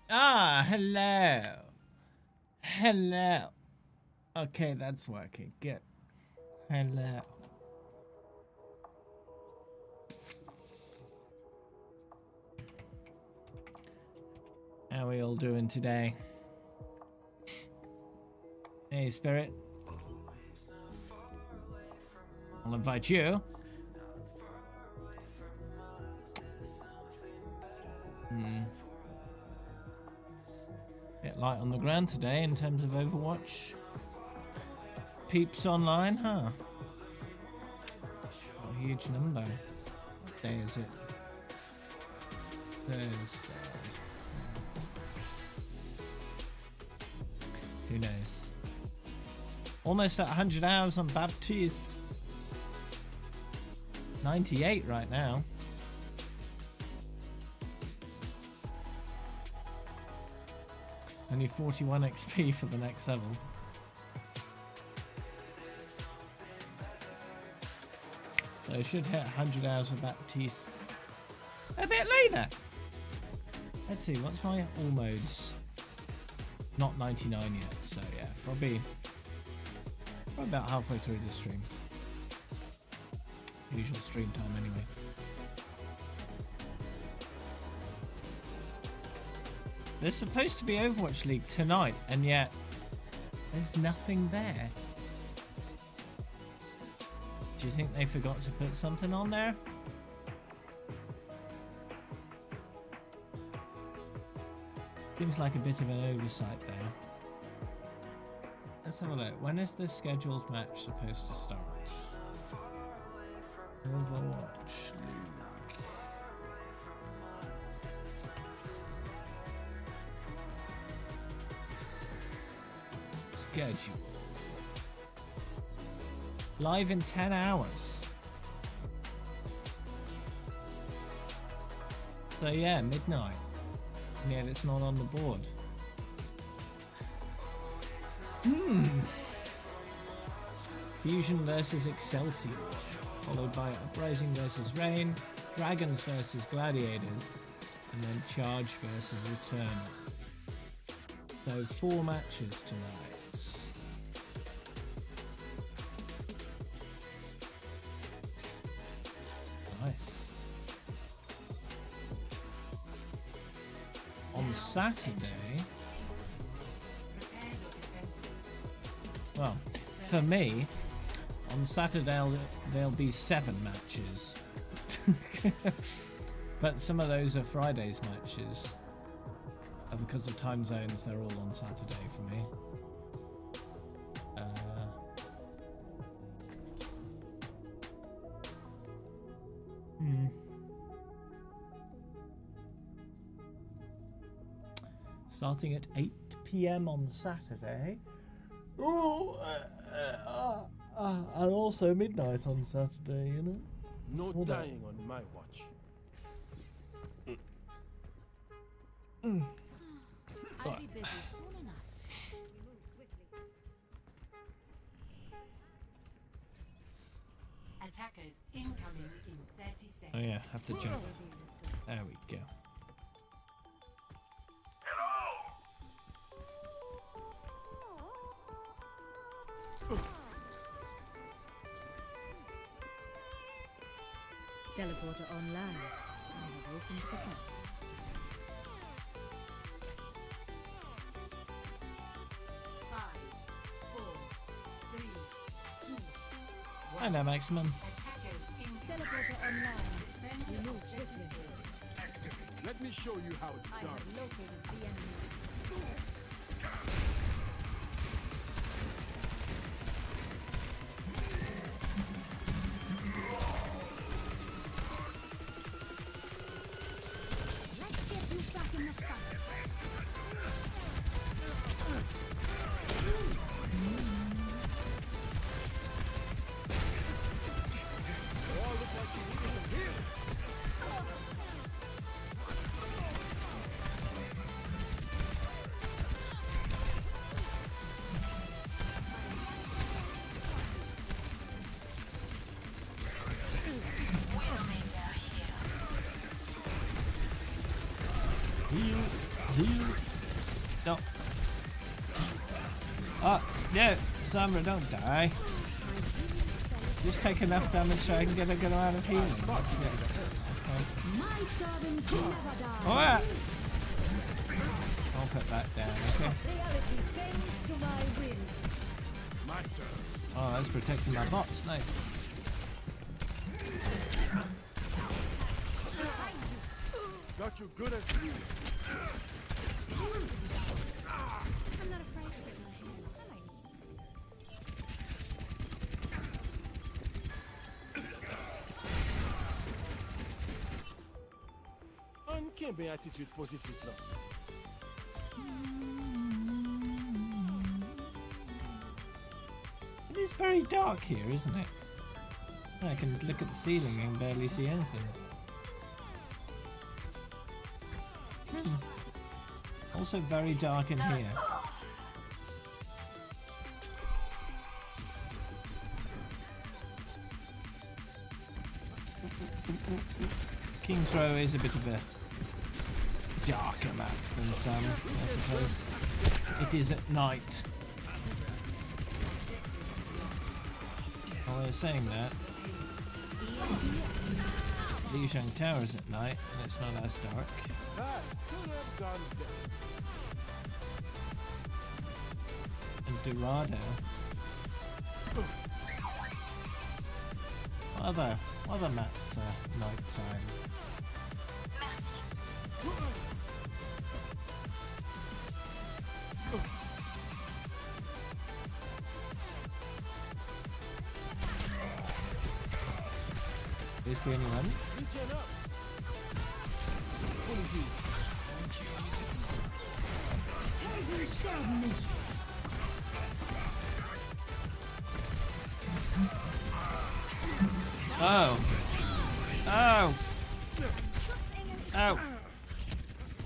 Ah, hello. Hello. Okay, that's working. Good. Hello. How are we all doing today? Hey, Spirit. I'll invite you. Bit light on the ground today in terms of Overwatch. Peeps online, huh? Not a huge number. What day is it? Thursday. Who knows? Almost at 100 hours on Baptiste. 98 right now. Only 41 XP for the next level. So I should hit 100 hours of Baptiste a bit later. Let's see, what's my all modes? Not 99 yet, so yeah, probably about halfway through the stream. Usual stream time anyway. There's supposed to be Overwatch League tonight, and yet there's nothing there. Do you think they forgot to put something on there? Seems like a bit of an oversight there. Let's have a look. When is the scheduled match supposed to start? Overwatch League. Schedule. Live in 10 hours. So yeah, midnight. And yet it's not on the board. Fusion versus Excelsior. Followed by Uprising versus Reign. Dragons versus Gladiators. And then Charge versus Eternal. So 4 matches tonight. Nice. On Saturday, well, for me, on Saturday there'll be 7 matches. But some of those are Friday's matches. And because of time zones, they're all on Saturday for me. Starting at 8 PM on Saturday. Ooh, and also midnight on Saturday, you know? No dying on my watch. I'll be busy soon enough. We move swiftly. Attackers incoming in 30 seconds. Oh yeah, have to jump. There we go. Teleporter online. I have opened the cap. I know, Maximum. Teleporter online. We move swiftly. Let me show you how it's I done. have located the enemy. Let's get you back in the fight. No. Oh, no. Samra, don't die. Just take enough damage so I can get a good amount of healing. That's it. Okay. My servants never die. Alright. I'll put that down, okay? Reality bends to my will. My turn. Oh, that's protecting my bot. Nice. Got you good as new. I'm not afraid to get my hands dirty. Uncanny attitude positive now. It is very dark here, isn't it? I can look at the ceiling and barely see anything. Also very dark in here. King's Row is a bit of a darker map than some, I suppose. It is at night. Although saying that, Lijiang Tower is at night and it's not as dark. That could have gone better. And Dorado. What other maps are nighttime? Is the only ones? Weekend up. Oh. Oh. Oh.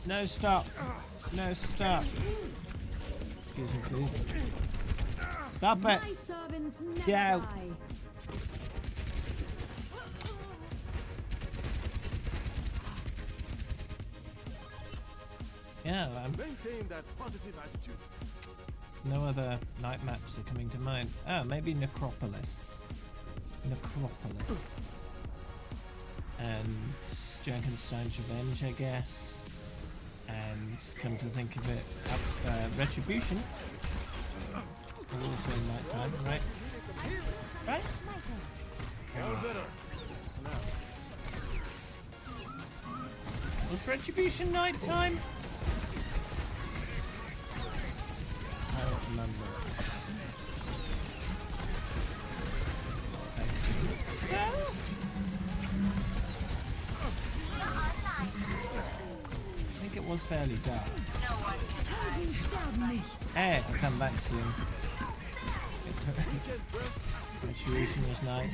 No, stop. No, stop. Excuse me, please. Stop it. My servants never Get out. die. Yeah, Maintain that positive attitude. no other night maps are coming to mind. Ah, maybe Necropolis. Necropolis. And Jankenstein's Revenge, I guess. And come to think of it, Retribution. Also nighttime, right? Right? All better. Was Retribution nighttime? I don't remember. I think so? I think it was fairly dark. Hey, I'll come back soon. Retribution was night.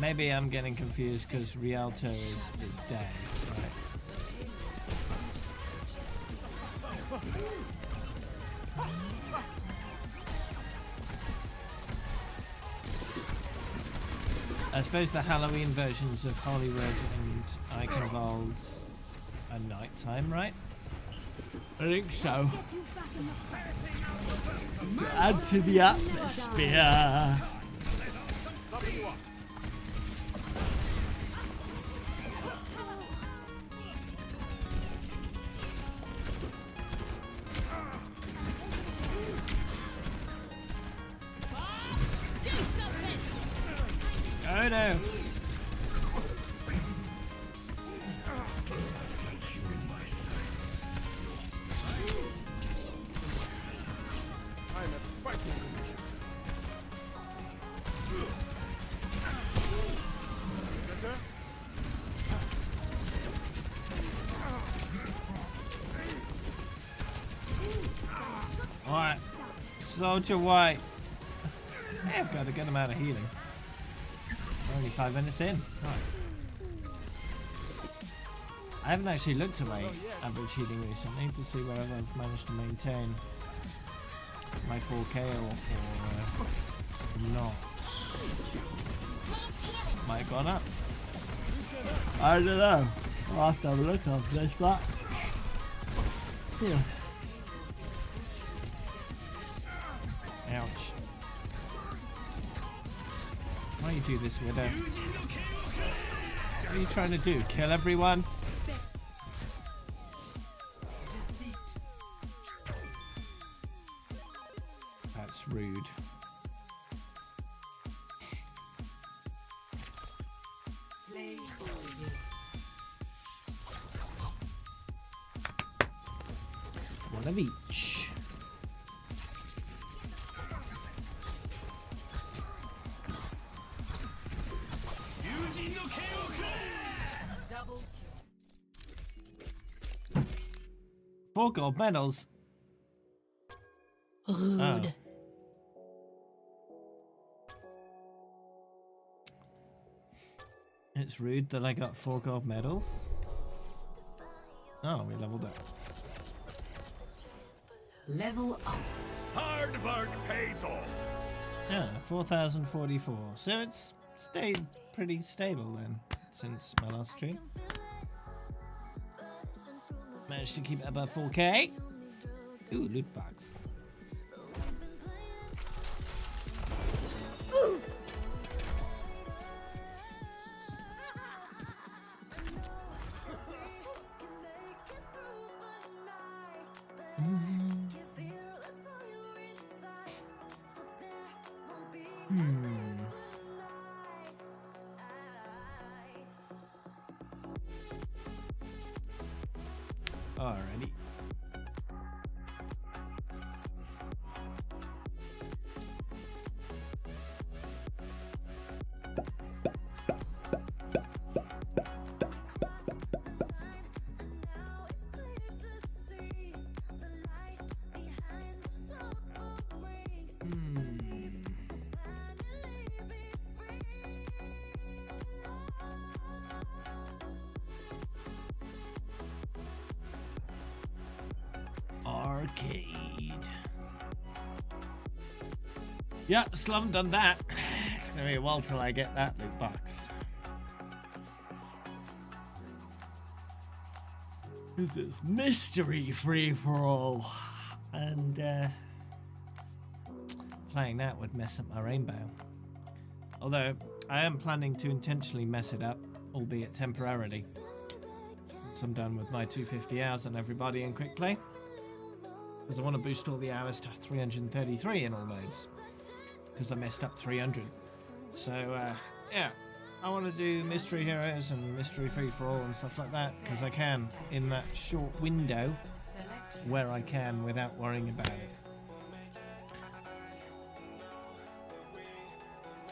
Maybe I'm getting confused because Rialto is day, right? I suppose the Halloween versions of Hollywood and Eichenwald are nighttime, right? I think so. Add to the atmosphere. Oh no! I'm at fighting condition. Better? Alright. Soldier White. Hey, I've got a good amount of healing. Only 5 minutes in. Nice. I haven't actually looked at my average healing recently to see whether I've managed to maintain my 4k or not. Might have gone up. I don't know. I'll have to have a look after this, but yeah. Ouch. Why you do this, Widow? What are you trying to do? Kill everyone? That's rude. One of each. Double 4 gold medals. Rude. Oh. It's rude that I got 4 gold medals. Oh, we leveled up. Level up. Hard work pays off. Yeah, 4,044. So it's stayed pretty stable then since my last stream. Managed to keep it above 4K. Ooh, loot box. Alrighty. Arcade. Yeah, still haven't done that. It's gonna be a while till I get that loot box. This is mystery free for all, and playing that would mess up my rainbow. Although I am planning to intentionally mess it up, albeit temporarily. Once I'm done with my 250 hours on everybody in quick play. Because I want to boost all the hours to 333 in all modes. Because I messed up 300. So, yeah. I want to do Mystery Heroes and Mystery Free for All and stuff like that. Because I can in that short window where I can without worrying about it.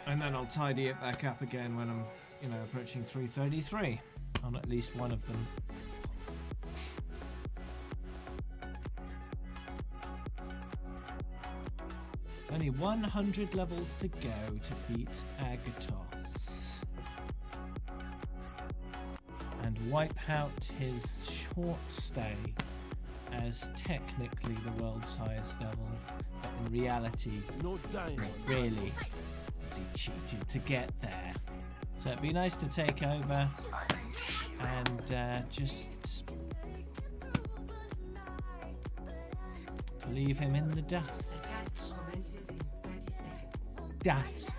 And then I'll tidy it back up again when I'm, you know, approaching 333 on at least one of them. Only 100 levels to go to beat Agathos. And wipe out his short stay as technically the world's highest level, but in reality, No dying. really, because he cheated to get there. So it'd be nice to take over and just leave him in the dust. Dust.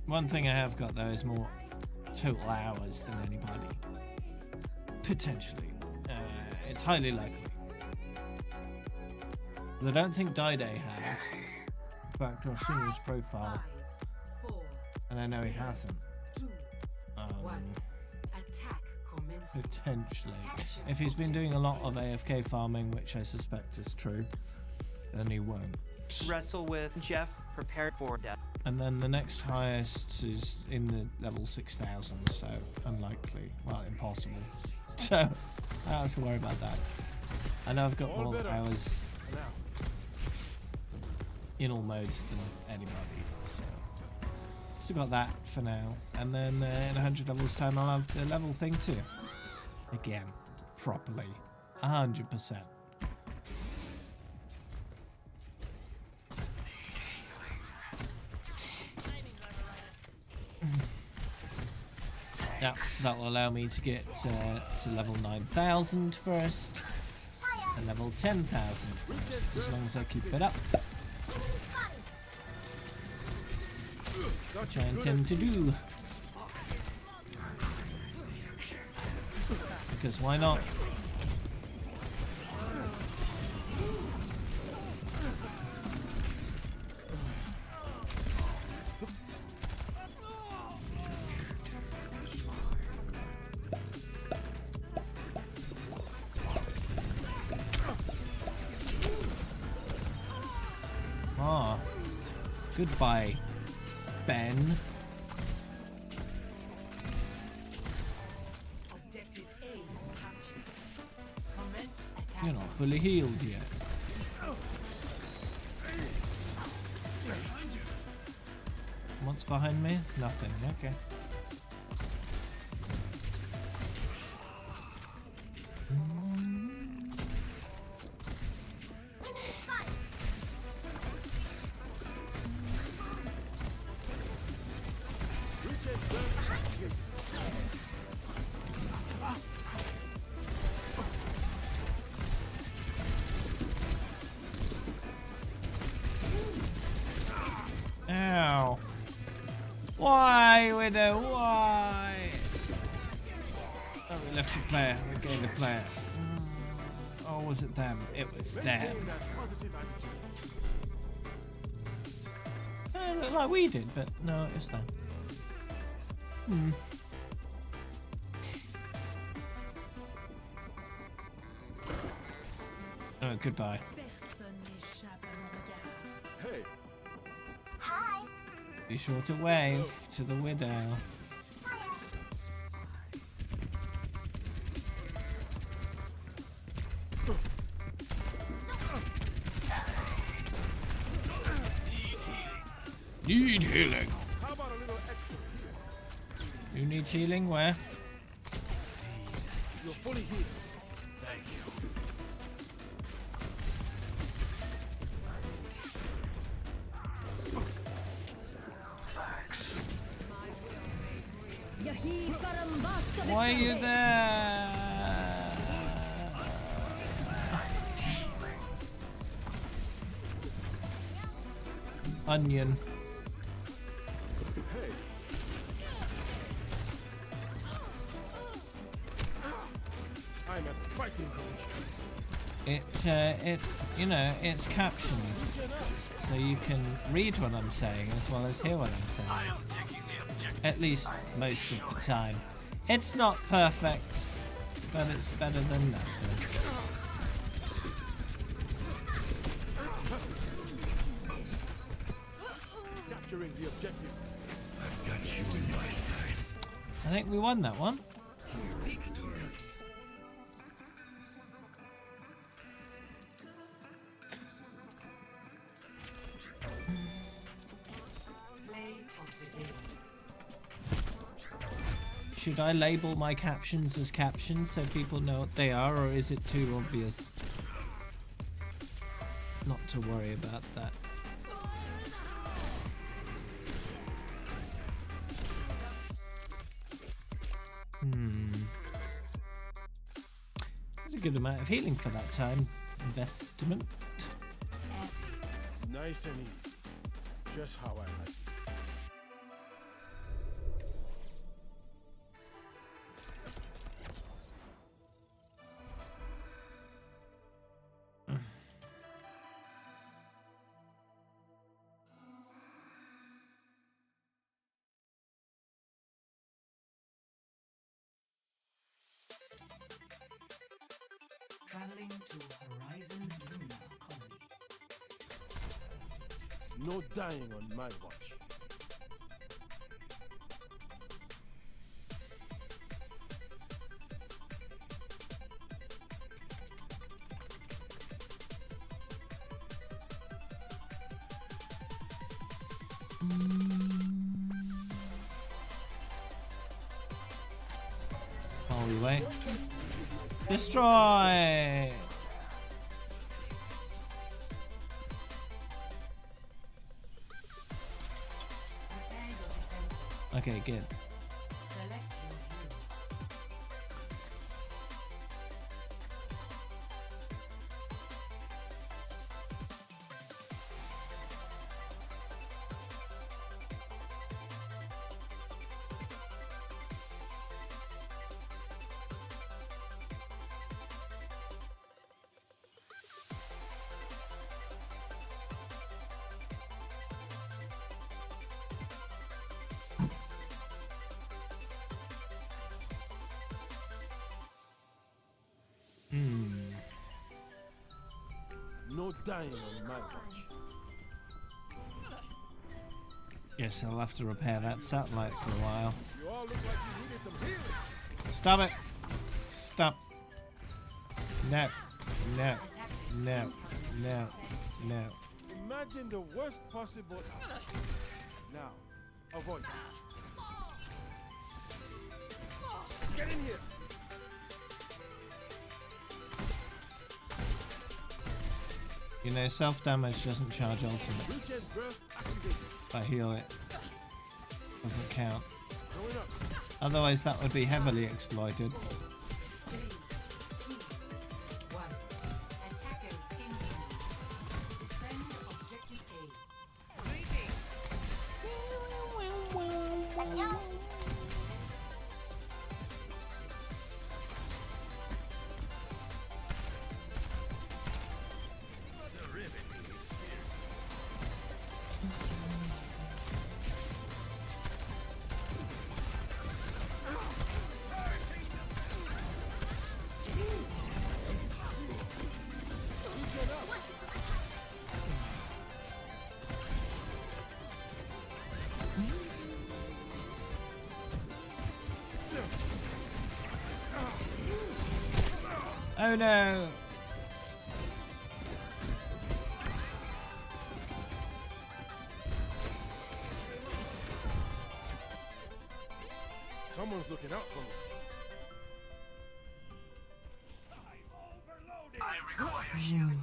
One thing I have got though is more total hours than anybody. Potentially. It's highly likely. 'Cause I don't think Dide has. In fact, I've seen his profile. And I know he hasn't. Potentially. If he's been doing a lot of AFK farming, which I suspect is true, then he won't. Wrestle with Jeff, prepare for death. And then the next highest is in the level 6,000, so unlikely. Well, impossible. So, I don't have to worry about that. I know I've got All more better. hours Now. in all modes than anybody, so still got that for now. And then in 100 levels time I'll have the level thing too. Again, properly. 100%. Now, that will allow me to get to level 9,000 first, and level 10,000 first, as long as I keep it up. Which I intend to do. Because why not? Ah, goodbye, Ben. You're not fully healed yet. What's behind me? Nothing. Okay. Ow. Why, Widow? Why? Oh, we left a player. We gained a player. Oh, was it them? It was them. It looked like we did, but no, it was them. Oh, goodbye. Hey, Be sure to wave to the widow. Need healing. how about a little extra? You need healing? Where? You're fully healed. Thank you. Why are you there? Onion. I'm at fighting condition. It's captions, so you can read what I'm saying as well as hear what I'm saying. At least most of the time. It's not perfect, but it's better than nothing. Capturing the objective. I've got you in my sights. I think we won that one. Should I label my captions as captions so people know what they are, or is it too obvious not to worry about that? That's a good amount of healing for that time investment. Nice and easy. Just how I like it. Traveling to Horizon Luna Colony. No dying on my watch. While we wait. Destroy! Okay, good. Select your dying on my watch. Guess I'll have to repair that satellite for a while. You all look like you needed some healing. Stop it! Stop! No! No! No! No! No! Imagine the worst possible. Now, avoid. Get in here. You know, self-damage doesn't charge ultimates. Weekend burst activated. If I heal it, doesn't count. Going up. Otherwise that would be heavily exploited. 3, 2, 1. Attackers incoming. Defend objective A. Oh no! Someone's looking out for me. I require healing.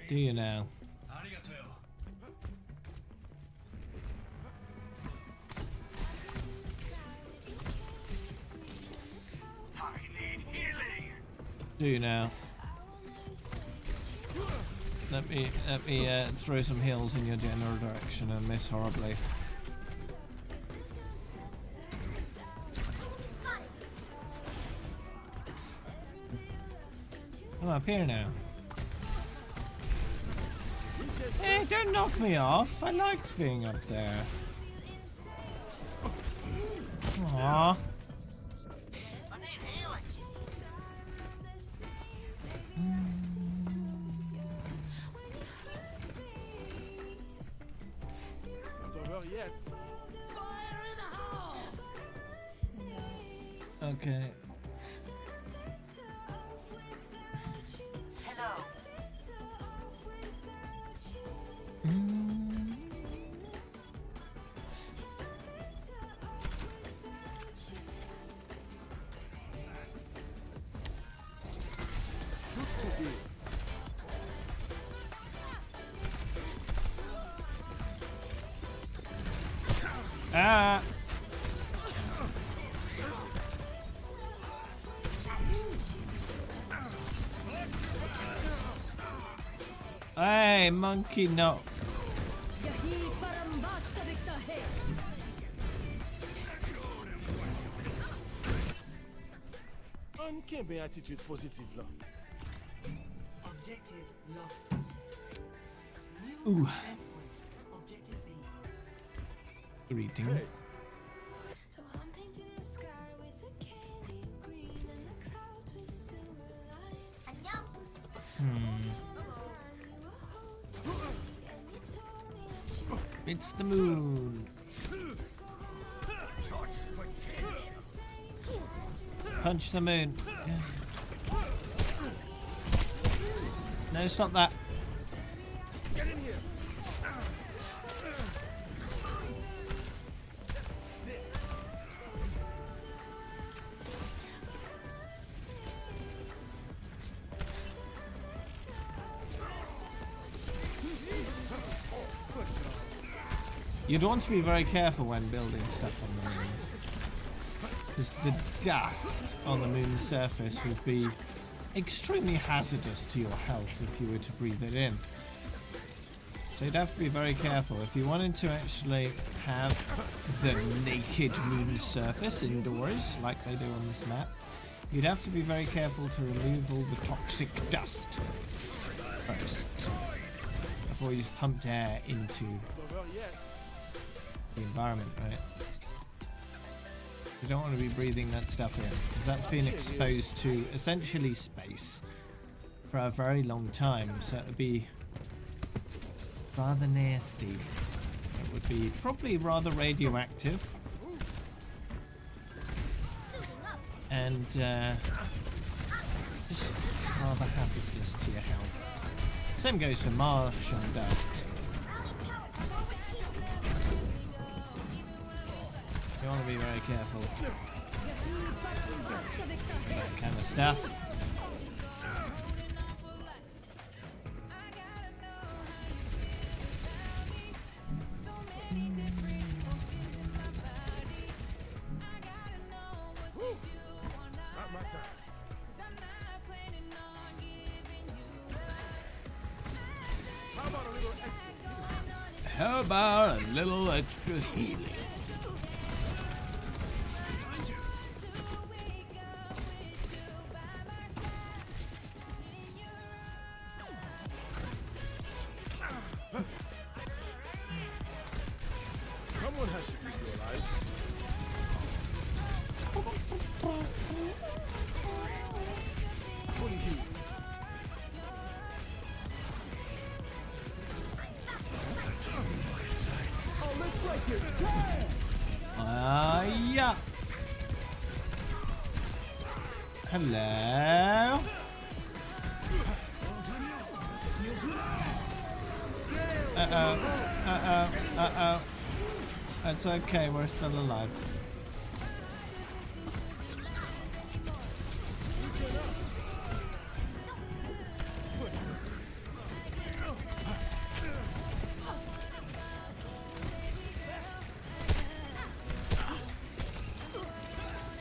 Do you now? Arigato. Do you now? Let me throw some heals in your general direction and miss horribly. I'm up here now. Hey, don't knock me off. I liked being up there. Aww. Not over yet. Okay. Hello. Ah! Hey, monkey, no. Uncanny attitude positive là. Objective lost. New Ooh. defense point. Objective B. Greetings. So I'm painting the sky with a candy green and the clouds with silver light. It's the moon. Punch the moon. No, stop that. Get in here. You'd want to be very careful when building stuff on the moon, because the dust on the moon's surface would be extremely hazardous to your health if you were to breathe it in. So you'd have to be very careful. If you wanted to actually have the naked moon's surface indoors, like they do on this map, you'd have to be very careful to remove all the toxic dust first, before you pumped air into Not over yet. the environment, right? You don't want to be breathing that stuff in, because that's been exposed to essentially space for a very long time, so it would be rather nasty. It would be probably rather radioactive. And just rather hazardous to your health. Same goes for Martian dust. You want to be very careful with that kind of stuff. Not my time. How about a little extra? How about a little extra healing? Someone has to keep you alive. Fully healed. Oh, let's break it. Yeah. Hello. Uh-oh. It's okay, we're still alive.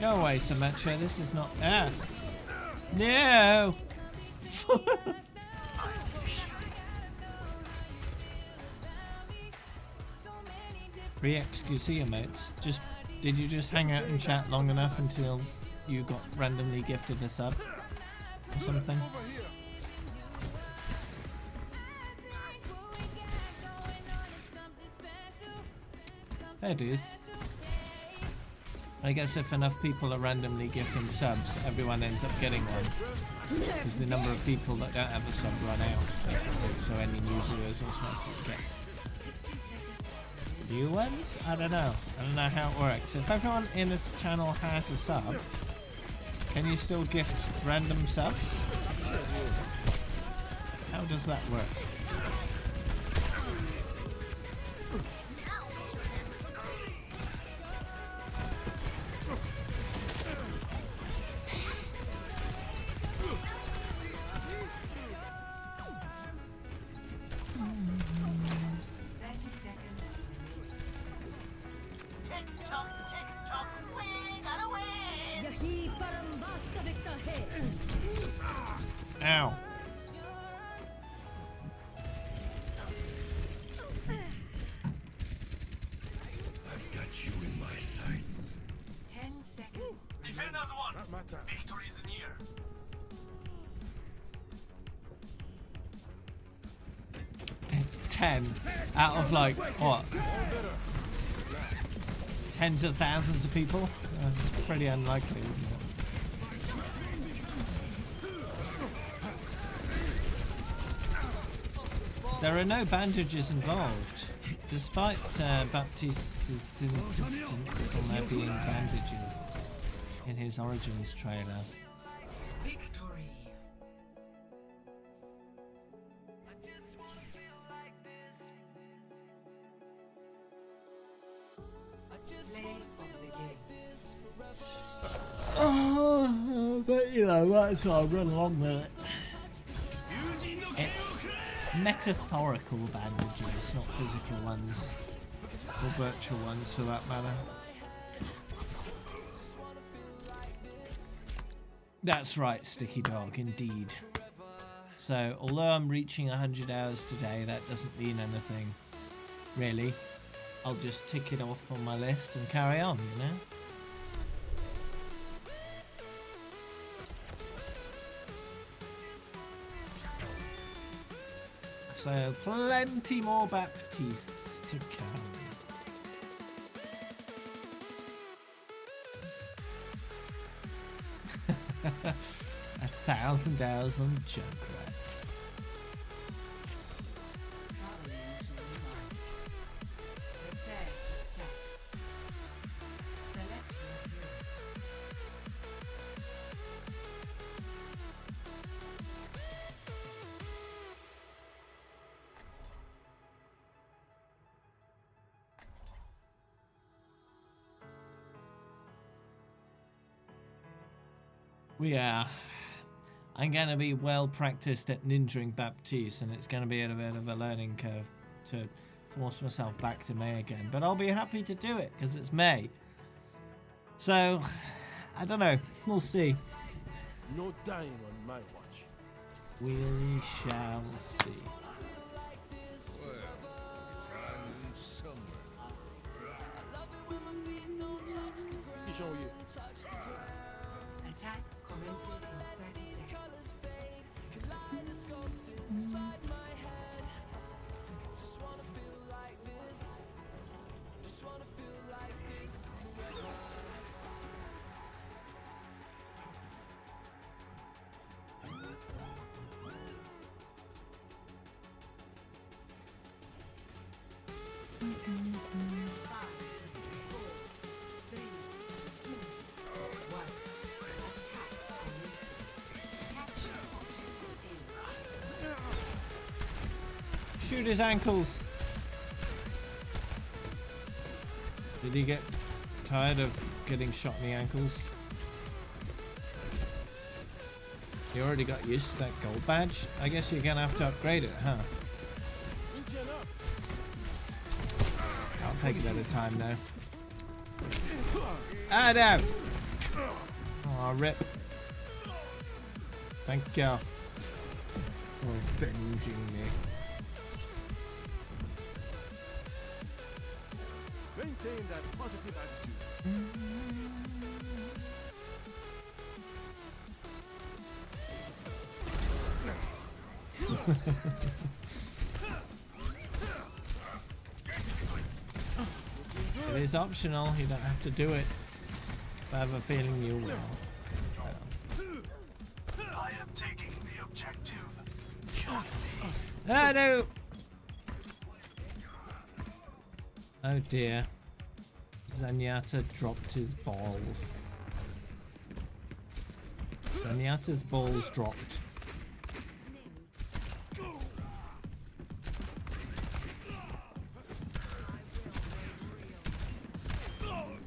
Go away, Symmetra. This is not. Ah! No! Free XQC emotes. Did you just hang out and chat long enough until you got randomly gifted a sub or something? There it is. I guess if enough people are randomly gifting subs, everyone ends up getting one. Because the number of people that don't have a sub run out, basically. So any new viewers automatically get new ones? I don't know. I don't know how it works. If everyone in this channel has a sub, can you still gift random subs? How does that work? Ow. I've got you in my sights. 10 seconds. Defenders won. Not my time. Victory is near. Ten out of like what? Tens of thousands of people? It's pretty unlikely, isn't it? There are no bandages involved, despite Baptiste's insistence on there being bandages in his Origins trailer. Victory. Play of the game. Oh, but you know, that's why I run along with it. It's metaphorical bandages, not physical ones, or virtual ones for that matter. That's right, Sticky Dog, indeed. So, although I'm reaching 100 hours today, that doesn't mean anything, really. I'll just tick it off on my list and carry on, you know? So, plenty more Baptiste to come. 1,000 hours on Junkrat. Traveling to new line. Prepare to attack. Select your hero. I'm gonna be well practiced at ninjaing Baptiste, and it's gonna be a bit of a learning curve to force myself back to May again. But I'll be happy to do it because it's May. So I don't know. We'll see. No dying on my watch. We shall see. Well, it's happening somewhere. He's on you. Attack commences in 30 seconds. Shoot his ankles. Did he get tired of getting shot in the ankles? You already got used to that gold badge? I guess you're gonna have to upgrade it, huh? I'll take it at a time though. Ah, no! Oh, rip. Thank you for avenging me. Maintain that positive attitude. It is optional, you don't have to do it. But I have a feeling you will. So. I am taking the objective. Ah, no! Oh dear. Zenyatta dropped his balls. Zenyatta's balls dropped.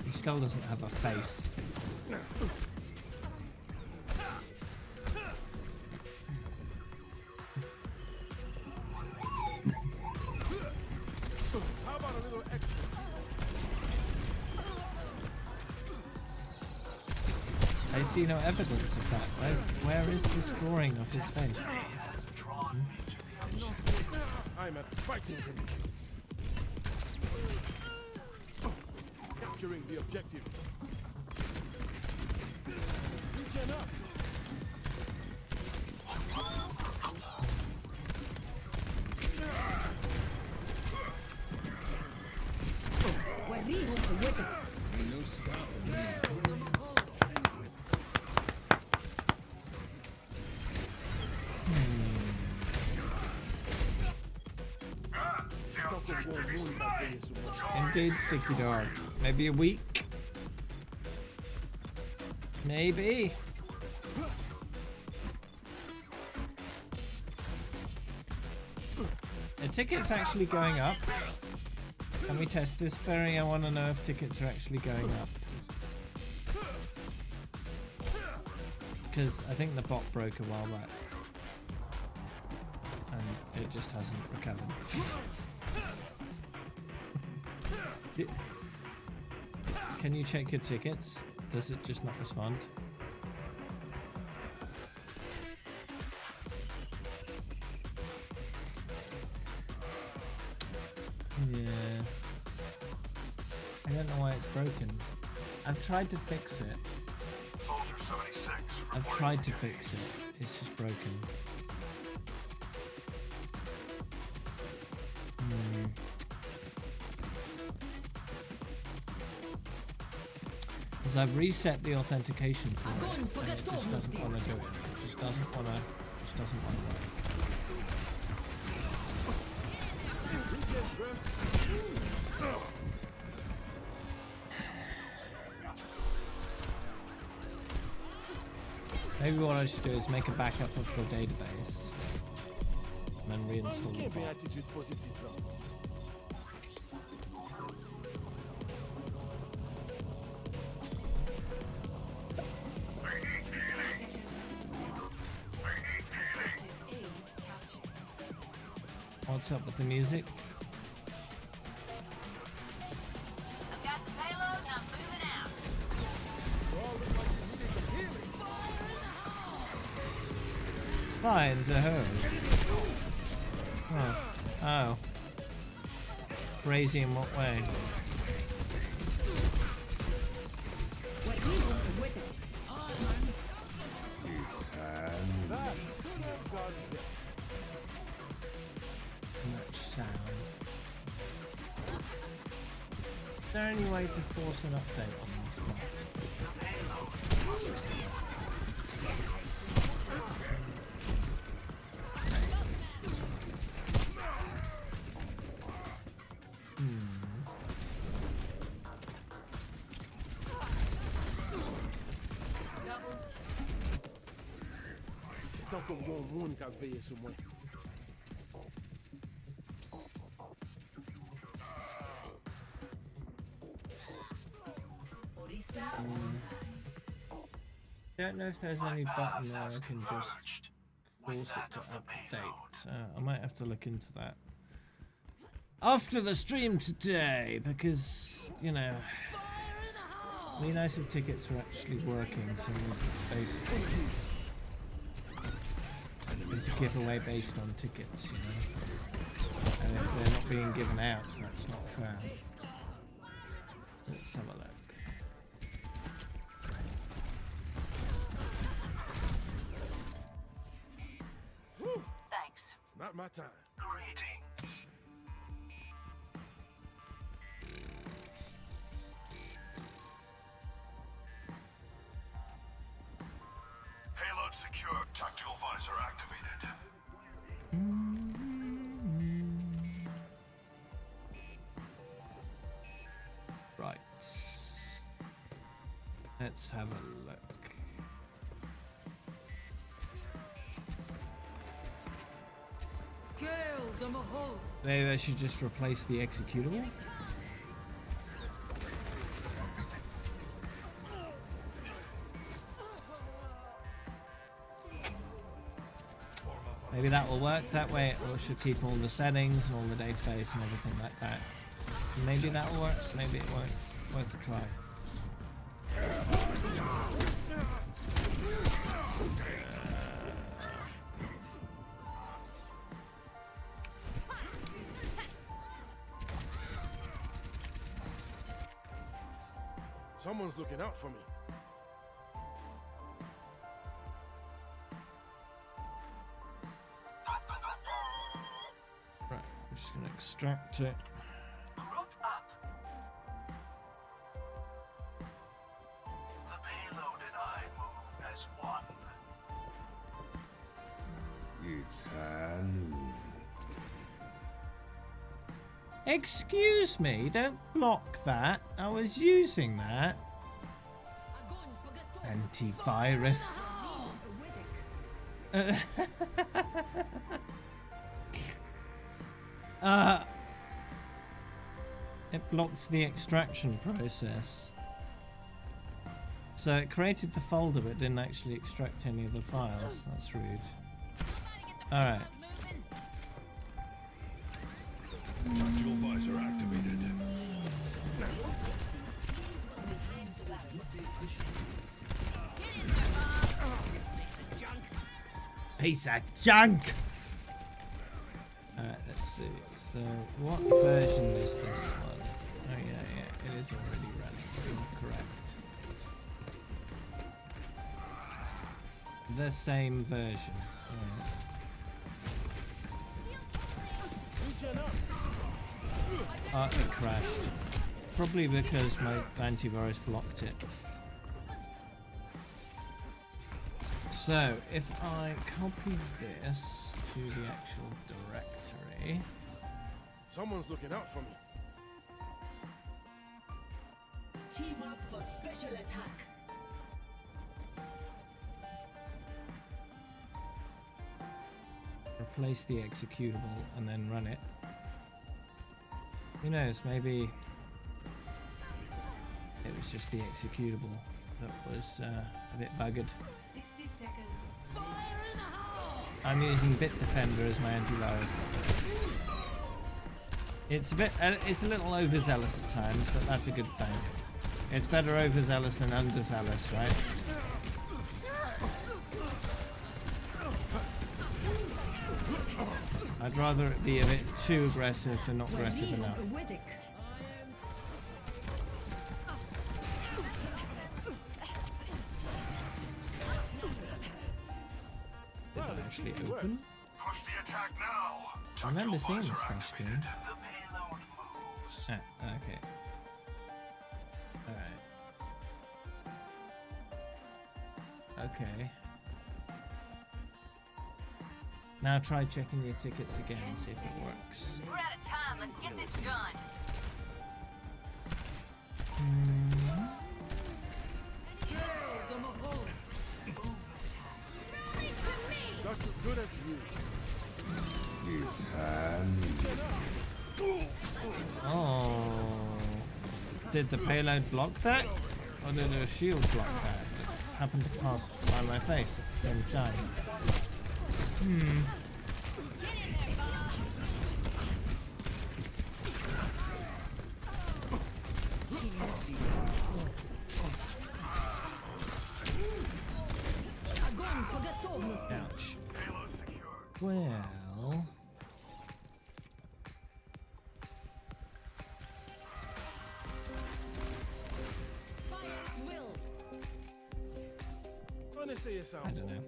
He still doesn't have a face. How about a little extra? I see no evidence of that. Where is this drawing of his face? I'm at fighting condition. Capturing the objective. Regen up. No stopping this. Doctor won't ruin my day so much. Indeed, Sticky Dog. Maybe a week. Maybe. The ticket's actually going up. Can we test this theory? I want to know if tickets are actually going up. Because I think the bot broke a while back. And it just hasn't recovered. Can you check your tickets? Does it just not respond? Yeah. I don't know why it's broken. I've tried to fix it. Soldier 76. I've tried to fix it. It's just broken. Because I've reset the authentication for it, and it just doesn't want to do it. It just doesn't want to work. Maybe what I should do is make a backup of the database and then reinstall the Keep my bot. attitude positive now. What's up with the music? I've got the payload and I'm moving out. Fines a home. Oh. Oh. Crazy in what way? Much sound. Is there any way to force an update on this one? C'est encore bon monde qui a veillé sur moi. Don't know if there's any button where I can just force it to update. I might have to look into that after the stream today, because, you know, it'd be nice if tickets were actually working, since it's based, it's a giveaway based on tickets, you know, and if they're not being given out, that's not fair. Let's have a look. Thanks. It's not my time. Greetings. Payload secure. Tactical visor activated. Right. Let's have a look. Maybe I should just replace the executable. Maybe that will work. That way it should keep all the settings and all the database and everything like that. Maybe that will work. Maybe it won't. Worth a try. Someone's looking out for me. Right, I'm just going to extract it. Route up. The payload and I move as one. It's high noon. Excuse me, don't block that. I was using that. Antivirus. It blocked the extraction process. So it created the folder but didn't actually extract any of the files. That's rude. Alright. Tactical visor activated. Piece of junk! Let's see. So, what version is this one? Oh yeah, it is already running. Correct. The same version. It crashed. Probably because my antivirus blocked it. So if I copy this to the actual directory, Someone's looking out for me. Team up for special attack. replace the executable and then run it. Who knows, maybe it was just the executable that was a bit buggered. 60 seconds. Fire in the hole! I'm using Bitdefender as my antivirus. It's a little overzealous at times, but that's a good thing. It's better overzealous than underzealous, right? I'd rather it be a bit too aggressive than not aggressive enough. Did I actually open? Push the attack now. I remember seeing Tactical the visor splash screen. activated. The payload moves. Ah, okay. Alright. Okay. Now try checking your tickets again, see if it works. We're out of time. Let's get this done. That's as good as new. It's handy. Oh. Did the payload block that? Or did the shield block that? It's happened to pass by my face at the same time. Ouch. Well... Wanna say it sound? I don't know.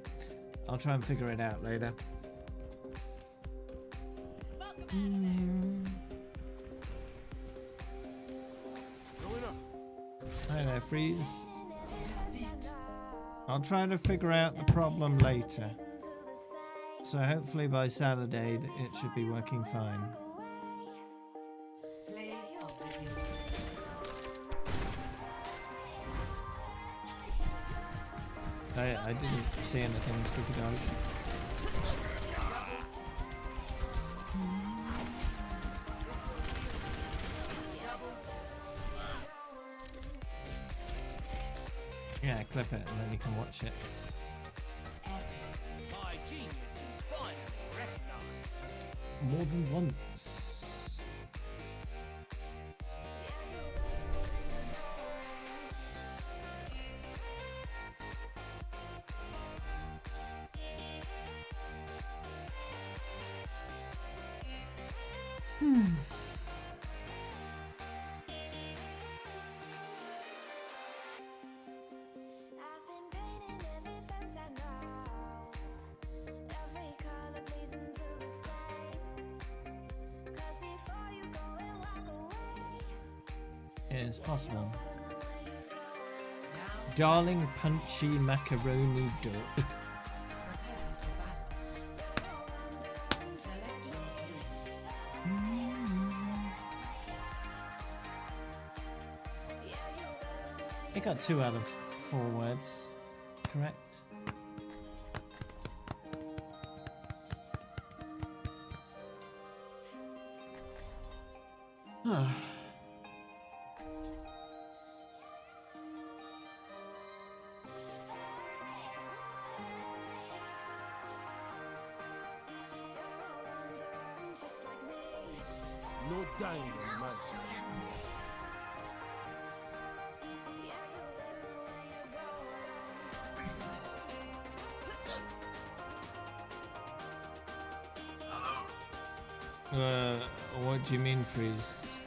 I'll try and figure it out later. Going up. Hi there, Freeze. I'll try to figure out the problem later. So hopefully by Saturday it should be working fine. Play of the game. I didn't see anything, stupid dog. Yeah, clip it and then you can watch it. My genius is finally recognized. More than once. I've been painting every fence I know. Every color bleeds into the same. 'Cause before you go and walk away, It is possible. I don't know where you're going. Darling punchy macaroni dope. Prepare for battle. Select your It got 2 out of 4 words. Correct. Just like me. No dying on my side. Yeah, you better know where you're going. What do you mean, Freeze?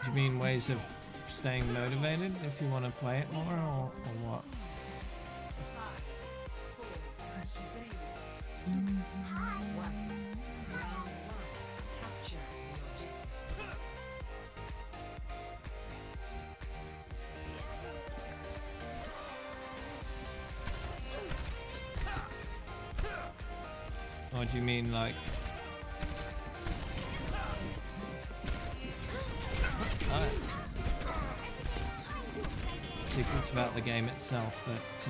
Do you mean ways of staying motivated if you want to play it more, or what? 5, 4, 3, 2, 1. Round 1. Capture the objective. Or do you mean like... secrets about the game itself that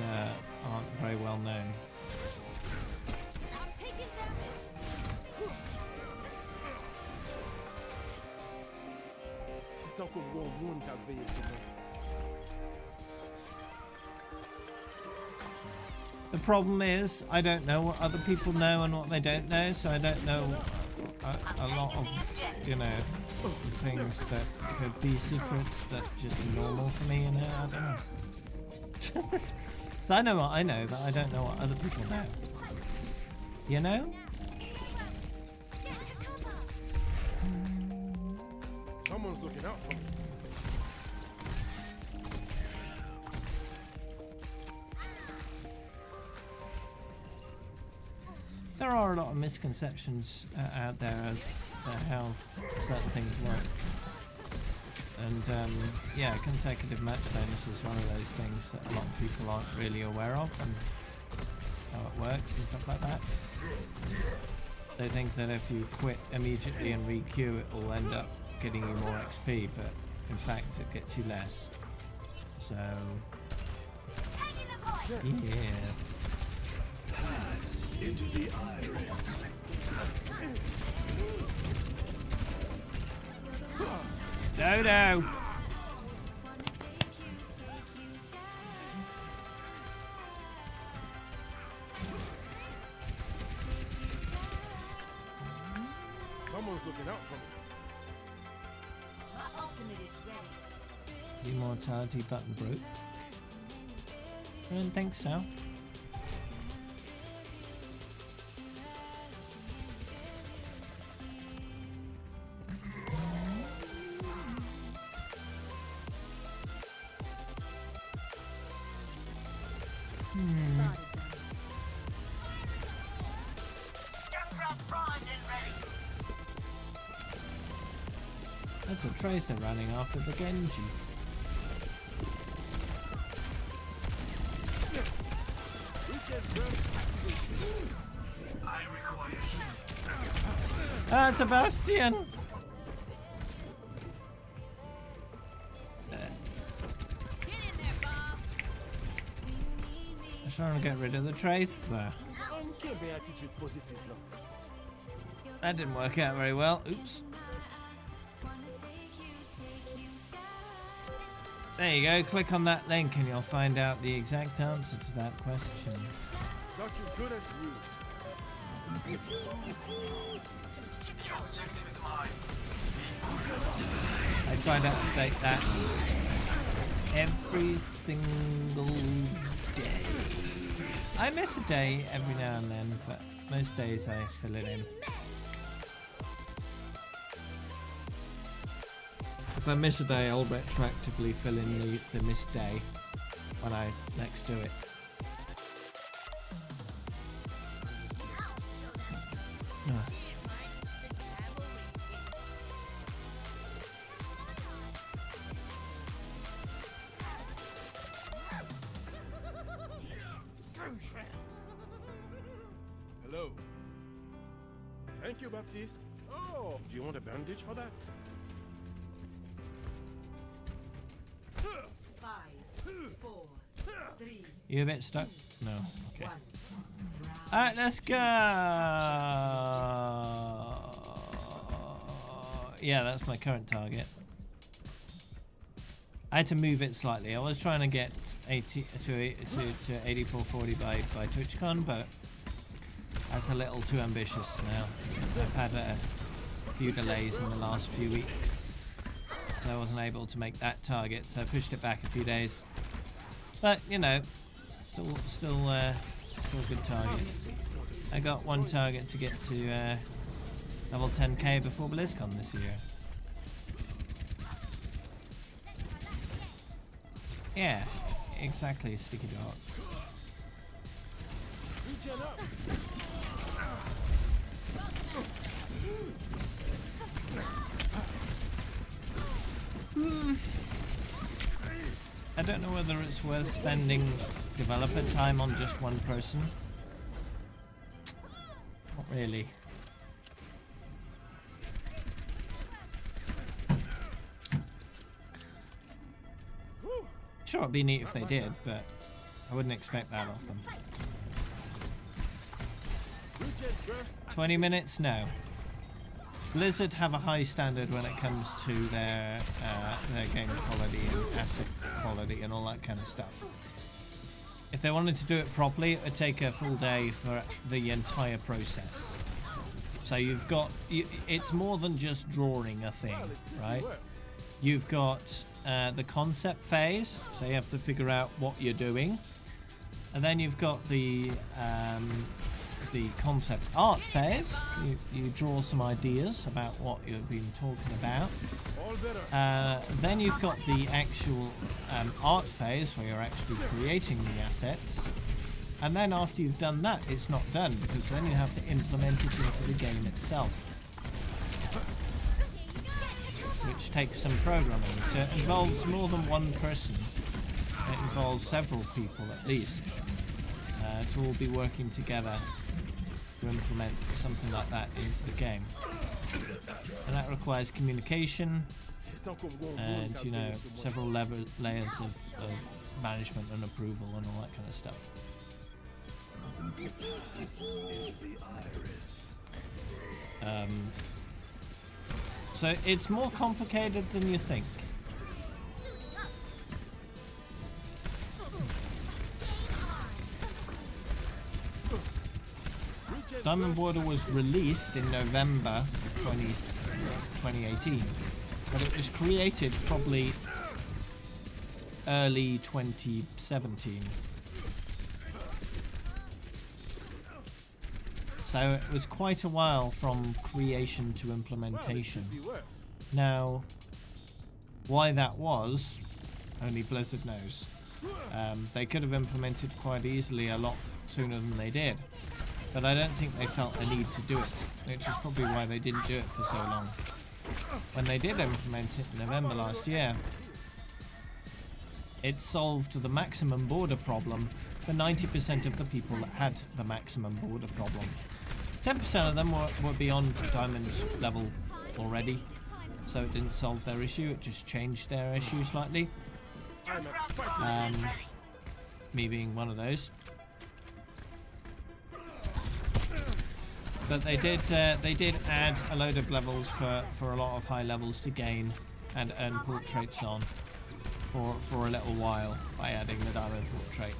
aren't very well known. I'm taking damage. C'est encore bon monde qui a veillé sur moi. The problem is, I don't know what other people know and what they don't know, so I don't know a lot of, you know, things that could be secrets that just are normal for me, you know, I don't know. So I know what I know, but I don't know what other people know. You know? Get to cover. Someone's looking out for me. There are a lot of misconceptions out there as to how certain things work. And yeah, consecutive match bonus is one of those things that a lot of people aren't really aware of and how it works and stuff like that. They think that if you quit immediately and re-queue, it will end up getting you more XP, but in fact it gets you less. So, yeah. Pass into the iris. Dodo! Someone's looking out for me. My ultimate is ready. The immortality button broke. I don't think so. There's a Tracer running after the Genji. I require Ah, Sebastian! Get in there, Bob. I'm trying to get rid of the Tracer. Quelle belle attitude positive là. That didn't work out very well. Oops. There you go, click on that link and you'll find out the exact answer to that question. Not as good as you. your objective is mine. I try to update that every single day. I miss a day every now and then, but most days I fill it in. If I miss a day, I'll retroactively fill in the missed day when I next do it. Ah. Hello. Thank you, Baptiste. Oh, do you want a bandage for that? 5, 4, 3, You a bit stuck? No. Okay. 1. Alright, let's go! Yeah, that's my current target. I had to move it slightly. I was trying to get 80 to 8440 by TwitchCon, but that's a little too ambitious now. I've had a few delays in the last few weeks, so I wasn't able to make that target, so I pushed it back a few days. But you know, still a good target. I got one target to get to level 10k before BlizzCon this year. Yeah, exactly, Sticky Dog. Regen up. I don't know whether it's worth spending developer time on just one person. really. Sure, it'd be neat if they did, but I wouldn't expect that of them. 20 minutes? No. Blizzard have a high standard when it comes to their game quality and asset quality and all that kind of stuff. If they wanted to do it properly, it would take a full day for the entire process. So you've got, it's more than just drawing a thing, right? You've got the concept phase, so you have to figure out what you're doing. And then you've got the concept art phase. You draw some ideas about what you've been talking about. Then you've got the actual art phase where you're actually creating the assets. And then after you've done that, it's not done because then you have to implement it into the game itself, which takes some programming. So it involves more than one person. It involves several people at least to all be working together to implement something like that into the game. And that requires communication and, you know, several layers of management and approval and all that kind of stuff. So it's more complicated than you think. Diamond Border was released in November 2018, but it was created probably early 2017. So it was quite a while from creation to implementation. Now, why that was, only Blizzard knows. They could have implemented quite easily a lot sooner than they did. But I don't think they felt a need to do it, which is probably why they didn't do it for so long. When they did implement it in November last year, it solved the maximum border problem for 90% of the people that had the maximum border problem. 10% of them were beyond diamond level already, so it didn't solve their issue, it just changed their issue slightly. Me being one of those. But they did add a load of levels for a lot of high levels to gain and earn portraits on for a little while by adding the diamond portrait.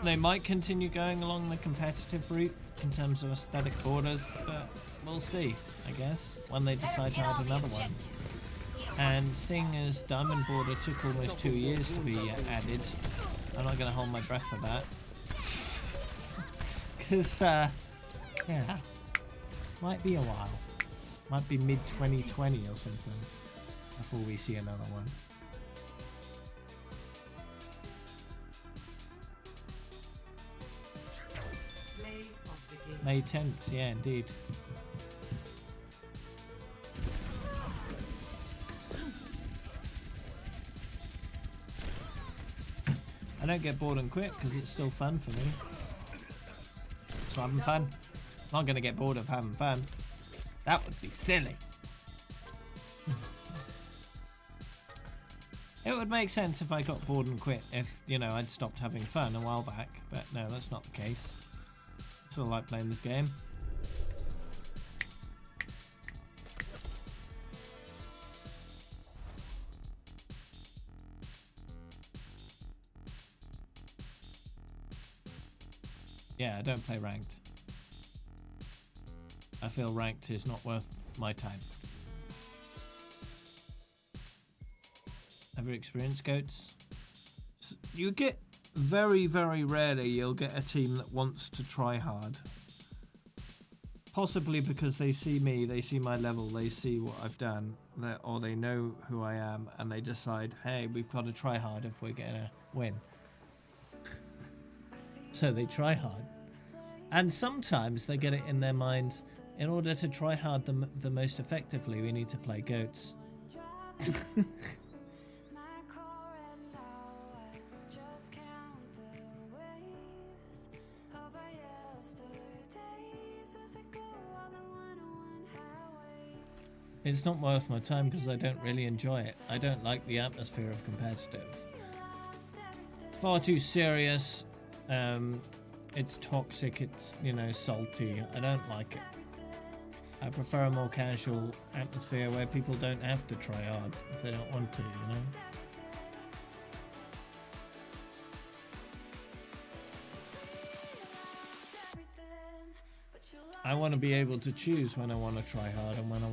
They might continue going along the competitive route in terms of aesthetic borders, but we'll see, I guess, when they decide to add another one. And seeing as Diamond Border took almost 2 years to be added, I'm not going to hold my breath for that. Because, yeah, might be a while. Might be mid-2020 or something before we see another one. May 10th, yeah, indeed. I don't get bored and quit because it's still fun for me. So having fun. I'm not going to get bored of having fun. That would be silly. It would make sense if I got bored and quit if, you know, I'd stopped having fun a while back. But no, that's not the case. I still like playing this game. Yeah, I don't play ranked. I feel ranked is not worth my time. Ever experienced goats? You get very, very rarely you'll get a team that wants to try hard. Possibly because they see me, they see my level, they see what I've done, or they know who I am, and they decide, hey, we've got to try hard if we're gonna win. So they try hard. And sometimes they get it in their mind, in order to try hard the most effectively, we need to play goats. It's not worth my time because I don't really enjoy it. I don't like the atmosphere of competitive. Far too serious. It's toxic. It's, you know, salty. I don't like it. I prefer a more casual atmosphere where people don't have to try hard if they don't want to, you know? I want to be able to choose when I want to try hard and when I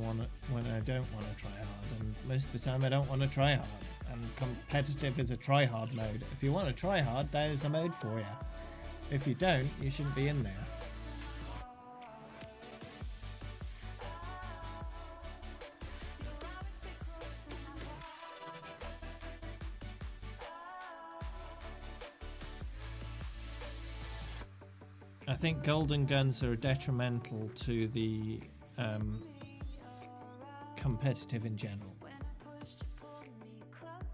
don't want to try hard, and most of the time I don't want to try hard. And competitive is a try hard mode. If you want to try hard, that is a mode for you. If you don't, you shouldn't be in there. I think golden guns are detrimental to the competitive in general,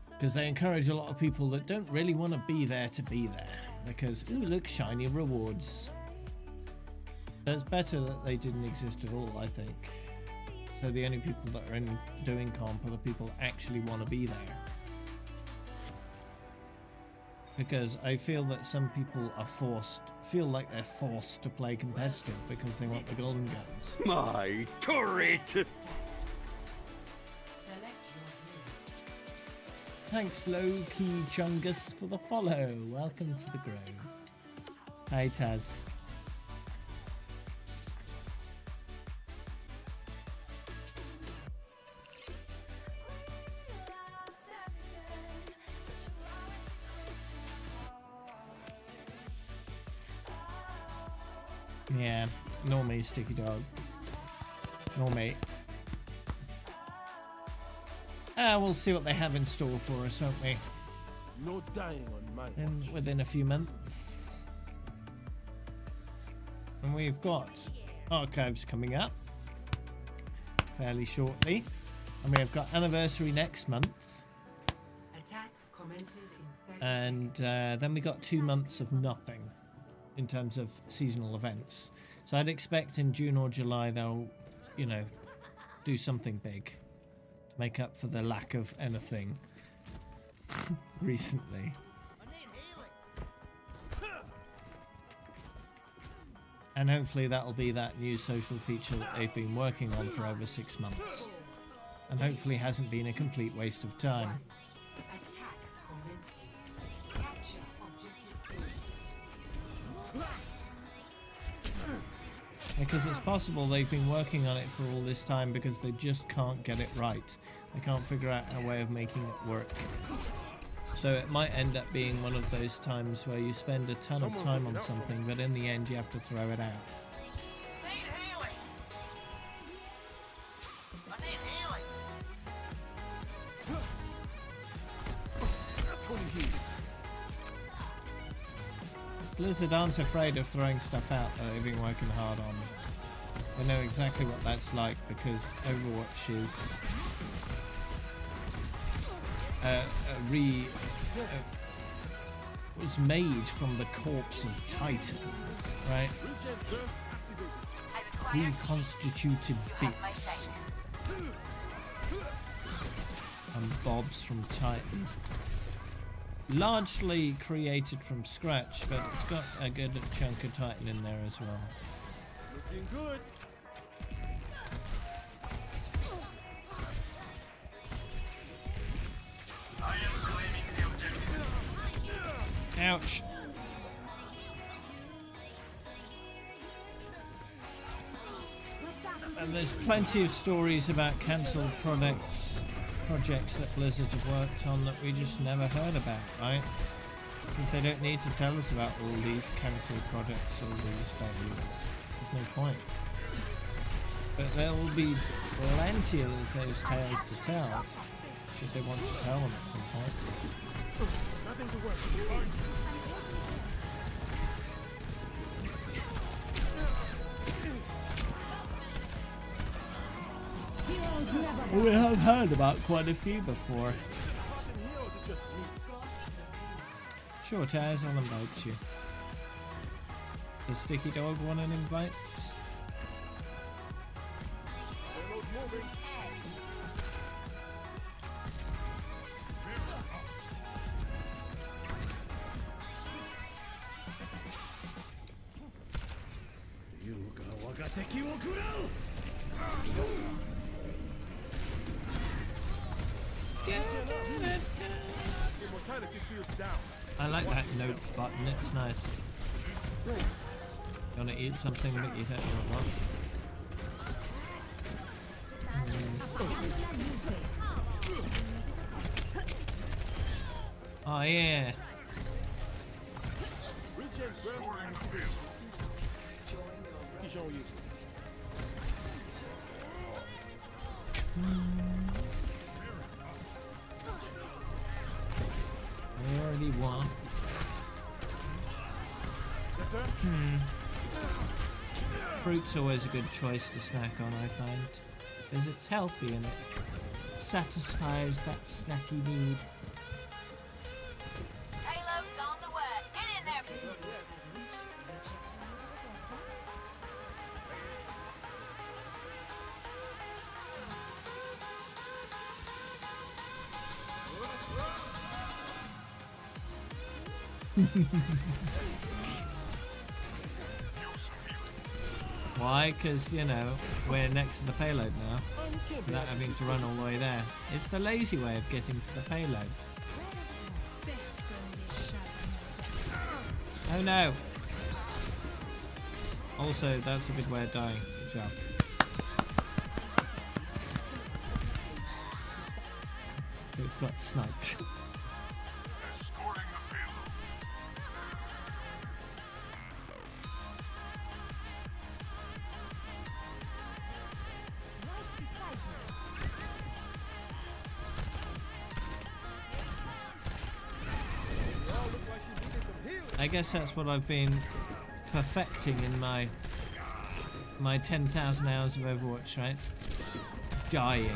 because they encourage a lot of people that don't really want to be there because, ooh, look, shiny rewards. It's better that they didn't exist at all, I think. So the only people that are in doing comp are the people that actually want to be there. Because I feel that some people are feel like they're forced to play competitive because they want the golden guns. My turret! Select your Thanks, Low-Key Chungus, for the follow. Welcome to the Grove. Hi, Taz. Yeah, nor me, Sticky Dog. Nor me. We'll see what they have in store for us, won't we? No dying on my Within a few months. And we've got archives coming up fairly shortly. And we have got anniversary next month. attack commences in 30 And then we got 2 months of nothing in terms of seasonal events. So I'd expect in June or July they'll, you know, do something big to make up for the lack of anything recently. And hopefully that'll be that new social feature that they've been working on for over 6 months. And hopefully hasn't been a complete waste of time. attack commencing. Capture objective A. Because it's possible they've been working on it for all this time because they just can't get it right. They can't figure out a way of making it work. So it might end up being one of those times where you spend a ton of time on something, but in the end you have to throw it out. Need healing. I need healing. Blizzard aren't afraid of throwing stuff out that they've been working hard on. They know exactly what that's like because Overwatch is was made from the corpse of Titan, right? Reconstituted bits and bobs from Titan. Largely created from scratch, but it's got a good chunk of Titan in there as well. Looking good. I am claiming the objective. Ouch. And there's plenty of stories about cancelled projects that Blizzard have worked on that we just never heard about, right? Because they don't need to tell us about all these cancelled projects, all these failures. There's no point. But there will be plenty of those tales to tell, should they want to tell them at some point. Nothing to worry. We have heard about quite a few before. Sure, Taz, I'll invite you. Does Sticky Dog want an invite? Immortality feels down. I like that note button, it's nice. You wanna eat something that you don't know what? Oh yeah. Regen burst. He's showing you. I already won. Yes, sir. Fruit's always a good choice to snack on, I find. Because it's healthy and it satisfies that snacky need. Payload's on the way. Get in there. Why? Because, you know, we're next to the payload now, without having to run all the way there. It's the lazy way of getting to the payload. Oh no! Also, that's a good way of dying. Good job. We've got sniped. Escorting the payload. I guess that's what I've been perfecting in my 10,000 hours of Overwatch, right? Dying.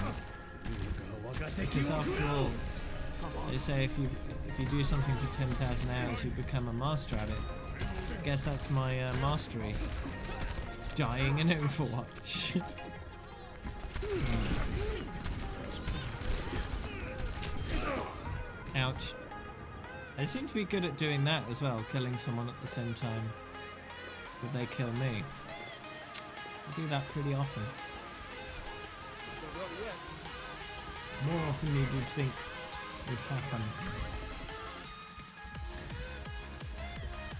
Because after all, they say if you do something for 10,000 hours, you become a master at it. I guess that's my mastery. Dying in Overwatch. Ouch. I seem to be good at doing that as well, killing someone at the same time that they kill me. I do that pretty often. More often than you'd think would happen.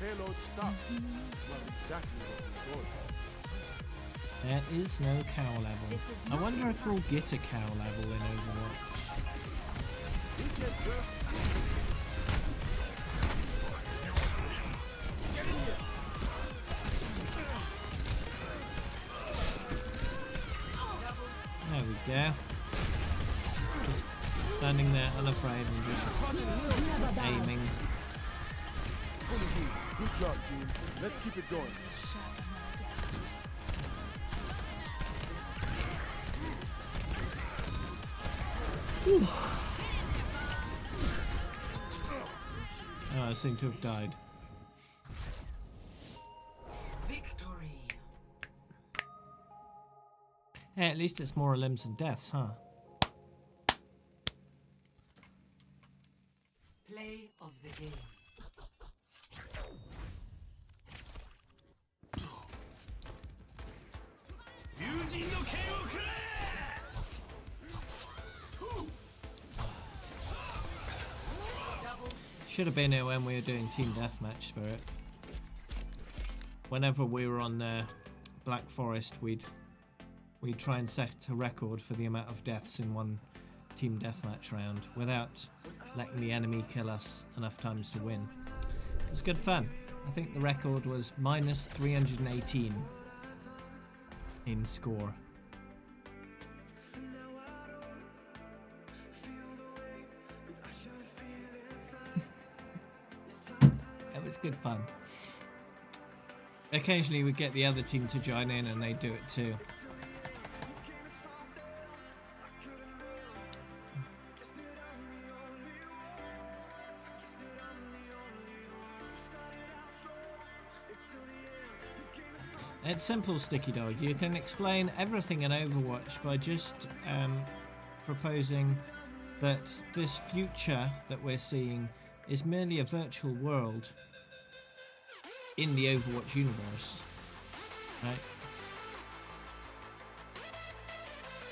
Payload stop. Not exactly what we thought. There is no cow level. I wonder if we'll get a cow level in Overwatch. Regen burst. There we go. Just standing there unafraid and just aiming. Good job, team. Let's keep it going. Oh, I seem to have died. Victory. Hey, at least it's more limbs and deaths, huh? Play of the game. Should have been here when we were doing Team Deathmatch, Spirit. Whenever we were on Black Forest, we'd try and set a record for the amount of deaths in one Team Deathmatch round without letting the enemy kill us enough times to win. It was good fun. I think the record was minus 318 in score. It was good fun. Occasionally we'd get the other team to join in and they'd do it too. It's simple, Sticky Dog. You can explain everything in Overwatch by just proposing that this future that we're seeing is merely a virtual world in the Overwatch universe, right?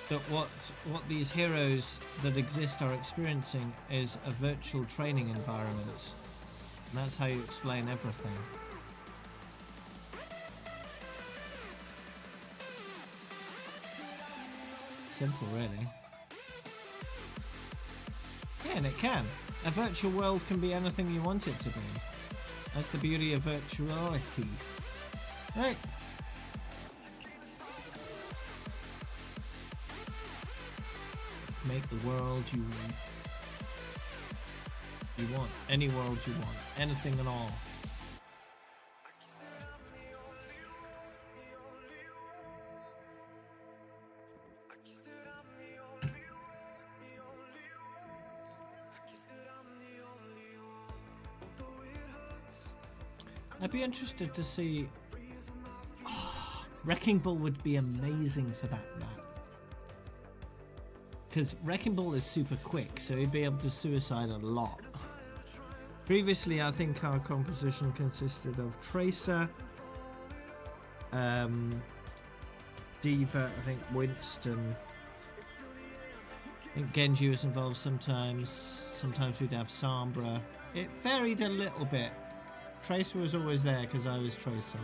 that what these heroes that exist are experiencing is a virtual training environment. And that's how you explain everything. Simple, really. Yeah, and it can. A virtual world can be anything you want it to be. That's the beauty of virtuality. Right. Make the world you want. Any world you want. Anything at all. I'd be interested to see. Wrecking Ball would be amazing for that map. Because Wrecking Ball is super quick, so he'd be able to suicide a lot. Previously, I think our composition consisted of Tracer, Diva, I think Winston. I think Genji was involved sometimes. Sometimes we'd have Sombra. It varied a little bit. Tracer was always there because I was Tracer.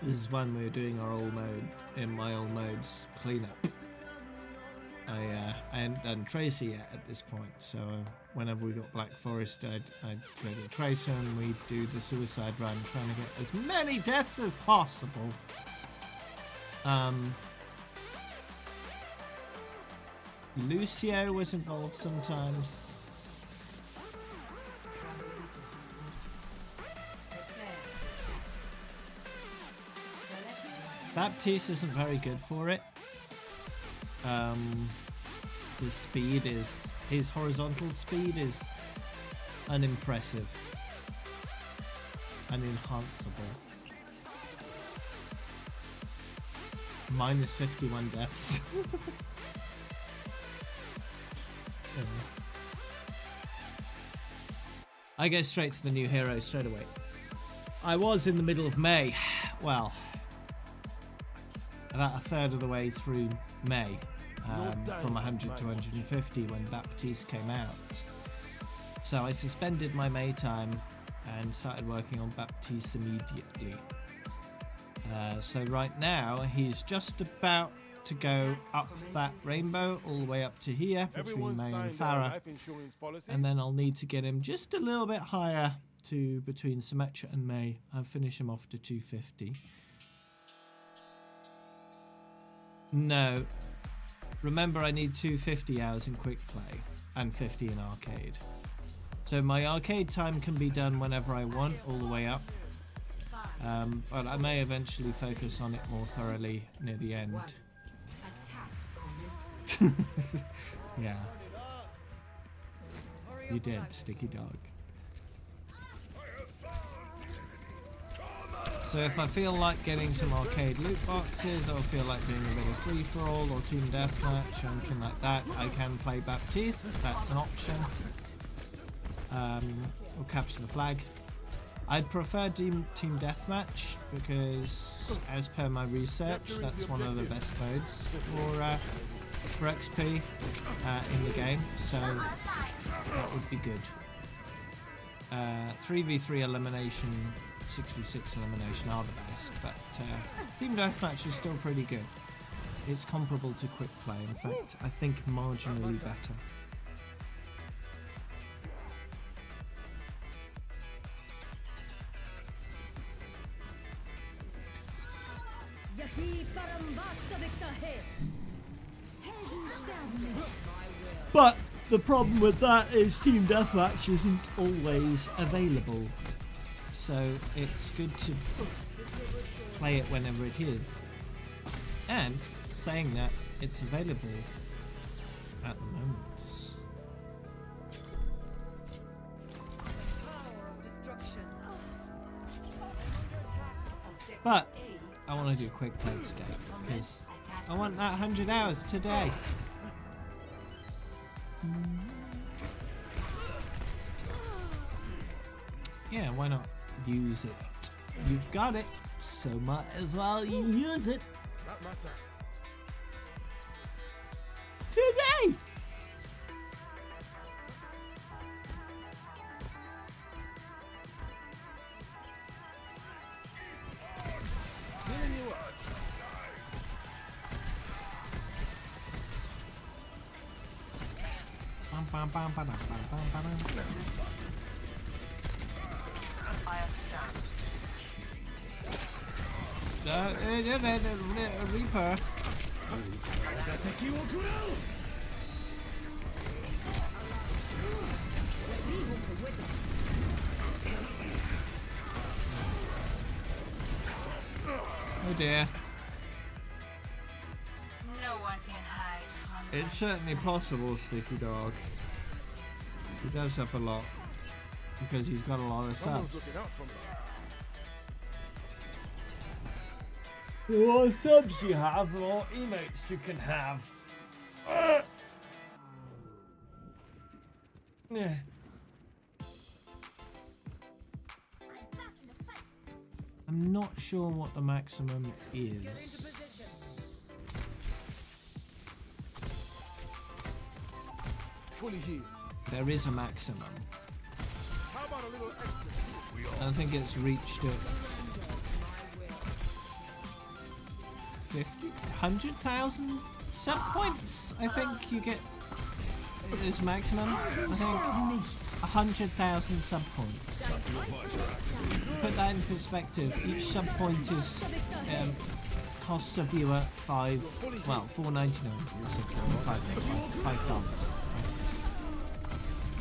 This is when we were doing our old mode, in my old modes cleanup. I hadn't done Tracer yet at this point, so whenever we got Black Forest, I'd go to Tracer and we'd do the suicide run, trying to get as many deaths as possible. Lucio was involved sometimes. Baptiste isn't very good for it. His speed is, his horizontal speed is unimpressive, unenhanceable. Minus 51 deaths. I go straight to the new hero straight away. I was in the middle of May. Well, about a third of the way through May, from 100 to 150 when Baptiste came out. So I suspended my May time and started working on Baptiste immediately. So right now he's just about to go up that rainbow all the way up to here between May and Farah, and then I'll need to get him just a little bit higher to between Symmetra and May. I'll finish him off to 250. No, remember I need 250 hours in quick play and 50 in arcade, so my arcade time can be done whenever I want all the way up, but I may eventually focus on it more thoroughly near the end. Yeah, you did, Sticky Dog. So if I feel like getting some arcade loot boxes, or feel like doing a bit of free-for-all or team deathmatch or anything like that, I can play Baptiste. That's an option. Or capture the flag. I'd prefer team deathmatch because, as per my research, that's one of the best modes for XP in the game, so that would be good. 3v3 elimination, 6v6 elimination are the best, but team deathmatch is still pretty good. It's comparable to quick play, in fact I think marginally better. But the problem with that is team deathmatch isn't always available, so it's good to play it whenever it is. And saying that, it's available at the moment. But I want to do a quick play today because I want that 100 hours today. Yeah, why not use it? You've got it. so might as well use it Not my time. today. Healing you up. Bam, bam, bam, bam, bam, bam, bam, bam. Reaper. Oh dear. No one can hide from It's certainly possible, Sleepy Dog. He does have a lot. Because he's got a lot of Someone's subs. looking out for me. The more subs you have, the more emotes you can have. Yeah. I'm not sure what the maximum is. Fully healed. There is a maximum. How about a little extra? I think it's reached at 100,000 sub points. I think you get it is maximum. I think 100,000 sub points. Put that in perspective. Each sub point is costs a viewer $4.99. $5.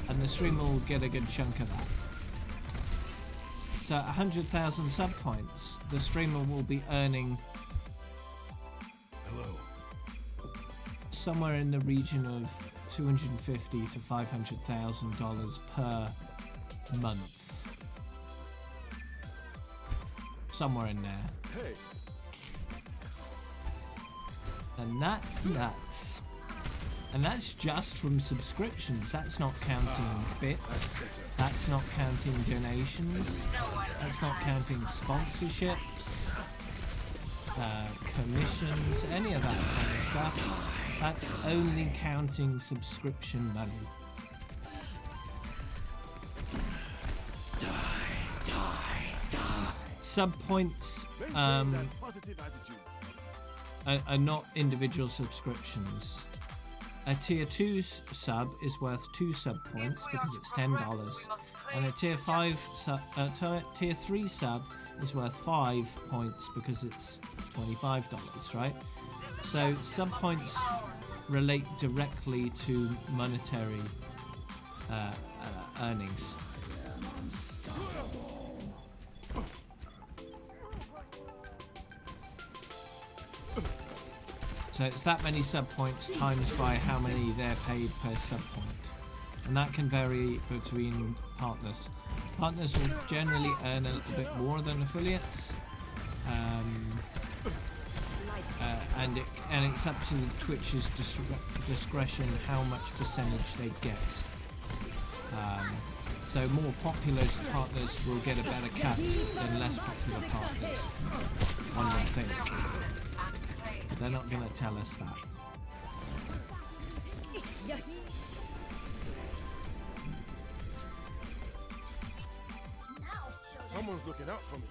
And the streamer will get a good chunk of that. So 100,000 sub points, the streamer will be earning somewhere in the region of $250,000 to $500,000 per month. Somewhere in there. Hey, And that's nuts. And that's just from subscriptions. That's not counting bits. That's not counting donations. That's not counting sponsorships, commissions, any of that kind of stuff. That's only counting subscription money. Sub points maintain that positive attitude. are not individual subscriptions. A tier 2 sub is worth 2 sub points because it's $10, and a tier 3 sub is worth 5 points because it's $25, right? So sub points relate directly to monetary earnings. So it's that many sub points times by how many they're paid per sub point. And that can vary between partners. Partners will generally earn a little bit more than affiliates. And it's up to Twitch's discretion how much percentage they get. So more popular partners will get a better cut than less popular partners. One would think. But they're not going to tell us that. Someone's looking out for me.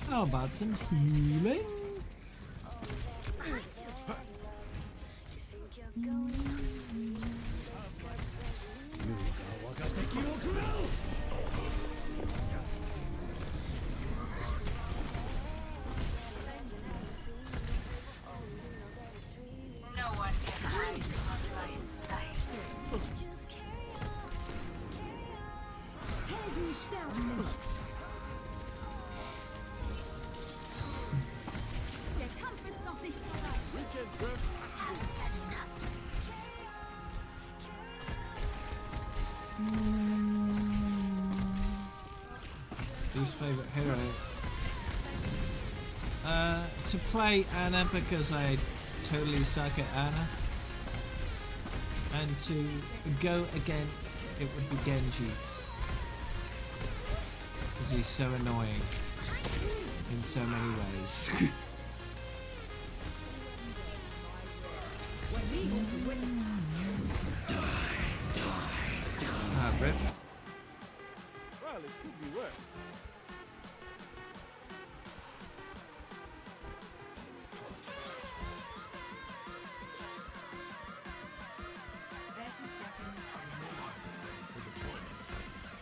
How about some healing? no one can hide from my sight. Der Kampf ist noch nicht Least favourite hero? To play Anna because I totally suck at Anna. And to go against, it would be Genji. Because he's so annoying in so many ways. Ah, rip. Well, it could be worse.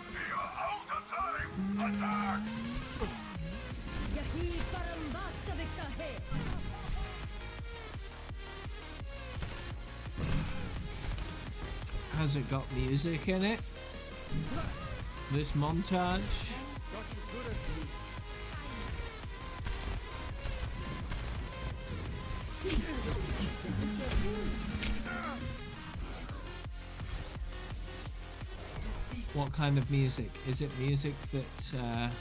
We are out of time! Attack! Has it got music in it? This montage? Such a good as me. What kind of music? Is it music that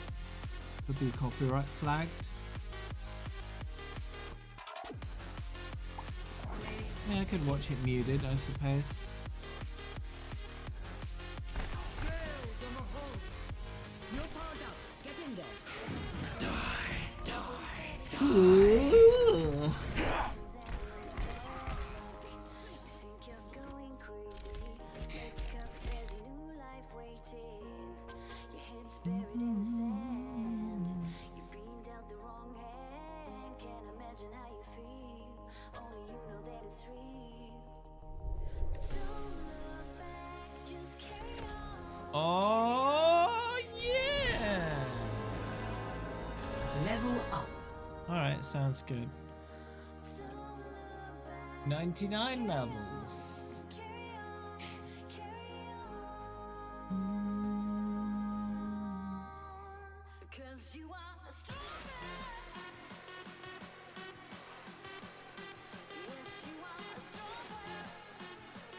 would be copyright flagged? Yeah, I could watch it muted, I suppose. Ooh. Oh yeah! Level up. Alright, sounds good. 99 levels.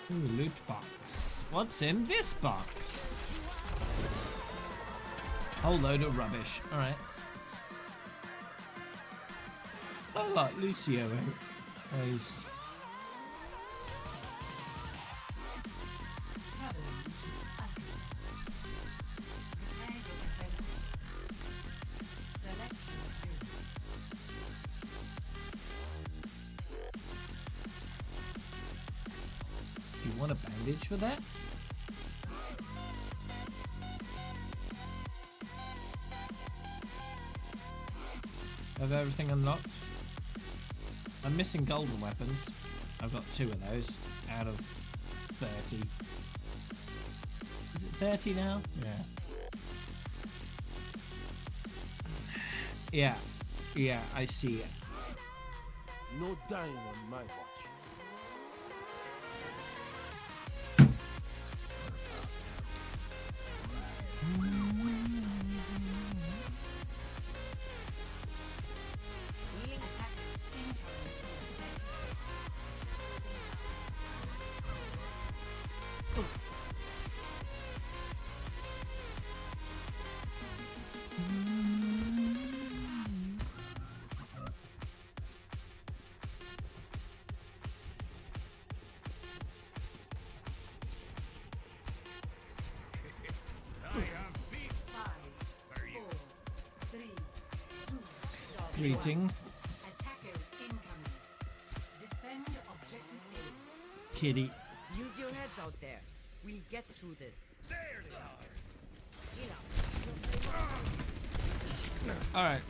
Ooh, loot box. What's in this box? Whole load of rubbish. Alright. I like Lucio. He's Do you want a bandage for that? Have everything unlocked? I'm missing golden weapons. I've got 2 of those out of 30. Is it 30 now? Yeah. Yeah, I see it. No dying on my watch. Greetings, Attackers incoming. Defend objective A. kitty. Use your heads out there. We get through this. There they are! Alright.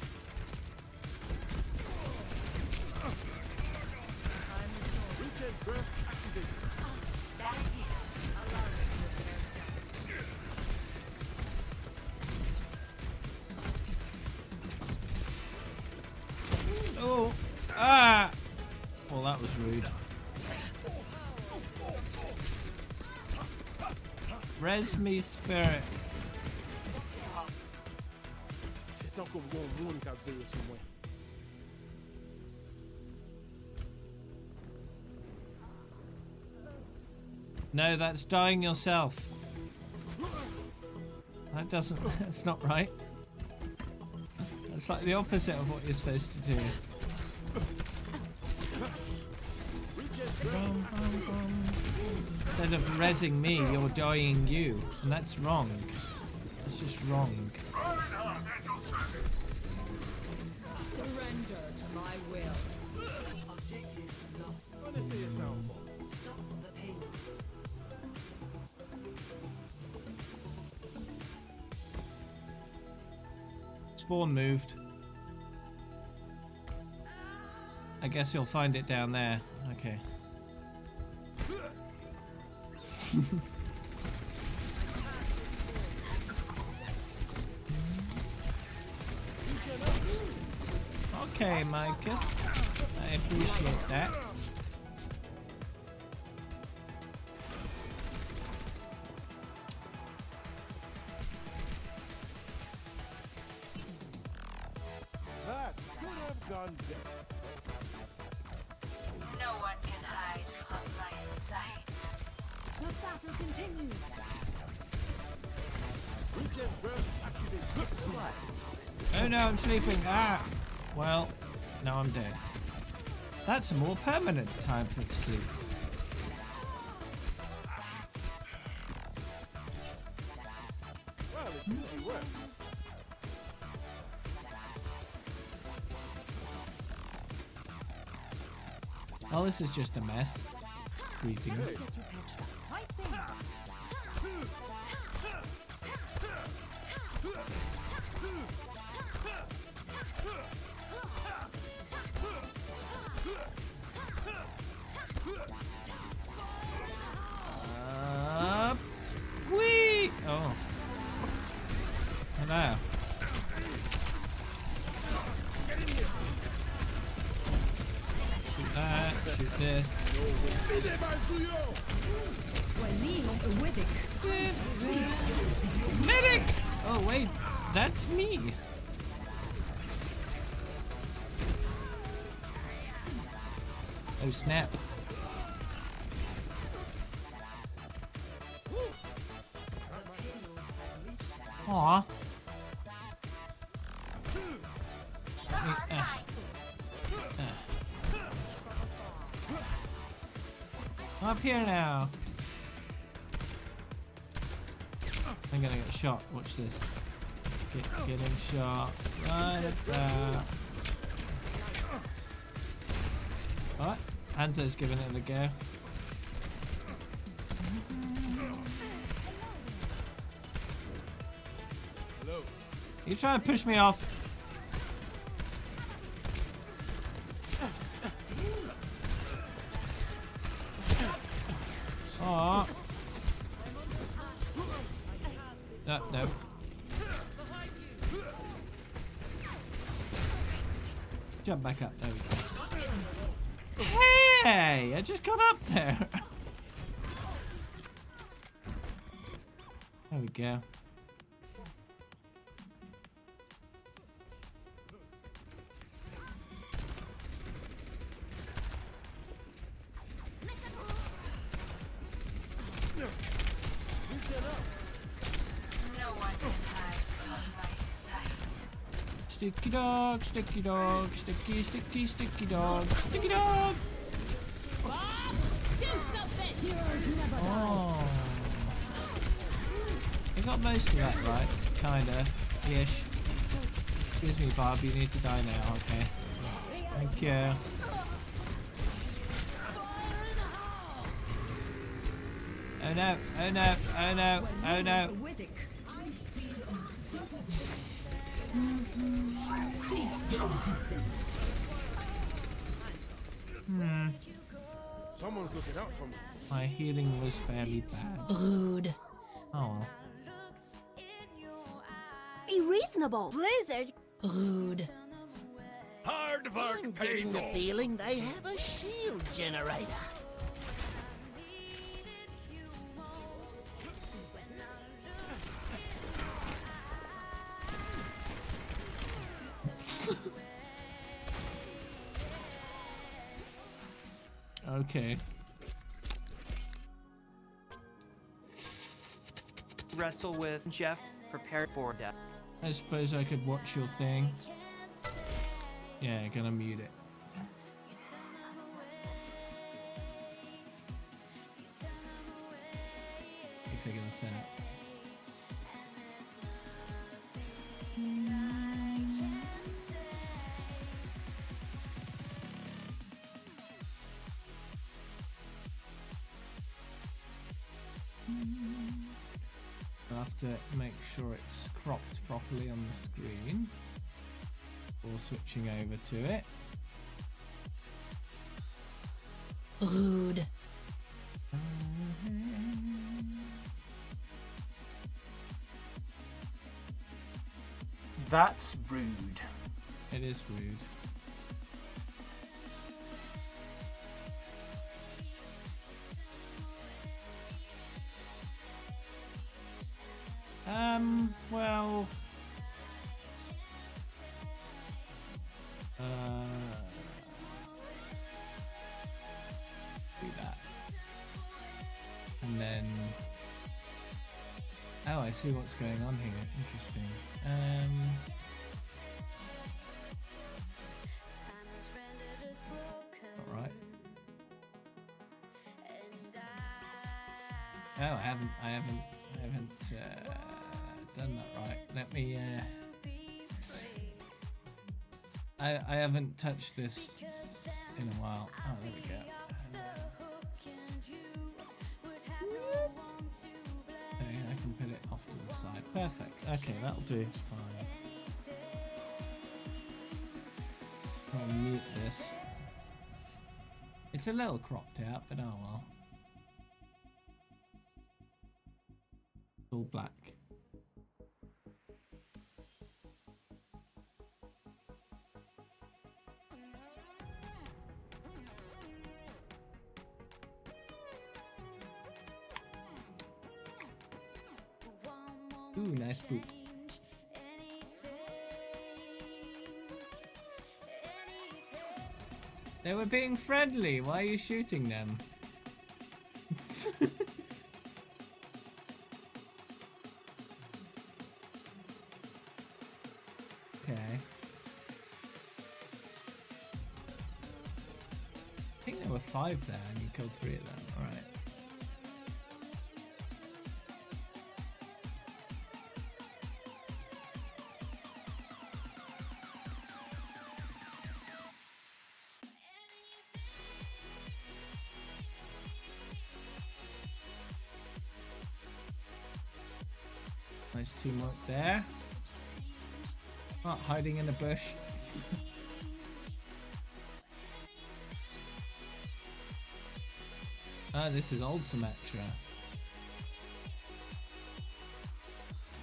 Weekend burst activated. Oh! Ah! Well, that was rude. Res me spirit. C'est encore bon monde qui a veillé sur moi. No, that's dying yourself. That doesn't... That's not right. That's like the opposite of what you're supposed to do. Instead of rezzing me, you're dying you. And that's wrong. That's just wrong. Reinhardt at your service. Surrender to my will. Objective lost. Honestly, it sounds fun. Stop the pain. Spawn moved. I guess you'll find it down there. Okay. Okay, Micah. I appreciate that. That could have gone better. No one can hide from my sight. The battle continues. Regen burst activated. Oh no, I'm sleeping. Ah! Well, now I'm dead. That's a more permanent type of sleep. Well, it usually works. Oh, this is just a mess. Greetings. Whee! Oh. Hello. Shoot that, shoot this. Medic! Oh wait, that's me. Oh snap. Aw. Up here now. I'm gonna get shot. Watch this. Getting shot. Right at that. What? Hunter's giving it a go. Hello. You trying to push me off? Aw. No. Jump back up. There we go. Hey! I just got up there. There we go. No one can hide from my sight. Sticky dog, sticky dog, sticky, sticky, sticky dog, sticky dog. Do something! Heroes never die. Oh. You got most of that right, kinda, ish. Excuse me, Bob, you need to die now, okay. Thank you. Oh no, oh no, oh no, oh no. Someone's looking out for me. My healing was fairly bad. Rude. Oh. Be reasonable. Blizzard. Rude. Hard work I'm pays getting the off. feeling they have a shield generator. Okay. Wrestle with Jeff Prepare for death. I suppose I could watch your thing. Yeah, gonna mute it. You figure this out. I have to make sure it's cropped properly on the screen before switching over to it. Rude. That's rude. It is rude. Well, do that, and then, oh, I see what's going on here. Interesting. All right. Oh, I haven't done that right. Let me. I haven't touched this in a while. Oh, there we go. Okay, I can put it off to the side. Perfect. Okay, that'll do. Fine. I'll mute this. It's a little cropped out, but oh well. It's all black. Ooh, nice poop. They were being friendly. Why are you shooting them? Okay. I think there were 5 there and you killed 3 of them. Alright. Nice teamwork there. Not hiding in a bush. Ah, this is old Symmetra.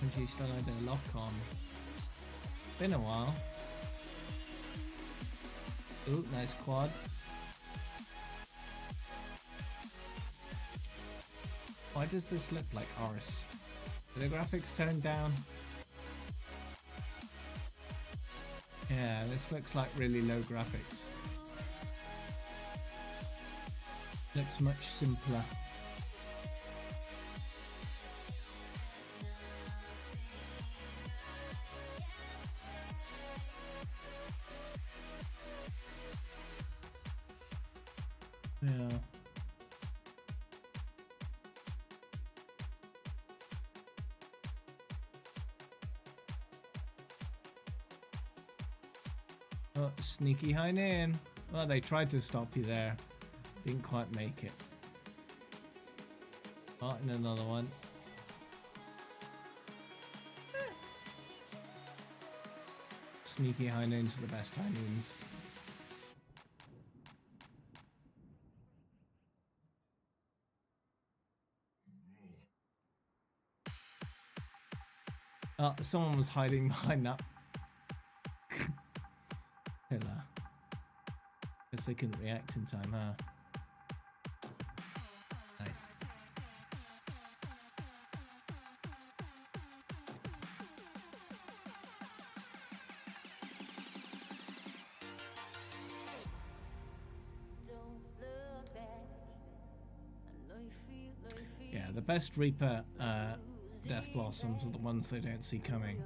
And she still had her lock on. Been a while. Ooh, nice quad. Why does this look like Oris? Are the graphics toned down? Yeah, this looks like really low graphics. Looks much simpler. Yeah. Oh, sneaky Hainan. Well, they tried to stop you there. Didn't quite make it. Oh, and another one. Sneaky Hainans are the best Hainans. Oh, someone was hiding behind that pillar. Guess they couldn't react in time, huh? Nice. Yeah, the best Reaper death blossoms are the ones they don't see coming.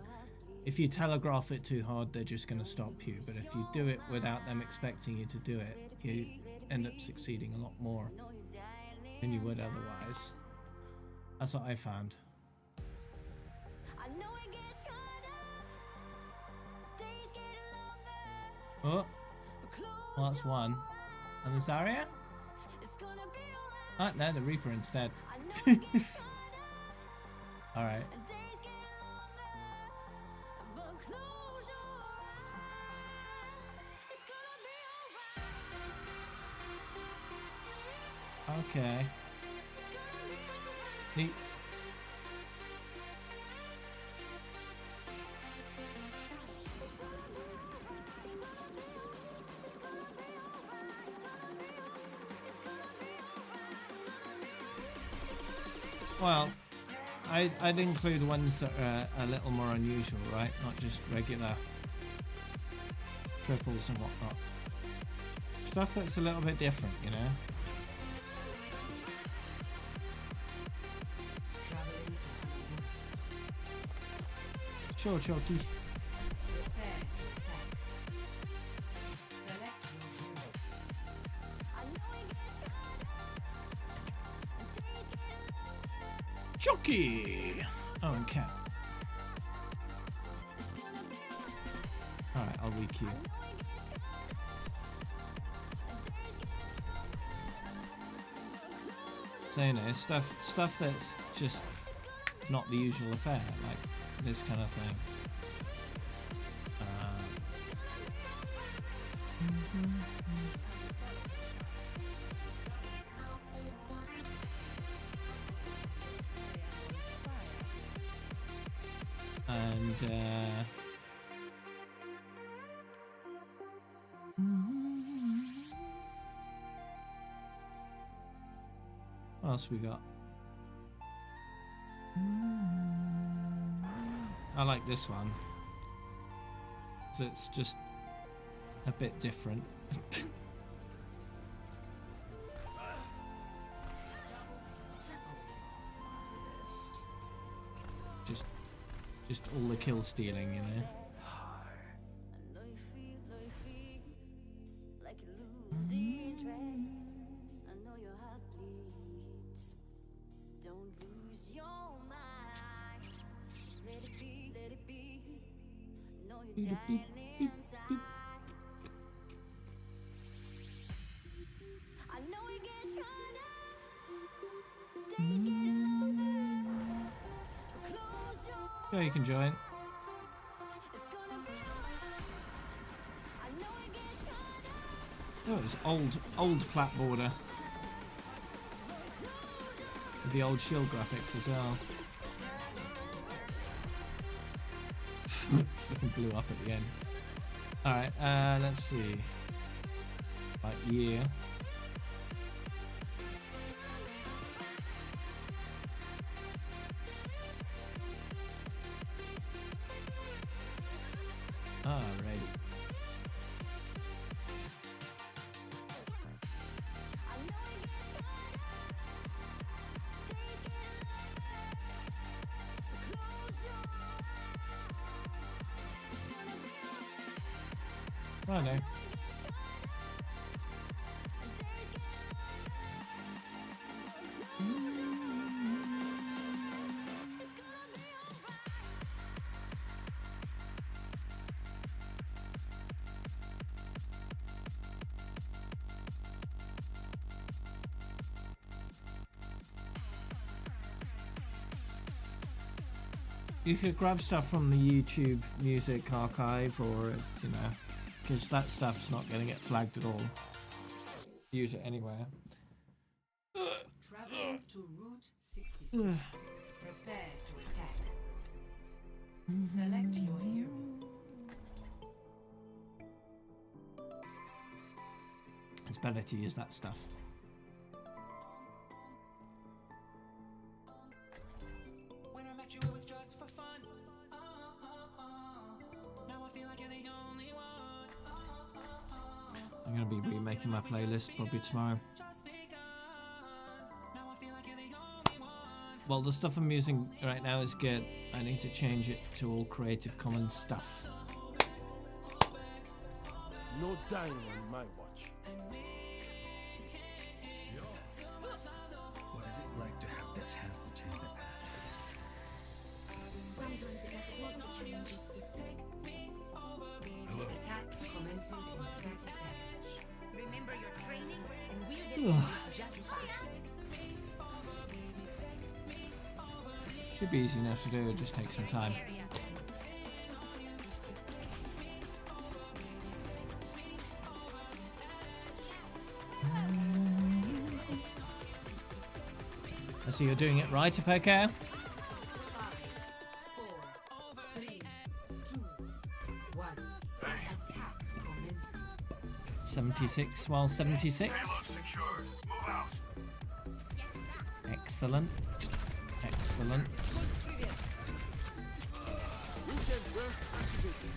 If you telegraph it too hard, they're just going to stop you. But if you do it without them expecting you to do it, you end up succeeding a lot more than you would otherwise. That's what I found. Oh, well, that's one. And the Zarya? Oh, no, the Reaper instead. Alright. Okay. Neat. Well, I'd include ones that are a little more unusual, right? Not just regular triples and whatnot. Stuff that's a little bit different, you know? Sure, Chalky. Prepare to attack. Select your hero. Chalky! Oh, and Cat. Alright, I'll re-queue. So, you know, stuff that's just not the usual affair, like this kind of thing. What else we got? I like this one. 'Cause it's just a bit different. just all the kill stealing, you know. Yeah, you can join. Oh, it's old plat border. With the old shield graphics as well. Fucking blew up at the end. Alright, let's see. Right, yeah. Alright. Righto. You could grab stuff from the YouTube music archive, or you know, because that stuff's not going to get flagged at all. Use it anywhere. Traveling to Route 66. Prepare to attack. Select your hero. It's better to use that stuff. When I met you, it was just for fun. Now I feel like you're the only one. I'm going to be remaking my playlist probably tomorrow. Just begun. Now I feel like you're the only one. Well, the stuff I'm using right now is good. I need to change it to all Creative Commons stuff. No dying on my watch. What is it like to have the chance to change the past? Sometimes it doesn't want to change. Attack commences in 30 seconds. Remember your training, and we'll get through this just fine. Should be easy enough to do, it just takes some time. Area. I see you're doing it right, Apoco. 5, 4, 3, 2, 1. Attack commences. 76 while 76. Secured. Move out. Excellent. Excellent. Weekend burst activated.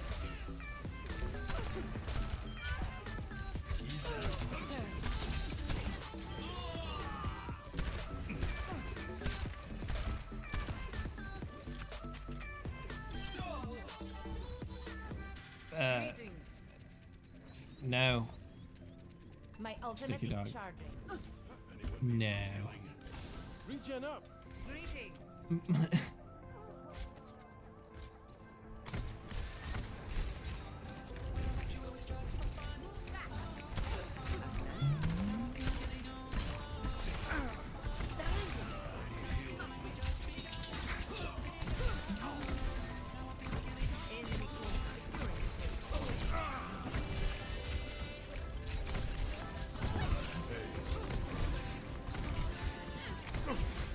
No. My ultimate Sticky is dog. charging. No. Regen up. Greetings.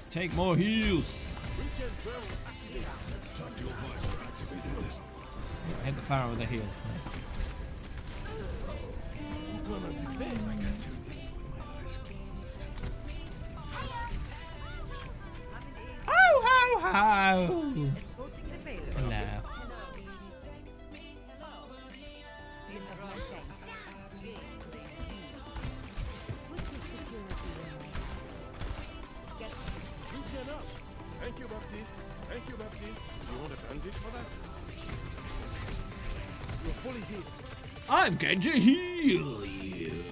Take more heals. Weekend burst activated. Hit the Pharaoh with a heal. Nice. Diplomatic bid. Ho ho ho! Escorting the payload. Hello. In the wrong place. Put your security in my hands. Get Regen up. Thank you, Baptiste. Thank you, Baptiste. Do you want a bandage for that? You're fully healed. I'm going to heal you.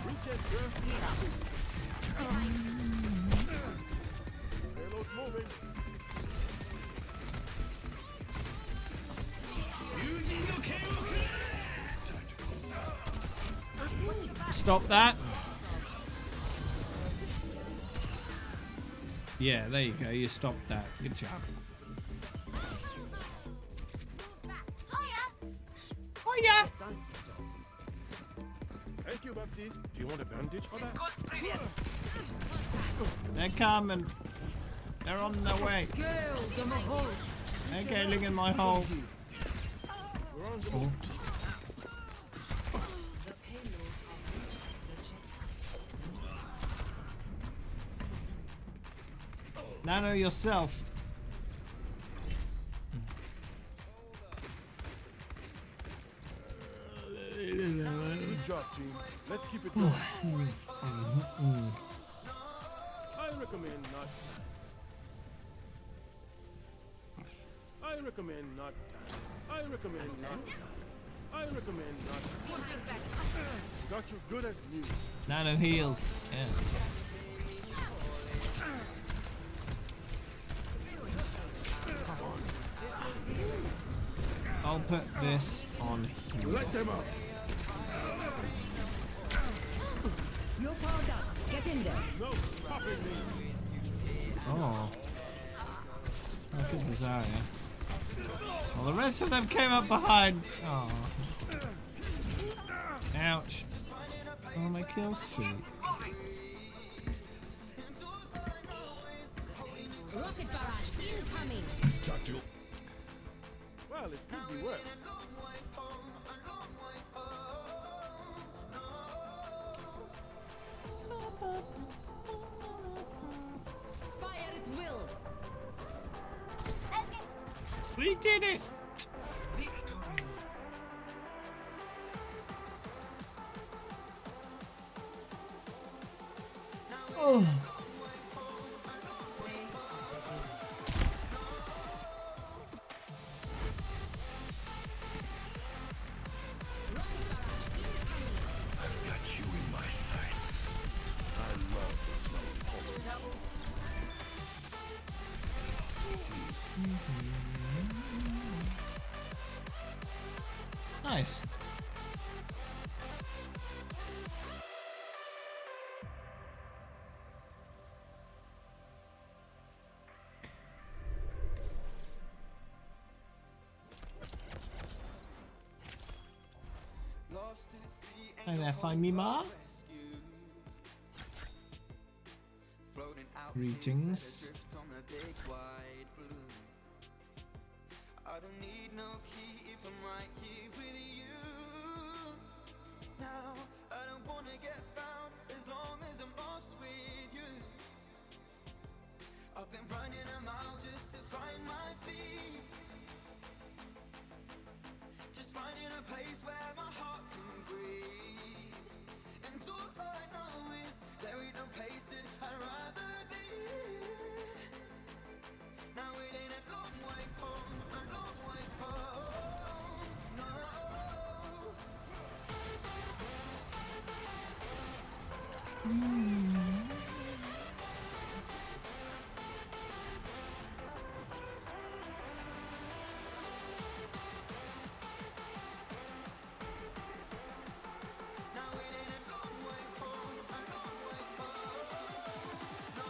Weekend burst. Payload moving. Stop that. Yeah, there you go. You stopped that. Good job. Oh yeah. Thank you, Baptiste. Do you want a bandage for that? They're coming. They're on their way. Okay, look in my hole. We're on the move. The payload has reached the checkpoint. Nano yourself. Good job, team. Let's keep it going. I recommend not. I recommend not. I recommend not. I recommend not. Got you good as new. Nano heals. Yeah. I'll put this on heal. Let them out. You're powered up. Get in there. No stopping me. Oh. Look at Desire. Well, the rest of them came up behind. Oh. Ouch. Oh, my kill streak. rocket barrage incoming. Well, it could be worse. Fire at will. We did it! Victory. Oh. I've got you in my sights. I love the smell of pulse. Nice. Hey there, find me, Ma. Greetings. I don't need no key if I'm right here with you. Now I don't wanna get found as long as I'm lost with you. I've been running a mile just to find my feet. Just finding a place where my heart can breathe. And all I know is there ain't no place that I'd rather be. Now it ain't a long way home, a long way home, no. Now it ain't a long way home, a long way home, no.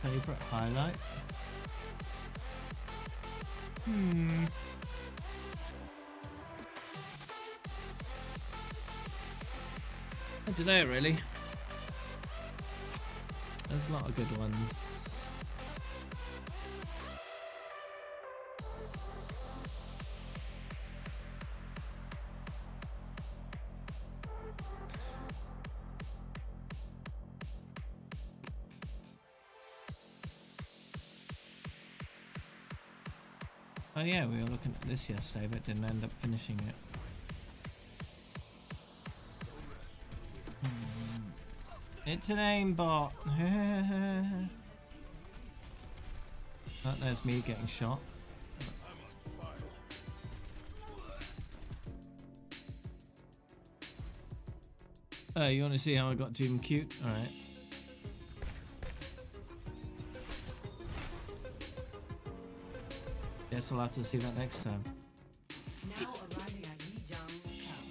Favorite highlight? I don't know really. There's a lot of good ones. Oh yeah, we were looking at this yesterday but didn't end up finishing it. It's an aimbot. Oh, there's me getting shot. You want to see how I got Doom cute? Alright. Guess we'll have to see that next time. Now arriving at Yijang Tower.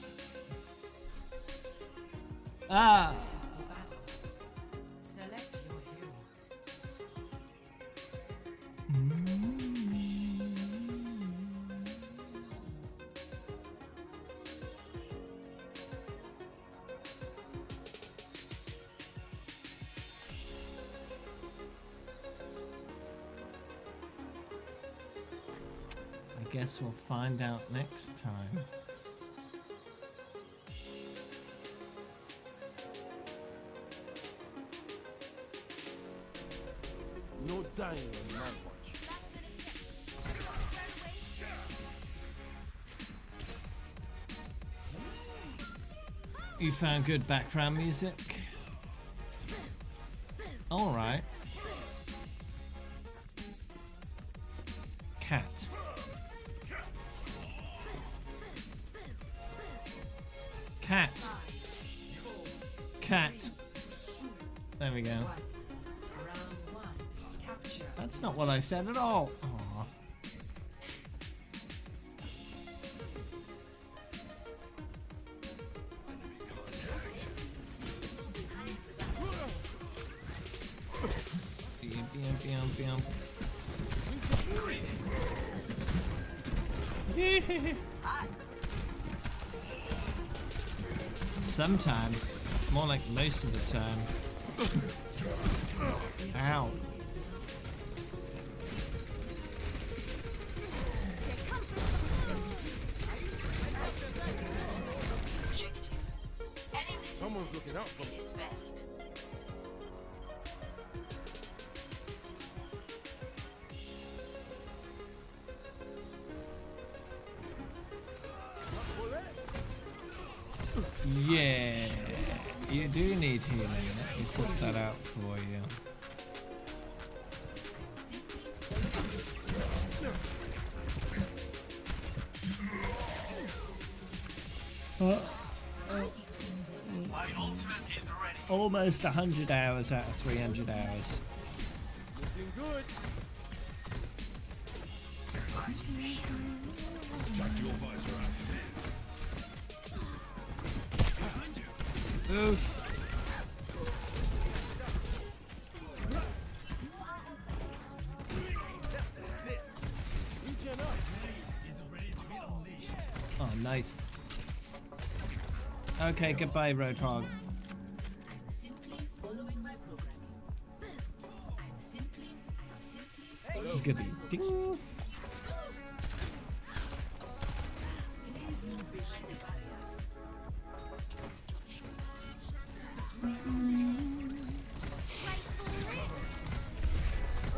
Ah! For battle. Select your hero. I guess we'll find out next time. No dying on my watch. You found good background music? Alright. Cat. Cat. Cat. There we go. Round one. Capture. That's not what I said at all. Aw. Sometimes, more like most of the time. Ow. Someone's looking out for me. Yeah, you do need healing. Let me sort that out for you. Almost 100 hours out of 300 hours. Looking good. Oof. Regen up. Oh, nice. Okay, goodbye, Roadhog. Simply following my programming. I'm simply Goody dings.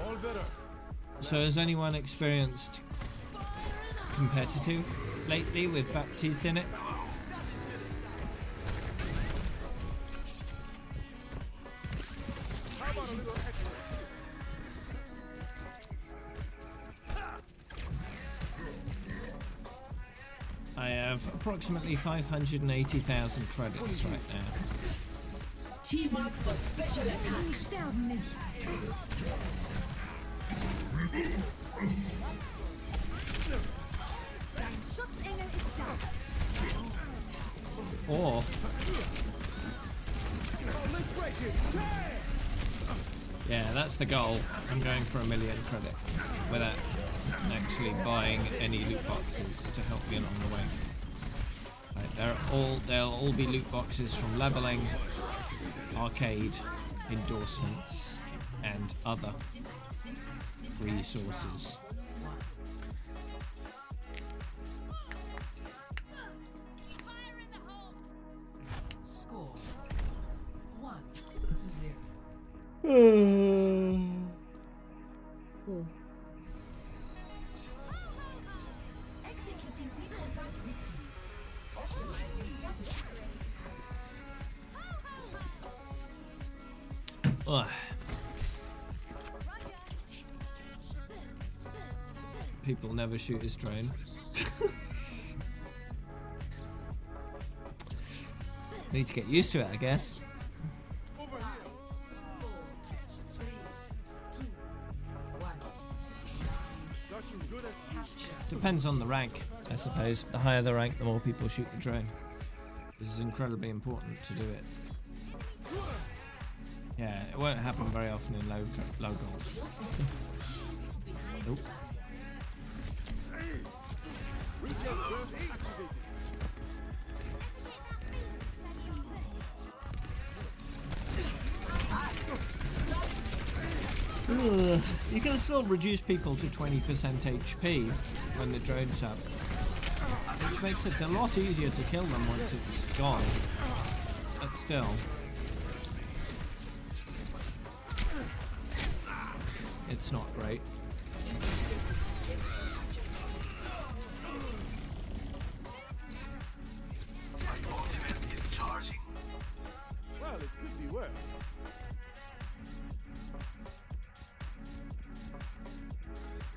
All better. So has anyone experienced competitive lately with Baptiste in it? How about a little extra? I have approximately 580,000 credits right now. team up for special attack. Die sterben nicht. Dein Schutzengel ist da. Or Oh, let's break it. yeah, that's the goal. I'm going for 1 million credits without actually buying any loot boxes to help me along the way. Right, they'll all be loot boxes from leveling, arcade, endorsements, and other resources. Score 1-0. Executing people without routine. Optimizing strategy. Ugh. People never shoot his drone. Need to get used to it, I guess. Over here. 3, 2, 1. Gushing good as Depends on the rank, I suppose. The higher the rank, the more people shoot the drone. This is incredibly important to do it. Yeah, it won't happen very often in low gold. Nope. regen burst activated. Ugh. You can still reduce people to 20% HP when the drone's up, which makes it a lot easier to kill them once it's gone. But still. It's not great. Well, it could be worse.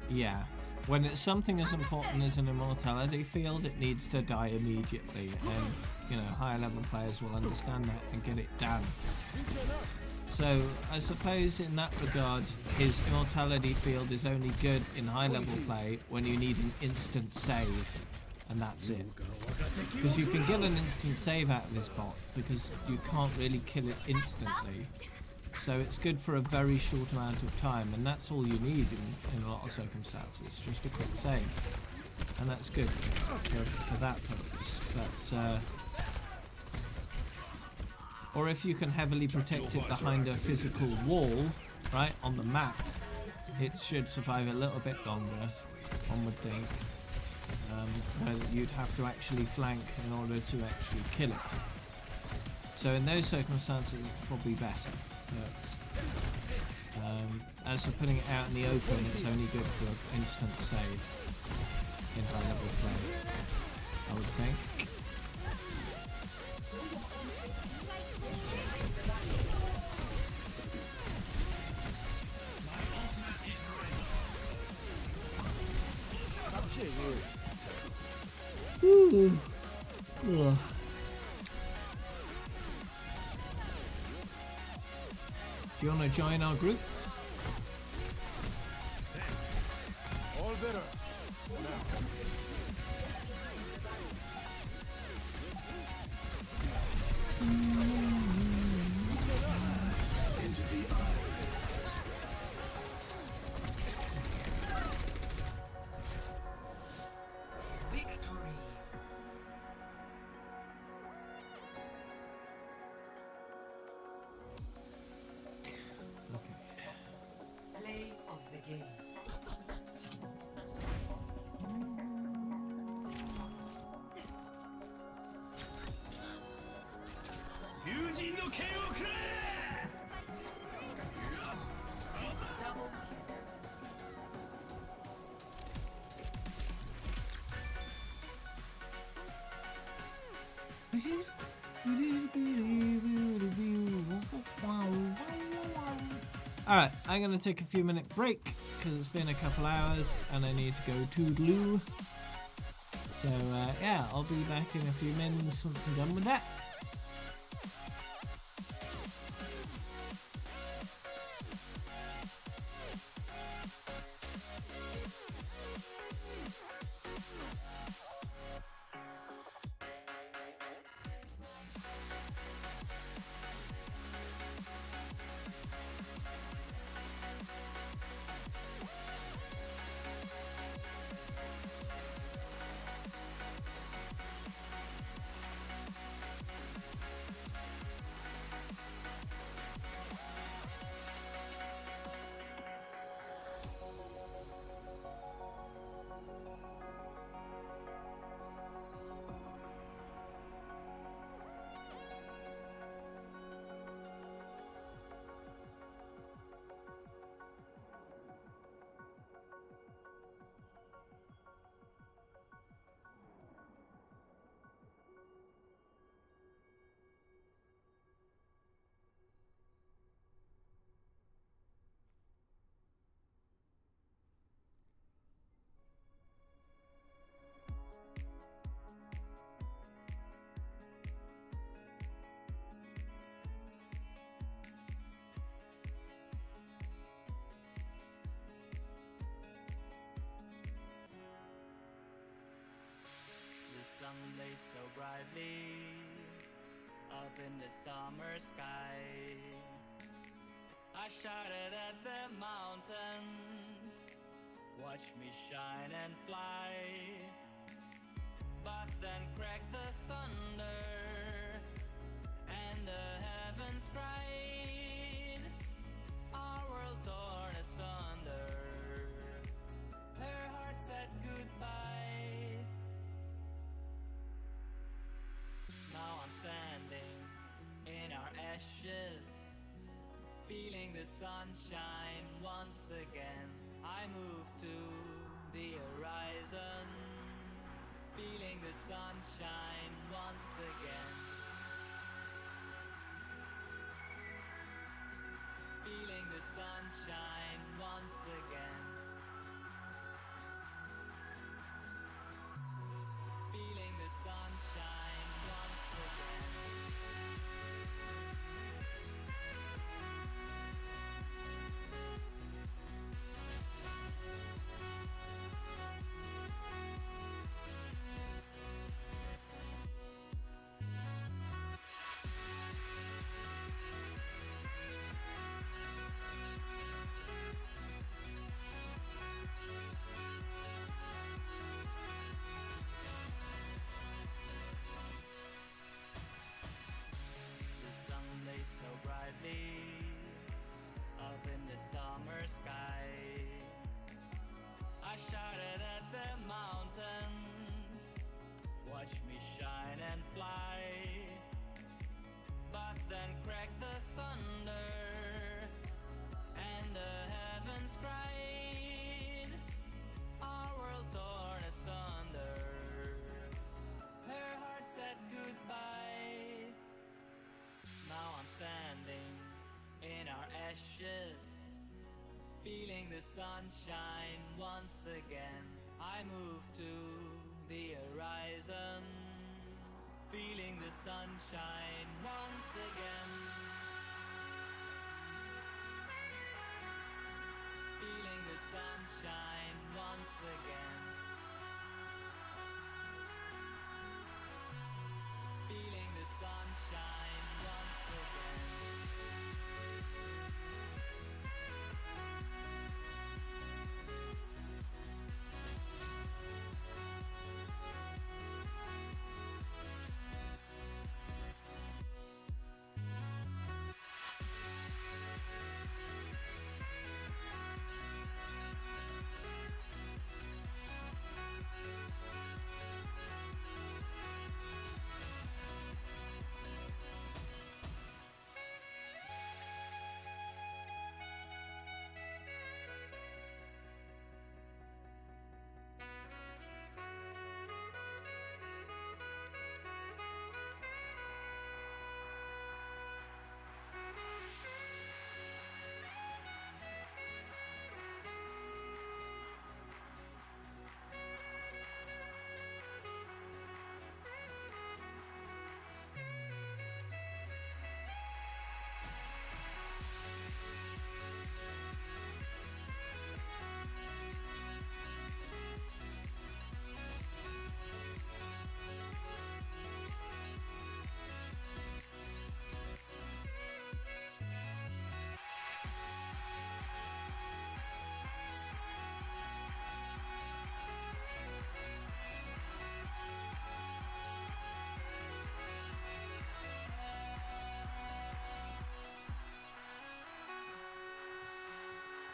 Yeah. When it's something as important as an immortality field, it needs to die immediately, and, you know, higher level players will understand that and get it done. Regen up. So, I suppose in that regard, his immortality field is only good in high level play when you need an instant save, and that's it. Because you can get an instant save out of this bot, because you can't really kill it instantly. So it's good for a very short amount of time, and that's all you need in a lot of circumstances, just a quick save. And that's good for that purpose. But, or if you can heavily protect it behind a physical wall, right, on the map, it should survive a little bit longer, one would think. Where you'd have to actually flank in order to actually kill it. So in those circumstances, it's probably better. But as for putting it out in the open, it's only good for an instant save in high level play, I would think. Ugh. Do you want to join our group? All better. Into the iris. Victory. Okay. Play of the game. Alright, I'm going to take a few minute break because it's been a couple hours and I need to go toodaloo. So yeah, I'll be back in a few minutes once I'm done with that. sun lays so brightly up in the summer sky. I shouted at the mountains, watch me shine and fly. But then cracked the thunder and the heavens cried, our world torn asunder. Her heart said goodbye. Now I'm standing in our ashes, feeling the sunshine once again. I move to the horizon, feeling the sunshine once again. Feeling the sunshine once again. Feeling the sunshine once again. So brightly up in the summer sky, I shouted at the mountains, watch me shine and fly. But then cracked the thunder and the heavens cried, our world torn asunder. Her heart said goodbye. Now I'm standing in our ashes, feeling the sunshine once again. I move to the horizon, feeling the sunshine once again. Feeling the sunshine once again. Feeling the sunshine once again.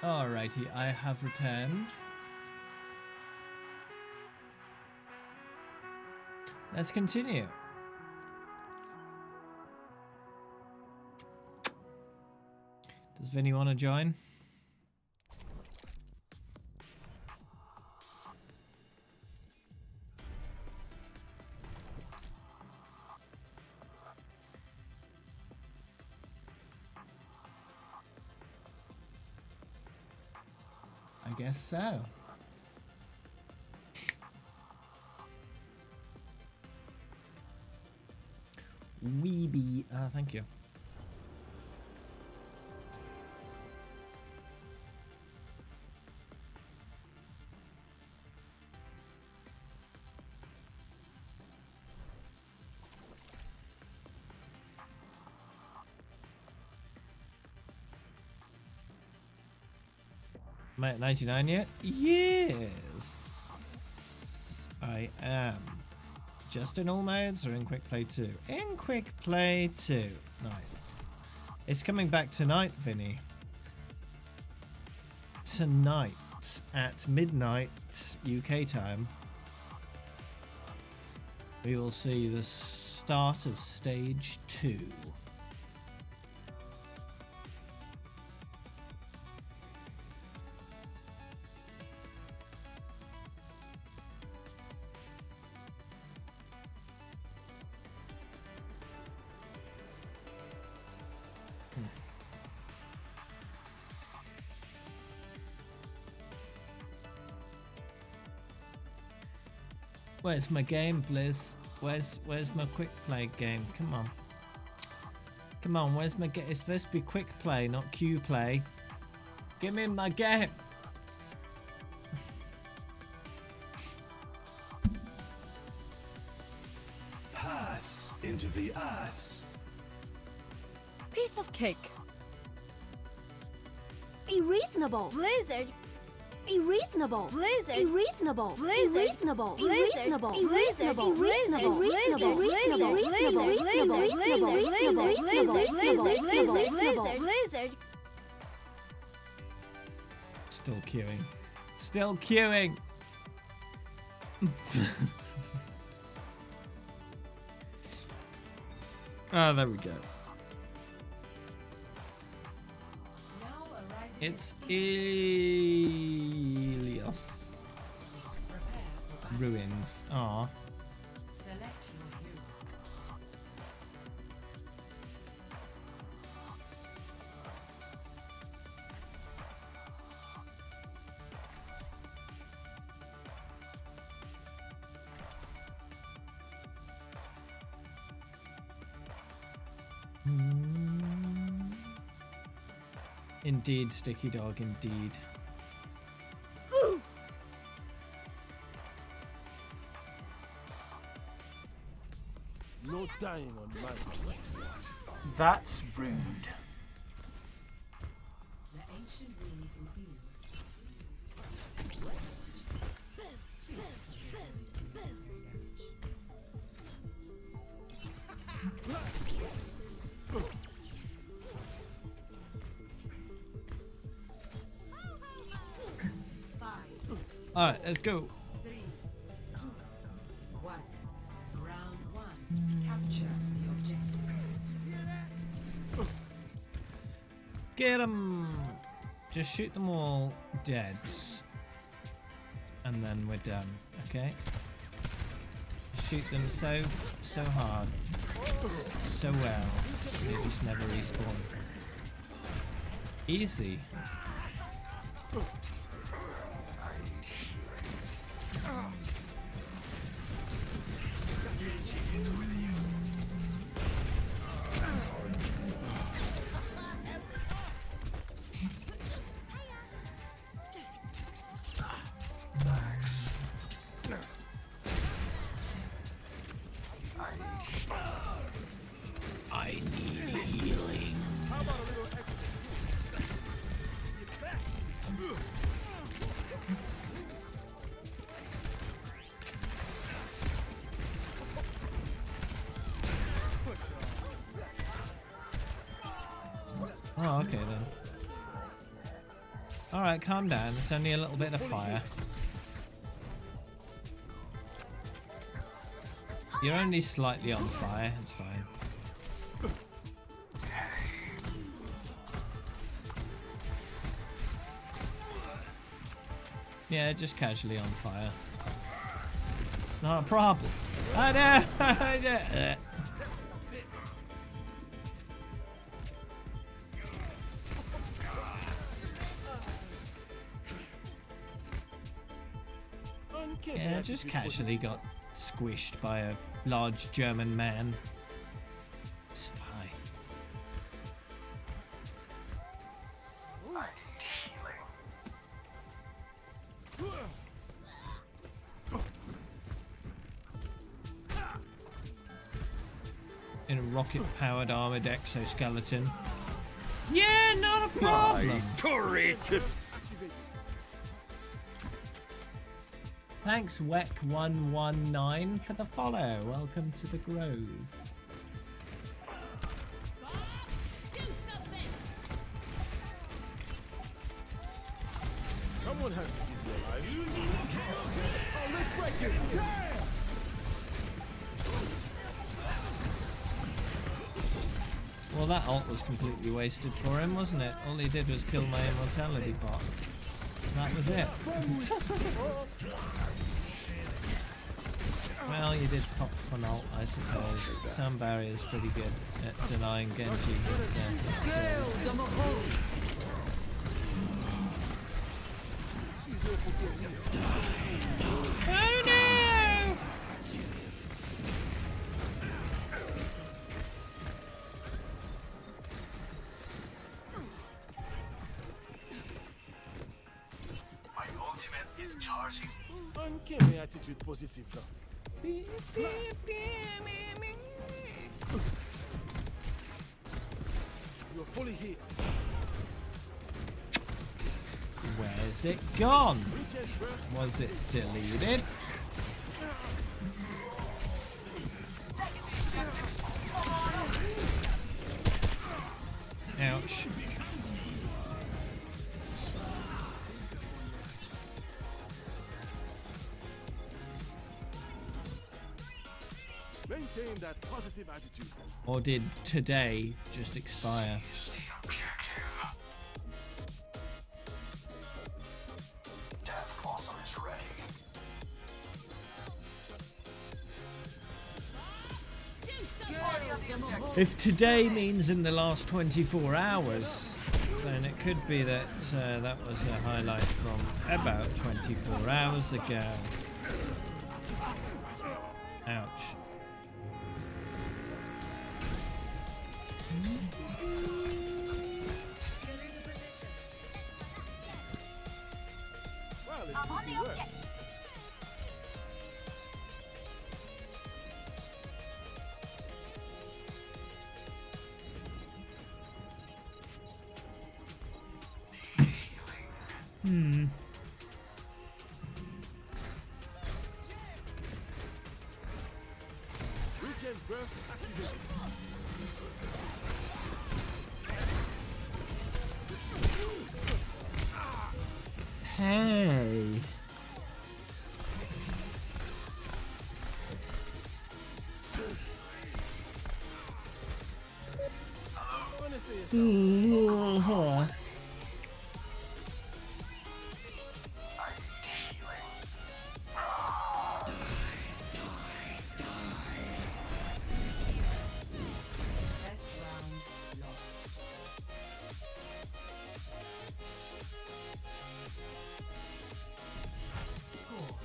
Alrighty, I have returned. Let's continue. Does Vinny want to join? I guess so. Weeby, thank you. Am I at 99 yet? Yes, I am. Just in all modes or in quick play 2? In quick play 2. Nice. It's coming back tonight, Vinny. Tonight at midnight UK time, we will see the start of stage 2. Where's my game, Blizz? Where's my quick play game? Come on. Come on, where's my game? It's supposed to be quick play, not queue play. Give me my game. Pass into the ass. Piece of cake. Be reasonable. Blizzard. Be reasonable. Blizzard. Be reasonable. Be Blizzard. reasonable. Be Blizzard. reasonable. Be Blizzard. reasonable. Reasonable. Reasonable. Reasonable. Reasonable. Reasonable. Reasonable. Reasonable. Reasonable. Blizzard. Still queuing. Still queuing. Ah, there we go. Now arriving It's at Elios prepare for battle. ruins. Ah, Select your hero. Indeed, Sticky Dog, indeed. No dying on my That's rude. The ancient ruins reveals unnecessary damage. Alright, let's go. 3, 2, 1. Round 1. Capture the objective. Get them! Just shoot them all dead. And then we're done, okay? Shoot them so hard. So well. They just never respawn. Easy. I need healing. Oh, okay then. Alright, calm down. It's only a little bit of fire. You're only slightly on fire. It's fine. Yeah, just casually on fire. It's fine. It's not a problem. I know. Yeah, just casually got squished by a large German man. It's fine. I need healing. In a rocket-powered armored exoskeleton. Yeah, not a problem. Activated. Thanks, Wek119 for the follow. Welcome to the Grove. Someone has to keep your life. Oh, let's break it. Damn! Well, that ult was completely wasted for him, wasn't it? All he did was kill my immortality bot. That was it. Well, you did pop an ult, I suppose. Some barrier's pretty good at denying Genji his kills. Oh no! My ultimate is charging. Uncanny attitude positive now. You're fully here. Where's it gone? Was it deleted? Ouch. Maintain that positive attitude. Or did today just expire? Death Blossom is ready. If today means in the last 24 hours, then it could be that that was a highlight from about 24 hours ago. Ouch. solid I'm on the QP work. object. Regen burst activated. Hey. I wanna say yourself. Best round lost. Score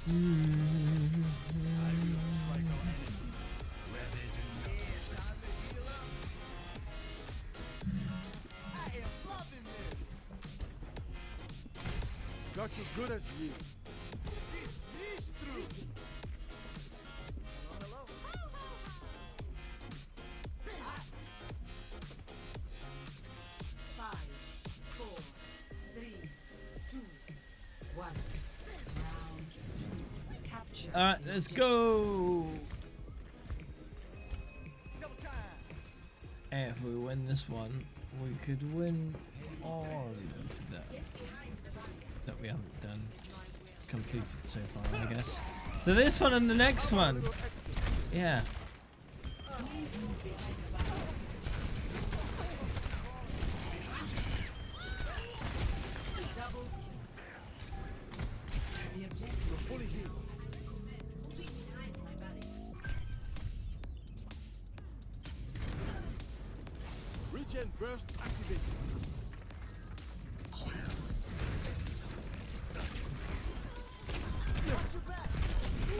0-1. Got you good as new. 5, 4, 3, 2, 1. Round 2. Capture. Alright, let's go. And if we win this one, we could win all of them that we haven't done completed so far, I guess. So this one and the next one. Yeah. Fully healed. Regen burst activated.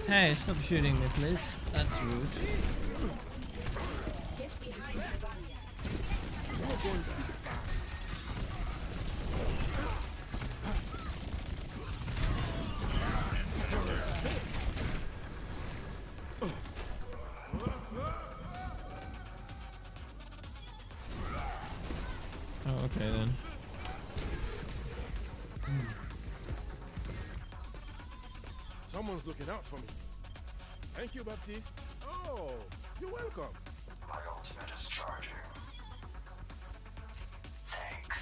Hey, stop shooting me, please. That's rude. Oh, okay then. Someone's looking out for me. Thank you, Baptiste. Oh, you're welcome. My ultimate is charging. Thanks.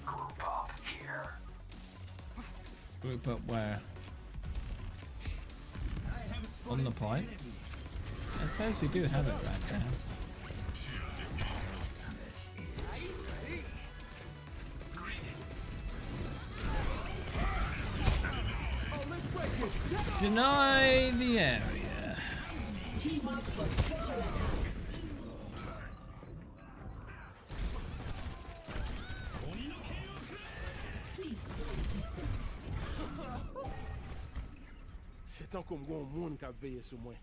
Group up here. Group up where? On the point? I suppose we do have it right there. Deny the area. C'est tant comme un monde qui a veillé sur moi.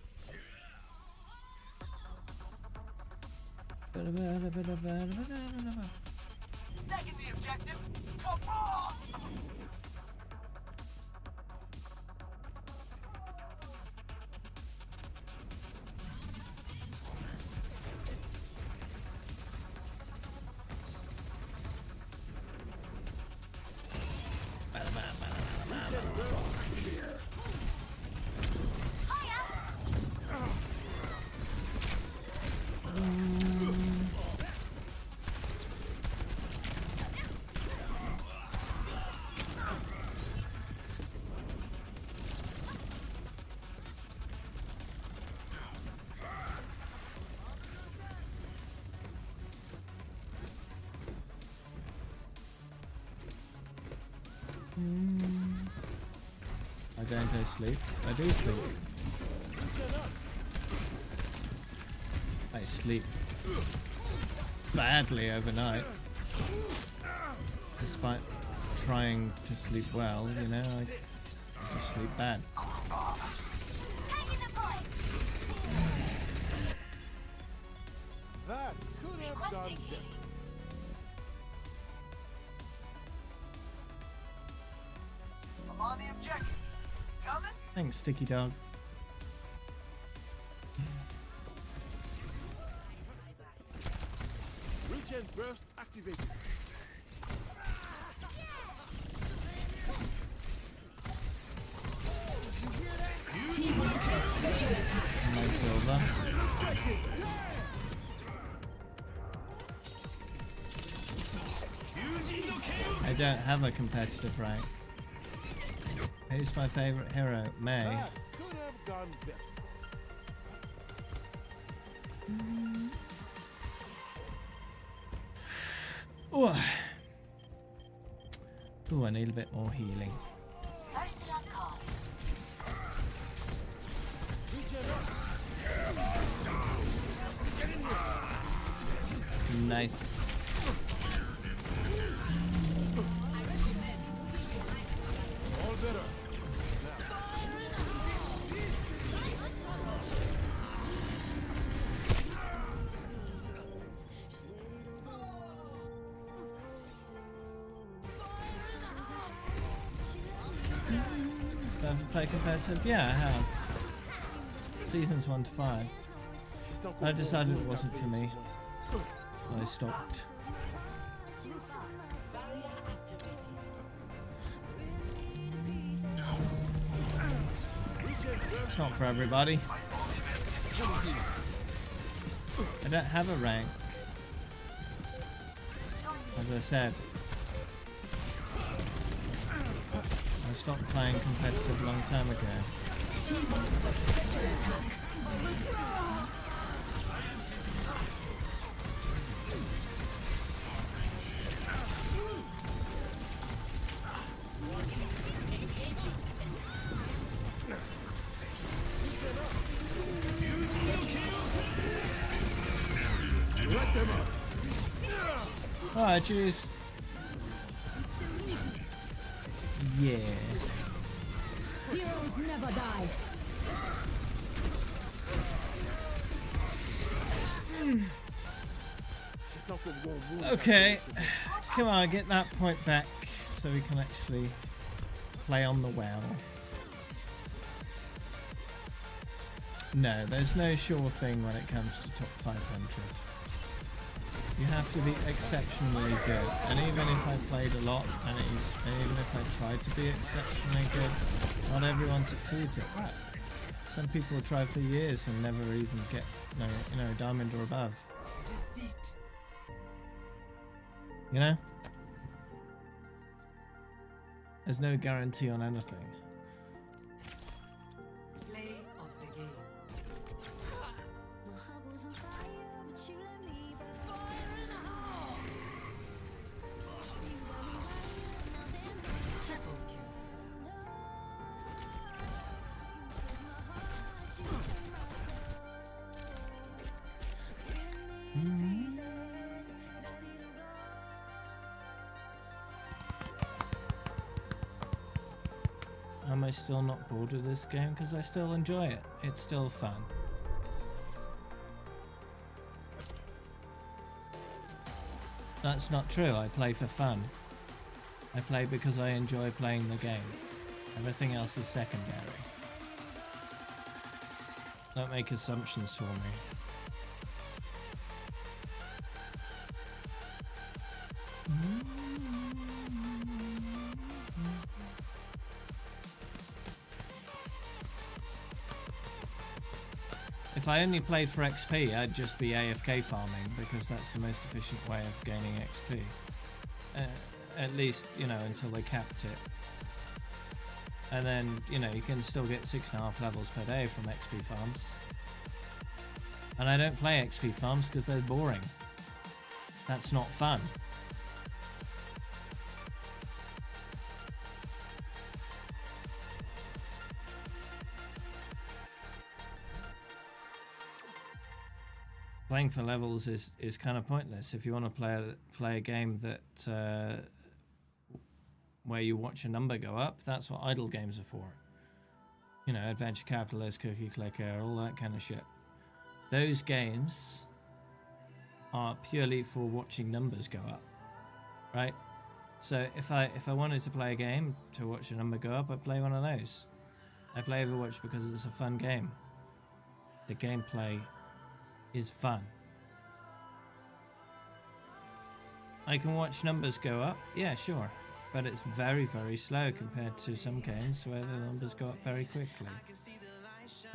Second the objective. Come on! I don't sleep. I do sleep. I sleep badly overnight. Despite trying to sleep well, you know, I just sleep bad. That could have gone better. I'm on the objective. Coming? Thanks, Sticky Dog. Regen burst activated. My silver. I don't have a competitive rank. Who's my favorite hero? May. That could have gone better. Ooh. Ooh, I need a bit more healing. Nice. All better. Have I ever played competitive? Yeah, I have. Seasons 1 to 5. I decided it wasn't for me. I stopped. It's not for everybody. I don't have a rank. As I said, I stopped playing competitive a long time ago. Oh, jeez. Yeah. Heroes never die. Okay. Come on, get that point back so we can actually play on the well. No, there's no sure thing when it comes to top 500. You have to be exceptionally good, and even if I played a lot, and even if I tried to be exceptionally good, not everyone succeeds at that. Some people try for years and never even get, diamond or above. You know? There's no guarantee on anything. Play of the game. Triple kill. Am I still not bored of this game? Because I still enjoy it. It's still fun. That's not true. I play for fun. I play because I enjoy playing the game. Everything else is secondary. Don't make assumptions for me. If I only played for XP, I'd just be AFK farming because that's the most efficient way of gaining XP. At least, until they capped it. And then, you can still get 6.5 levels per day from XP farms. And I don't play XP farms because they're boring. That's not fun. Playing for levels is kind of pointless if you want to play a game that where you watch a number go up. That's what idle games are for. You know, Adventure Capitalist, Cookie Clicker, all that kind of shit. Those games are purely for watching numbers go up, right? So if I wanted to play a game to watch a number go up, I'd play one of those. I play Overwatch because it's a fun game. The gameplay is fun. I can watch numbers go up, yeah, sure. But it's very, very slow compared to some games where the numbers go up very quickly.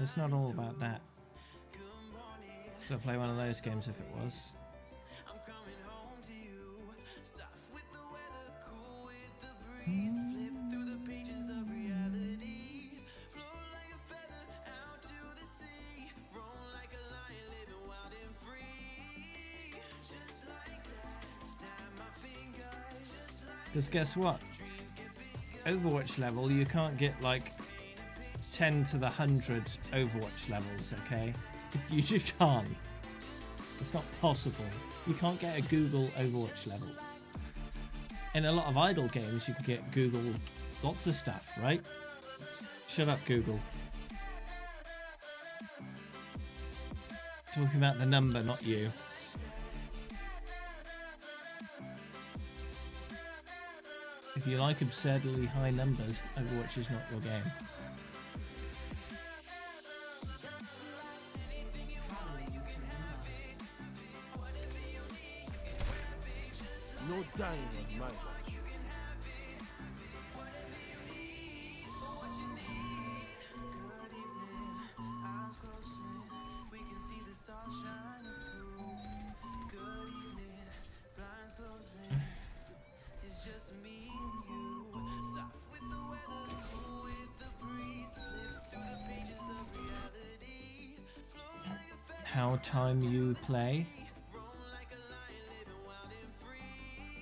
It's not all about that. So I'd play one of those games if it was. Because guess what? Overwatch level, you can't get like 10 to the 100 Overwatch levels, okay? You just can't. It's not possible. You can't get a Google Overwatch levels. In a lot of idle games, you can get Google lots of stuff, right? Shut up, Google. Talking about the number, not you. If you like absurdly high numbers, Overwatch is not your game. No dying on my watch. How time you play?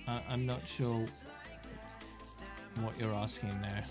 I'm not sure what you're asking there.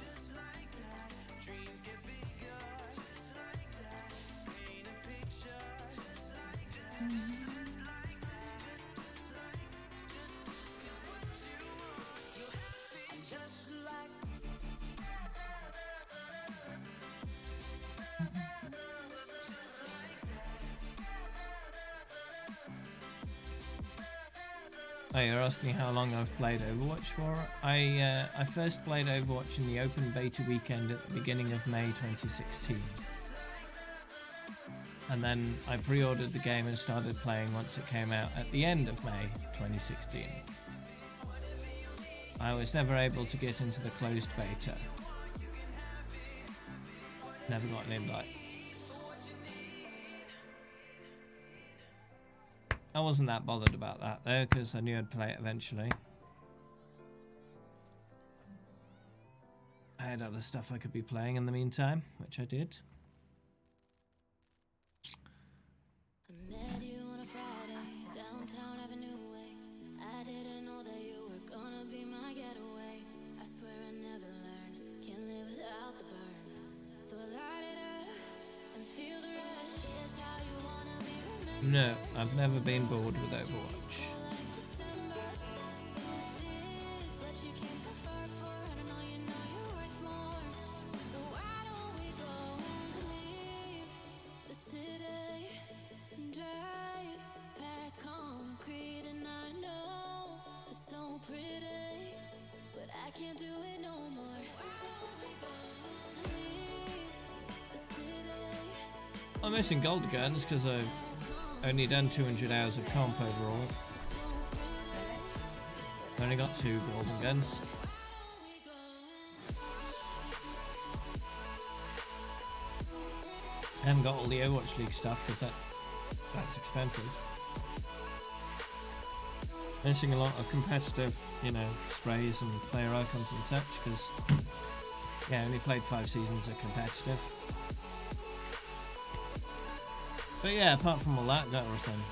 Oh, you're asking how long I've played Overwatch for? I first played Overwatch in the open beta weekend at the beginning of May 2016. And then I pre-ordered the game and started playing once it came out at the end of May 2016. I was never able to get into the closed beta. Never got an invite. I wasn't that bothered about that though, because I knew I'd play it eventually. I had other stuff I could be playing in the meantime, which I did. I met you on a Friday, downtown Avenue Way. I didn't know that you were gonna be my getaway. I swear I never learned, can't live without the burn. So I light it up and feel the rest. Here's how you wanna be remembered. No, I've never been bored with Overwatch. I'm missing gold guns because I've only done 200 hours of comp overall. I've only got 2 golden guns. I haven't got all the Overwatch League stuff because that's expensive. Missing a lot of competitive, you know, sprays and player icons and such because, yeah, I only played 5 seasons of competitive. But yeah, apart from all that, got everything.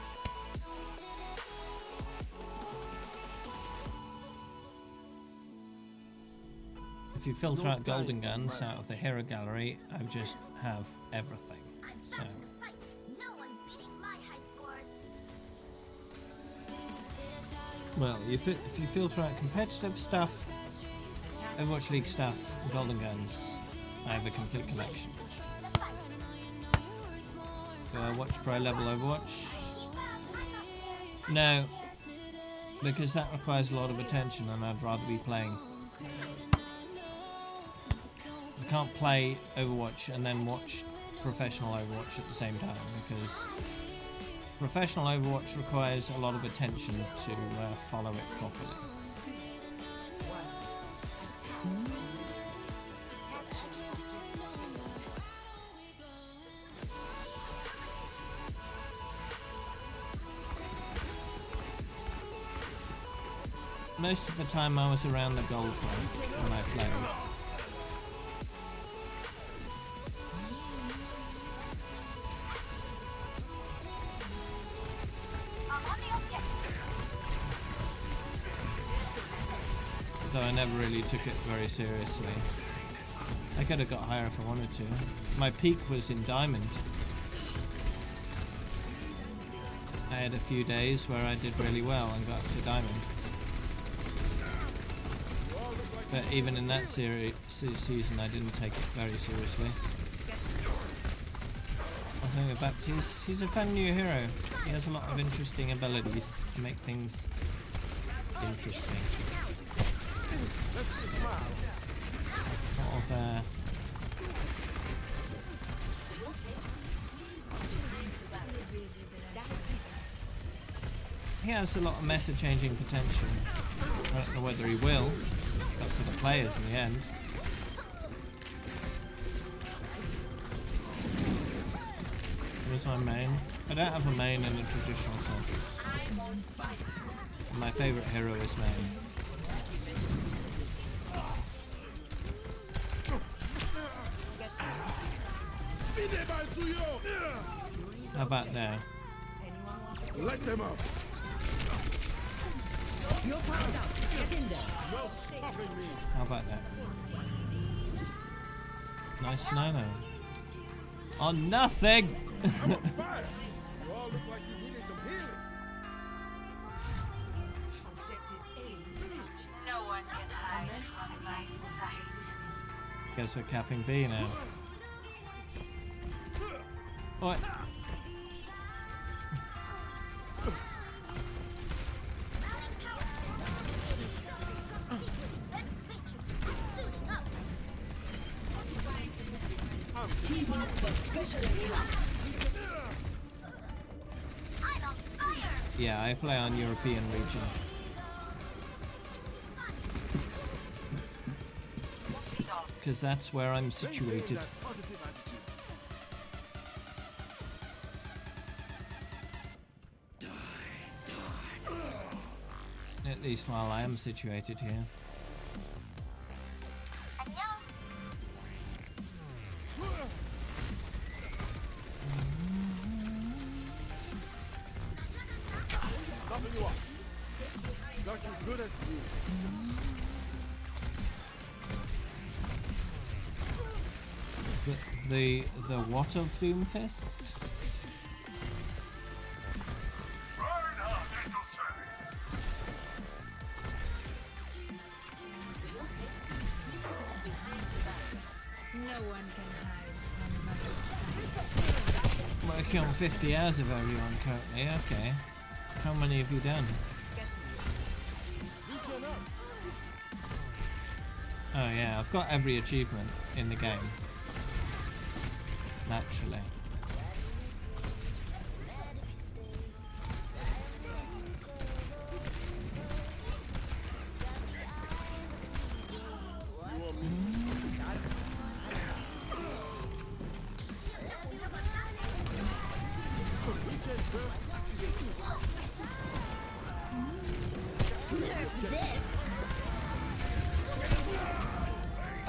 If you filter out golden guns out of the hero gallery, I just have everything. So. Well, if you filter out competitive stuff, Overwatch League stuff, Golden Guns. I have a complete collection. Do I watch Pro Level Overwatch? No, because that requires a lot of attention and I'd rather be playing. I can't play Overwatch and then watch professional Overwatch at the same time, because professional Overwatch requires a lot of attention to follow it properly. Most of the time I was around the gold rank when I played. Though I never really took it very seriously. I could have got higher if I wanted to. My peak was in Diamond. I had a few days where I did really well and got to Diamond. But even in that season I didn't take it very seriously. I think of Baptiste, he's a fun new hero. He has a lot of interesting abilities to make things interesting. Sort of, he has a lot of meta changing potential. I don't know whether he will. It's up to the players in the end. Here's my main. I don't have a main in a traditional sense. My favourite hero is main. How about now? Let them up. You're powered up. Get in there. No stopping me. How about that? Nice nano. Oh, nothing! I'm on fire. You all look like you needed some healing. No one can hide from my sight. Guess we're capping B now. What? Yeah, I play on European region. Because that's where I'm situated. At least while I am situated here. Stopping you up. Got you good as new. The what of Doomfist? Working on 50 hours of everyone currently, okay. How many have you done? Oh yeah, I've got every achievement in the game. Naturally.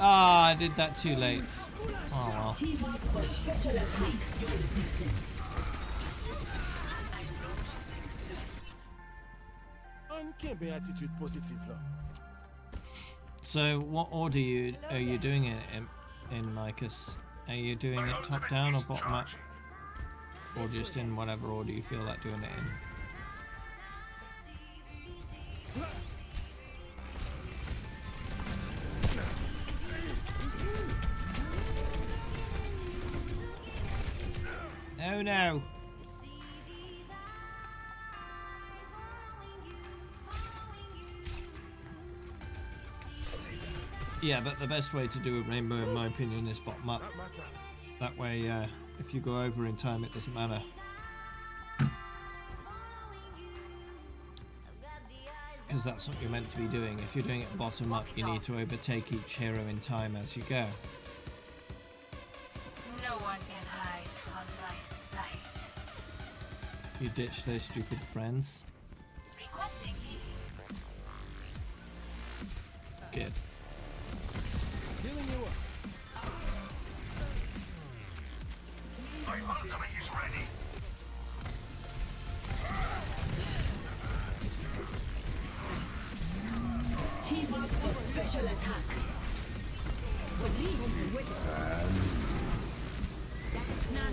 Ah, I did that too late. Oh well. Uncanny attitude positive là. So, what order are you doing it in, Lycus? Are you doing it top down or bottom up, or just in whatever order you feel like doing it in? no. Yeah, but the best way to do a rainbow, in my opinion, is bottom up. That way, if you go over in time, it doesn't matter. Because that's what you're meant to be doing. If you're doing it bottom up, you need to overtake each hero in time as you go. No one can hide from my sight. You ditch those stupid friends. Requesting healing. Good. Healing you up. My ultimate is ready. Team up for special attack.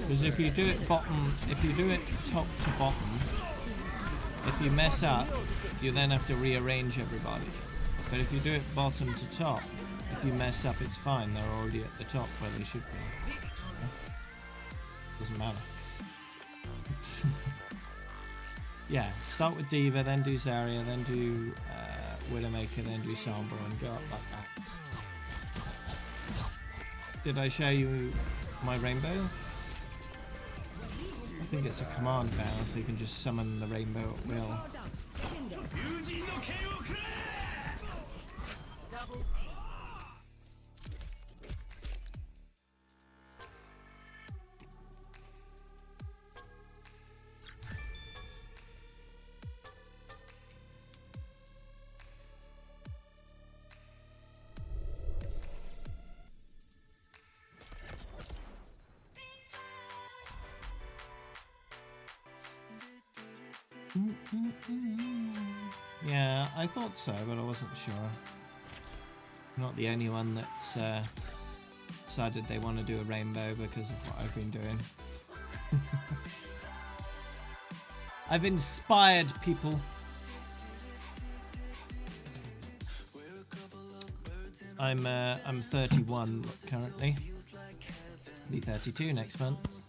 Because if you do it bottom, if you do it top to bottom, if you mess up, you then have to rearrange everybody. But if you do it bottom to top, if you mess up, it's fine. They're already at the top where they should be. Doesn't matter. Yeah, start with Diva, then do Zarya, then do Widowmaker, then do Sombra, and go up like that. Did I show you my rainbow? I think it's a command now, so you can just summon the rainbow at will. Yeah, I thought so, but I wasn't sure. I'm not the only one that's decided they want to do a rainbow because of what I've been doing. I've inspired people. I'm 31 currently. Be 32 next month.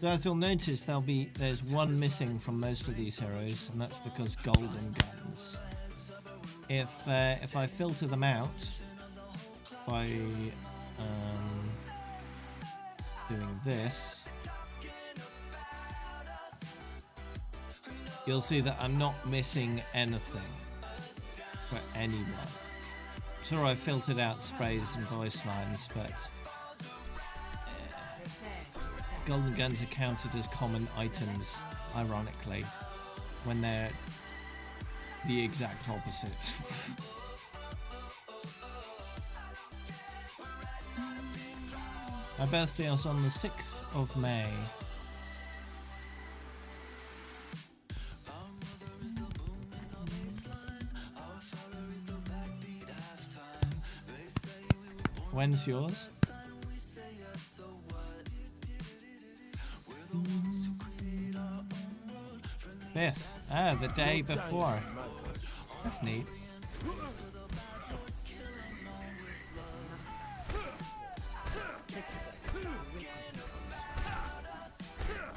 So as you'll notice, there's one missing from most of these heroes, and that's because golden guns. If I filter them out by doing this, you'll see that I'm not missing anything for anyone. Sure, I've filtered out sprays and voice lines, but golden guns are counted as common items, ironically, when they're the exact opposite. My birthday was on the 6th of May. When's yours? 5th. Ah, the day before. That's neat.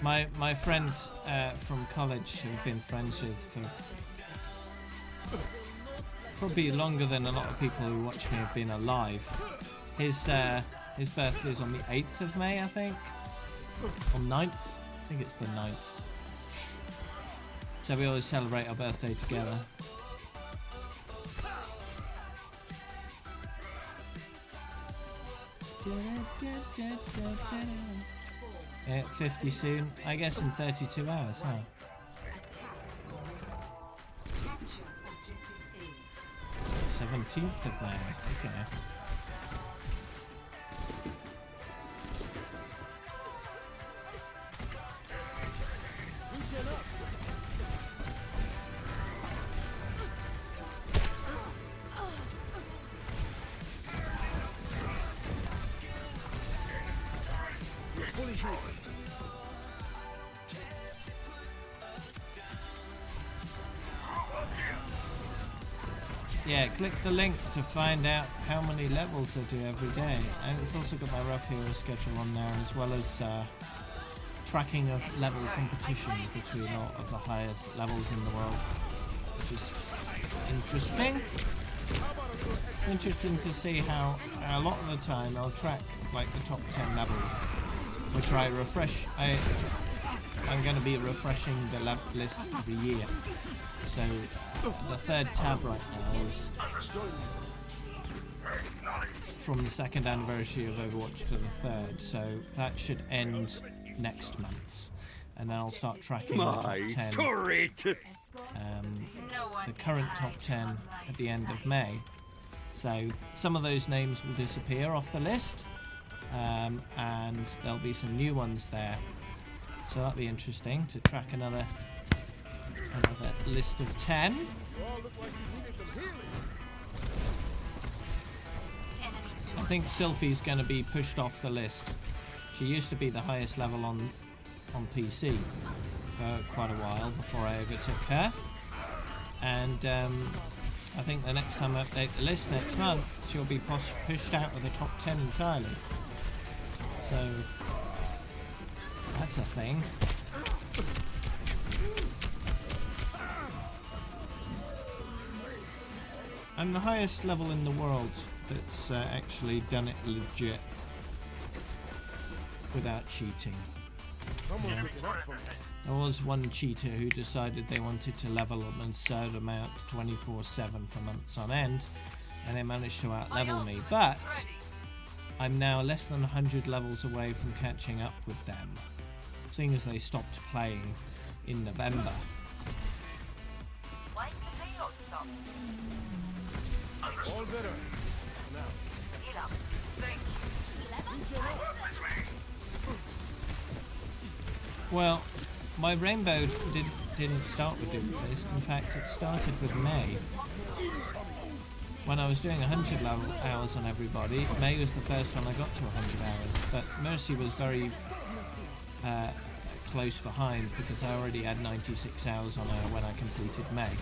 My friend from college, who've been friends with for probably longer than a lot of people who watch me have been alive. His birthday's on the 8th of May, I think. Or 9th. I think it's the 9th. So we always celebrate our birthday together. Yeah, 50 soon. I guess in 32 hours, huh? 17th of May. Okay. yeah, click the link to find out how many levels I do every day. And it's also got my rough hero schedule on there, as well as tracking of level competition between all of the highest levels in the world, which is interesting. Interesting to see how a lot of the time I'll track like the top 10 levels, which I refresh. I'm going to be refreshing the list every year. So the third tab right now is from the second anniversary of Overwatch to the third, so that should end next month, and then I'll start tracking the top 10, the current top 10 at the end of May. So some of those names will disappear off the list, and there'll be some new ones there. So that'll be interesting to track another list of 10. I think Sylphie's going to be pushed off the list. She used to be the highest level on PC for quite a while before I overtook her, and I think the next time I update the list next month, she'll be pushed out of the top 10 entirely. So that's a thing. I'm the highest level in the world that's actually done it legit without cheating. Yeah. There was one cheater who decided they wanted to level an absurd amount 24/7 for months on end, and they managed to out-level me, but I'm now less than 100 levels away from catching up with them, seeing as they stopped playing in November. All better. Now. Well, my rainbow didn't start with Doomfist. In fact, it started with May. When I was doing 100 hours on everybody, May was the first one I got to 100 hours. But Mercy was very close behind because I already had 96 hours on her when I completed May.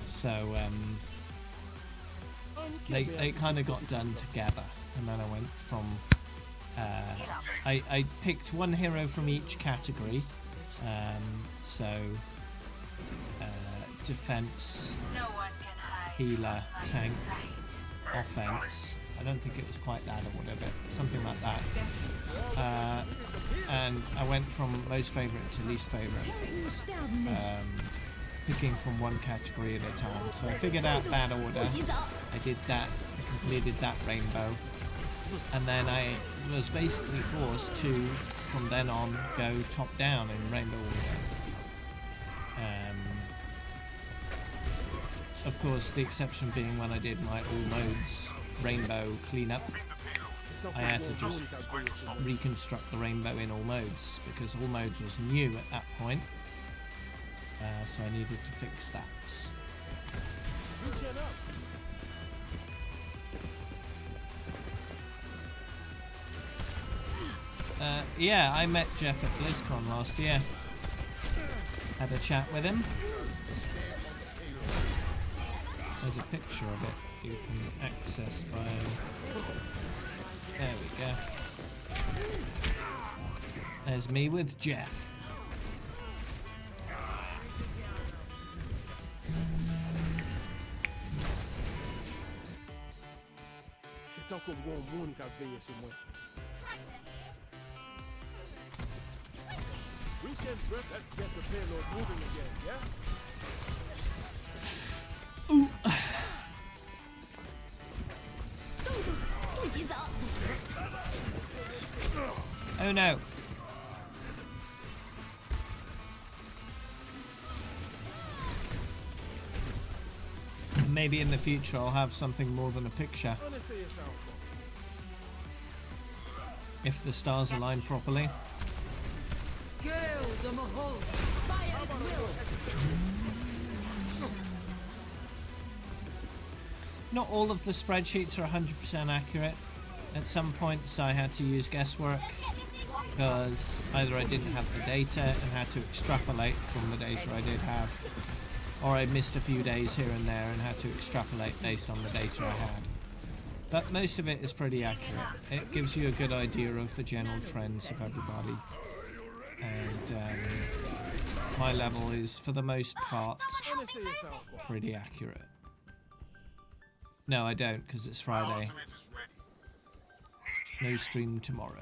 So they kind of got done together, and then I went from. I picked one hero from each category, defense, healer, tank, offense. I don't think it was quite that order, but something like that. And I went from most favourite to least favourite, picking from one category at a time. So I figured out that order. I did that. I completed that rainbow. And then I was basically forced to, from then on, go top down in rainbow order. Of course, the exception being when I did my all modes rainbow cleanup. I had to just reconstruct the rainbow in all modes because all modes was new at that point. So I needed to fix that. Yeah, I met Jeff at BlizzCon last year. Had a chat with him. There's a picture of it you can access by... There we go. There's me with Jeff. C'est tant qu'on voit un monde qui a veillé sur moi. Weekend breath, let's get the payload moving again, yeah? Ooh. Oh no. Maybe in the future I'll have something more than a picture. If the stars align properly. Not all of the spreadsheets are 100% accurate. At some points I had to use guesswork because either I didn't have the data and had to extrapolate from the data I did have, or I missed a few days here and there and had to extrapolate based on the data I had. But most of it is pretty accurate. It gives you a good idea of the general trends of everybody. And my level is, for the most part, pretty accurate. No, I don't, because it's Friday. No stream tomorrow.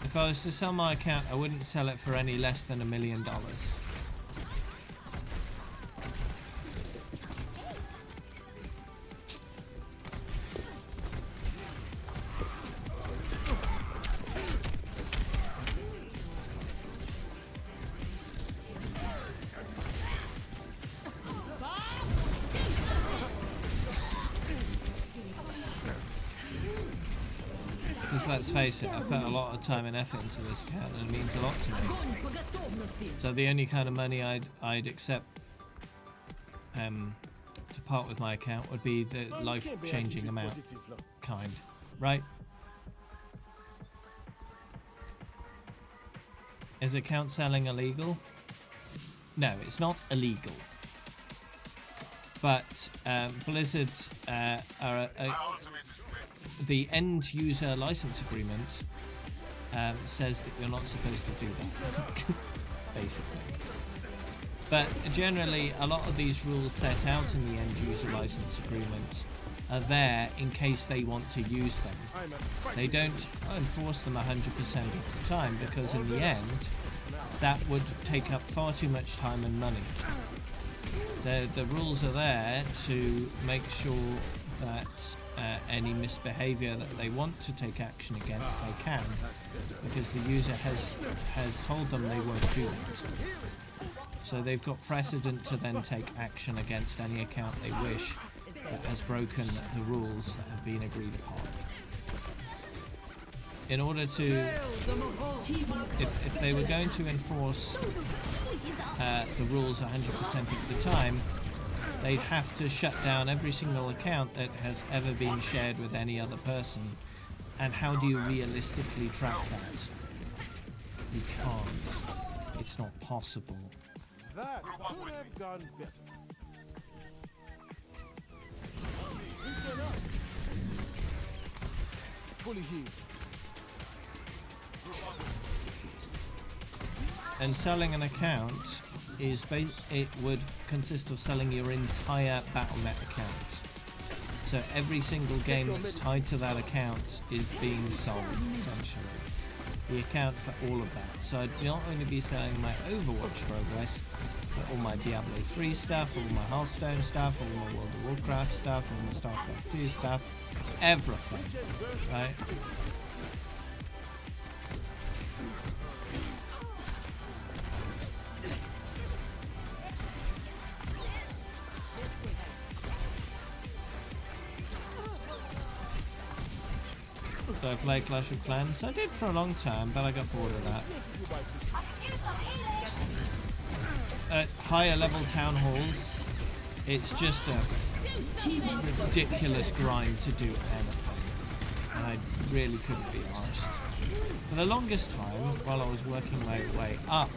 If I was to sell my account, I wouldn't sell it for any less than $1 million. Because let's face it, I've put a lot of time and effort into this account and it means a lot to me. So the only kind of money I'd accept to part with my account would be the life-changing amount kind, right? Is account selling illegal? No, it's not illegal. But Blizzard the end user license agreement says that you're not supposed to do that, basically. But generally, a lot of these rules set out in the end user license agreement are there in case they want to use them. They don't enforce them 100% of the time, because in the end, that would take up far too much time and money. The rules are there to make sure that any misbehavior that they want to take action against, they can, because the user has told them they won't do that. So they've got precedent to then take action against any account they wish that has broken the rules that have been agreed upon. In order to, if they were going to enforce the rules 100% of the time, they'd have to shut down every single account that has ever been shared with any other person. And how do you realistically track that? You can't. It's not possible. That could have gone better. Fully healed. And selling an account is it would consist of selling your entire Battle.net account. So every single game that's tied to that account is being sold, essentially. The account for all of that. So I'd not only be selling my Overwatch progress, but all my Diablo 3 stuff, all my Hearthstone stuff, all my World of Warcraft stuff, all my StarCraft 2 stuff, everything, right? Do I play Clash of Clans? I did for a long time, but I got bored of that. At higher level town halls, it's just a ridiculous grind to do anything, and I really couldn't be arsed. For the longest time, while I was working my way up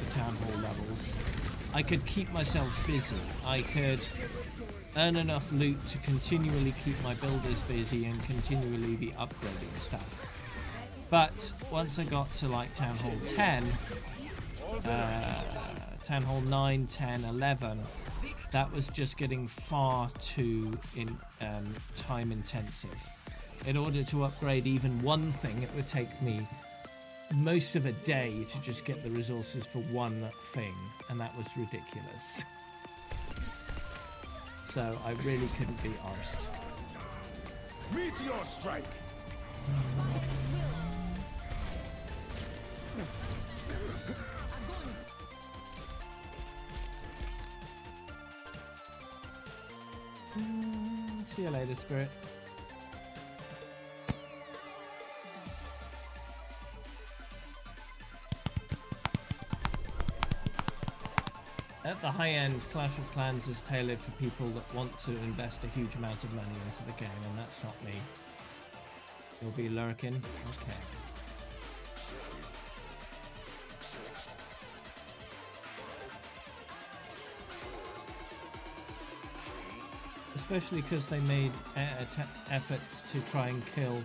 the town hall levels, I could keep myself busy. I could earn enough loot to continually keep my builders busy and continually be upgrading stuff. But once I got to like Town Hall 10, Town Hall 9, 10, 11, that was just getting far too time intensive. In order to upgrade even one thing, it would take me most of a day to just get the resources for one thing, and that was ridiculous. So I really couldn't be arsed. Meteor strike. See you later, Spirit. At the high end, Clash of Clans is tailored for people that want to invest a huge amount of money into the game, and that's not me. You'll be lurking? Okay. especially because they made efforts to try and kill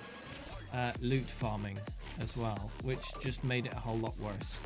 loot farming as well, which just made it a whole lot worse.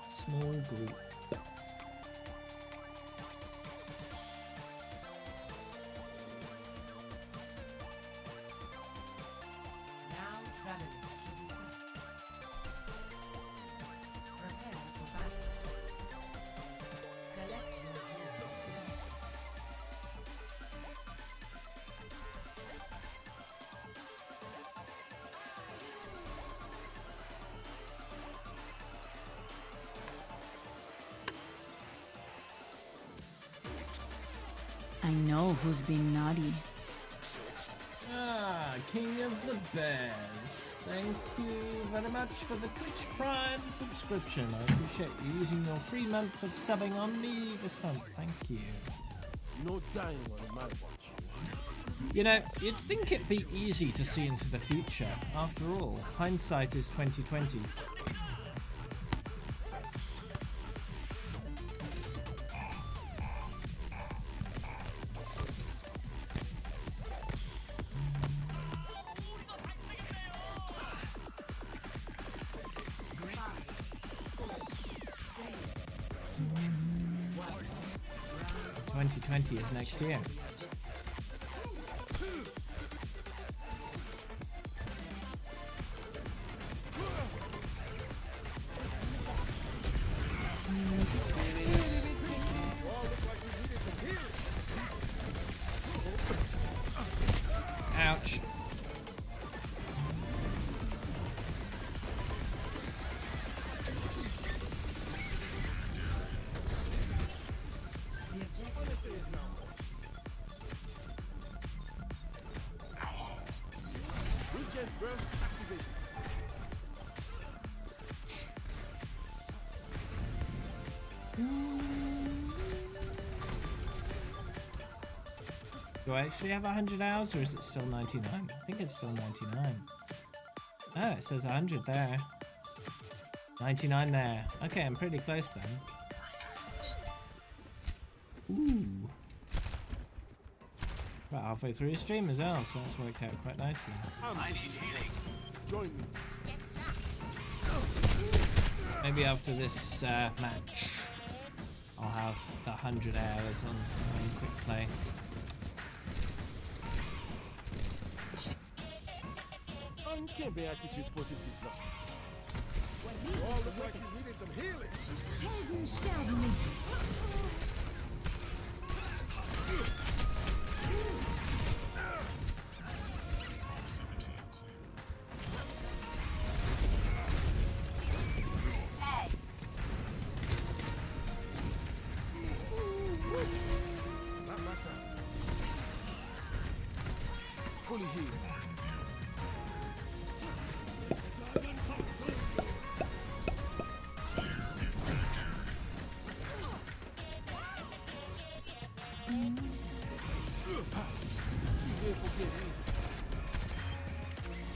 Small group. Now traveling to the south. Prepare for battle. Select your hero. I know who's being naughty. Ah, King of the Bears. Thank you very much for the Twitch Prime subscription. I appreciate you using your free month of subbing on me this month. Thank you. No dying on my watch. You know, you'd think it'd be easy to see into the future. After all, hindsight is 2020. Is next year. Ouch. Do I actually have 100 hours, or is it still 99? I think it's still 99. Oh, it says 100 there. 99 there. Okay, I'm pretty close then. Ooh. About halfway through the stream as well, so that's worked out quite nicely. I need healing. Join me. Maybe after this match, I'll have the 100 hours on quick play. Can't be attitude positive now. You all look like you needed some healing. Helden sterben nicht. Not my time. Fully healed.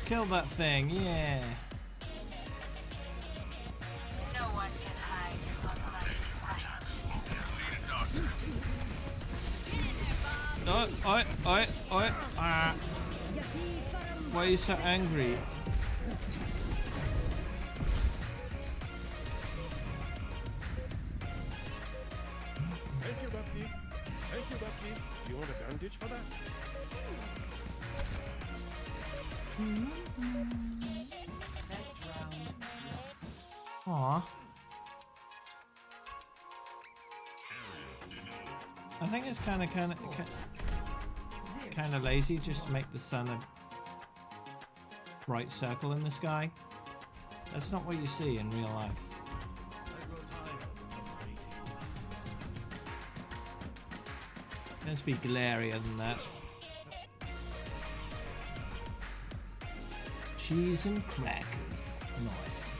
Kill that thing, yeah. No one can hide from my Ah. Why are you so angry? Thank you, Baptiste. Thank you, Baptiste. You want a bandage for that? Best round, yes. Aw. I think it's kind of lazy just to make the sun a bright circle in the sky. That's not what you see in real life. Let's be glarier than that. Cheese and crackers. Nice.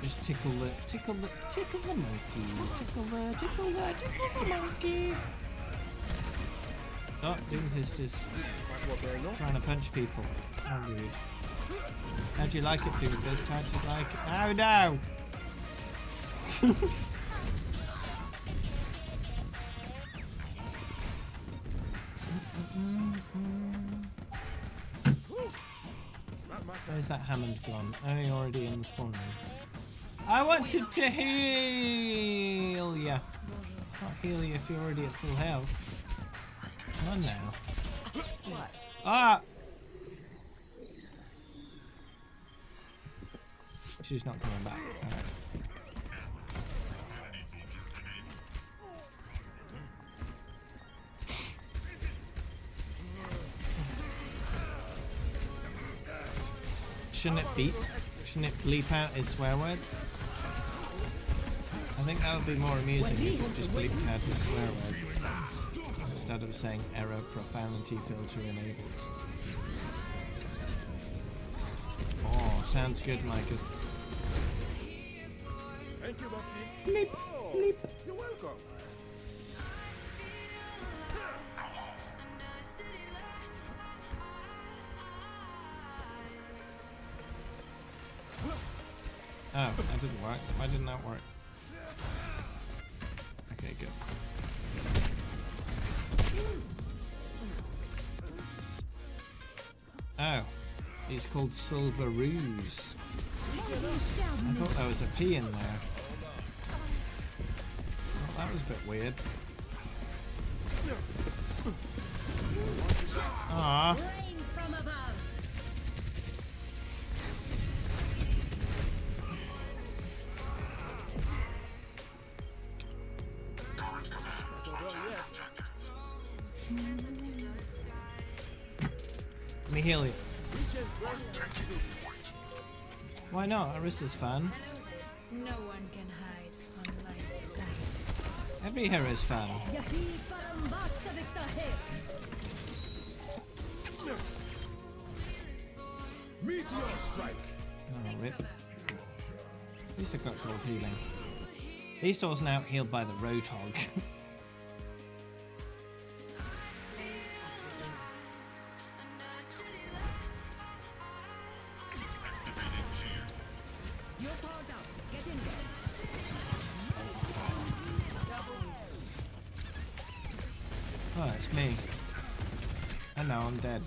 Just tickle the monkey. Tickle the monkey. Oh, Doomfist is trying to punch people. How rude. How'd you like it, Doomfist? How'd you like it? Oh no! Where's that Hammond gone? Oh, you're already in the spawn room. I wanted to heal ya. Can't heal you if you're already at full health. Come on now. What? Ah! She's not coming back. Alright. Shouldn't it bleep out his swear words? I think that would be more amusing if it just bleeped out his swear words instead of saying error profanity filter enabled. Oh, sounds good, Micah. Thank you, Baptiste. Bleep, bleep. You're welcome. Oh, that didn't work. Why didn't that work? Okay, good. Oh, he's called Silver Ruse. I thought there was a P in there. Oh, that was a bit weird. Aww. Let me heal you. Why not? Arissa's fun. No one can hide from my sight. Every hero's fun. Meteor strike. Oh, rip. At least I got cold healing. These doors now healed by the Roadhog. Oh, it's me. And now I'm dead.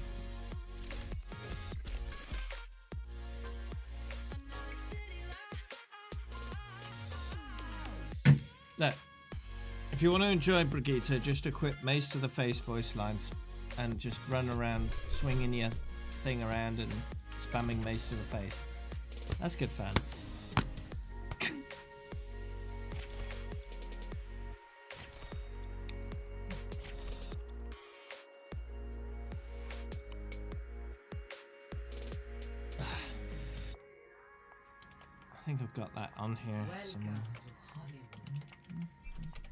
Look, if you want to enjoy Brigitte, just equip Mace to the Face voice lines and just run around swinging your thing around and spamming Mace to the Face. That's good fun. I think I've got that on here somewhere.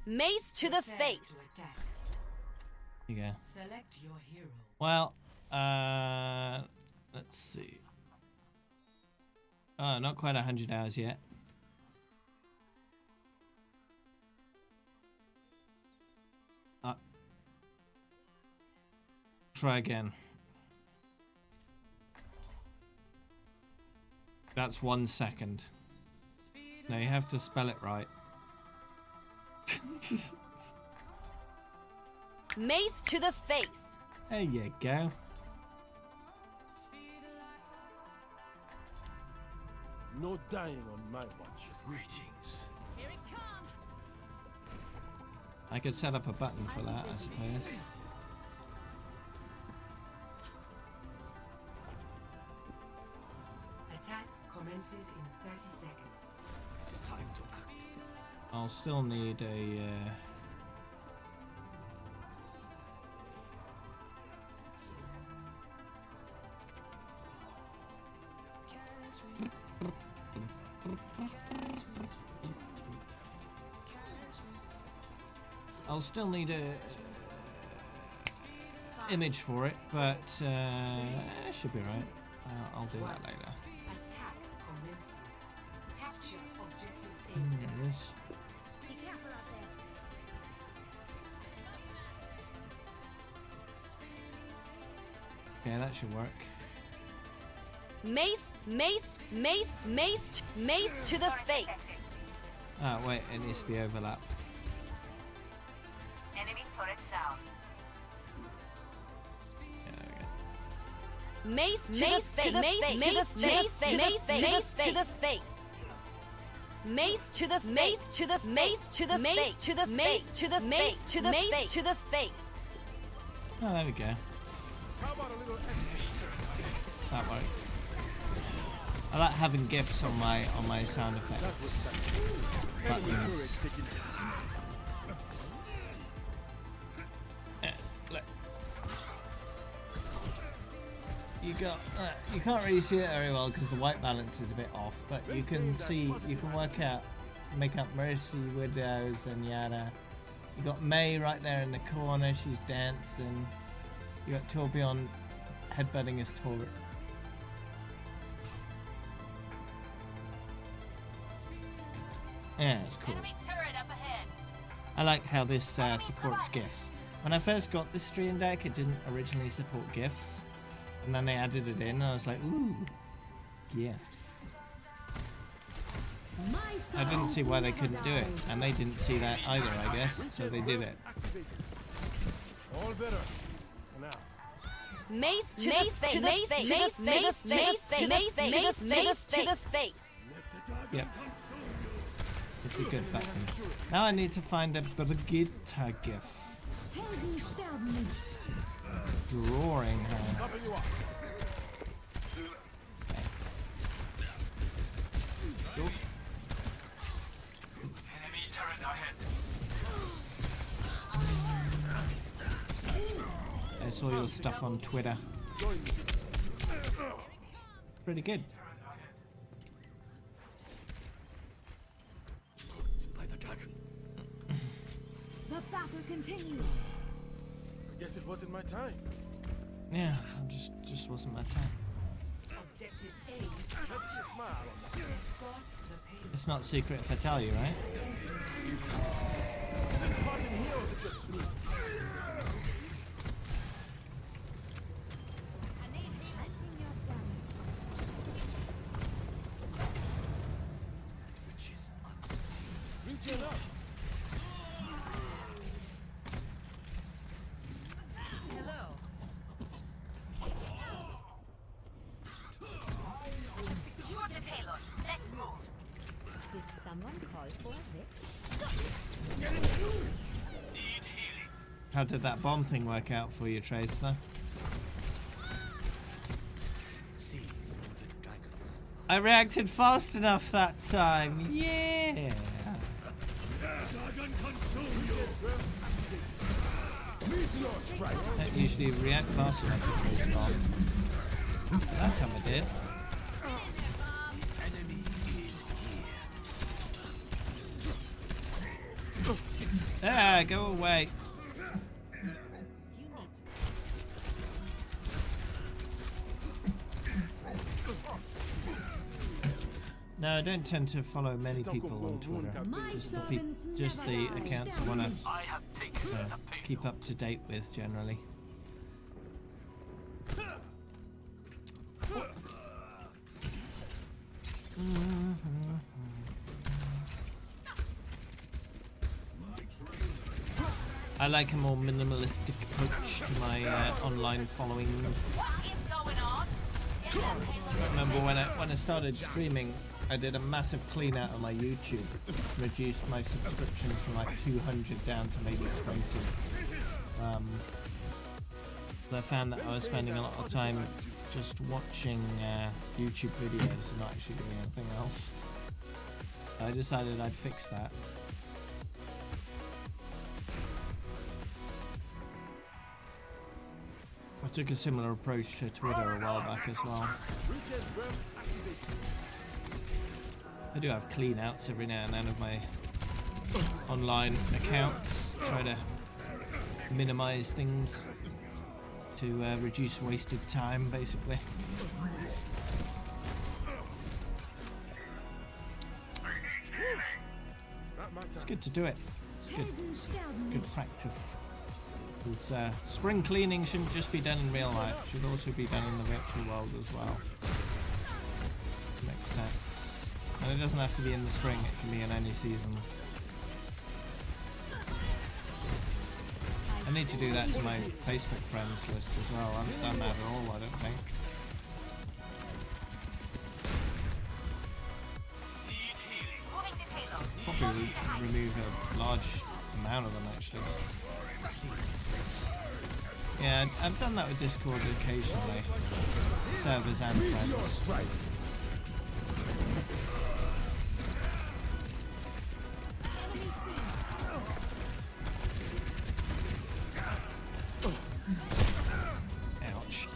Mace to the face. you go. Select your hero. Well, let's see. Oh, not quite 100 hours yet. Try again. That's 1 second. No, you have to spell it right. Mace to the face. There you go. No dying on my watch. Greetings. Here it comes. I could set up a button for that, I suppose. Attack commences in 30 seconds. It is time to act. I'll still need a... I'll still need a image for it, but it should be right. I'll do that later. Attack commencing. Capture objective A. There it is. Be careful out there. Okay, that should work. Mace to the face. Oh, wait, it needs to be overlapped. Enemy turret down. Yeah, there we go. Mace to the face. Mace to the face. Oh, there we go. How about a little extra? That works. I like having GIFs on my sound effects buttons. Look. You can't really see it very well because the white balance is a bit off, but you can see, you can make out Mercy, Widows, and Yada. You got May right there in the corner, she's dancing. You got Torbjorn headbutting his turret. Yeah, it's cool. Enemy turret up ahead. I like how this supports GIFs. When I first got this stream deck, it didn't originally support GIFs. And then they added it in, and I was like, ooh, GIFs. I didn't see why they couldn't do it, and they didn't see that either, I guess, so they did it. All better. Now. Mace to the face. Yep. It's a good button. Now I need to find a Brigitte GIF. Helden sterben nicht. Drawing her. Stopping you up. Enemy turret ahead. I saw your stuff on Twitter. Pretty good. By the dragon. The battle continues. I guess it wasn't my time. Yeah, just wasn't my time. Objective A. Let's just smile. Escort the payload. It's not secret if I tell you, right? Is it hot in here or is it just blue? Reaching up. Hello. Secure the payload. Let's move. Did someone call for this? Need healing. How did that bomb thing work out for you, Tracer? See the dragons. I reacted fast enough that time. Yeah. Dragon consume you. Meteor strike. I don't usually react fast enough to Tracer bombs. That time I did. Enemy is here. Ah, go away. No, I don't tend to follow many people on Twitter. Just the accounts I want to keep up to date with generally. I like a more minimalistic approach to my online followings. I remember when I started streaming, I did a massive clean out of my YouTube, reduced my subscriptions from like 200 down to maybe 20. I found that I was spending a lot of time just watching YouTube videos and not actually doing anything else. I decided I'd fix that. I took a similar approach to Twitter a while back as well. I do have clean outs every now and then of my online accounts, try to minimize things to reduce wasted time basically. It's good to do it. It's good practice. Because spring cleaning shouldn't just be done in real life, should also be done in the virtual world as well. Makes sense. And it doesn't have to be in the spring, it can be in any season. I need to do that to my Facebook friends list as well. I haven't done that at all, I don't think. Probably remove a large amount of them actually. Yeah, I've done that with Discord occasionally. Servers and friends. Ouch.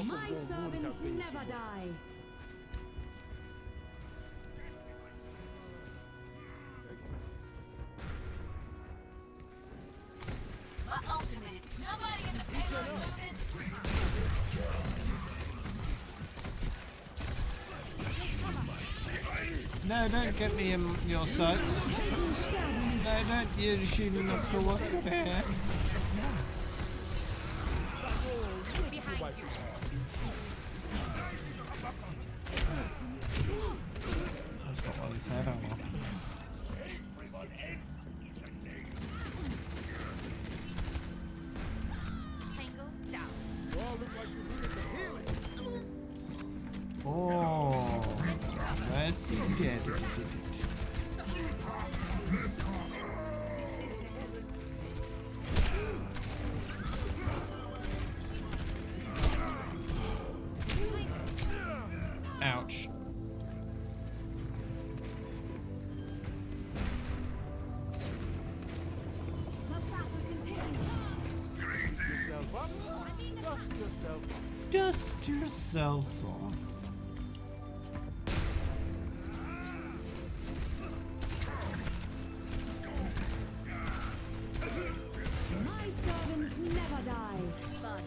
My servants never die. No, don't get me in your sights. No, don't you shooting up the water there. That's not what he said, I know. Oh, where's he dead? Ouch. Dust yourself off. My servants never die. Spud.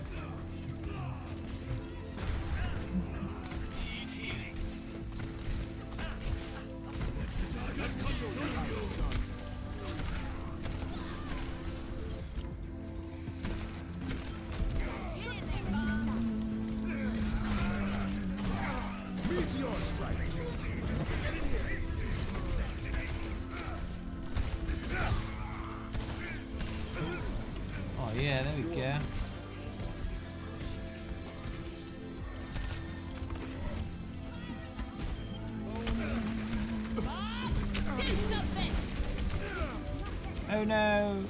Oh yeah, there we go. Oh no!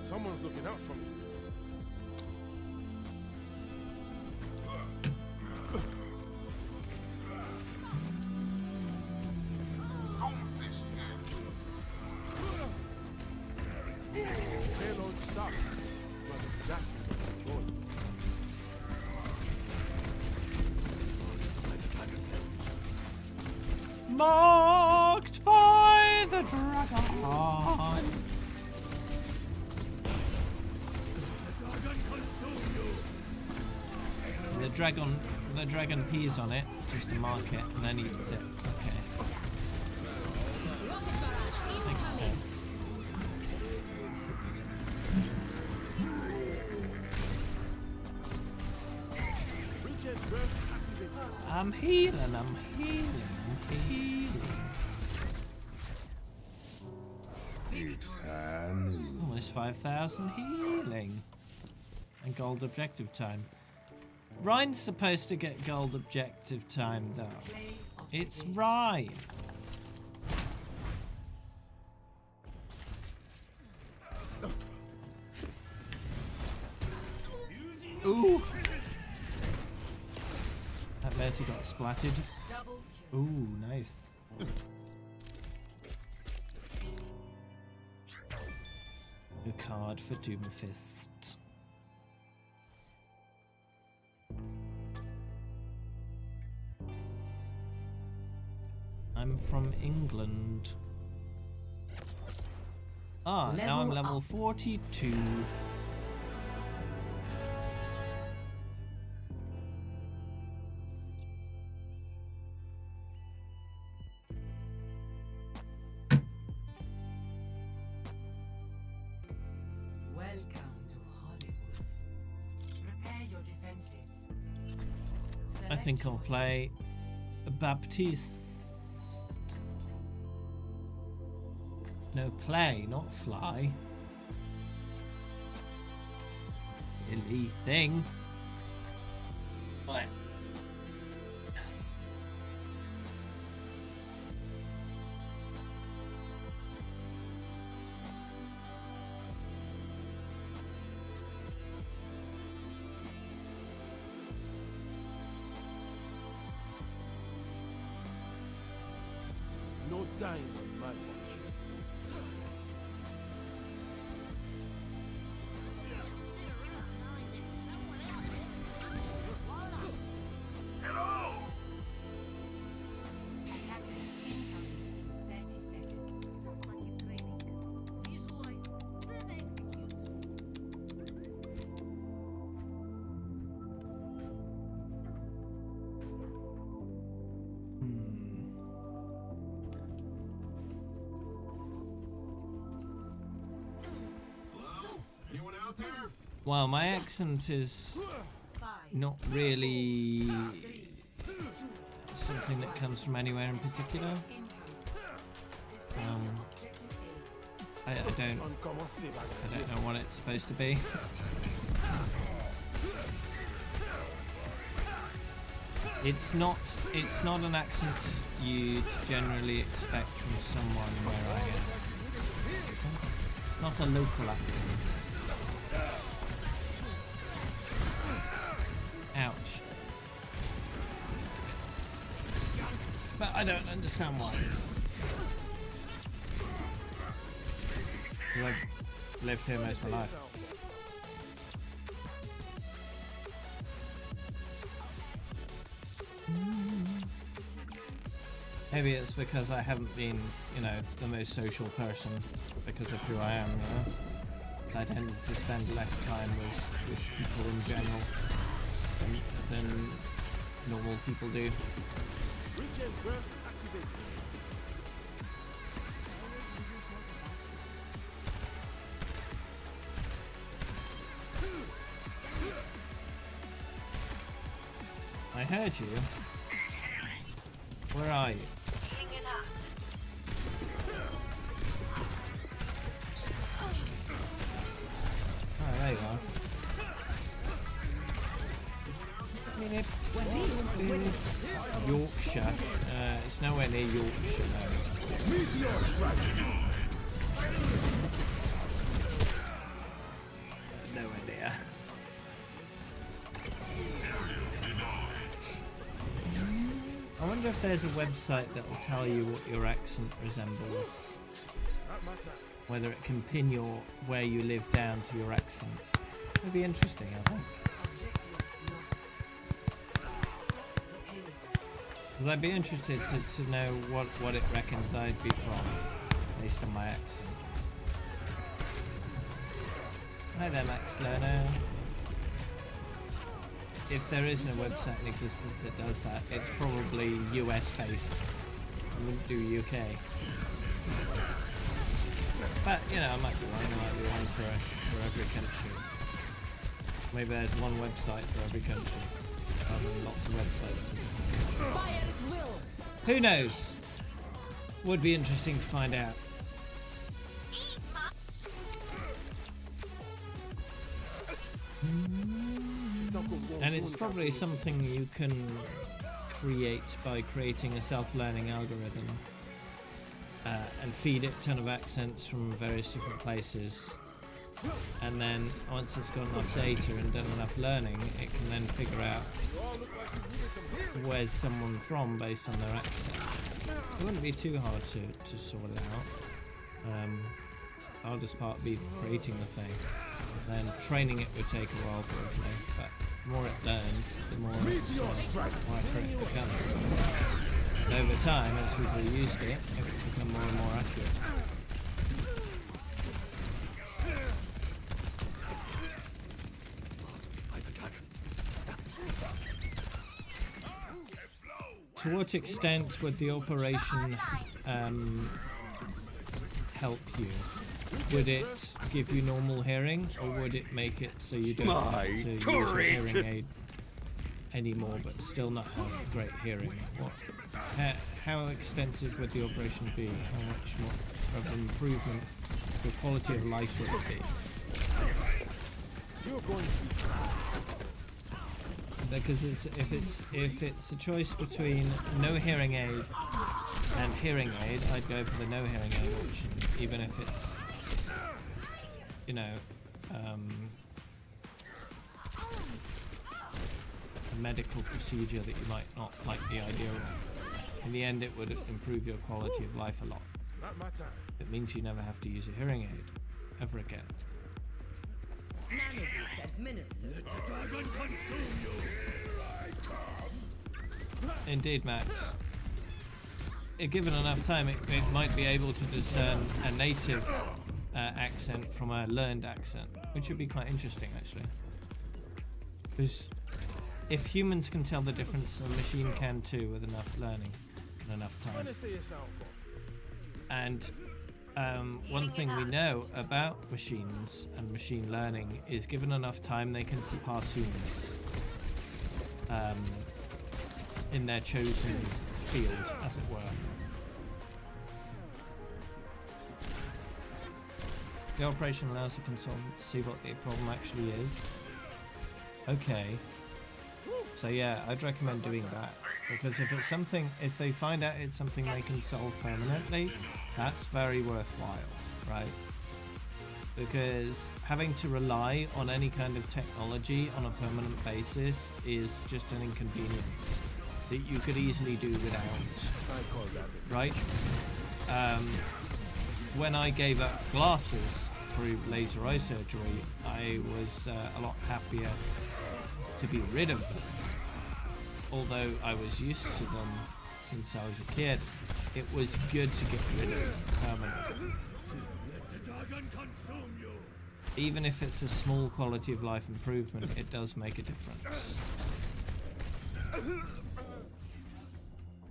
Someone's looking out for me. Payload stopped. But exactly what I'm going. Marked by the dragon. So the dragon pees on it just to mark it and then eats it. Okay. Makes sense. I'm healing. It's time. Almost 5,000 healing. And gold objective time. Ryan's supposed to get gold objective time though. It's Ryan. Ooh. That Mercy got splatted. Ooh, nice. A card for Doomfist. I'm from England. Ah, now I'm level 42. I think I'll play Baptiste. No, play, not fly. Silly thing. What? No dying on my watch. Hello! Anyone out there? Well, my accent is not really something that comes from anywhere in particular. I don't know what it's supposed to be. It's not an accent you'd generally expect from someone where I am. Makes sense? Not a local accent. Ouch. But I don't understand why. Because I've lived here most of my life. Maybe it's because I haven't been, you know, the most social person because of who I am, you know? I tend to spend less time with people in general than normal people do. I heard you. Where are you? Oh, there you are. Yorkshire. It's nowhere near Yorkshire though. Nowhere near. I wonder if there's a website that will tell you what your accent resembles. Whether it can pin where you live down to your accent. It'd be interesting, I think. Because I'd be interested to know what it reckons I'd be from, based on my accent. Hi there, Max Lerner. If there isn't a website in existence that does that, it's probably US based. I wouldn't do UK. But, you know, I might be one for every country. Maybe there's one website for every country. Rather than lots of websites in different countries. Who knows? Would be interesting to find out. And it's probably something you can create by creating a self-learning algorithm and feed it a ton of accents from various different places, and then once it's got enough data and done enough learning, it can then figure out where's someone from based on their accent. It wouldn't be too hard to sort it out. Hardest part would be creating the thing. Then training it would take a while probably, but the more it learns, the more accurate it becomes. And over time, as people used it, it would become more and more accurate. To what extent would the operation help you? Would it give you normal hearing, or would it make it so you don't have to use a hearing aid anymore, but still not have great hearing? How extensive would the operation be? How much more of an improvement to your quality of life would it be? Because if it's a choice between no hearing aid and hearing aid, I'd go for the no hearing aid option, even if it's, you know, a medical procedure that you might not like the idea of. In the end, it would improve your quality of life a lot. It means you never have to use a hearing aid ever again. Indeed, Max. Given enough time, it might be able to discern a native accent from a learned accent, which would be quite interesting, actually. Because if humans can tell the difference, a machine can too, with enough learning and enough time. And one thing we know about machines and machine learning is, given enough time, they can surpass humans in their chosen field, as it were. The operation allows the consultant to see what the problem actually is. Okay. So yeah, I'd recommend doing that, because if they find out it's something they can solve permanently, that's very worthwhile, right? Because having to rely on any kind of technology on a permanent basis is just an inconvenience that you could easily do without, right? When I gave up glasses through laser eye surgery, I was a lot happier to be rid of them. Although I was used to them since I was a kid, it was good to get rid of them permanently. Even if it's a small quality of life improvement, it does make a difference.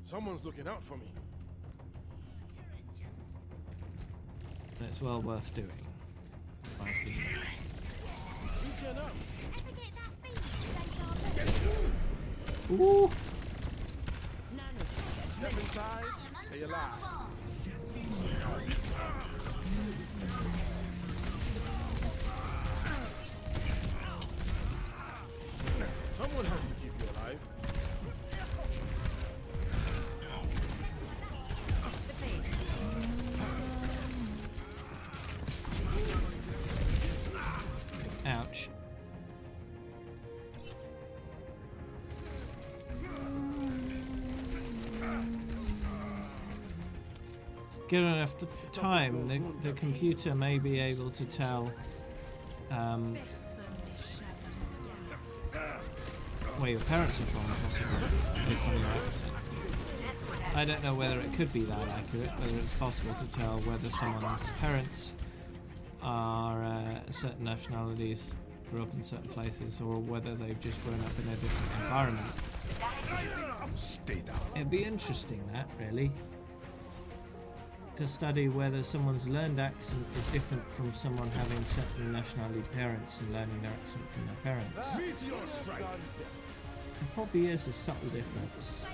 Someone's looking out for me. And it's well worth doing, in my opinion. Ooh! Step inside, stay alive. Someone has to keep you alive. Ouch. Given enough time, the computer may be able to tell where your parents are from, possibly, based on your accent. I don't know whether it could be that accurate, whether it's possible to tell whether someone's parents are certain nationalities, grew up in certain places, or whether they've just grown up in a different environment. Stay down. It'd be interesting, that, really, to study whether someone's learned accent is different from someone having certain nationality parents and learning their accent from their parents. Meteor strike. There probably is a subtle difference.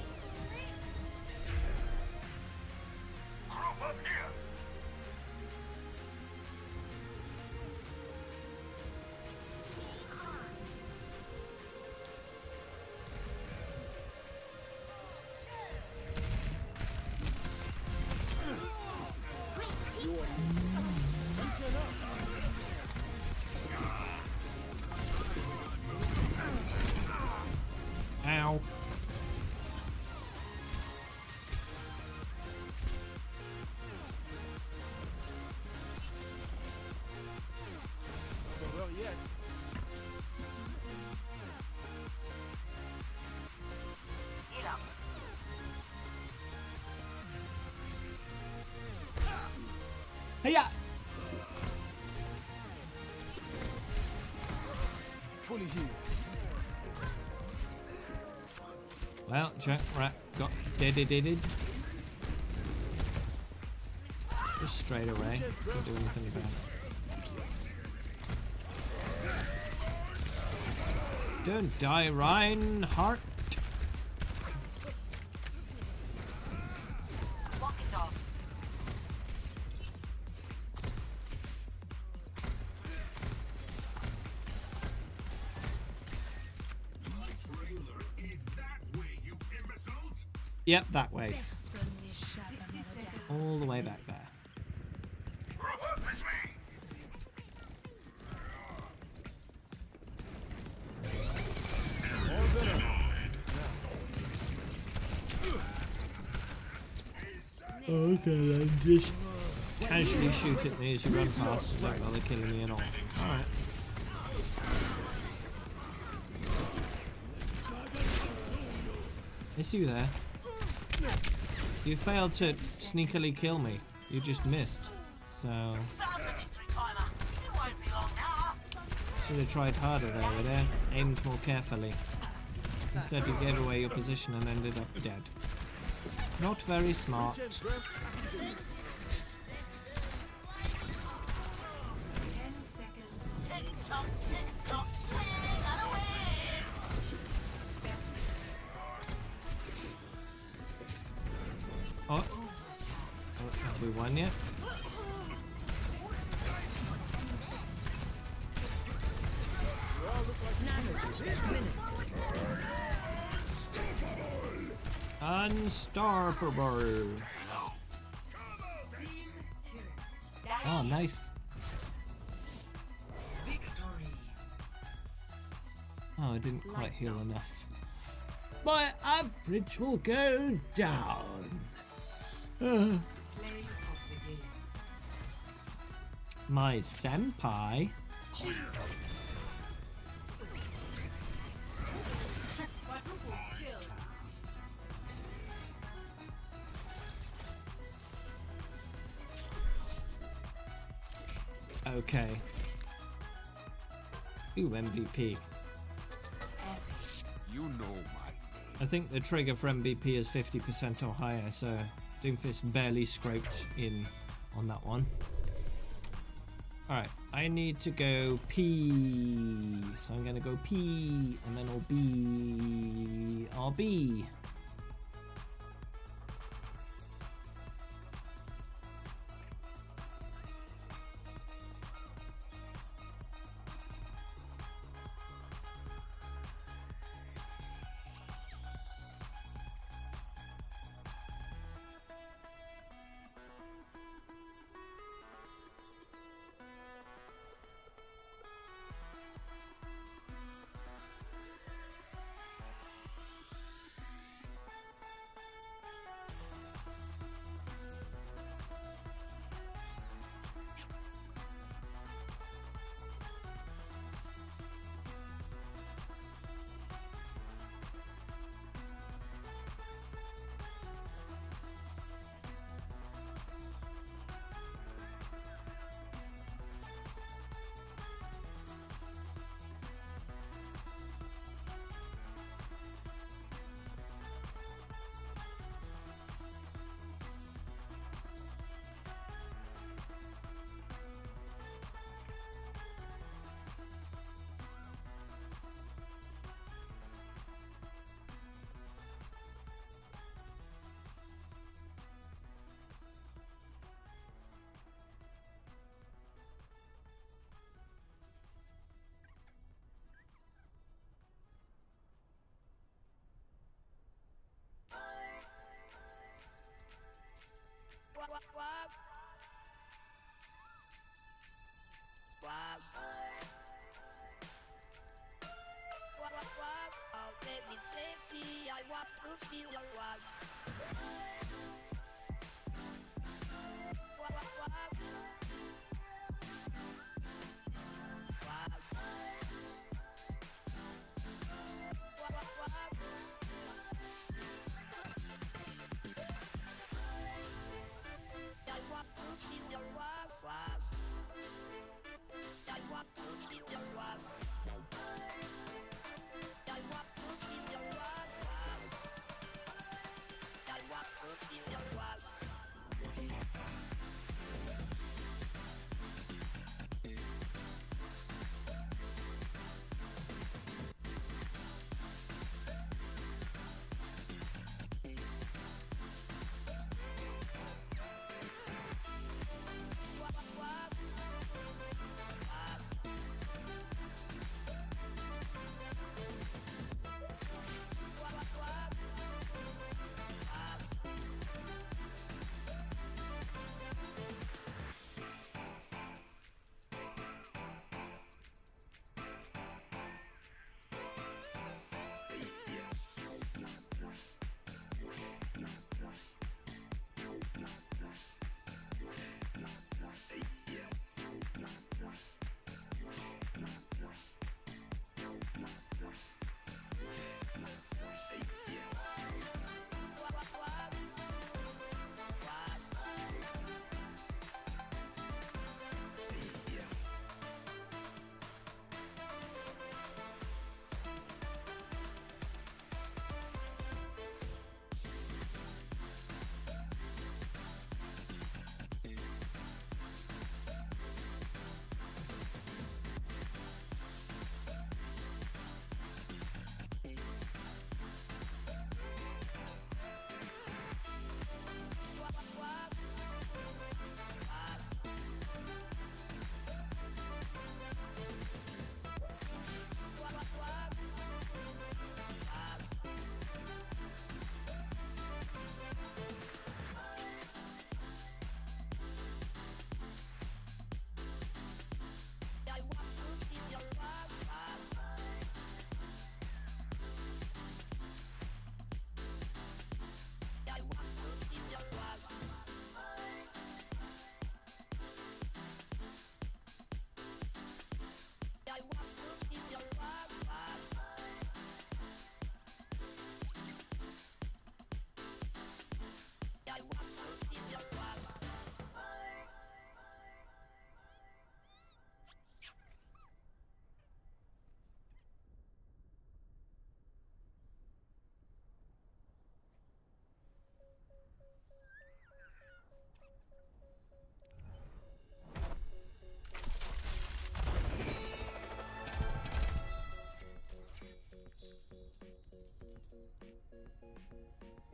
Group up here. Ow. Not over yet. Heal up. Hiya! Fully healed. Well, Jack Rat got deaded. Just straight away. Can't do anything about it. Don't die, Reinhardt. Walk it off. Yep, that way. All the way back there. Group up with me. Okay, then just casually shoot at me as you run past, don't bother killing me at all. Alright. Is you there? You failed to sneakily kill me. You just missed. So should have tried harder there, would I? Aimed more carefully. Instead you gave away your position and ended up dead. Not very smart. Oh. Have we won yet? Unstoppable. Oh, nice. Oh, I didn't quite heal enough. My average will go down. My senpai. Okay. Ooh, MVP. You know my. I think the trigger for MVP is 50% or higher, so Doomfist barely scraped in on that one. Alright, I need to go P. So I'm gonna go P, and then I'll B.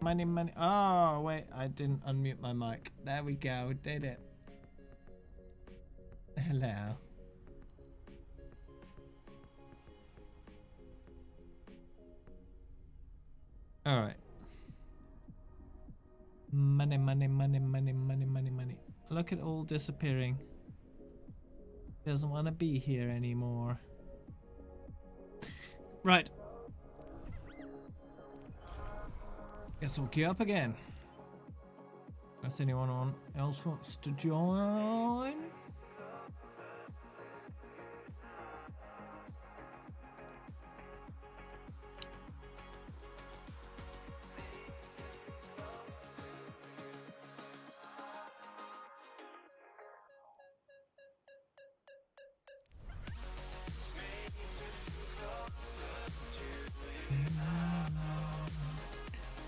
Money, money. Oh, wait, I didn't unmute my mic. There we go, did it. Hello. Alright. Money, money, money, money, money, money, money. Look at all disappearing. Doesn't want to be here anymore. Right. Guess we'll queue up again. Unless anyone else wants to join.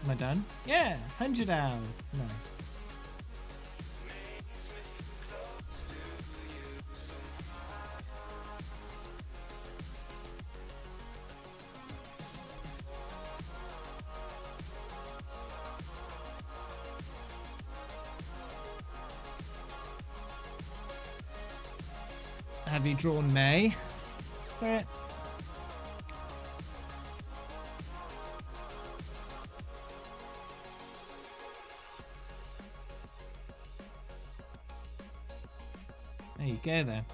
Am I done? Yeah, 100 hours. Nice. Have you drawn May? Spirit. There you go then.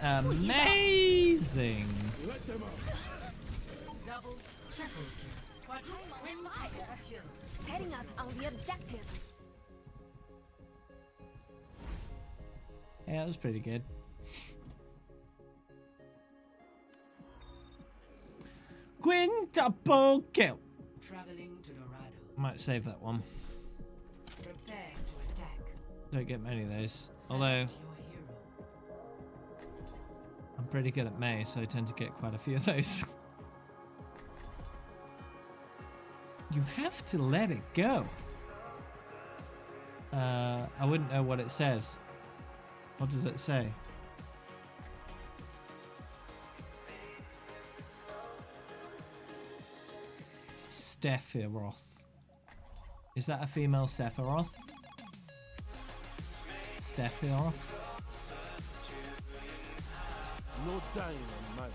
Amazing. Double, triple kill. Quadruple kill. Setting up on the objective. Yeah, that was pretty good. Quintuple kill. Traveling to Dorado. Might save that one. Prepare to attack. Don't get many of those. Although I'm pretty good at May, so I tend to get quite a few of those. You have to let it go. I wouldn't know what it says. What does it say? Sephiroth. Is that a female Sephiroth? Sephiroth? No dying on my watch.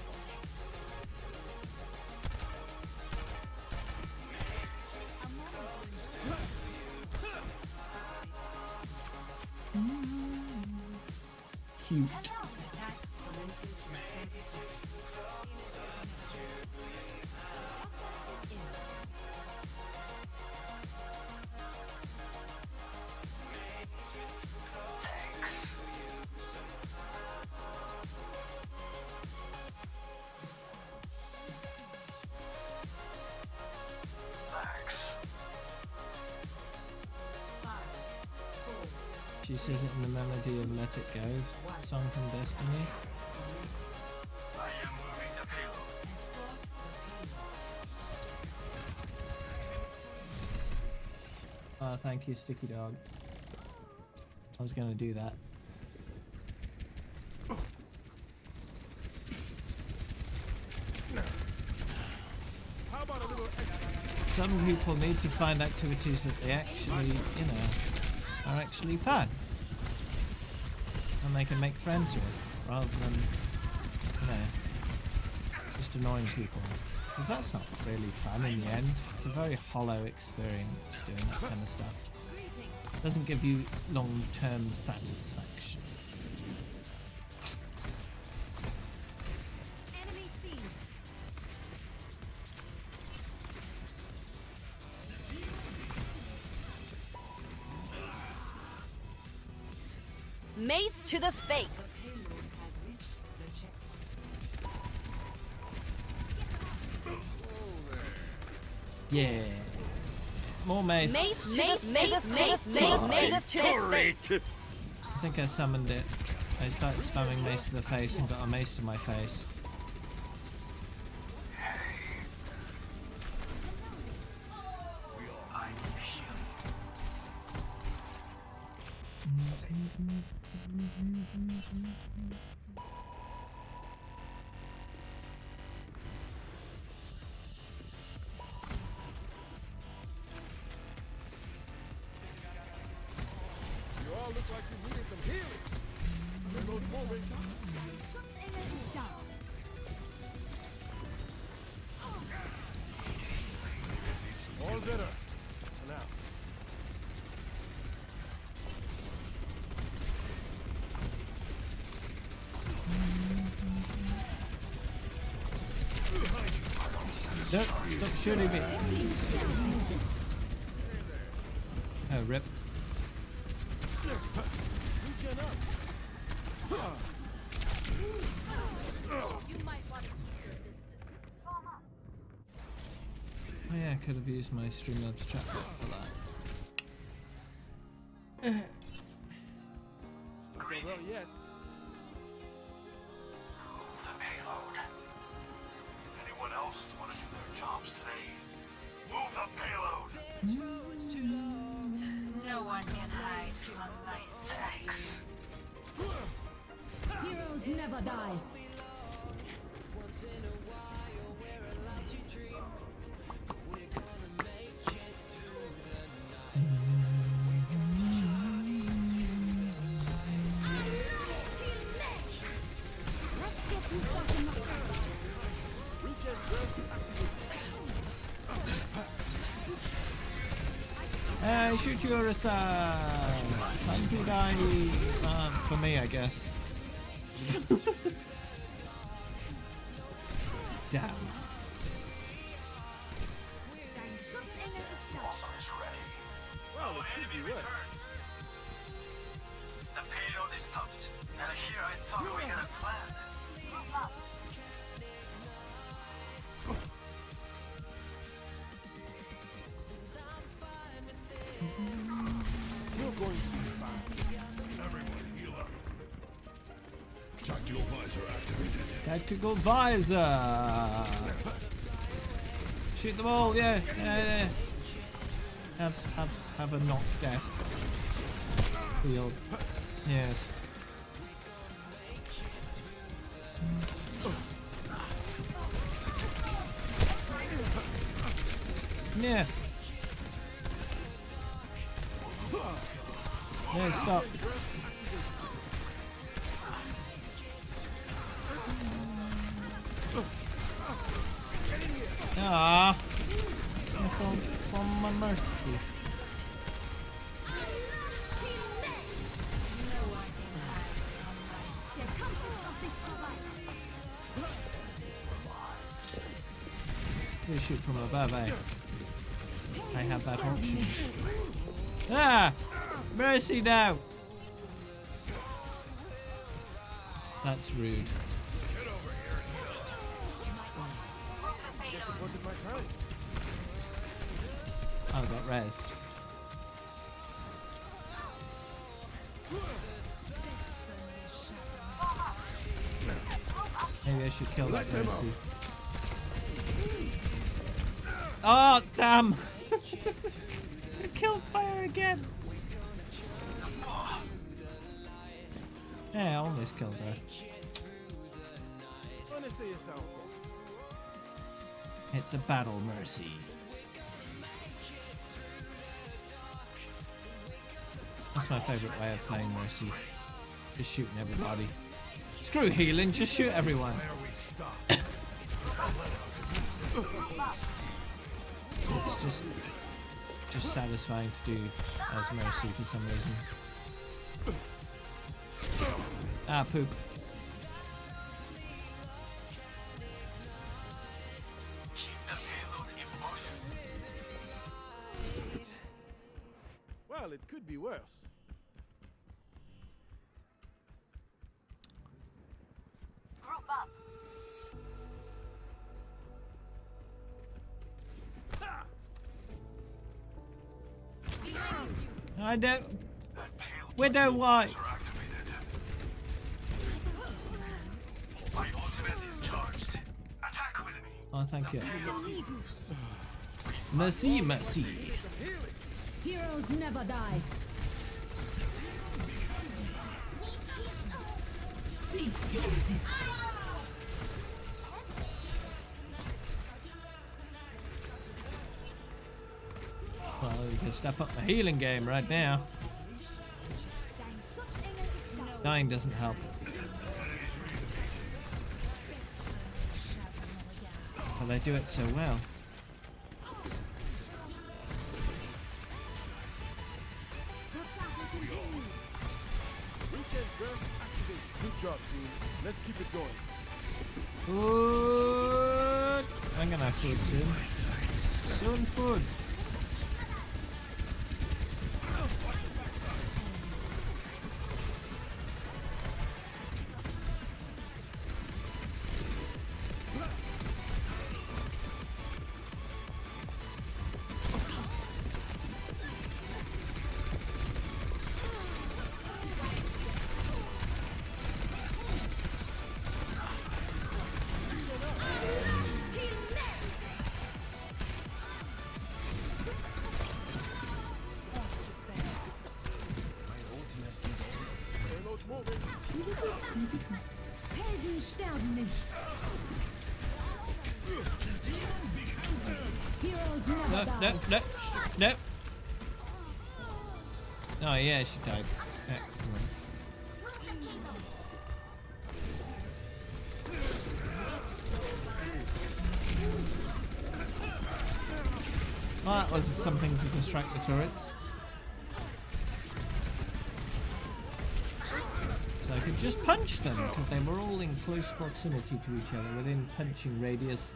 Cute. She says it in the melody of Let It Go, song from Destiny. I am moving the payload. Thank you, Sticky Dog. I was going to do that. How about a little extra? Some people need to find activities that they actually, you know, are actually fun. And they can make friends with, rather than, you know, just annoying people. Because that's not really fun in the end. It's a very hollow experience doing that kind of stuff. It doesn't give you long-term satisfaction. Enemy seen. Mace to the face. Yeah. More mace. Mace to the face. I think I summoned it. I started spamming mace to the face and got a mace to my face. You all look like you needed some healing. Remote moving. All better. For now. No, stop shooting me. Oh, rip. You might want to keep your distance. Oh yeah, I could have used my Streamlabs chat bot for that. Not so well yet. The payload. Anyone else want to do their jobs today? Move the payload. No one can hide from my sex. Heroes never die. Shoot your time to die. For me, I guess. Damn. Awesome is ready. Well, it could be worse. The payload is stopped. And here I thought we had a plan. You're going to be fine. Everyone heal up. Tactical visor activated. Tactical visor. Shoot them all. Yeah. Yeah. Have a not death. Field. Yes. Yeah. Yeah, stop. Ah, sniff from my mercy. You shoot from above, eh? I have that option. Ah! Mercy now! That's rude. Guess it wasn't my time. I got rezzed. Maybe I should kill that Mercy. Oh, damn! I killed by her again! Yeah, I almost killed her. Wanna see yourself? It's a battle Mercy. That's my favourite way of playing Mercy. Just shooting everybody. Screw healing, just shoot everyone. It's just satisfying to do as Mercy for some reason. Ah, poop. Well, it could be worse. Group up. I don't. Widow, why? My ultimate is charged. Attack with me. Oh, thank you. Mercy, mercy. Heroes never die. Well, we can step up the healing game right now. Dying doesn't help. But they do it so well. Good job, team. Let's keep it going. Food! I'm gonna have food soon. Soon food. Helden sterben nicht. Heroes never die. No. Oh yeah, she died. Excellent. Well, that was something to distract the turrets. So I could just punch them because they were all in close proximity to each other within punching radius.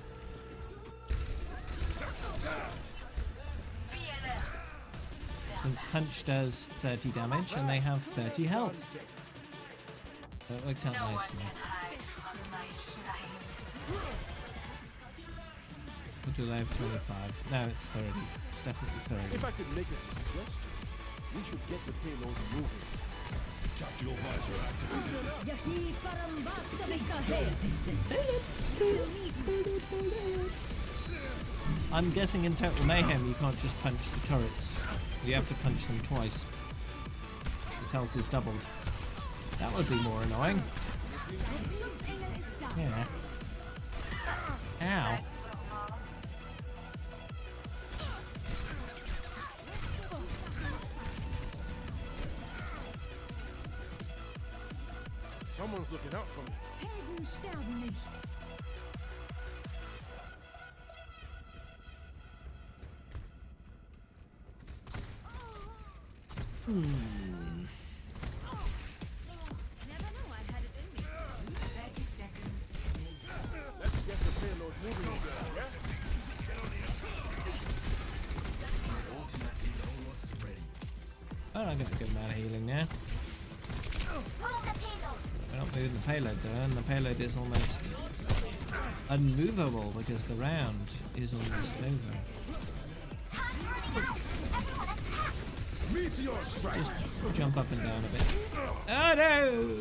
Since punch does 30 damage and they have 30 health. So it works out nicely. Or do they have 25? No, it's 30. It's definitely 30. If I could make a suggestion, we should get the payload moving. Tactical visor activated. I'm guessing in Total Mayhem you can't just punch the turrets. You have to punch them twice. His health is doubled. That would be more annoying. Yeah. Ow. Someone's looking out for me. Helden sterben nicht. Let's get the payload moving again, yeah? Oh, I got a good amount of healing now. We're not moving the payload though, and the payload is almost unmovable because the round is almost over. Just jump up and down a bit. Oh no!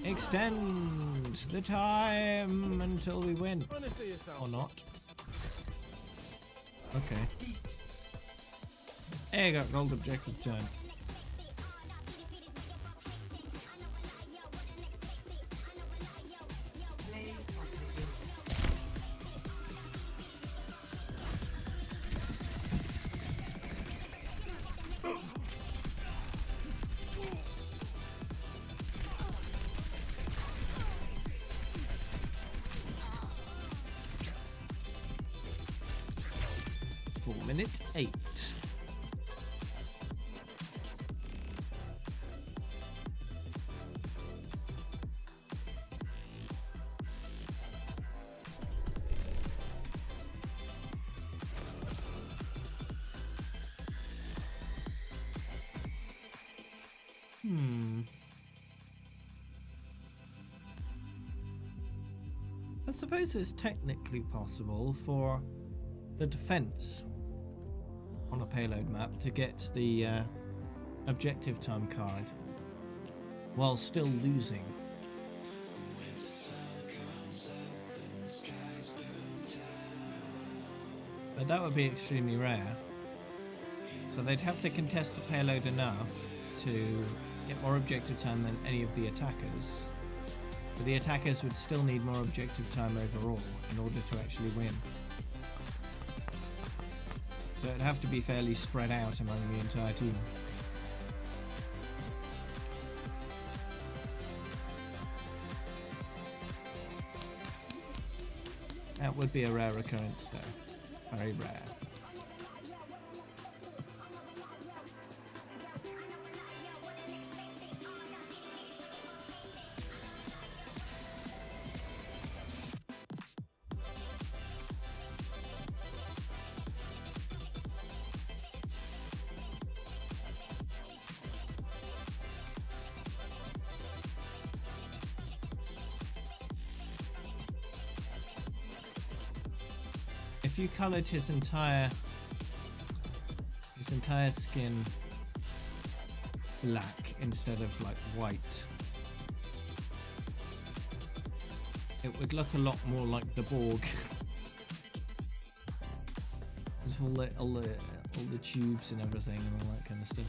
Extend the time until we win. Or not. Okay. Hey, got gold objective turn. Minute 8. I suppose it's technically possible for the defense on a payload map to get the objective time card while still losing. But that would be extremely rare. So they'd have to contest the payload enough to get more objective time than any of the attackers. But the attackers would still need more objective time overall in order to actually win. So it'd have to be fairly spread out among the entire team. That would be a rare occurrence though. Very rare. If you coloured his entire skin black instead of like white, it would look a lot more like the Borg. There's all the tubes and everything and all that kind of stuff.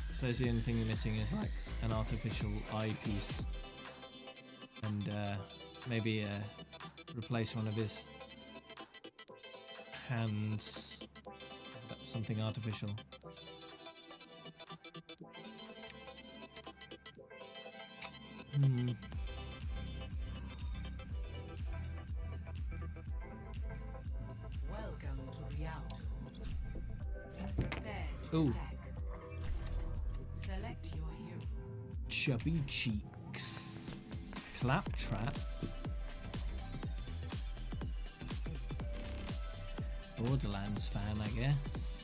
I suppose the only thing you're missing is like an artificial eyepiece and maybe replace one of his hands with something artificial. Welcome to reality. Prepare to Ooh. attack. Select your hero. Chubby cheeks. Claptrap. Borderlands fan, I guess.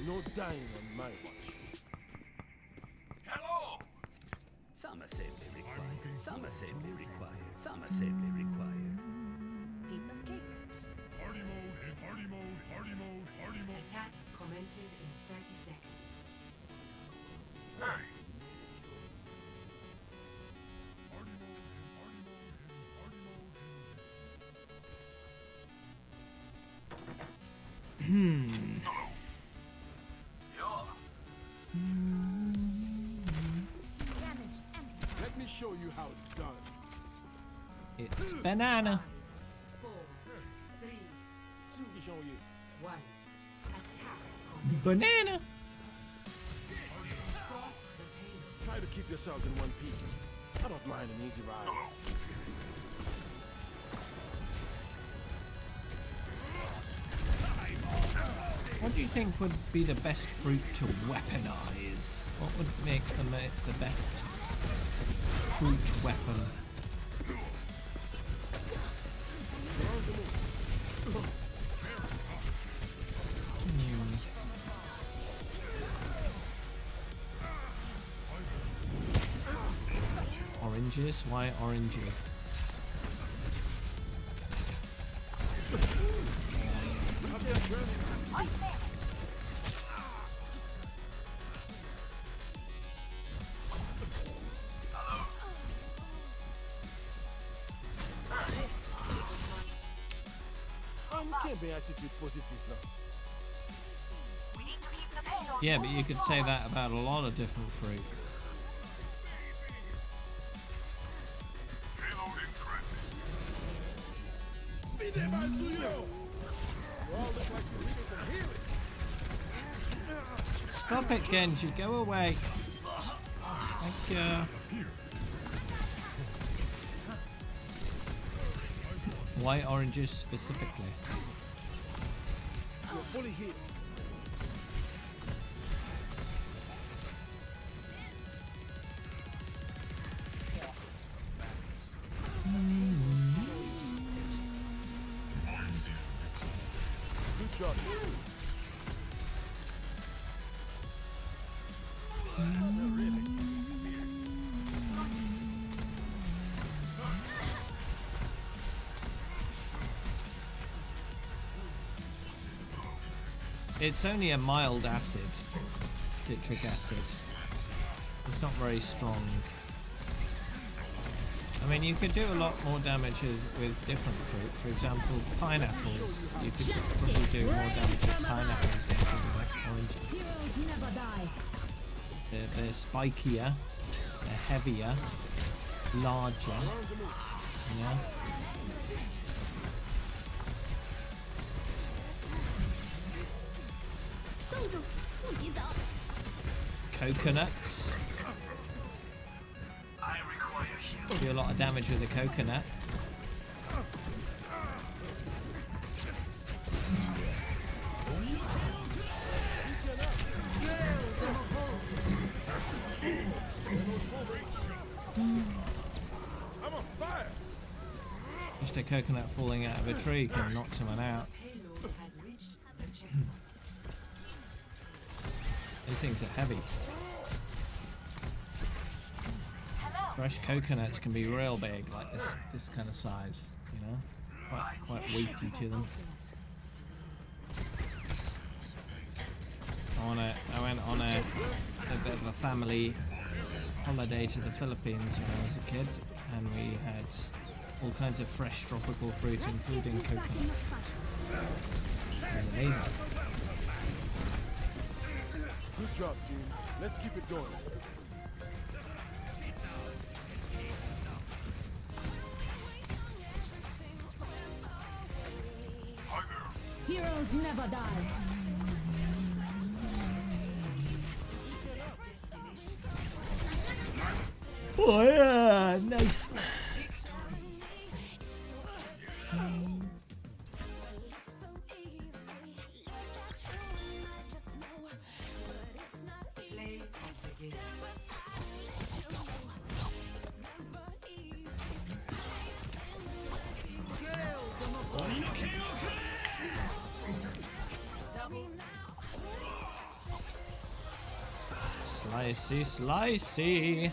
No dying on my watch. Hello! Some assembly required. Some assembly required. Some assembly required. Piece of cake. Party mode, party mode, party mode, party mode. Attack commences in 30 seconds. Hey! Party mode, party mode, party mode. Damage empty. Let me show you how it's done. It's banana. 4, 3, Let me show you. 1. Attack commences. Banana. Start the payload. Try to keep yourselves in one piece. I don't mind an easy ride. What do you think would be the best fruit to weaponize? What would make the best fruit weapon? Oranges? Why oranges? You can't be attitude positive now. Yeah, but you could say that about a lot of different fruit. Payload in transit. Be there, Matsuyo! You all look like you needed some healing. Stop it, Genji. Go away. Thank you. Why oranges specifically? You're fully healed. Good job. it's only a mild acid, citric acid. It's not very strong. I mean, you could do a lot more damage with different fruit. For example, pineapples. You could probably do more damage with pineapples than with oranges. Heroes never die. They're spikier, they're heavier, larger. Yeah. Coconuts. Do a lot of damage with a coconut. I'm on fire. Just a coconut falling out of a tree can knock someone out. These things are heavy. Fresh coconuts can be real big, like this kind of size, you know, quite weighty to them. I went on a bit of a family holiday to the Philippines when I was a kid, and we had all kinds of fresh tropical fruit, including coconut. It was amazing. Good job, team. Let's keep it going. Heroes never die. Oh yeah, nice. Slicey, slicey.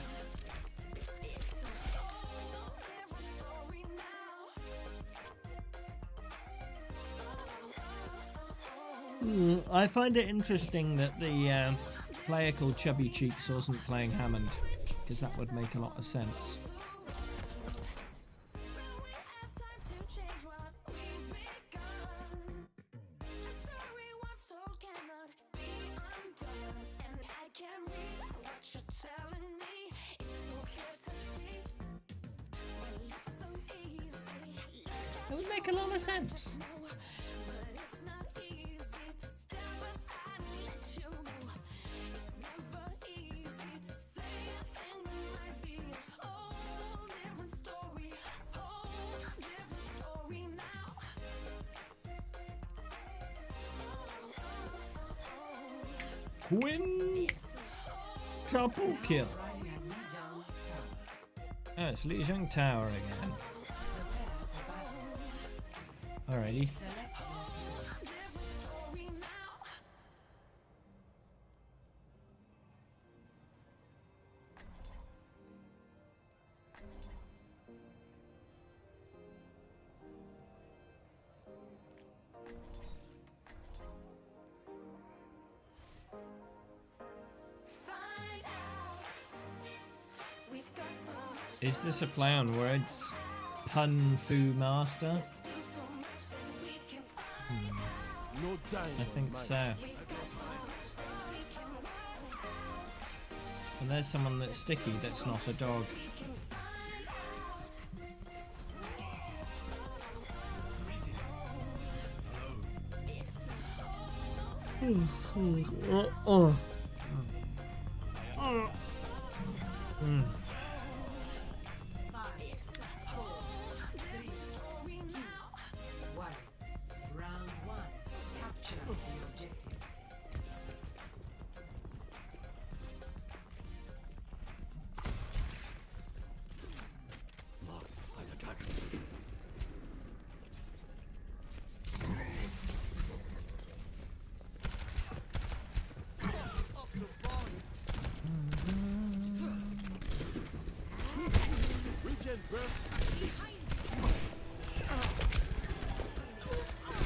I find it interesting that the player called Chubby Cheeks wasn't playing Hammond, because that would make a lot of sense. That would make a lot of sense. Quintuple kill. Oh, it's Li Zhang Tower again. Alrighty. Is this a play on words? Pun Fu Master? No dying. I think so. And there's someone that's sticky that's not a dog.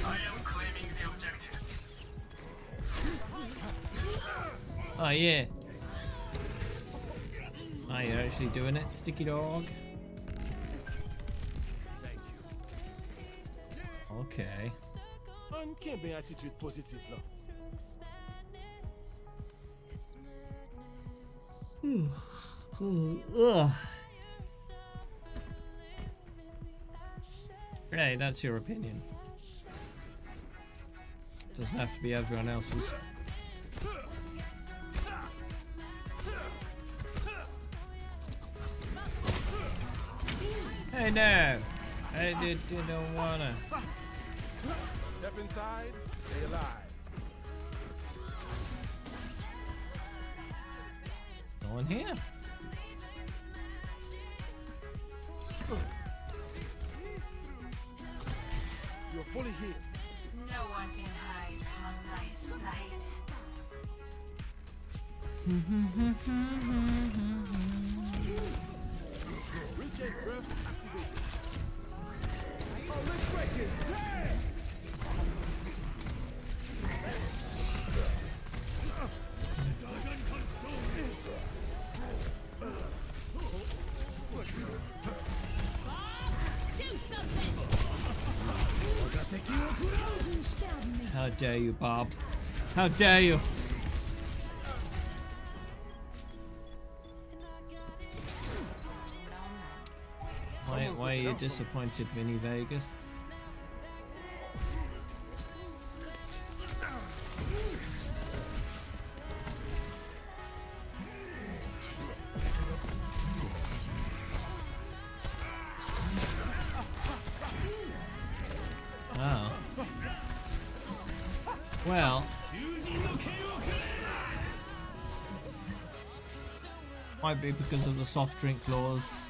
I am claiming the objective. Oh yeah. Oh, you're actually doing it, sticky dog. Okay. Uncanny attitude positive là. Ugh. Hey, that's your opinion. Doesn't have to be everyone else's. Hey, no! I didn't wanna. Step inside, stay alive. No one here. You're fully healed. No one can hide from my sight. Regen burst activated. Oh, let's break it! Yeah! How dare you, Bob? How dare you? Why are you disappointed, Vinny Vegas? Oh. Well. Might be because of the soft drink laws.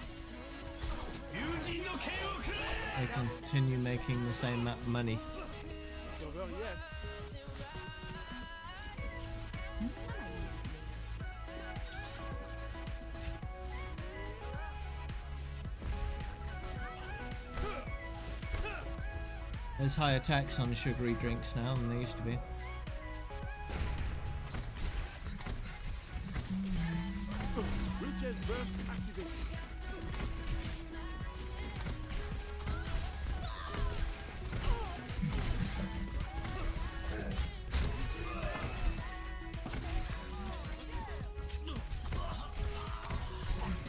They continue making the same amount of money. Not over yet. There's higher tax on sugary drinks now than there used to be. Regen burst activated.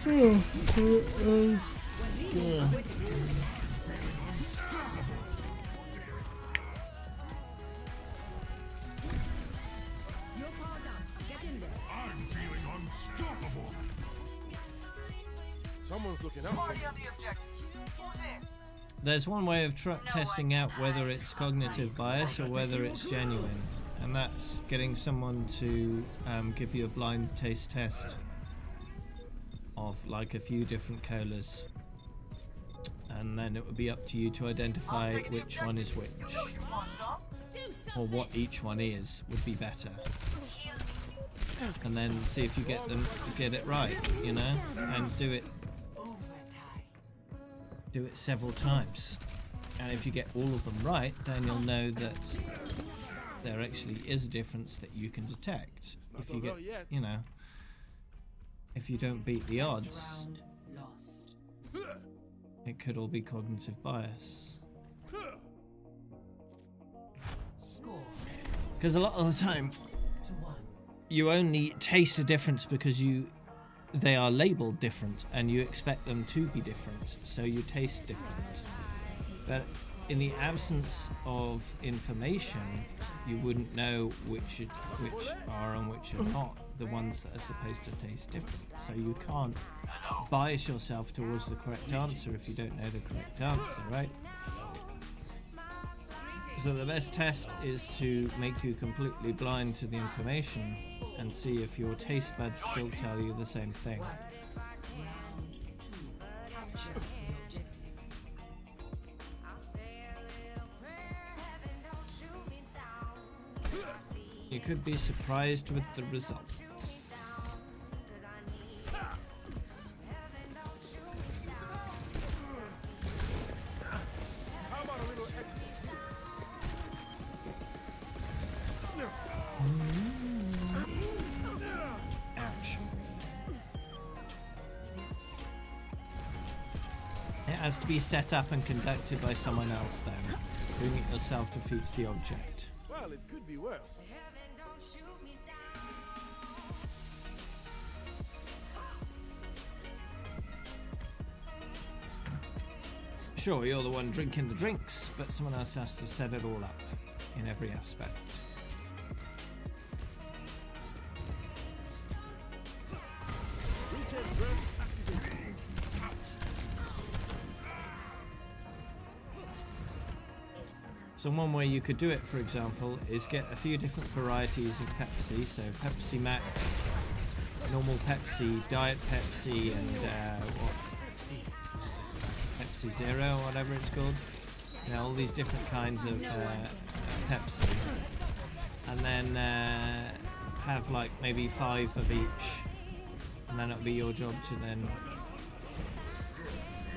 I'm feeling unstoppable. Someone's looking out. Party on the objective. Who's in? There's one way of testing out whether it's cognitive bias or whether it's genuine, and that's getting someone to give you a blind taste test of like a few different colas, and then it would be up to you to identify which one is which, or what each one is would be better, and then see if you get it right, you know, and do it several times, and if you get all of them right, then you'll know that there actually is a difference that you can detect. If you get, you know, if you don't beat the odds, it could all be cognitive bias. Because a lot of the time you only taste a difference because they are labeled different and you expect them to be different, so you taste different. But in the absence of information, you wouldn't know which are and which are not the ones that are supposed to taste different. So you can't bias yourself towards the correct answer if you don't know the correct answer, right? So the best test is to make you completely blind to the information and see if your taste buds still tell you the same thing. You could be surprised with the results. How about a little extra? It has to be set up and conducted by someone else then. Doing it yourself defeats the object. Well, it could be worse. Sure, you're the one drinking the drinks, but someone else has to set it all up in every aspect. So one way you could do it, for example, is get a few different varieties of Pepsi. So Pepsi Max, normal Pepsi, Diet Pepsi, and Pepsi Zero, or whatever it's called. You know, all these different kinds of Pepsi. And then have like maybe 5 of each. And then it'll be your job to then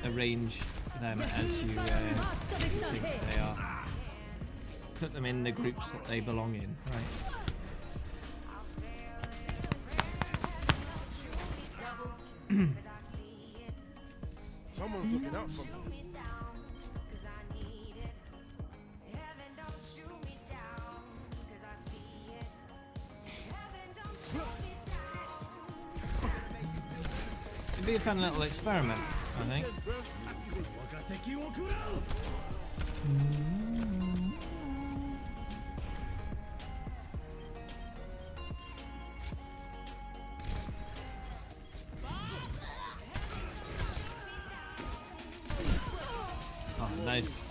arrange them as you think they are. Put them in the groups that they belong in, right? Someone's looking out for me. It'd be a fun little experiment, I think. Oh, nice.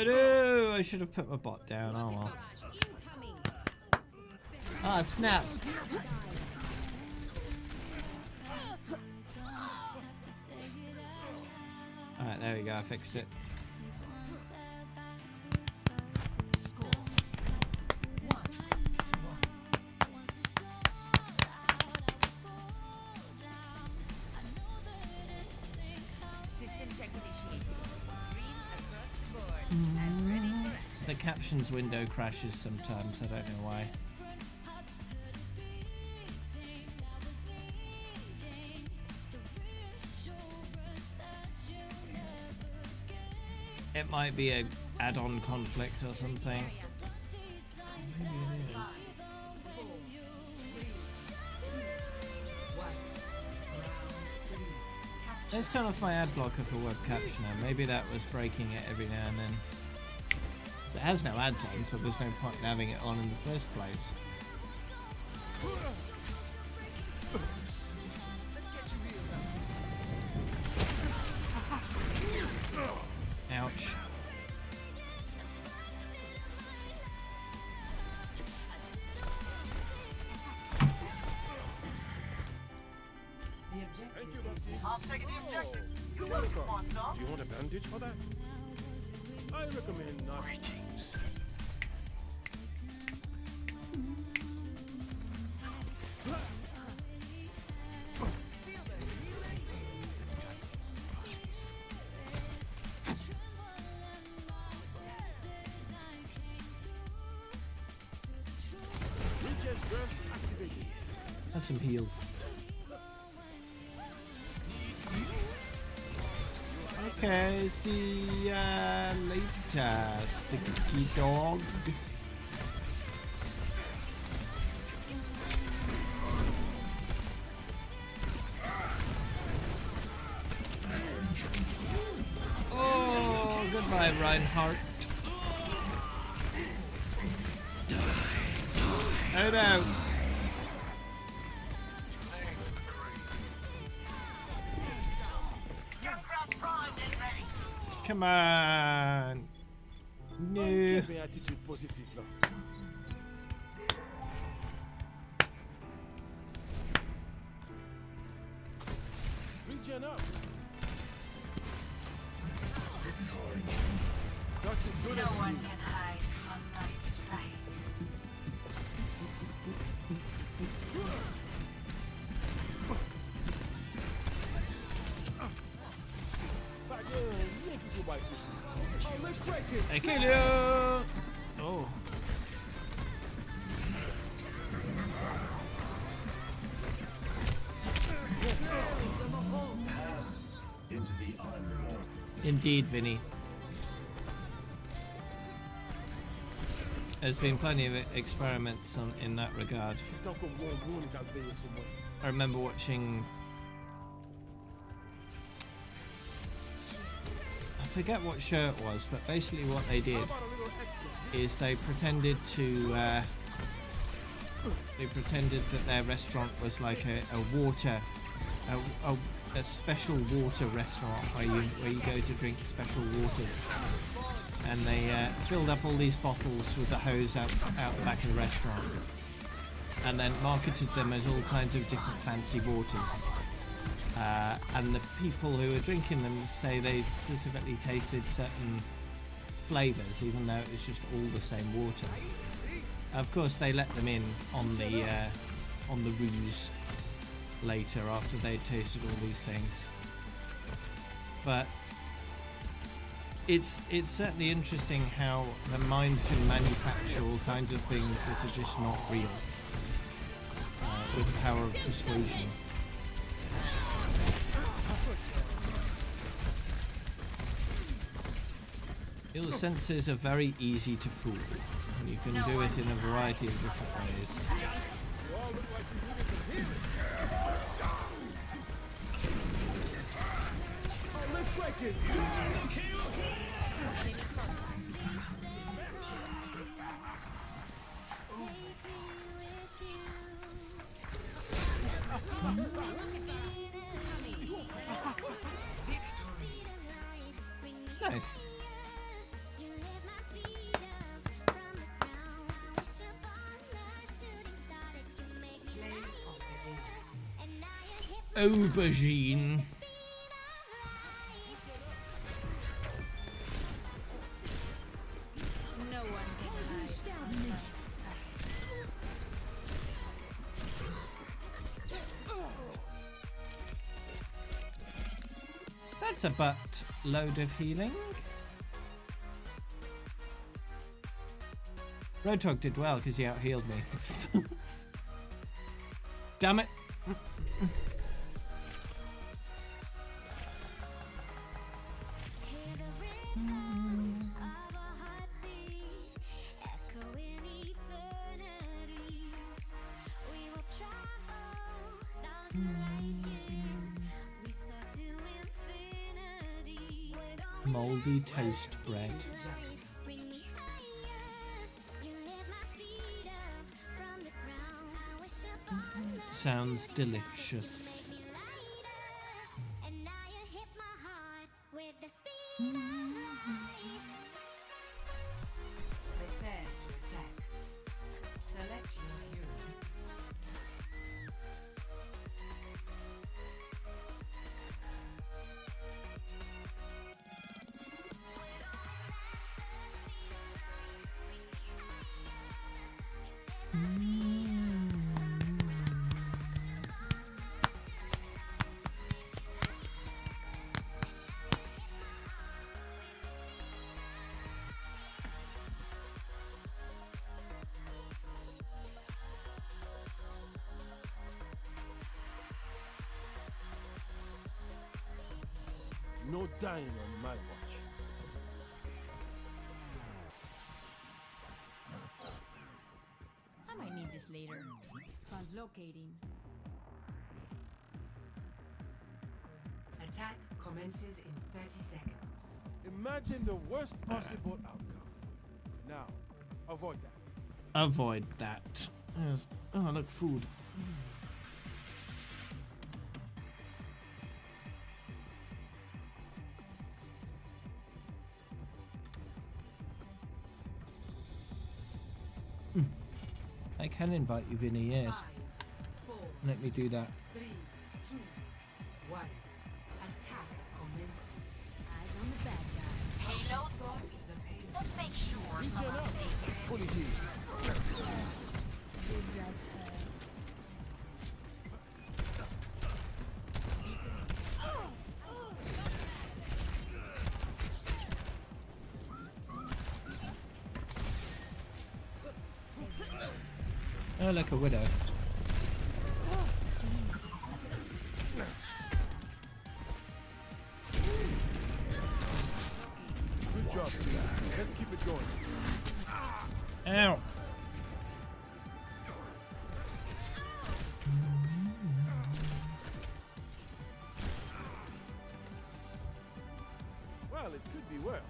No, I should have put my bot down. Oh well. Ah, snap. Alright, there we go. I fixed it. The captions window crashes sometimes, I don't know why. It might be a add-on conflict or something. Maybe it is. Let's turn off my ad blocker for web captioner. Maybe that was breaking it every now and then. It has no ads on, so there's no point in having it on in the first place. Ouch. I'll take the objective. You're welcome. Do you want a bandage for that? I recommend not. Greetings. Have some heals. Okay, see ya later, sticky dog. Oh, goodbye, Reinhardt. Oh no. Come on. No. Keep my attitude positive now. Region up. No one can hide from my sight. Oh, let's break it. I kill you! Oh. Pass into the unknown. Indeed, Vinny. There's been plenty of experiments in that regard. I remember watching... I forget what show it was, but basically what they did is they pretended to... they pretended that their restaurant was like a water... a special water restaurant where you go to drink special waters. And they filled up all these bottles with the hose out the back of the restaurant, and then marketed them as all kinds of different fancy waters. And the people who were drinking them say they specifically tasted certain flavours, even though it was just all the same water. Of course, they let them in on the ruse later after they'd tasted all these things. But it's certainly interesting how the mind can manufacture all kinds of things that are just not real with the power of persuasion. Your senses are very easy to fool, and you can do it in a variety of different ways. Oh, let's break it. Nice. Aubergine. No one can hide from my sight. That's a butt load of healing. Roadhog did well because he out-healed me. Damn it. Moldy toast bread. Sounds delicious. Prepare to attack. Select your hero. No dying on my watch. I might need this later. Translocating. Attack commences in 30 seconds. Imagine the worst possible outcome. Now, avoid that. Avoid that. Yes. Oh, look, food. I can invite you, Vinny, yes. 5, 4, Let me do that. 3, 2, 1. Attack commence. Eyes on the bad guys. Payload. Spot the payload. Let's make Reaching up. Fully healed. Oh, like a widow. Good job. Let's keep it going. Ow. Well, it could be worse.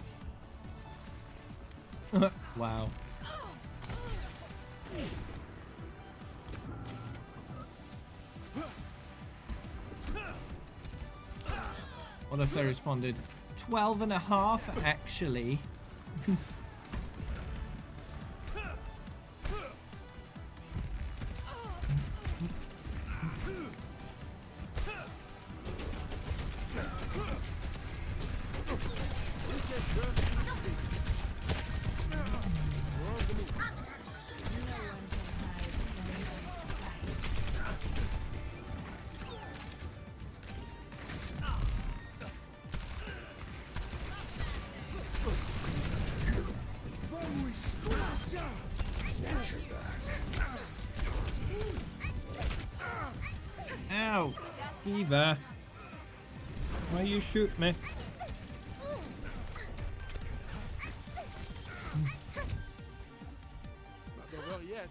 Wow. What if they responded 12 and a half actually? Ow! Eva! Why you shoot me? It's not over yet.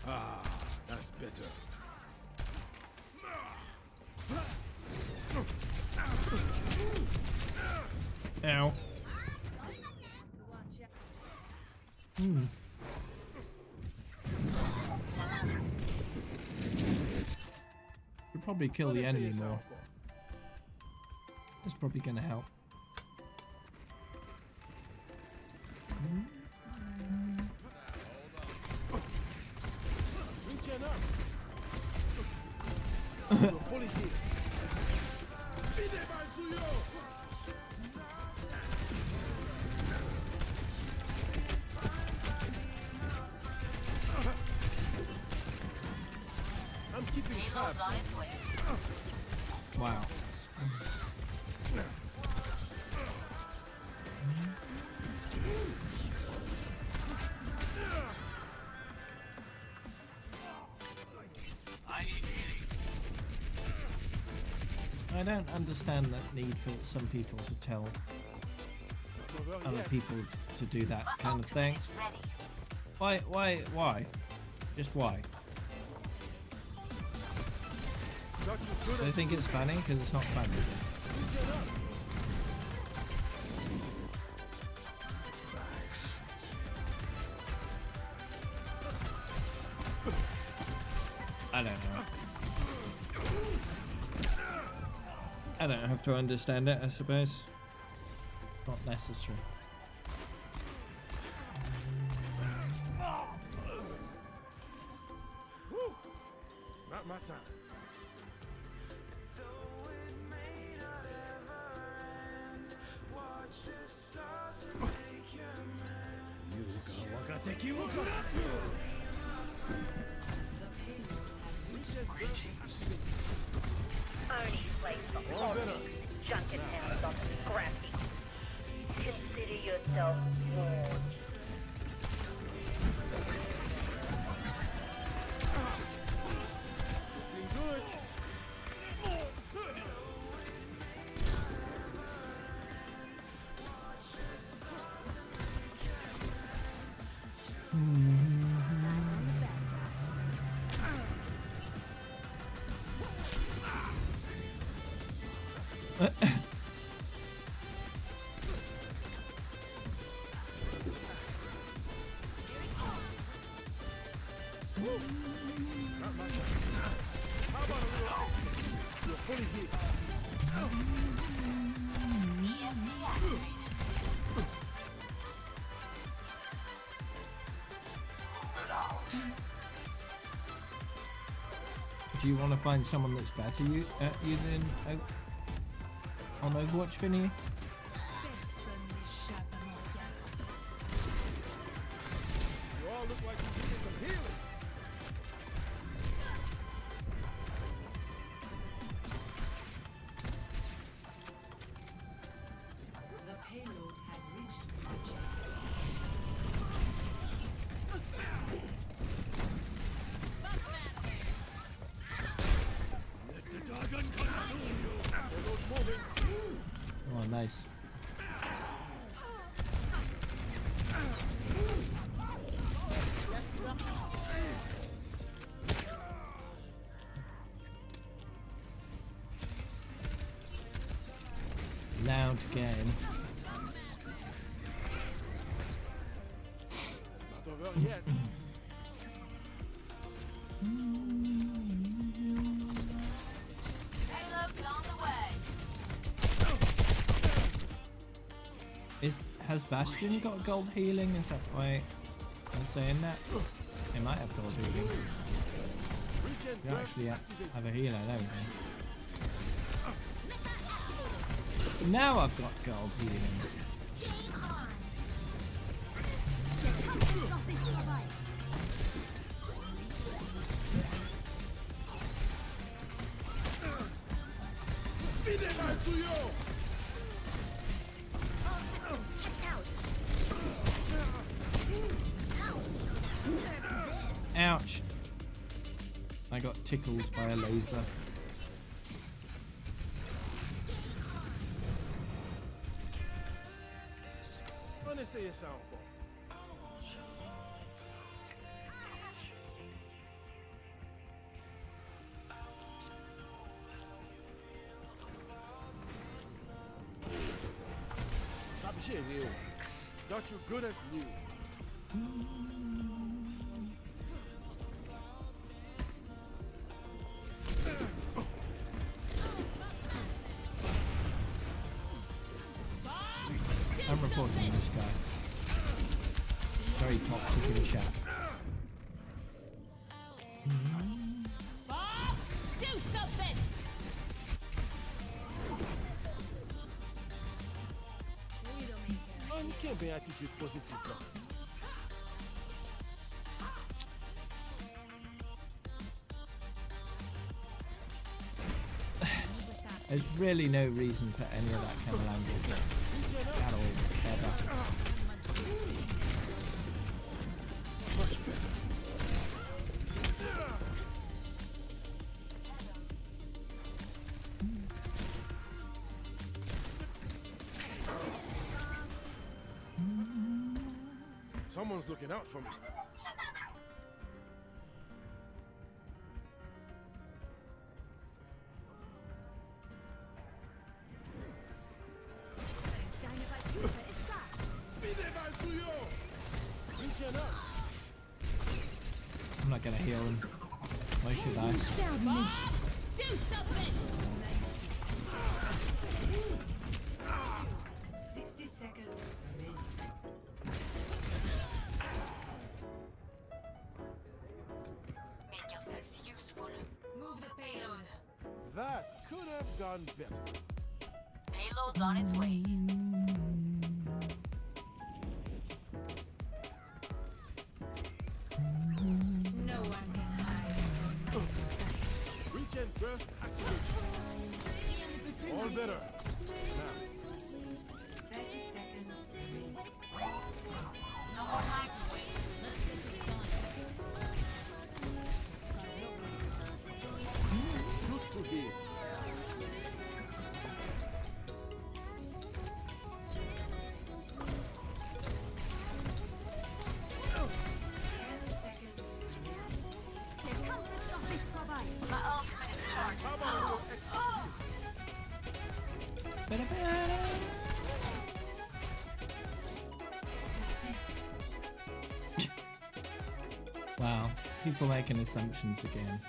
Ah, that's better. Ow. Could probably kill the enemy more. That's probably gonna help. Reaching up. You're fully healed. I'm keeping tabs. Wow. I don't understand that need for some people to tell other people to do that kind of thing. Why? Just why? They think it's funny because it's not funny. I don't know. I don't have to understand it, I suppose. Not necessary. It's not my time. Only place for hobbies, junket towns on scrappy. Consider yourself warned. Good. Not my time. How about a little extra? You're fully healed. Do you want to find someone that's better you than on Overwatch, Vinny? You all look like you needed some healing. The payload has reached the check. Let the dragon consume you. There goes moving. Oh, nice. Loud game. Not over yet. Has Bastion got gold healing? Is that why I'm saying that? It might have gold healing. You don't actually have a healer, don't you? Now I've got gold healing. Ouch! I got tickled by a laser. Wanna say a sound call? Stop shit, Will. Got you good as new. I'm reporting this guy. Very toxic in chat. Bob, do something! Uncanny attitude positive now. There's really no reason for any of that kind of language at all, ever. Much better. Someone's looking out for me. I'm not gonna heal him. Why should I? Bob, do something! 60 seconds remaining. Make yourselves useful. Move the payload. That could have gone better. Payload's on its way. No one can hide from my sight. Regen burst activation. All better. Now, 30 seconds remaining. No more time to wait. shoot to heal. My ultimate is charged. How about a little extra? Wow. People making assumptions again.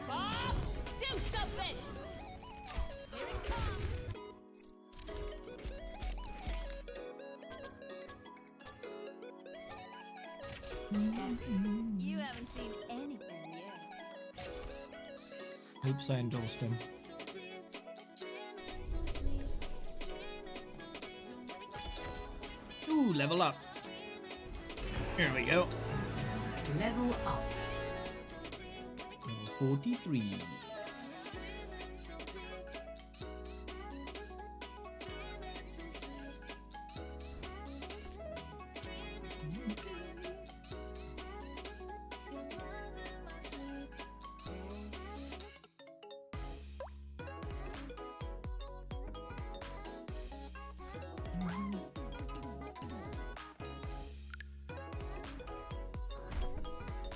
Bob, do something! Here it comes! You haven't seen anything yet. Oops, I endorsed him. Ooh, level up. Here we go. Level up. Level 43.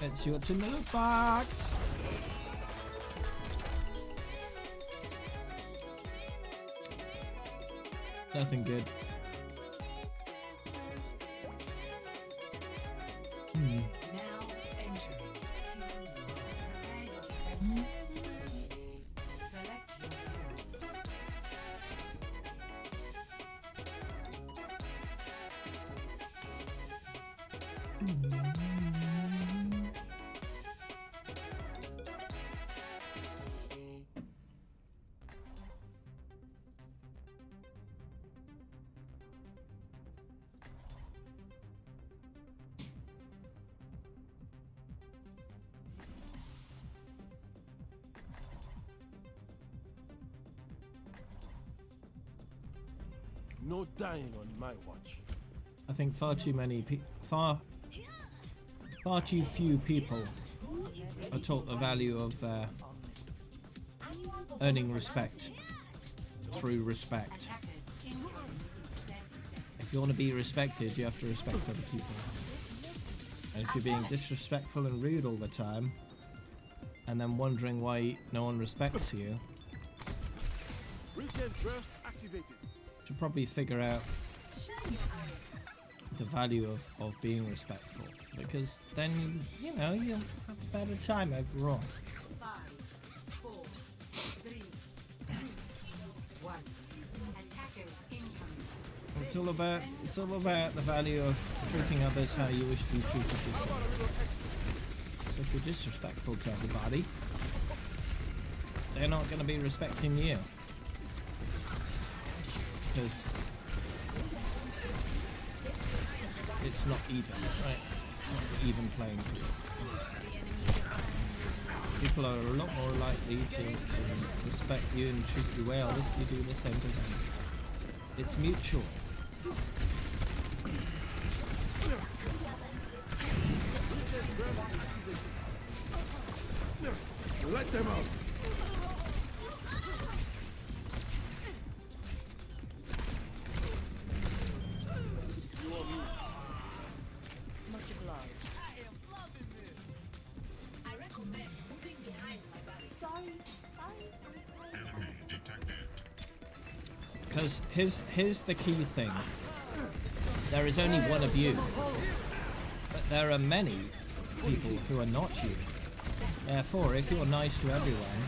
Let's see what's in the loot box. Nothing good. Now entering. Select your hero. No dying on my watch. I think far too many far too few people are taught the value of earning respect through respect. If you want to be respected, you have to respect other people. And if you're being disrespectful and rude all the time, and then wondering why no one respects you, Regen burst activated. you should probably figure out the value of being respectful, because then you know you'll have a better time overall. 5, 4, 3, 2, 1. Attackers incoming. It's all about the value of treating others how you wish to be treated yourself. So if you're disrespectful to everybody, they're not going to be respecting you, because it's not even, right? It's not an even playing field. People are a lot more likely to respect you and treat you well if you do the same to them. It's mutual. Let them out. Much obliged. I recommend moving behind my body. Sorry. Enemy detected. Because here's the key thing. There is only one of you. But there are many people who are not you. Therefore, if you're nice to everyone,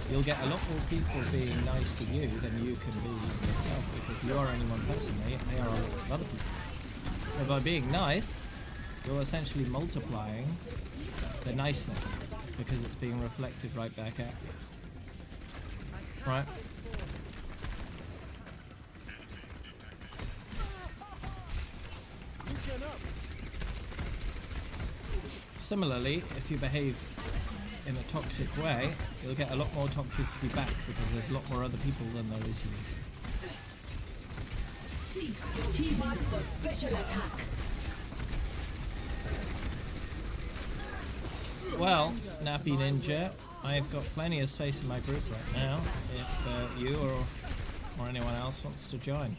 you'll get a lot more people being nice to you than you can be yourself, because you are only one person. They are a lot of other people. So by being nice, you're essentially multiplying the niceness, because it's being reflected right back at you. Right? Similarly, if you behave in a toxic way, you'll get a lot more toxicity back, because there's a lot more other people than there is you. Teamwork for special attack. Well, Nappy Ninja, I've got plenty of space in my group right now, if you or anyone else wants to join.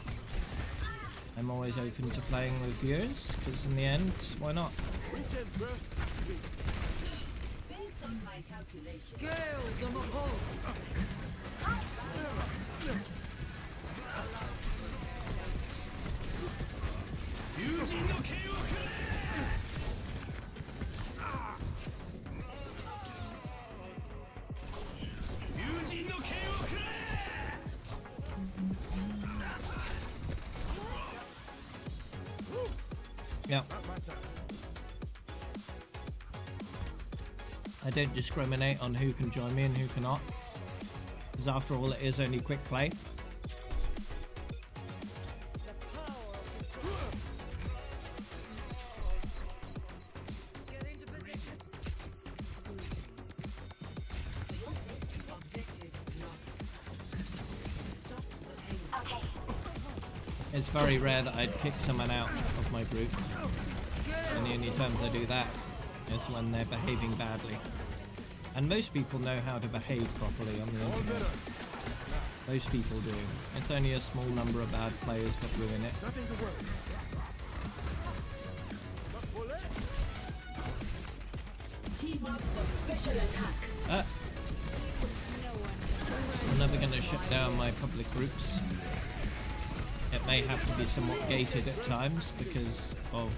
I'm always open to playing with viewers, because in the end, why not? Based on my calculation. Gale the Mahal! Yeah. I don't discriminate on who can join me and who cannot, because after all, it is only quick play. It's very rare that I'd kick someone out of my group, and the only times I do that is when they're behaving badly. And most people know how to behave properly on the internet. Most people do. It's only a small number of bad players that ruin it. Team up for special attack. I'm never going to shut down my public groups. It may have to be somewhat gated at times because of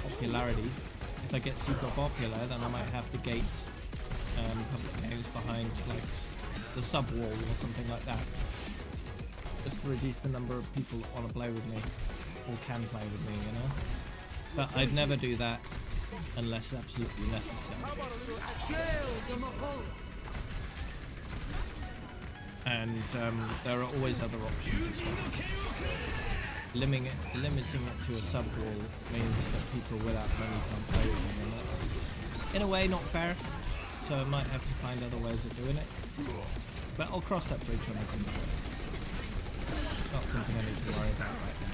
popularity. If I get super popular, then I might have to gate public games behind like the sub wall or something like that, just to reduce the number of people that want to play with me or can play with me, you know. But I'd never do that unless absolutely necessary. And there are always other options as well. Limiting it to a sub wall means that people without money can't play with me, and that's in a way not fair. So I might have to find other ways of doing it. But I'll cross that bridge when I come to it. It's not something I need to worry about right now.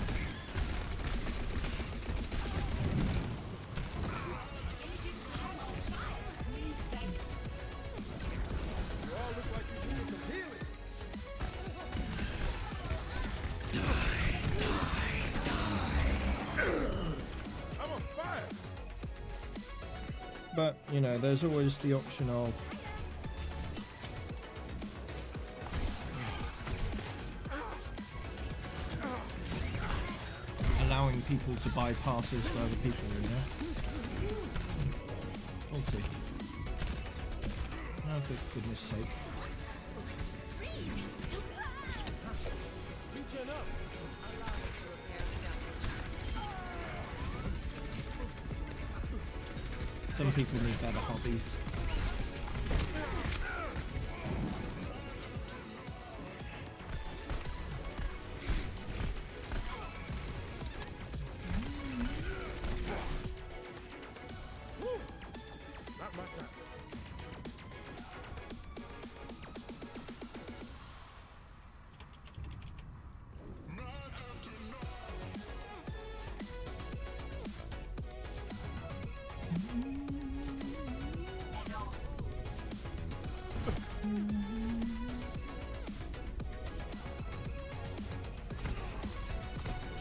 But, you know, there's always the option of allowing people to buy passes for other people, you know? We'll see. Oh, for goodness sake. Some people need better hobbies. Not my time.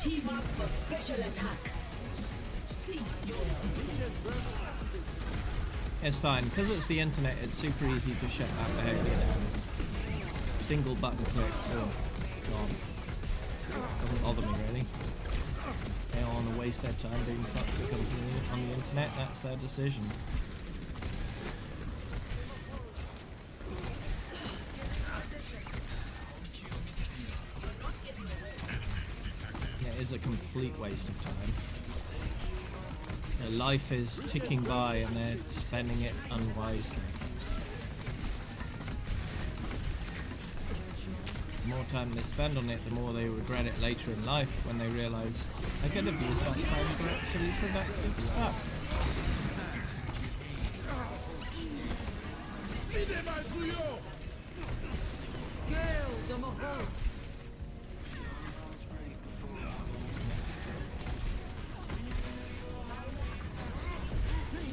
Team up for special attack. Cease your resistance. It's fine, because it's the internet, it's super easy to shut that behavior down. Single button click, oh, gone. Doesn't bother me really. They don't want to waste their time being toxic on the internet, that's their decision. It is a complete waste of time. Their life is ticking by and they're spending it unwisely. The more time they spend on it, the more they regret it later in life when they realise I could have used that time for actually productive stuff.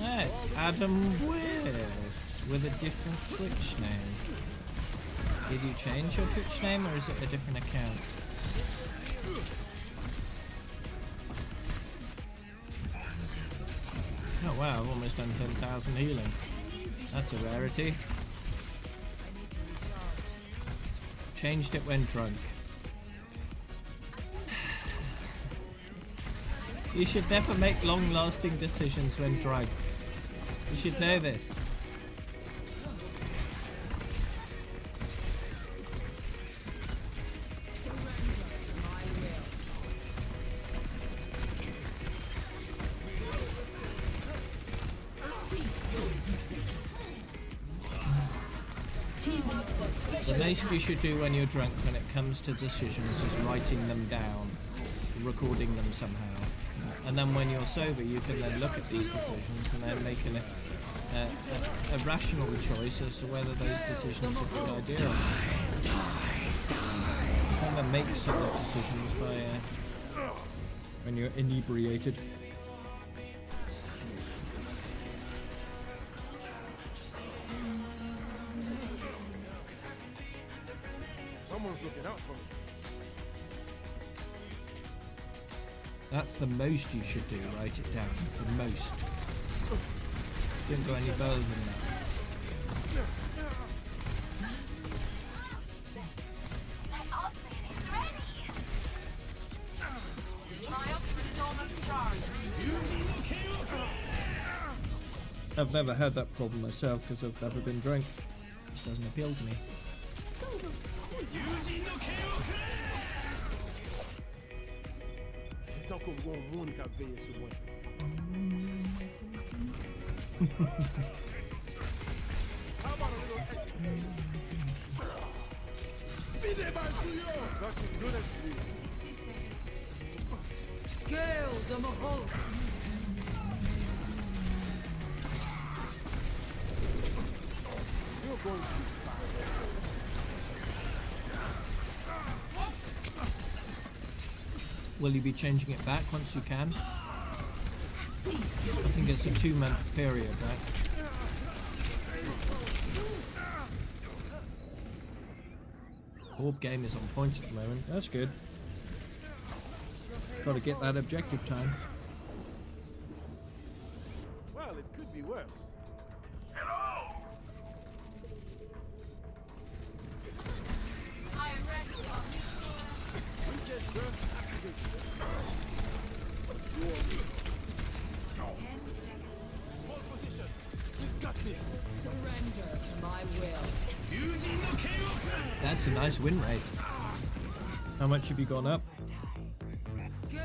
It's Adam West with a different Twitch name. Did you change your Twitch name or is it a different account? Oh wow, I've almost done 10,000 healing. That's a rarity. Changed it when drunk. You should never make long-lasting decisions when drunk. You should know this. The most you should do when you're drunk when it comes to decisions is writing them down, recording them somehow. And then when you're sober, you can then look at these decisions and then make a rational choice as to whether those decisions are a good idea. You kind of make some decisions by when you're inebriated. Someone's looking out for me. That's the most you should do, write it down. The most. Didn't go any further than that. I've never had that problem myself because I've never been drunk. It just doesn't appeal to me. C'est encore bon monde qui a veillé sur moi. How about a little extra? Be there by you. Got you good at this. Gale the Mahal. You're going to be Will you be changing it back once you can? I think it's a 2-month period, right? Orb game is on point at the moment. That's good. Got to get that objective time. Well, it could be worse. Hello? I am ready. We just burst activated. You are me. 10 seconds. Hold position. We've got this. Surrender to my will. That's a nice win rate. How much have you gone up? Gale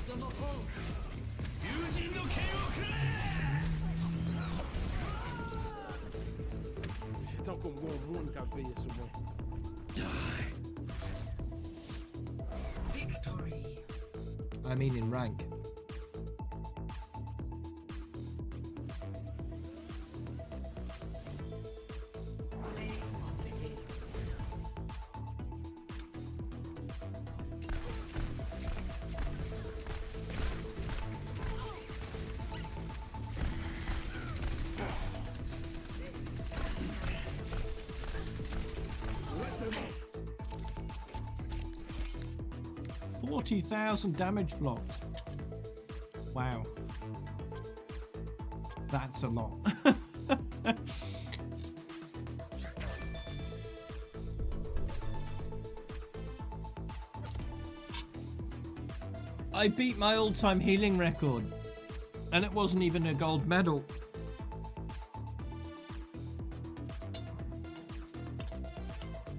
the Mahal. C'est encore bon monde qui a veillé sur moi. Victory. I mean in rank. $40,000 damage blocked. Wow. That's a lot. I beat my all-time healing record, and it wasn't even a gold medal.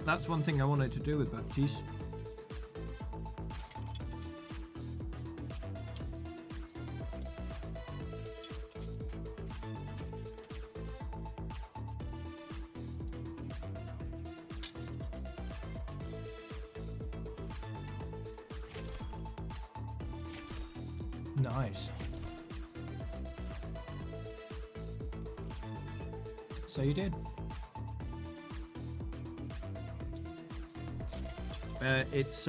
That's one thing I wanted to do with Baptiste. Nice. So you did. It's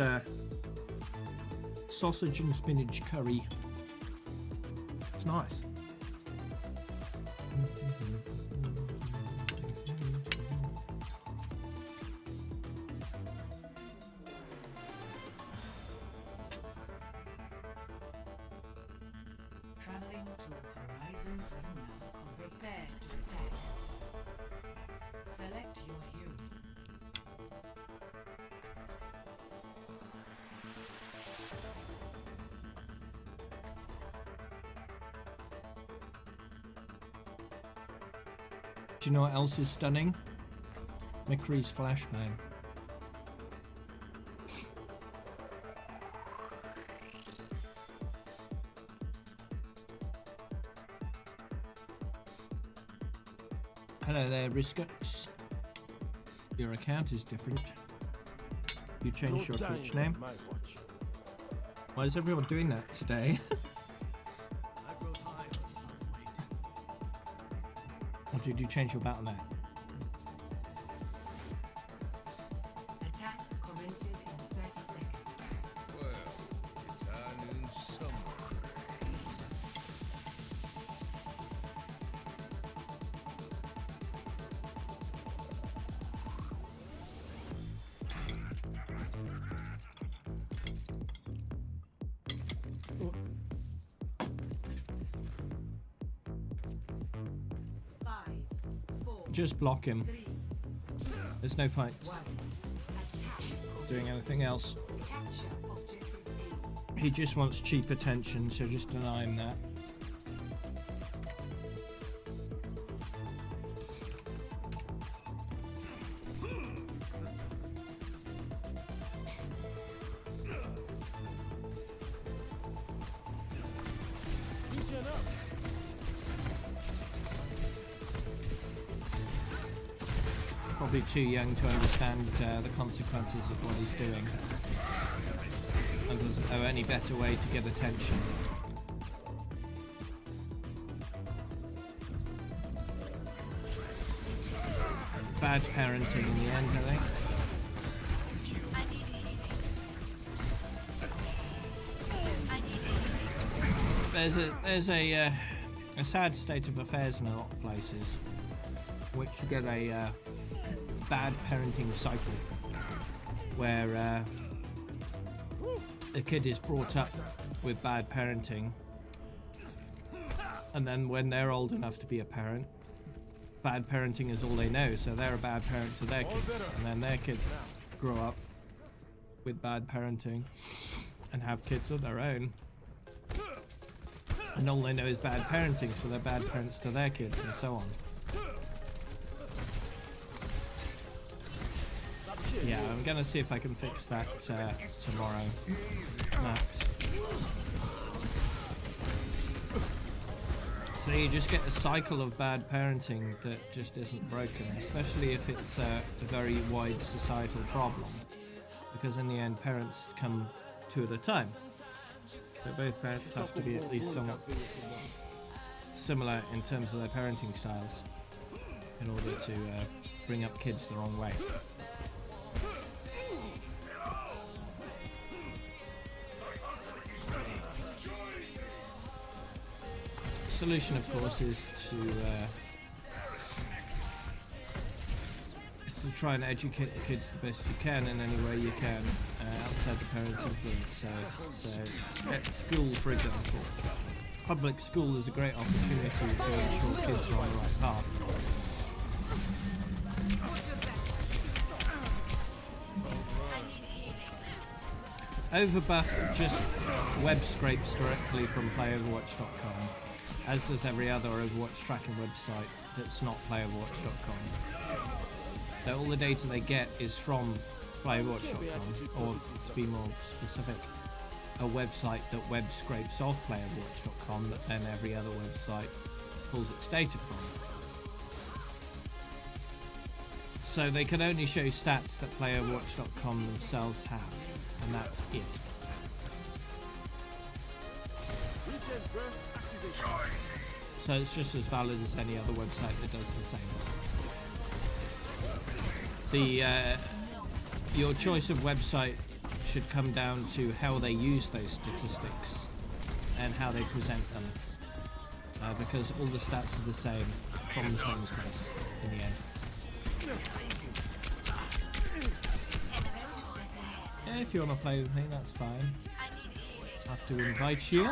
sausage and spinach curry. It's nice. Traveling to Horizon Unknown. Prepare to attack. Select your hero. Do you know what else is stunning? McCree's flashbang. Hello there, Riskux. Your account is different. You changed your Twitch name. Why is everyone doing that today? Or did you change your battle net? Attack commences in 30 seconds. Well, it's on in summer. Just block him. There's no point doing anything else. He just wants cheap attention, so just deny him that. Probably too young to understand the consequences of what he's doing, and doesn't know any better way to get attention. Bad parenting in the end, I think. There's a sad state of affairs in a lot of places, which you get a bad parenting cycle, where a kid is brought up with bad parenting, and then when they're old enough to be a parent, bad parenting is all they know, so they're a bad parent to their kids, and then their kids grow up with bad parenting and have kids of their own, and all they know is bad parenting, so they're bad parents to their kids, and so on. Yeah, I'm gonna see if I can fix that tomorrow, Max. So you just get a cycle of bad parenting that just isn't broken, especially if it's a very wide societal problem, because in the end parents come two at a time. So both parents have to be at least somewhat similar in terms of their parenting styles in order to bring up kids the wrong way. The solution, of course, is to try and educate the kids the best you can in any way you can outside the parents' influence. So at school, for example, public school is a great opportunity to ensure kids are on the right path. Overbuff just web scrapes directly from playoverwatch.com, as does every other Overwatch tracking website that's not playoverwatch.com. So all the data they get is from playoverwatch.com, or to be more specific, a website that web scrapes off playoverwatch.com that then every other website pulls its data from. So they can only show stats that playoverwatch.com themselves have, and that's it. So it's just as valid as any other website that does the same. Your choice of website should come down to how they use those statistics and how they present them, because all the stats are the same from the same place in the end. Yeah, if you want to play with me, that's fine. I have to invite you.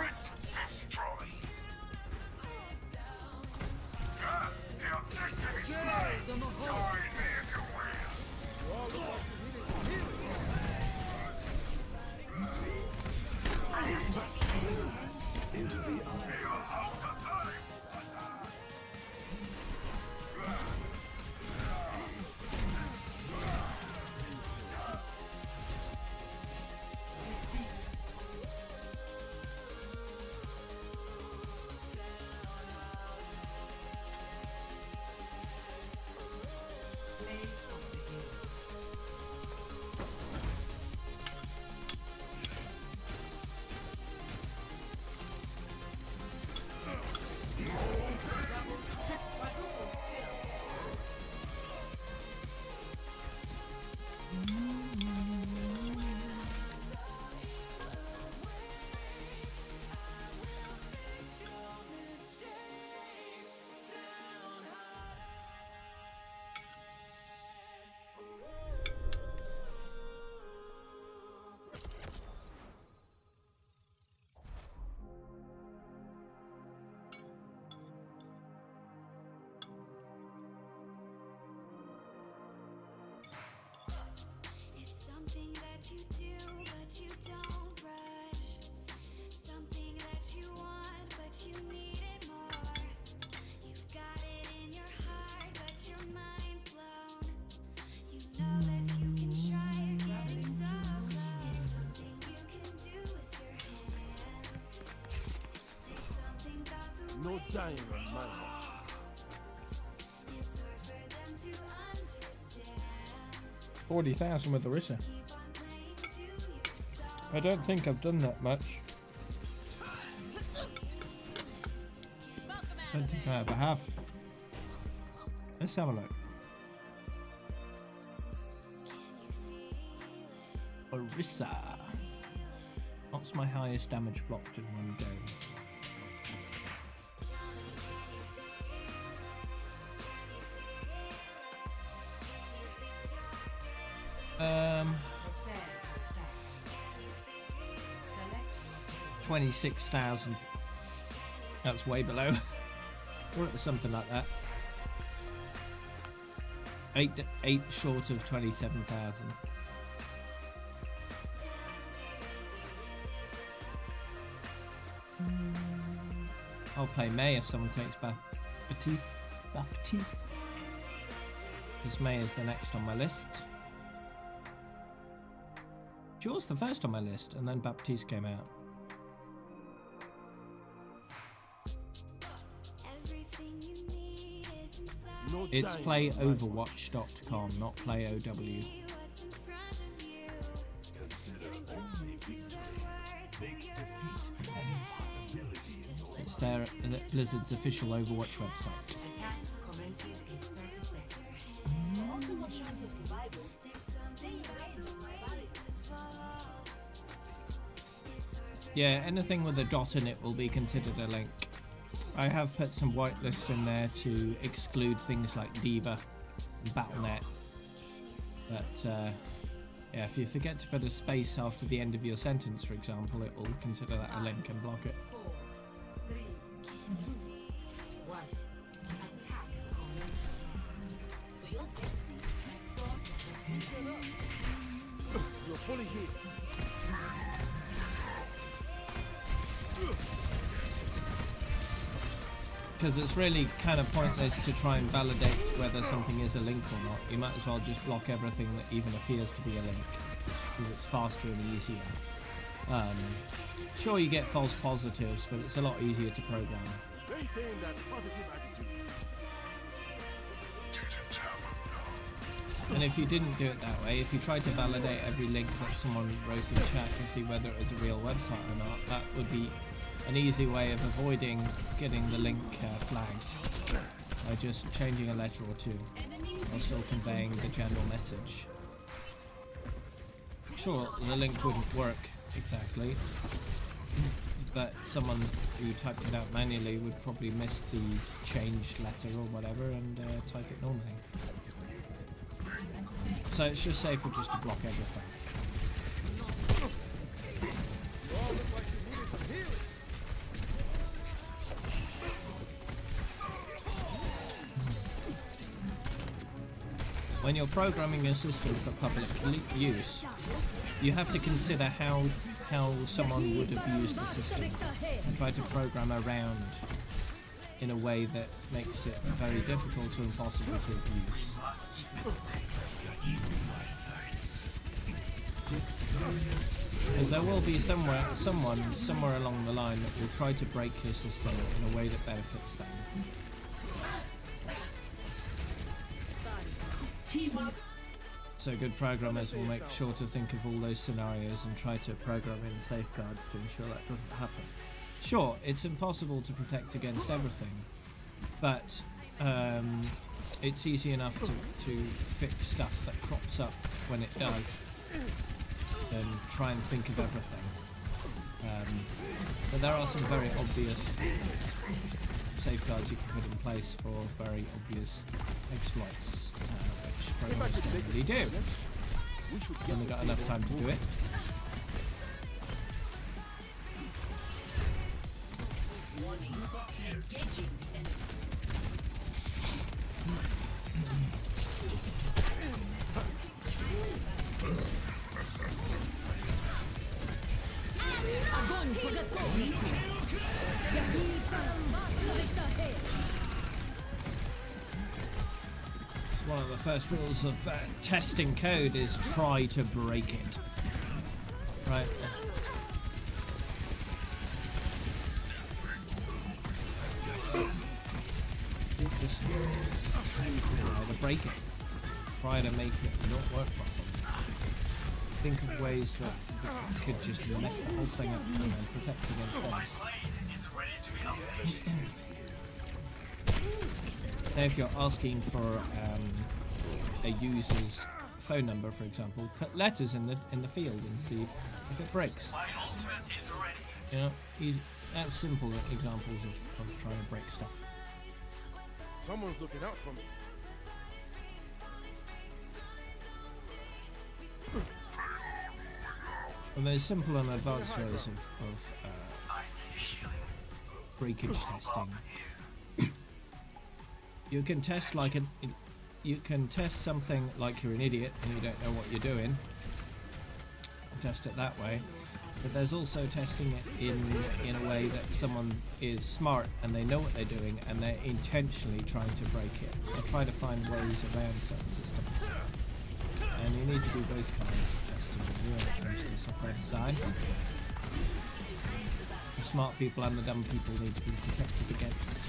No dying on my watch. 40,000 with Orisa. I don't think I've done that much. I don't think I ever have. Let's have a look. Orisa. What's my highest damage blocked in one go? Prepare for attack. 26,000. That's way below. Or something like that. Eight short of 27,000. I'll play May if someone takes Baptiste. Because May is the next on my list. She was the first on my list, and then Baptiste came out. No It's dying on my playoverwatch.com, not playow. It's their Blizzard's official Overwatch website. Attack commences in 30 seconds. Yeah, anything with a dot in it will be considered a link. I have put some whitelists in there to exclude things like Diva and Battle.net. But yeah, if you forget to put a space after the end of your sentence, for example, it will consider that a link and block it. 4, 3, 2, 1. Attack commences. For your safety, escort the You're fully healed. Because it's really kind of pointless to try and validate whether something is a link or not. You might as well just block everything that even appears to be a link, because it's faster and easier. Sure, you get false positives, but it's a lot easier to program. Maintain that positive attitude. And if you didn't do it that way, if you tried to validate every link that someone wrote in chat to see whether it was a real website or not, that would be an easy way of avoiding getting the link flagged by just changing a letter or two while still conveying the general message. Sure, the link wouldn't work exactly, but someone who typed it out manually would probably miss the changed letter or whatever and type it normally. So it's just safer just to block everything. When you're programming your system for public use, you have to consider how someone would abuse the system and try to program around in a way that makes it very difficult or impossible to abuse. Because there will be someone somewhere along the line that will try to break your system in a way that benefits them. So good programmers will make sure to think of all those scenarios and try to program in safeguards to ensure that doesn't happen. Sure, it's impossible to protect against everything, but it's easy enough to fix stuff that crops up when it does than try and think of everything. But there are some very obvious safeguards you can put in place for very obvious exploits, which programmers generally do. When they've got enough time to do it. one of the first rules of testing code is try to break it. Right. Just try to break it. Try to make it not work properly. Think of ways that you could just mess the whole thing up and then protect against those. Now if you're asking for a user's phone number, for example, put letters in the field and see if it breaks. You know, that's simple examples of trying to break stuff. Someone's looking out for me. And there's simple and advanced ways of breakage testing. You can test you can test something like you're an idiot and you don't know what you're doing. Test it that way. But there's also testing it in a way that someone is smart and they know what they're doing and they're intentionally trying to break it. So try to find ways around certain systems. And you need to do both kinds of testing when it comes to software design. The smart people and the dumb people need to be protected against.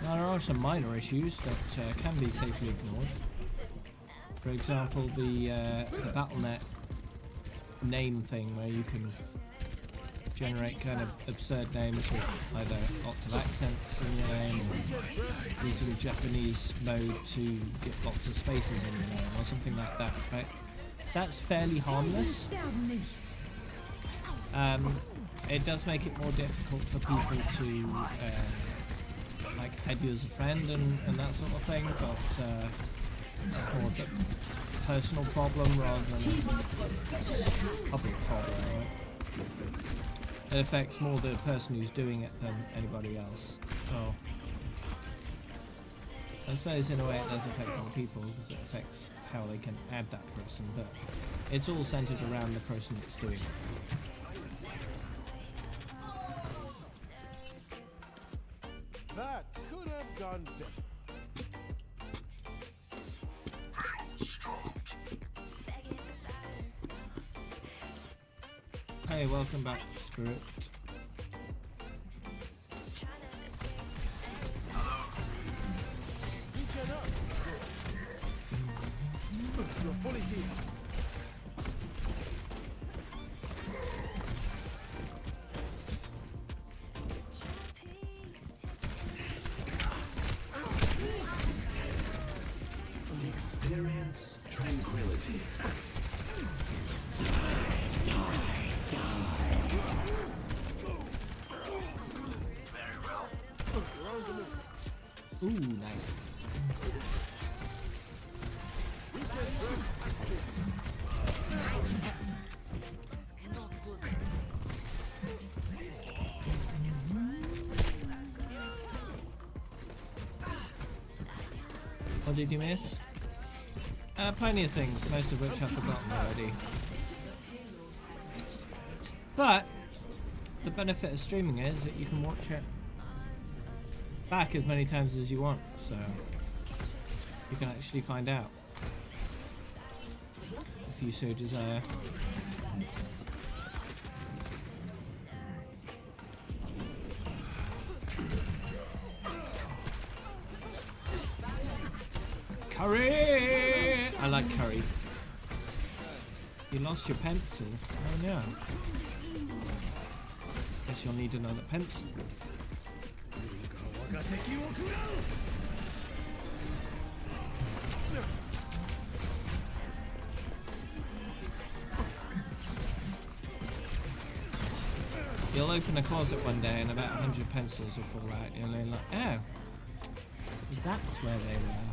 Now, there are some minor issues that can be safely ignored. For example, the Battle.net name thing, where you can generate kind of absurd names with either lots of accents in your name or using Japanese mode to get lots of spaces in your name or something like that, right? That's fairly harmless. It does make it more difficult for people to like add you as a friend and that sort of thing, but that's more of a personal problem rather than a public problem, right? It affects more the person who's doing it than anybody else. Oh. I suppose in a way it does affect other people because it affects how they can add that person, but it's all centered around the person that's doing it. That could have gone better. Hey, welcome back, Spirit. You're fully healed. Experience tranquility. Ooh, nice. What did you miss? Plenty of things, most of which I've forgotten already. But the benefit of streaming is that you can watch it back as many times as you want, so you can actually find out if you so desire. Curry! I like curry. You lost your pencil. Oh no. Guess you'll need another pencil. You'll open a closet one day and about 100 pencils will fall out. You'll be like, oh, so that's where they were.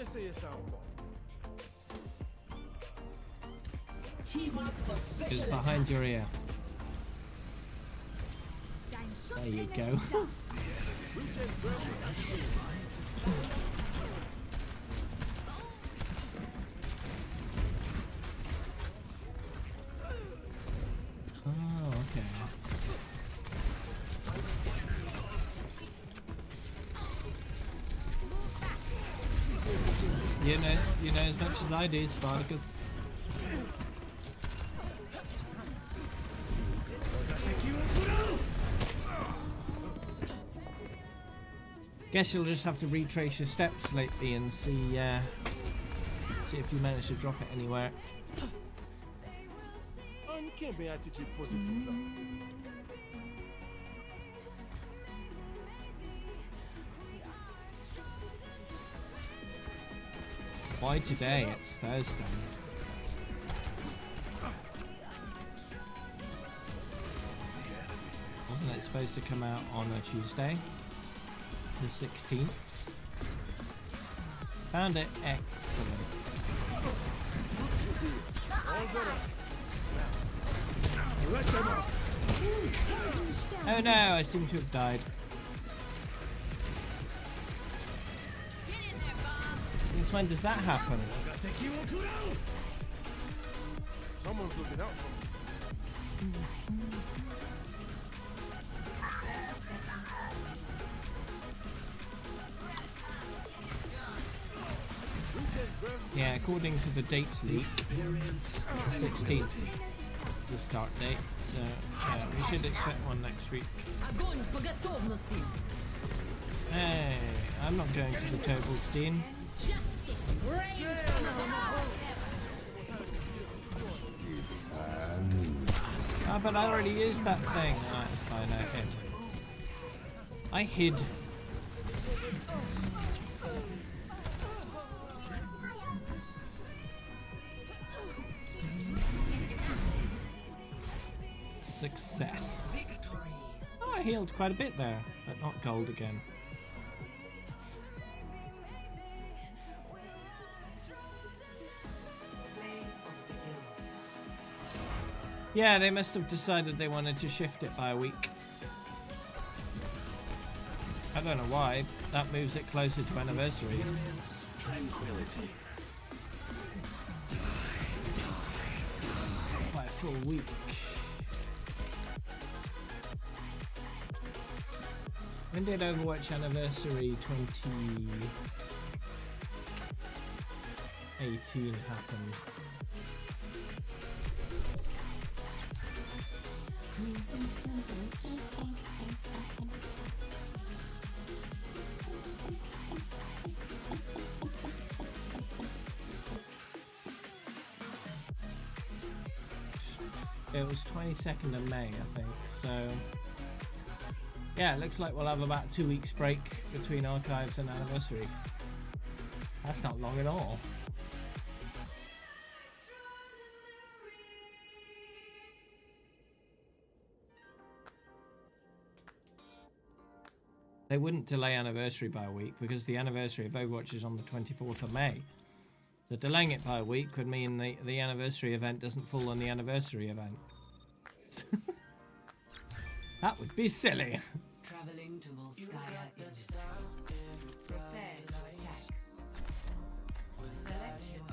me say you sound poor. Team up for It's special behind attack. your ear. There you go. Oh, okay. You know as much as I do, Spartacus. Guess you'll just have to retrace your steps lately and see if you manage to drop it anywhere. And you can't be attitude positive now. Why today? It's Thursday. Wasn't it supposed to come out on a Tuesday? The 16th. Found it. Excellent. Oh no, I seem to have died. Since when does that happen? Someone's looking out for me. Yeah, according to the date leak, the 16th, the start date. So yeah, we should expect one next week. Hey, I'm not going to the Tobalstein. Ah, but I already used that thing. Ah, it's fine, I hid. Success. Oh, I healed quite a bit there, but not gold again. Yeah, they must have decided they wanted to shift it by a week. I don't know why. That moves it closer to anniversary. Tranquility. By a full week. When did Overwatch anniversary 2018 happen? It was 22nd of May, I think, so yeah, it looks like we'll have about 2 weeks break between archives and anniversary. That's not long at all. They wouldn't delay anniversary by a week because the anniversary of Overwatch is on the 24th of May. So delaying it by a week could mean the anniversary event doesn't fall on the anniversary event. That would be silly. Traveling to Volskaya East. Prepare to attack. Select your hero.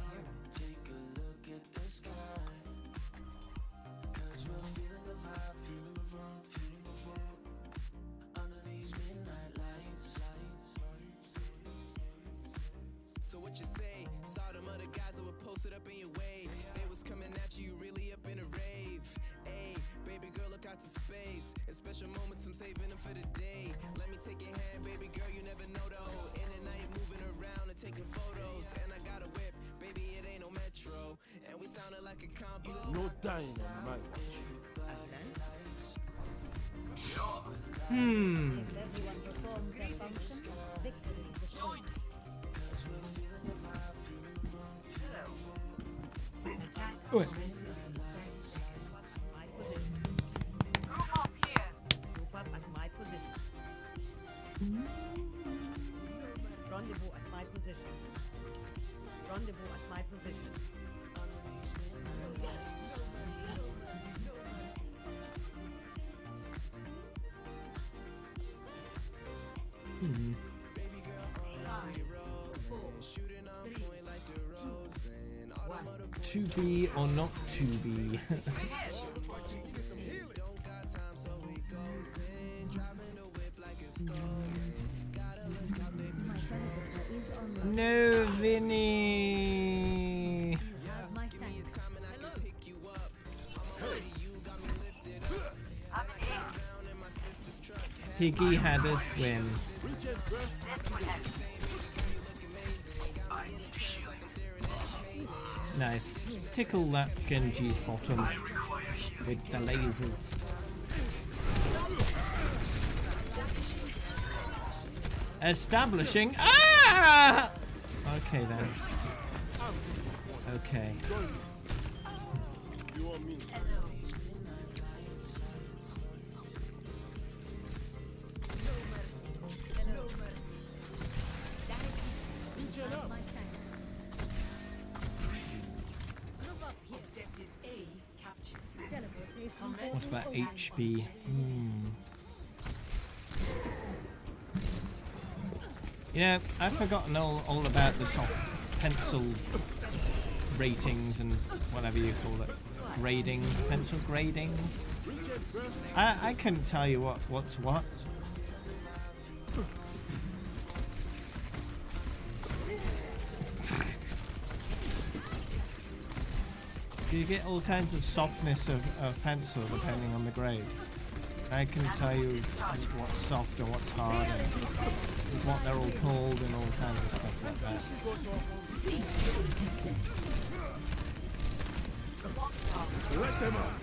So what you say? Saw them other guys that were posted up in your way. They was coming at you, really up in a rave. Ayy, baby girl, look out to space. In special moments, I'm saving them for the day. Let me take your hand, baby girl, you never know though. In the night, moving around and taking photos. And I got a whip, baby, it ain't no metro. And we sounded like a combo. No time on my watch. Hmm. If everyone performs their function, victory is assured. Attack Oi. commences in 30 seconds. My position. Group up here. Group up at my position. Rendezvous at my position. Hmm. 2B or not 2B? No, Vinny. Piggy had a swim. Nice. Tickle that Genji's bottom with the lasers. Establishing. Ah! Okay then. Okay. What about HB? You know, I've forgotten all about the soft pencil ratings and whatever you call it. Gradings, pencil gradings. I couldn't tell you what's what. You get all kinds of softness of pencil depending on the grade. I can tell you what's soft or what's hard and what they're all called and all kinds of stuff like that. Let them up.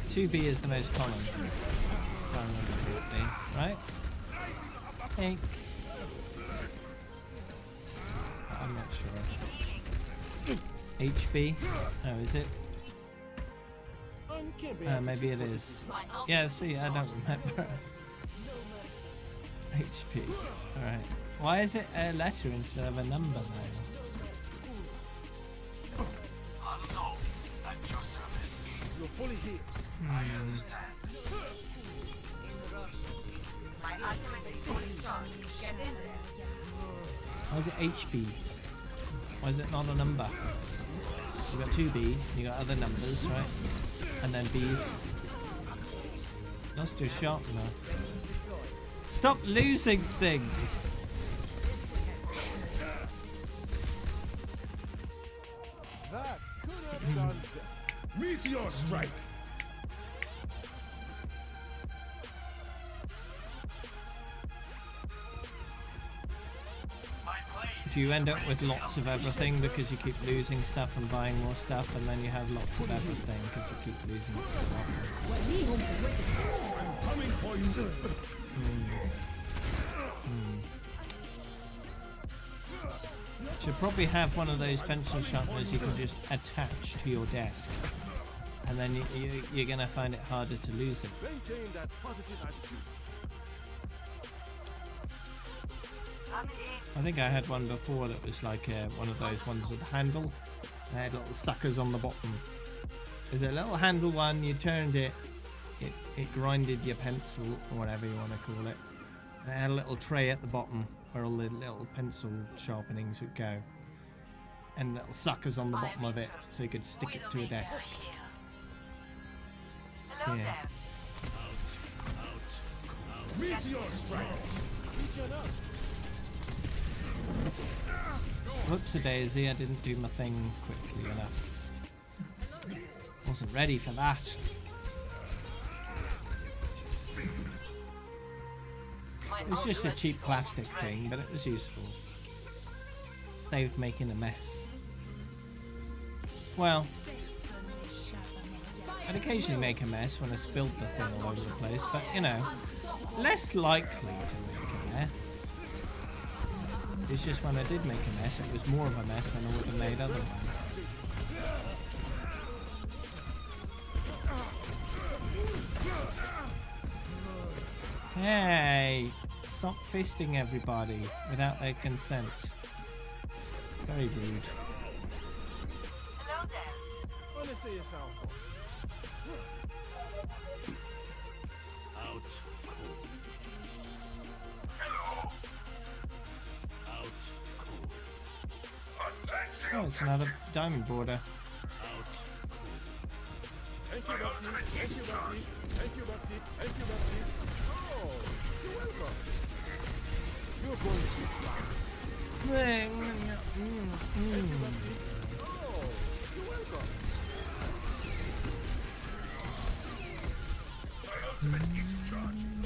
$2B is the most common, if I remember correctly, right? Hey. I'm not sure. HB? Oh, is it? Maybe it is. Yeah, see, I don't remember. HP. Alright. Why is it a letter instead of a number though? You're fully here. Why is it HB? Why is it not a number? You got 2B, you got other numbers, right? And then B's. Lost your sharpener. Stop losing things! That could have done that. Meteor strike! Do you end up with lots of everything because you keep losing stuff and buying more stuff, and then you have lots of everything because you keep losing it so often? I'm coming for you. Should probably have one of those pencil sharpeners you can just attach to your desk, and then you're gonna find it harder to lose it. Maintain that positive attitude. I think I had one before that was like one of those ones with a handle. They had little suckers on the bottom. There's a little handle one, you turned it, it grinded your pencil, or whatever you want to call it. And it had a little tray at the bottom where all the little pencil sharpenings would go. And little suckers on the bottom of it, so you could stick it to a desk. Yeah. Meteor strike! Whoops-a-daisy, I didn't do my thing quickly enough. Wasn't ready for that. It was just a cheap plastic thing, but it was useful. Saved making a mess. Well, I'd occasionally make a mess when I spilled the thing all over the place, but you know, less likely to make a mess. It's just when I did make a mess, it was more of a mess than I would have made otherwise. Hey! Stop fisting everybody without their consent. Very rude. Let me see your sound. Out cold. Hello. Out cold. Oh, it's another diamond border. Thank you, Baptiste. Thank you, Baptiste. Thank you, Baptiste. Thank you, Baptiste. Oh, you're welcome. You're going to be fine. Thank you, Baptiste. Oh, you're welcome. My ultimate is charging.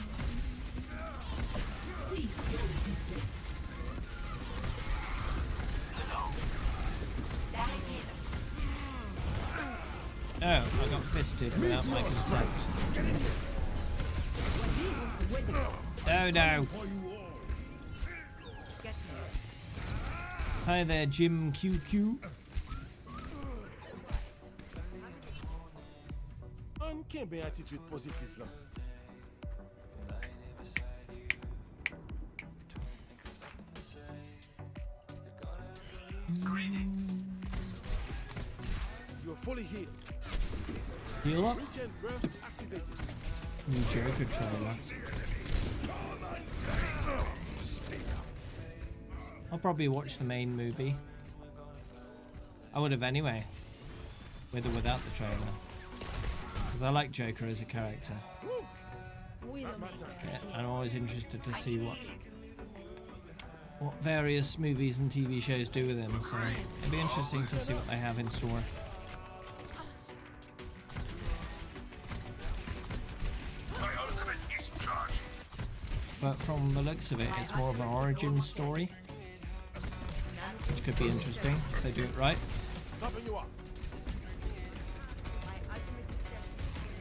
Cease your resistance. Oh, I got fisted without my consent. Oh no. Hi there, Jim QQ. On can't be attitude positive là. You're fully healed. Heal up. Regen burst activated. New Joker trailer. I'll probably watch the main movie. I would have anyway, with or without the trailer, because I like Joker as a character. Yeah, I'm always interested to see what various movies and TV shows do with him. So it'd be interesting to see what they have in store. But from the looks of it, it's more of an origin story, which could be interesting if they do it right.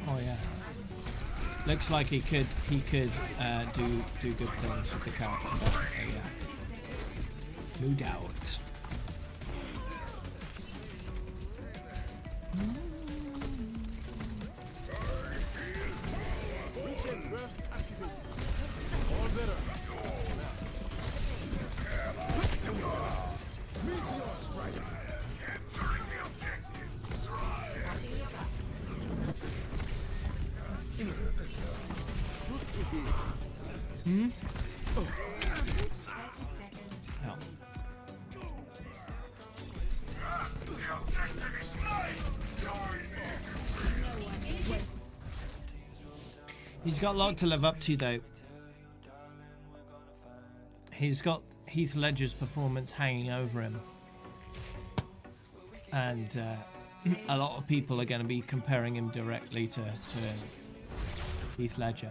Oh yeah, looks like he could do good things with the character. Definitely, yeah, no doubt. He's got a lot to live up to, though. He's got Heath Ledger's performance hanging over him, and a lot of people are going to be comparing him directly to Heath Ledger.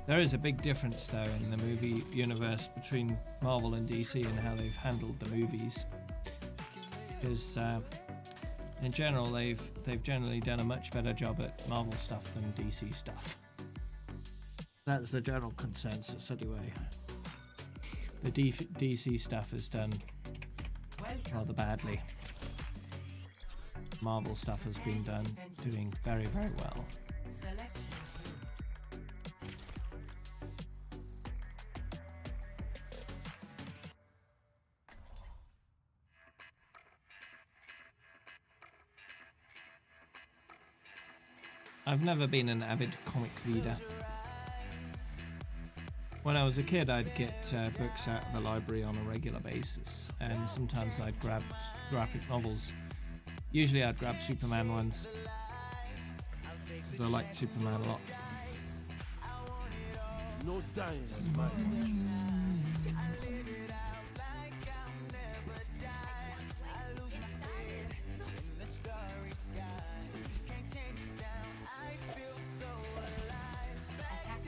There is a big difference, though, in the movie universe between Marvel and DC and how they've handled the movies. Because in general, they've generally done a much better job at Marvel stuff than DC stuff. That's the general consensus, anyway. The DC stuff is done rather badly. Marvel stuff has been doing very, very well. I've never been an avid comic reader. When I was a kid, I'd get books out of the library on a regular basis, and sometimes I'd grab graphic novels. Usually I'd grab Superman ones, because I liked Superman a lot. No dying is my Attack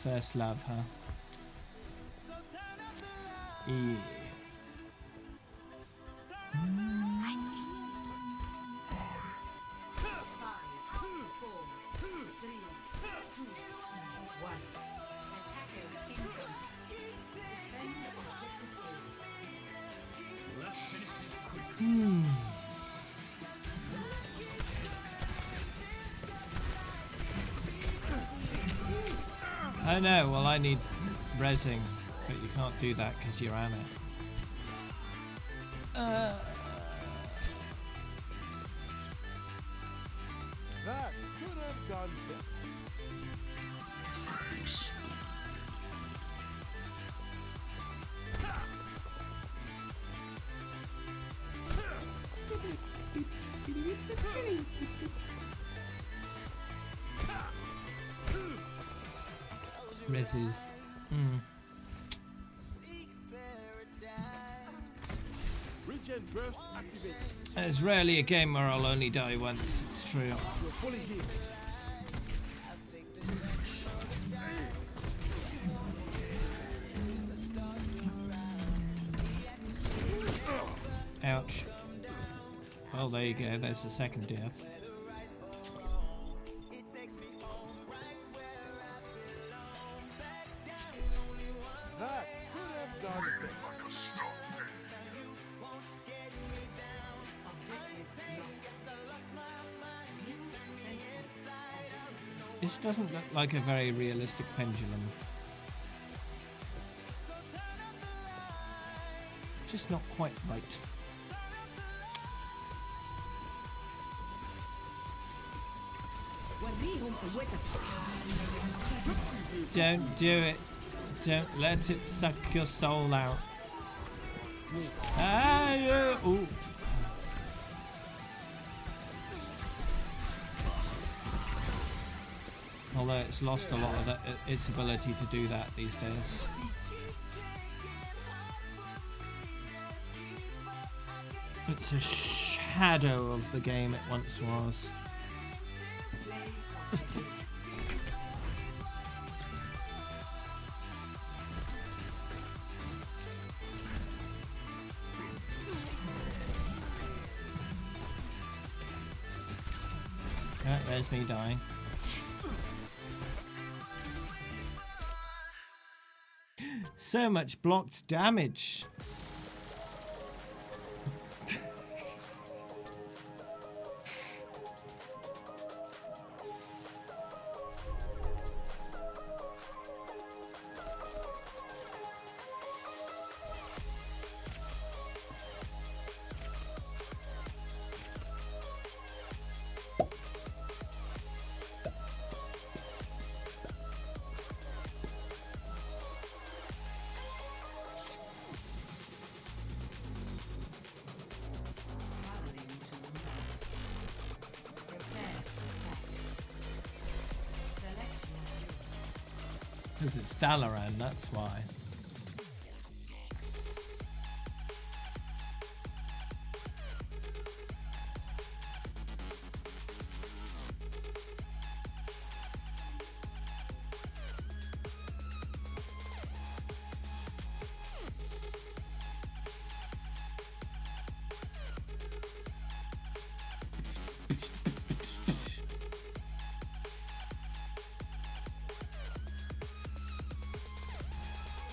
first love, huh? Yeah. Oh no, well I need resing, but you can't do that because you're Anna. That could have gone better. Reses. Regen burst activated. There's rarely a game where I'll only die once, it's true. You're fully healed. Ouch. Well, there you go, there's the second death. That could have gone better. This doesn't look like a very realistic pendulum. Just not quite right. Don't do it. Don't let it suck your soul out. Ah, yeah. Ooh. Although it's lost a lot of that, its ability to do that these days. It's a shadow of the game it once was. There's me dying. So much blocked damage. Because it's Dalaran, that's why.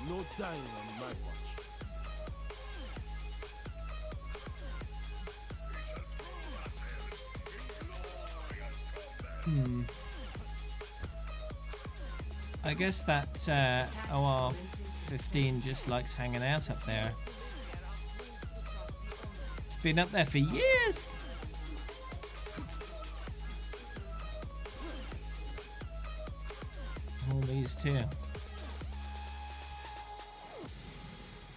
No dying on my watch. I guess that OR15 just likes hanging out up there. It's been up there for years! All these too.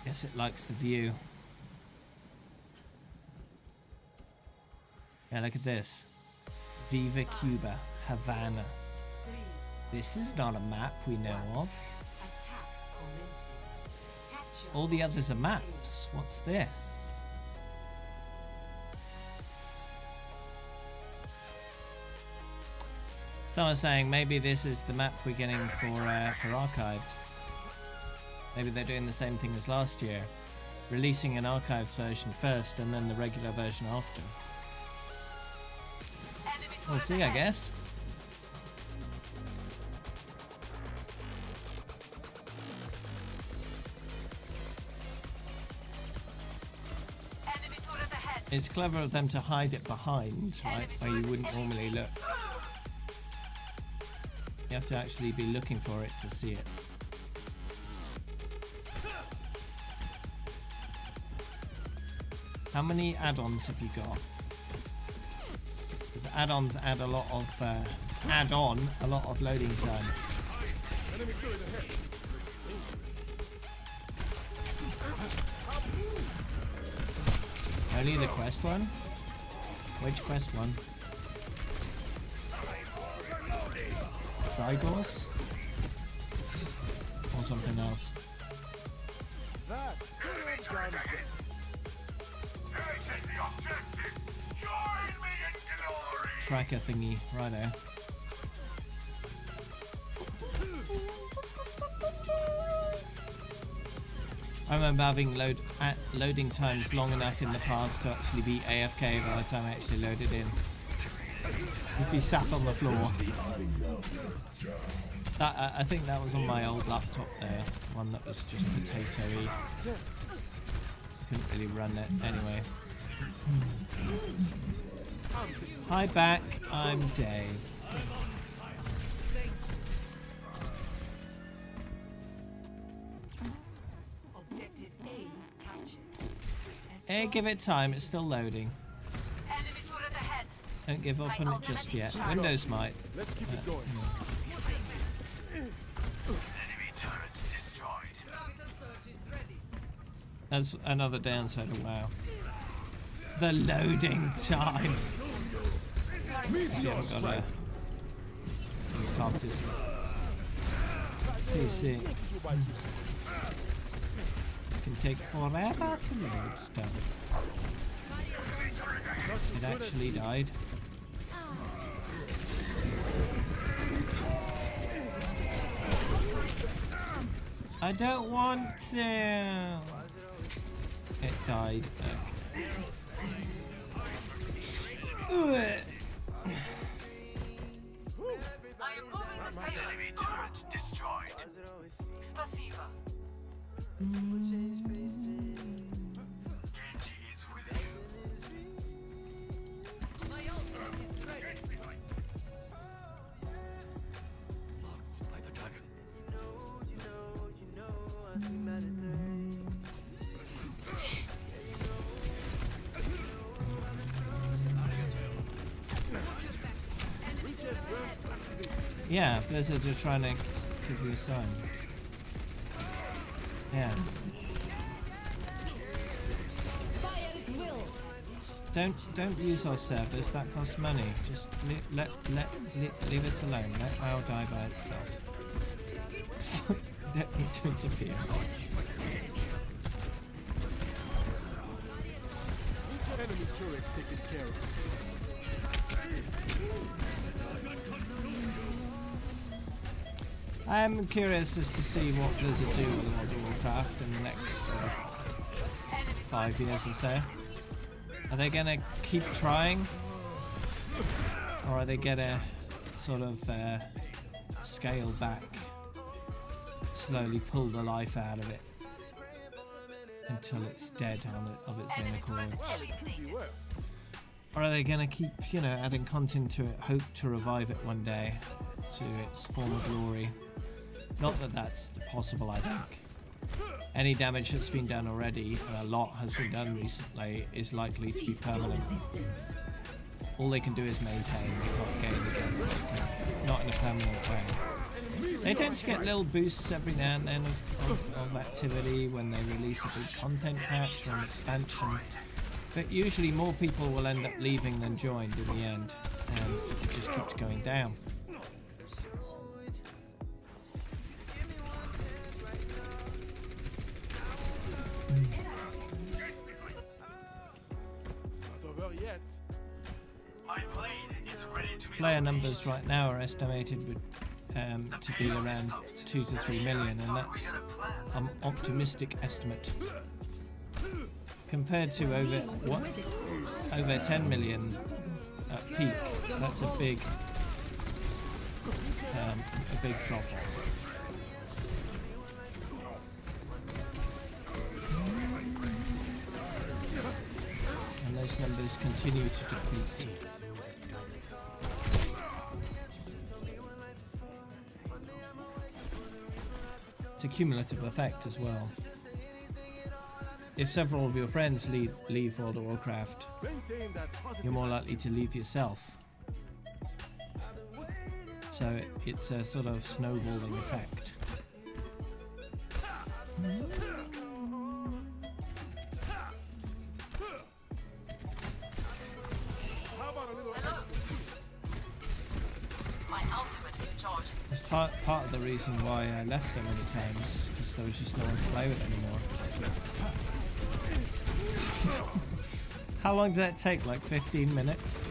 Guess it likes the view. Yeah, look at this. Viva Cuba, Havana. This is not a map we know of. All the others are maps. What's this? Someone's saying maybe this is the map we're getting for archives. Maybe they're doing the same thing as last year, releasing an archives version first and then the regular version after. We'll see, I guess. It's clever of them to hide it behind, right, where you wouldn't normally look. You have to actually be looking for it to see it. How many add-ons have you got? Because add-ons add a lot of a lot of loading time. Only the quest one? Which quest one? Cygos? Or something else? Tracker thingy, righto. I remember having loading times long enough in the past to actually be AFK by the time I actually loaded in. You'd be sat on the floor. That, I think that was on my old laptop there, one that was just potato-y. Couldn't really run it anyway. Hi back, I'm Dave. Hey, give it time, it's still loading. Don't give up on it just yet. Windows might. Let's keep it going. That's another downside of WoW. The loading times. You haven't got a used half disk PC. It can take forever to load stuff. It actually died. I don't want to. It died. Okay. Enemy turret destroyed. Spasiba. Genji is with you. My ultimate is ready. Locked by the dragon. Yeah, Blizzard are trying to give you a sign. Yeah. Don't use our servers. That costs money. Just leave it alone. Let WoW die by itself. You don't need to interfere. Enemy turret taken care of. I'm curious as to see what Blizzard do with World of Warcraft in the next 5 years or so. Are they gonna keep trying? Or are they gonna sort of scale back? Slowly pull the life out of it until it's dead of its own accord. Or are they gonna keep, you know, adding content to it, hope to revive it one day to its former glory? Not that that's possible, I think. Any damage that's been done already, and a lot has been done recently, is likely to be permanent. All they can do is maintain, they can't gain again. Not in a permanent way. They tend to get little boosts every now and then of activity when they release a big content patch or an expansion. But usually more people will end up leaving than joined in the end, and it just keeps going down. Not over yet. My blade is ready to be player numbers right now are estimated to be around 2 to 3 million, and that's an optimistic estimate compared to over 10 million at peak. That's a big drop off. And those numbers continue to decrease. It's a cumulative effect as well. If several of your friends leave World of Warcraft, you're more likely to leave yourself. So it's a sort of snowballing effect. It's part of the reason why I left so many times, because there was just no one to play with anymore. How long did that take? Like 15 minutes?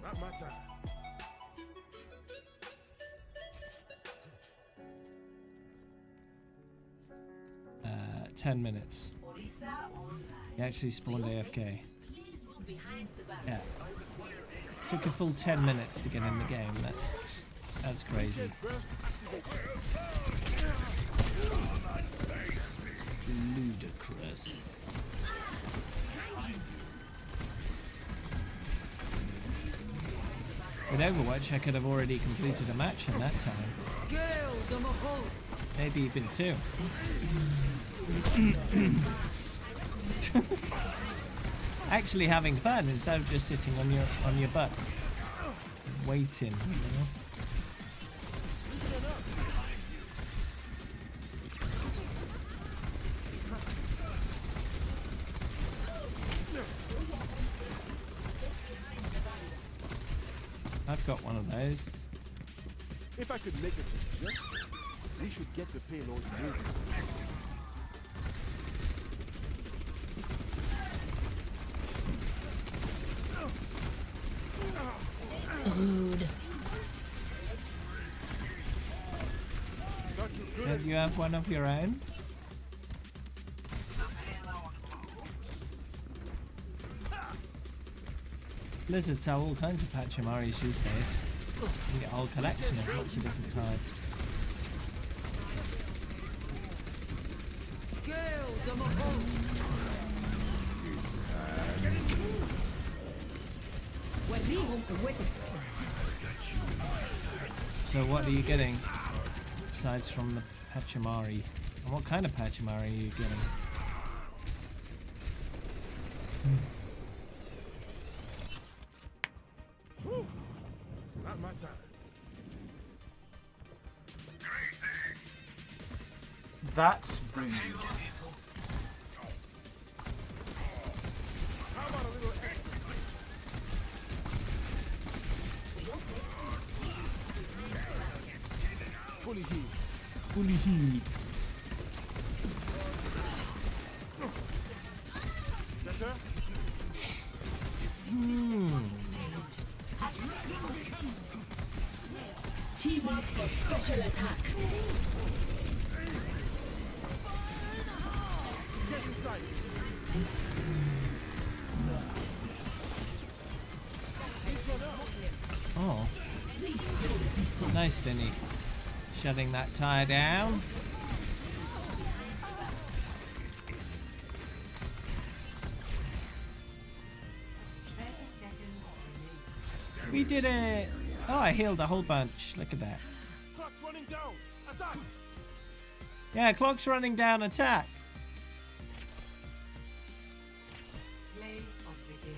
Not my time. 10 minutes. He actually spawned AFK. Yeah. Took a full 10 minutes to get in the game. That's crazy. Ludicrous. With Overwatch, I could have already completed a match in that time. Maybe even 2. Actually having fun instead of just sitting on your butt waiting, you know? I've got one of those. If I could make a suggestion, we should get the payload moving. Rude. Don't you have one of your own? Blizzard sell all kinds of Pachamaris these days. You can get a whole collection of lots of different types. So what are you getting aside from the Pachamari? And what kind of Pachamari are you getting? It's not my time. That's rude. How about a little extra? Fully healed. Fully healed. Yes, sir? Team up for special attack. Get inside. Oh. Nice, Vinny. Shutting that tire down. We did it! Oh, I healed a whole bunch. Look at that. Clock's running down. Attack. Yeah, clock's running down. Attack. Play of the game.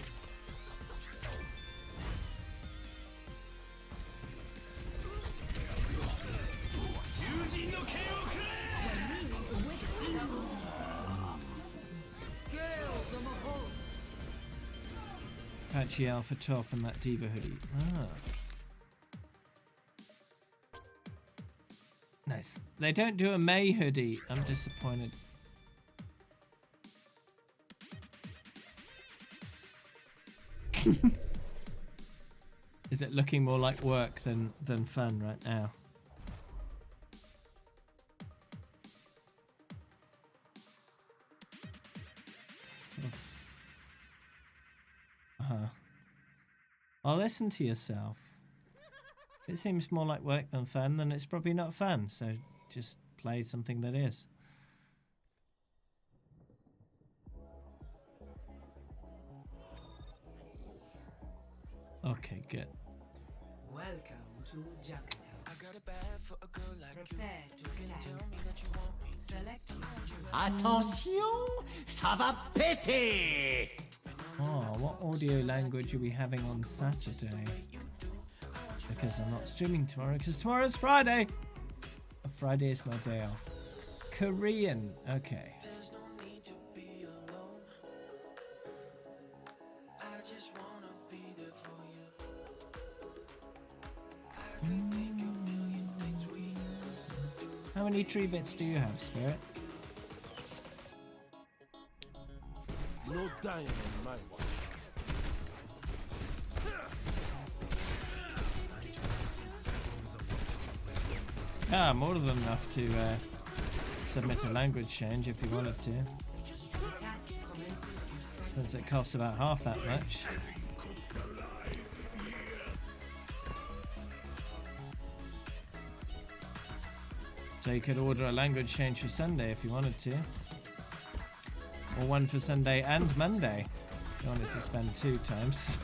Patchy Alpha top and that Diva hoodie. Ah. Nice. Nice. They don't do a May hoodie. I'm disappointed. Is it looking more like work than fun right now? I'll listen to yourself. If it seems more like work than fun, then it's probably not fun. So just play something that is. Okay, good. Welcome to Jungle. Prepare to attack. Select your Attention, ça va péter! Oh, what audio language are we having on Saturday? Because I'm not streaming tomorrow, because tomorrow's Friday! Friday is my day off. Korean, okay. How many tree bits do you have, Spirit? No dying on my watch. Ah, more than enough to submit a language change if you wanted to. Since it costs about half that much. So you could order a language change for Sunday if you wanted to. Or one for Sunday and Monday. If you wanted to spend 2 times.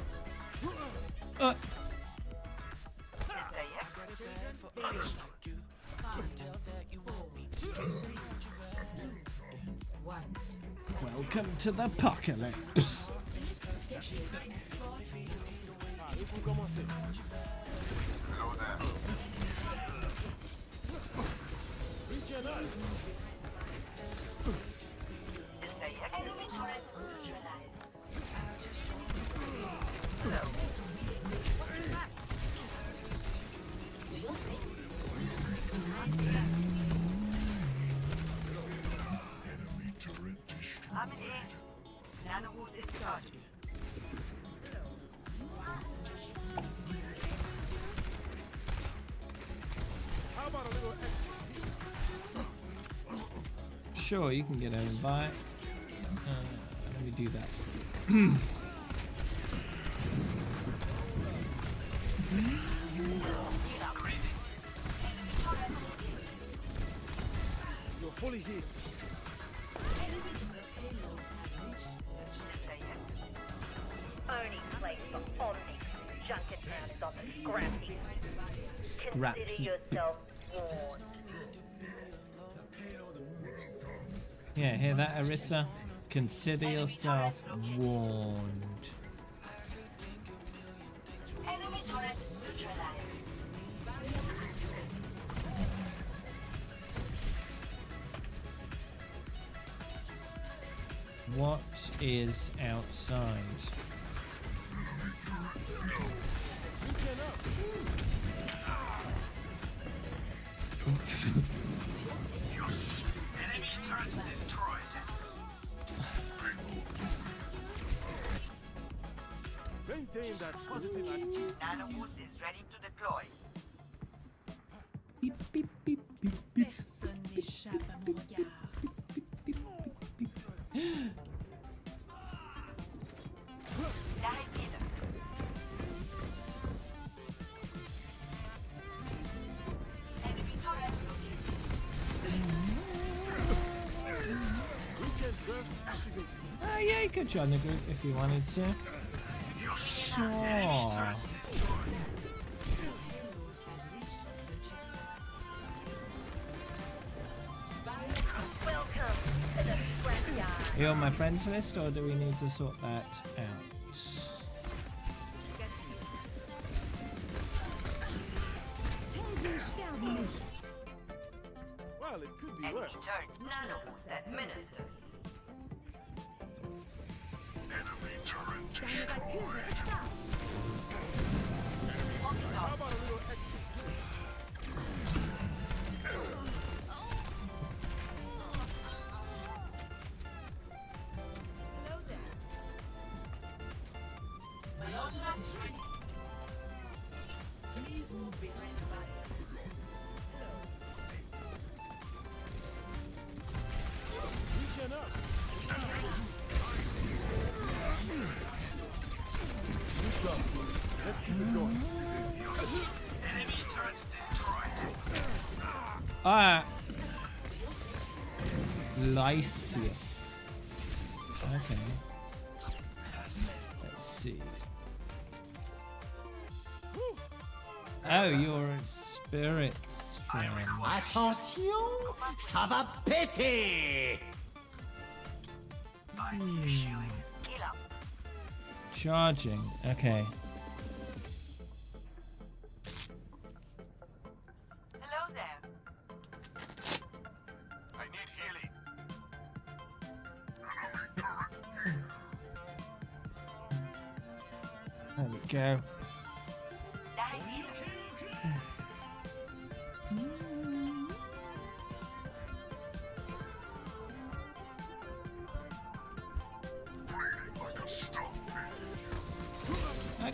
Welcome to the apocalypse. Sure, you can get an invite. Let me do that. You're fully hit. Only place for Omni. Junket hands on the scrappy. Scrappy. Consider yourself warned. Yeah, hear that, Arissa? Consider yourself warned. Enemy turret neutralized. What is outside? Enemy turret destroyed. Maintain that positive attitude. Nanoboost is ready to deploy. Beep, beep, beep, beep, beep. Personne n'échappe à mon regard. Directed. Enemy turret located. Weekend burst activated. Yeah, you could join the group if you wanted to. Sure. Are you on my friends list, or do we need to sort that out? Well, it could be Enemy worse. turret nanoboost administered. Enemy turret destroyed. How about a little extra? Reaching up. Let's keep it going. Enemy turret destroyed. Ah. Lysius. Okay. Let's see. Oh, you're spirits friend. Attention, ça va péter. Charging. Okay. Hello there. I need healing. There we go.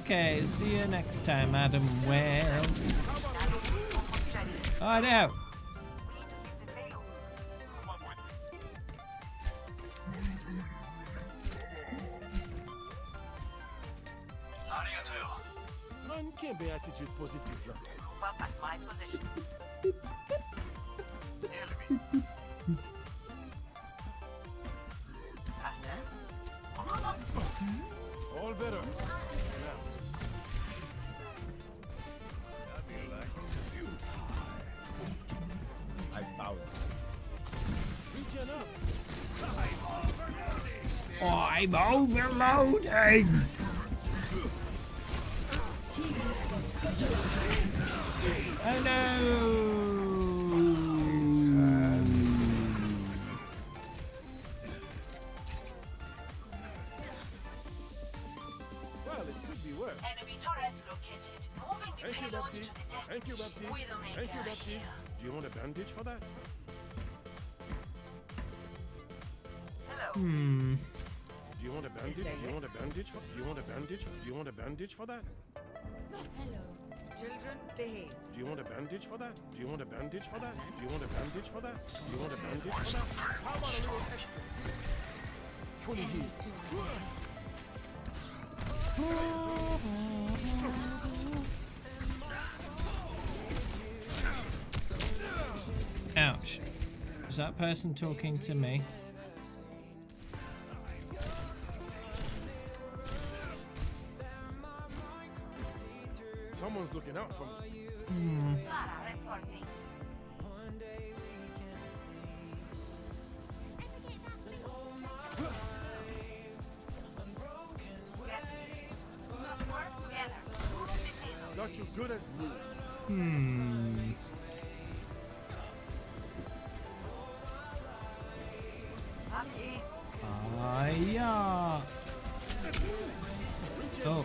Okay, see you next time, Adam West. Oh no! Man can't be attitude positive now. Well, that's my position. All better. I found it. Reaching up. I'm overloading! Oh no! Well, it could be worse. Enemy turret located. Moving the Thank you, payload Baptiste. to the Thank you, destination. Baptiste. Widowmaker Thank you, Baptiste. here. Do you want a bandage for that? Hmm. Do you want a bandage? Do you want a bandage? Do you want a bandage? Do you want a bandage for that? Hello. Children, behave. Do you want a bandage for that? Do you want a bandage for that? Do you want a bandage for that? Do you want a bandage for that? How about a little extra? Fully healed. Ouch. Is that person talking to me? Someone's looking out for me. Clara reporting. Work together. Move the payload. Got you good as new. Hmm. Yeah. Oh.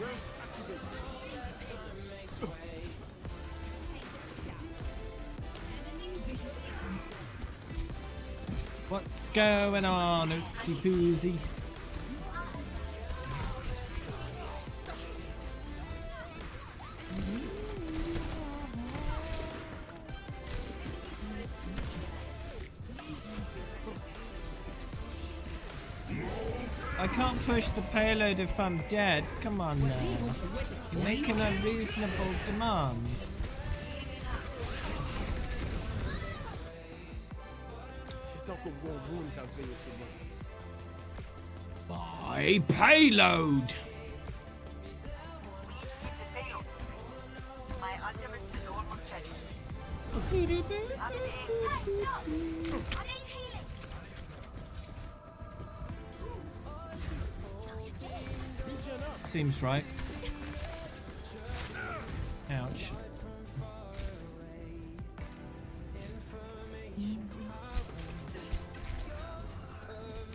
What's going on, oopsie poozy? I can't push the payload if I'm dead. Come on now. You're making unreasonable demands. My payload! My ultimate is almost ready. Seems right. Ouch.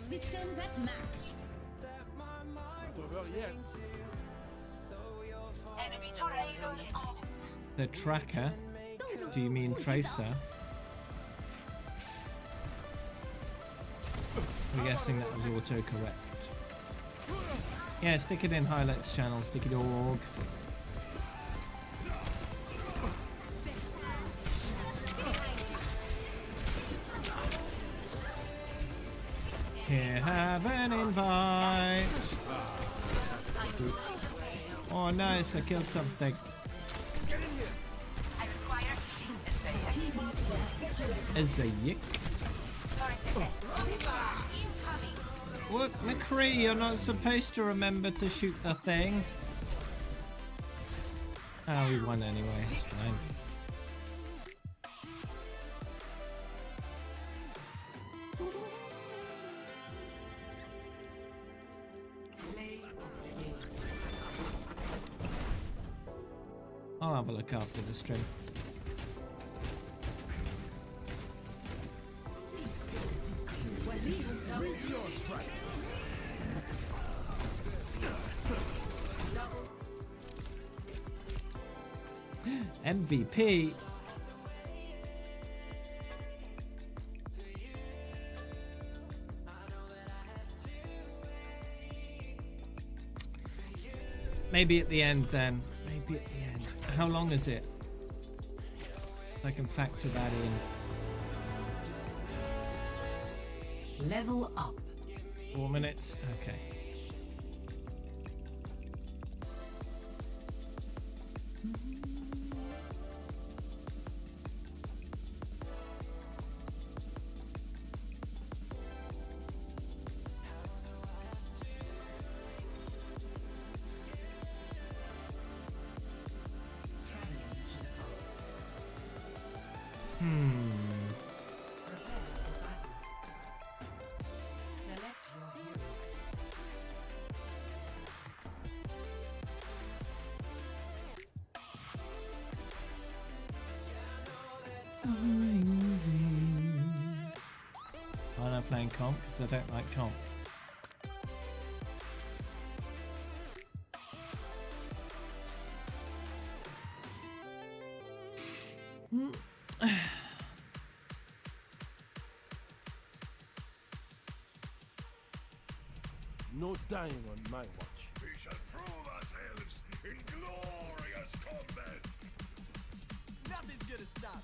Systems at max. Not over yet. Enemy turret located. The tracker? Do you mean tracer? I'm guessing that was autocorrect. Yeah, stick it in highlights channel, stick it org. have an invite. Oh, nice. I killed something. A Zayik. What, McCree? You're not supposed to remember to shoot the thing. Oh, we won anyway. It's fine. I'll have a look after the stream. MVP. Maybe at the end then. Maybe at the end. How long is it? I can factor that in. Level up. 4 minutes. Okay. I'm not playing comp because I don't like comp. No dying on my watch. We shall prove ourselves in glorious combat. Nothing's gonna stop.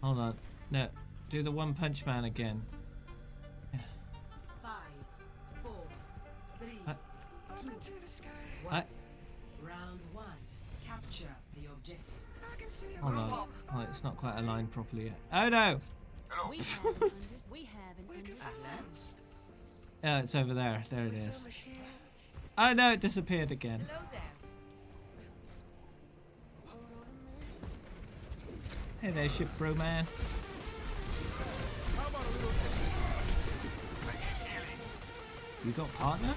Hold on. No. Do the One Punch Man again. 5, 4, 3, 2, 1. Round 1. Capture the objective. Hold on. Oh, it's not quite aligned properly yet. Oh no! We have an understanding. Oh, it's over there. There it is. Oh no, it disappeared again. Hey there, ship bro man. You got partner?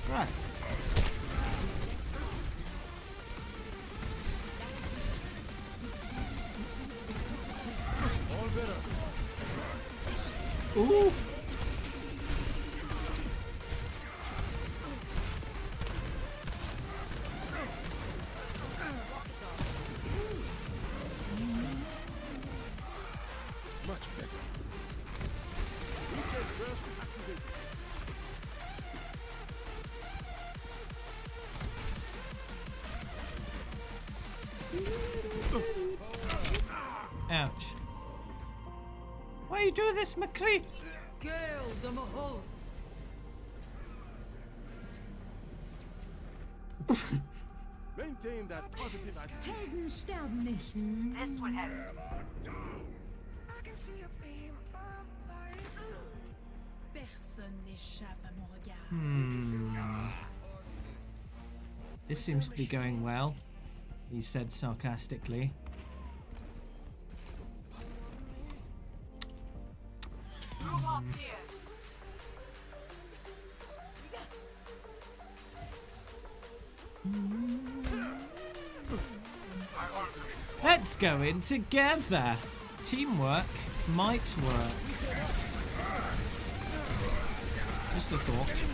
Right. All better. Ooh. Much better. Weekend burst activated. Ouch. Why you do this, McCree? Kill the Mahol. Maintain that positive attitude. Helden sterben nicht. This would have Personne n'échappe à mon regard. This seems to be going well, he said sarcastically. move up here. Let's go in together. Teamwork might work. Just a thought.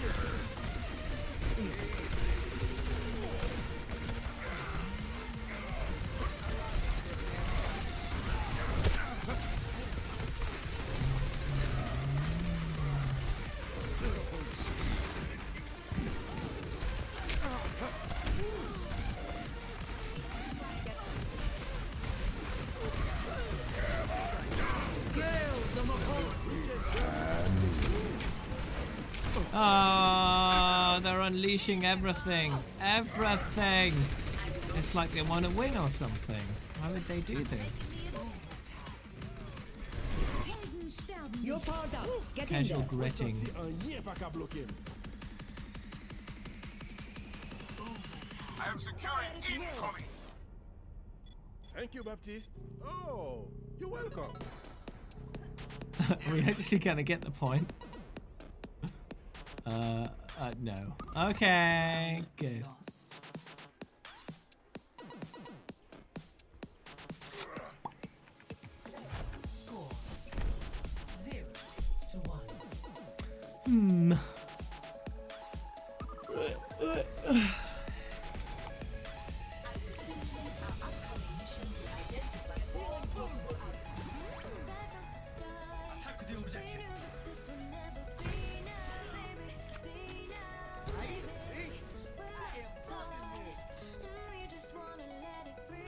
Ah, they're unleashing everything. Everything. It's like they want to win or something. Why would they do this? You're powered up. Get Casual in there. gritting. I am securing incoming. Thank you, Baptiste. Oh, you're welcome. We actually kind of get the point. No. Okay, good. Score 0-1. Hmm. Attack the objective.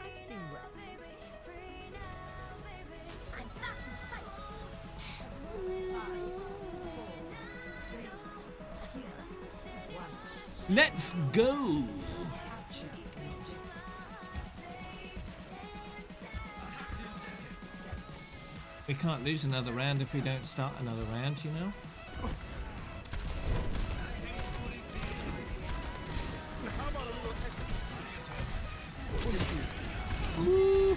I've seen worse. Let's go. We can't lose another round if we don't start another round, you know? Ooh.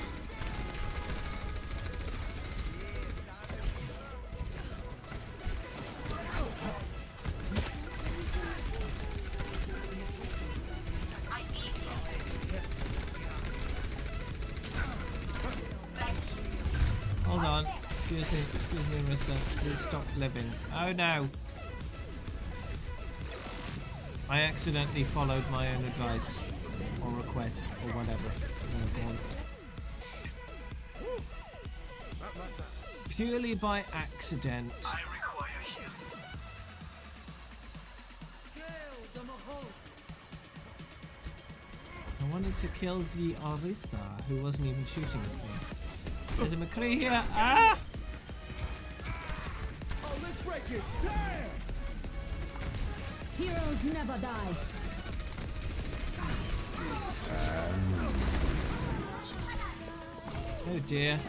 Hold on. Excuse me, Marissa. Please stop living. Oh no. I accidentally followed my own advice or request or whatever. Purely by accident. I require healing. I wanted to kill the Orisa who wasn't even shooting at me. There's a McCree here. Ah! Oh, let's break it. Damn! Heroes never die. Oh dear.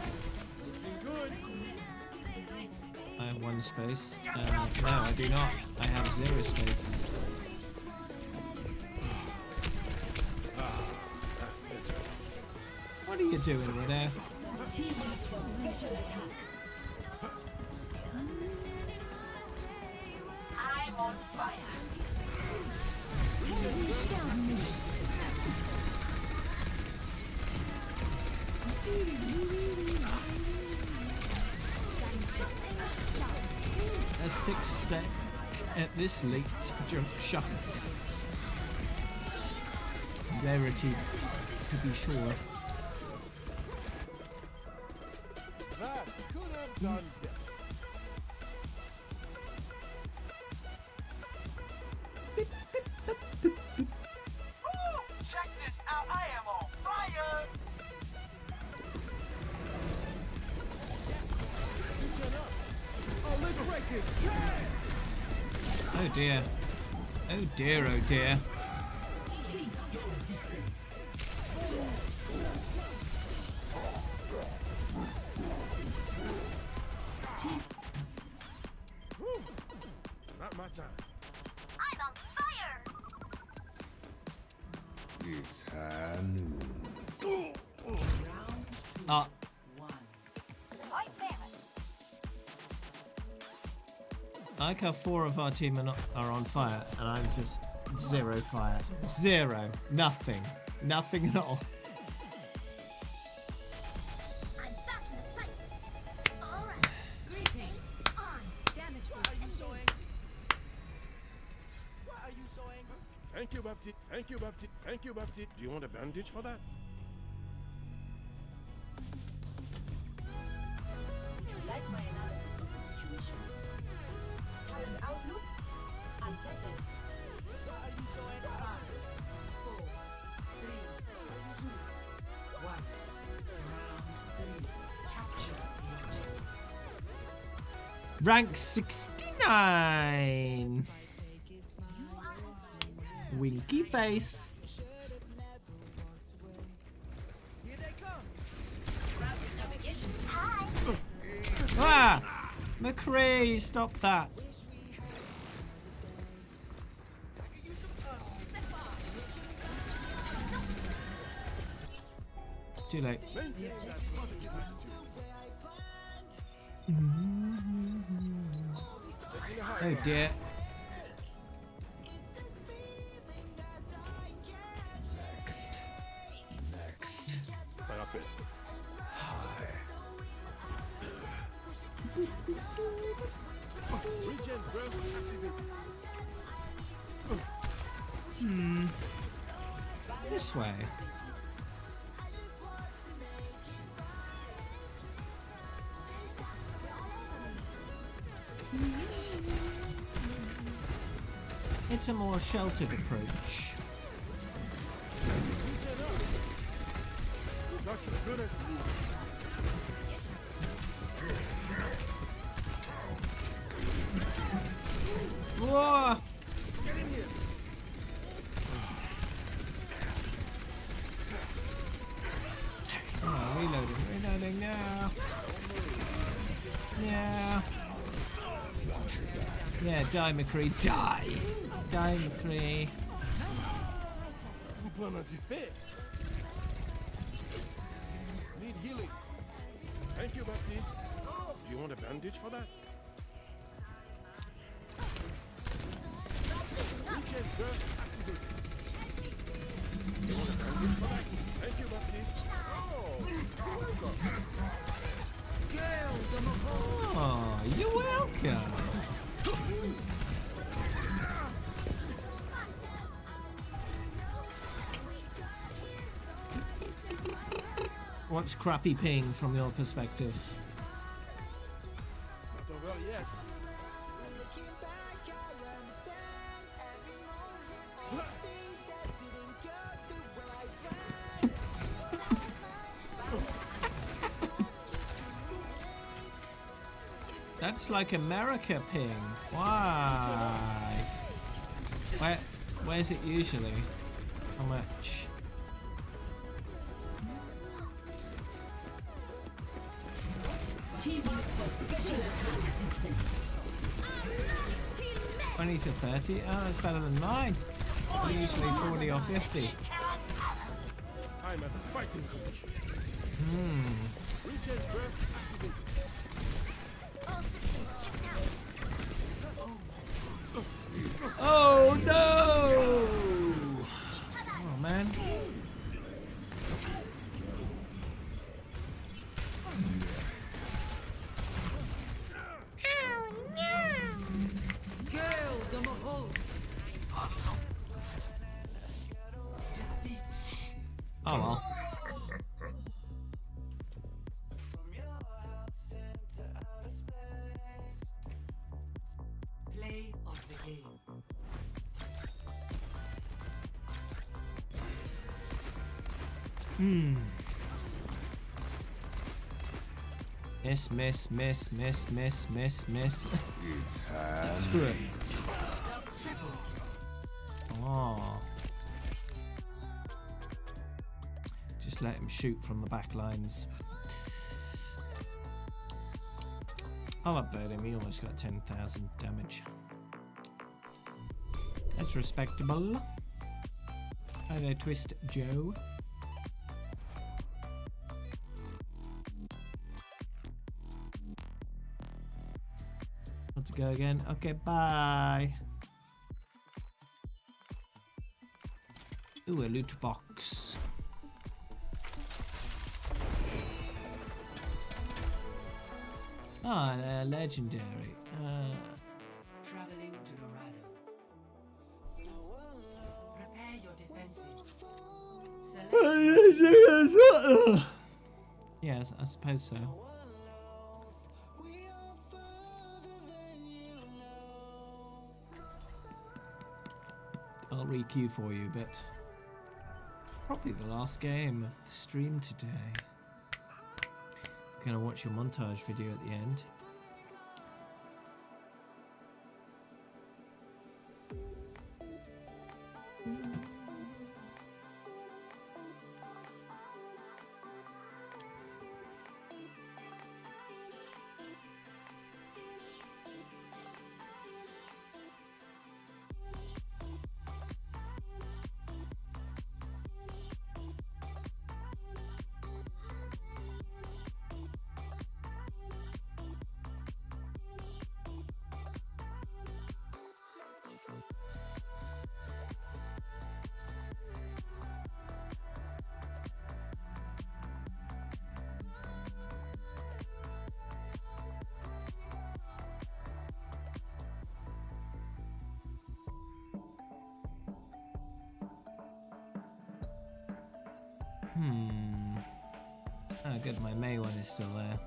I have one space. No, I do not. I have 0 spaces. What are you doing, Widow? I'm on fire. A 6 stack at this late juncture. Rarity, to be sure. That could have done better. Check this out. I am on fire. Oh, let's break it. Damn! Oh dear. Oh dear, oh dear. Not my time. I'm on fire! It's high noon. Ah. I like how 4 of our team are on fire, and I'm just 0 fire. 0. Nothing. Nothing at all. I'm back in the fight. All right. Greetings. On. Damage. Why are you so angry? Why are you so angry? Thank you, Baptiste. Thank you, Baptiste. Thank you, Baptiste. Do you want a bandage for that? Would you like my analysis of the situation? Current outlook? Uncertain. Why are you so angry? 5, 4, 3, 2, 1. Round 3. Capture the objective. Rank 69. Winky face. Here they come. Ah! McCree, stop that. Too late. Maintain that positive attitude. Oh dear. Ça rappelle. Regen breath activated. This way. It's a more sheltered approach. Got you good as new. Whoa! Get in here. Oh, reloading now. Yeah. Yeah, die, McCree, die! Die, McCree. Vous prenez du fait. Need healing. Thank you, Baptiste. Do you want a bandage for that? Regen burst activated. You want a bandage for that? Thank you, Baptiste. Oh, welcome. Oh, you're welcome. What's crappy ping from your perspective? Not over yet. That's like America ping. Why? Where's it usually? How much? Team up for special attack assistance. 20 to 30? Oh, that's better than mine. Usually 40 or 50. I'm at fighting condition. Regen burst activated. Oh no! Oh man. Oh well. Play of the game. Miss. It's Screw it. Oh. Just let him shoot from the back lines. I'll upload him. He almost got 10,000 damage. That's respectable. Hi there, Twist Joe. Want to go again? Okay, bye. Ooh, a loot box. Ah, legendary. Traveling to Dorado. Prepare your defenses. Select Yes, I suppose so. I'll re-queue for you, but probably the last game of the stream today. I'm gonna watch your montage video at the end. Oh, good. My May one is still there.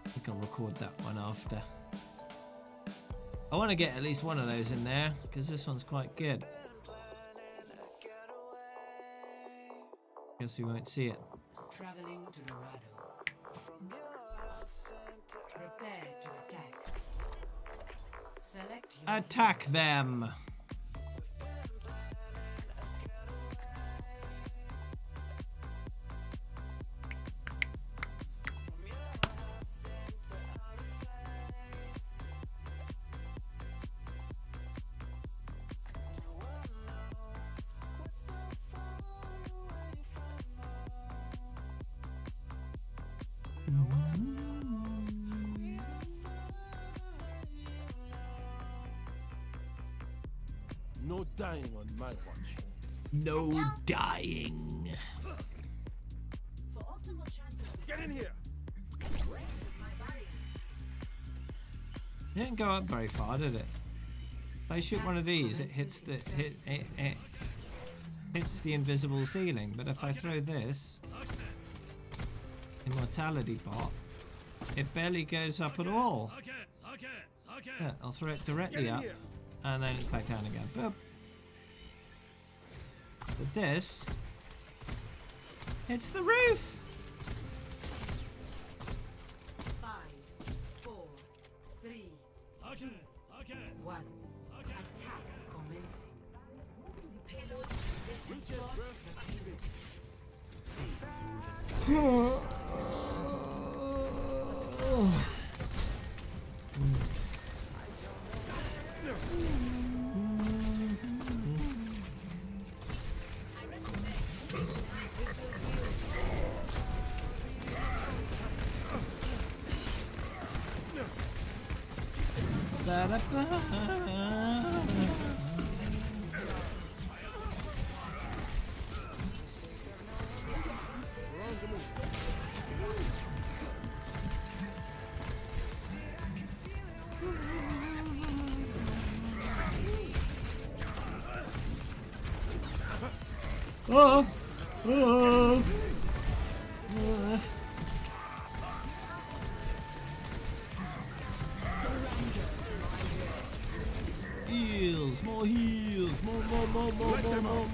I think I'll record that one after. I want to get at least one of those in there because this one's quite good. Guess we won't see it. Traveling to Dorado. Prepare to attack. Select your Attack them! No dying on my watch. No dying. Get in here. It didn't go up very far, did it? If I shoot one of these, it hits the hits the invisible ceiling. But if I throw this immortality bot, it barely goes up at all. Yeah, I'll throw it directly up, and then it's back down again. Boop. But this hits the roof. 5, 4, 3, 2, 1. Attack commencing. Payload destroyed. Heals, more heals,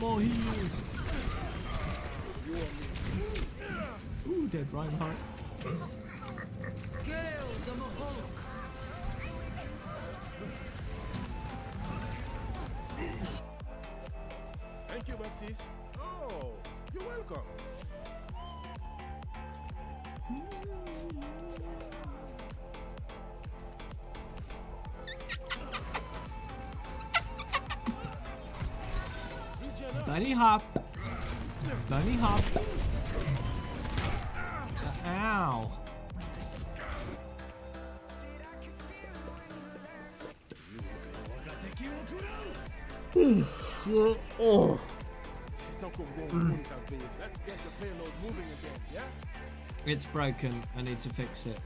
more heals. Ooh, dead Reinhardt. Thank you, Baptiste. Oh, you're welcome. Bunny hop. Bunny hop. Ow. Oh. Let's get the payload moving again, yeah? It's broken. I need to fix it.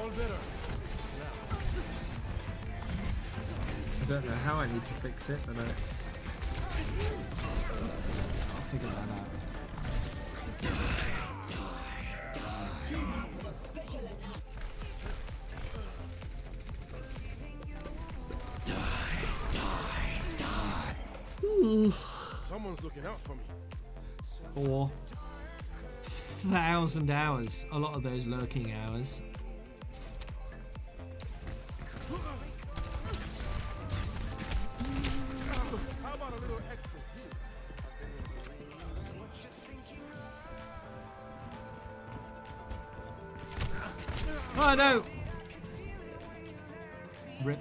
All better. I don't know how I need to fix it, but I'll figure that out. Someone's looking out for me. 4,000 hours. A lot of those lurking hours. How about a little extra here? Oh no! Rip.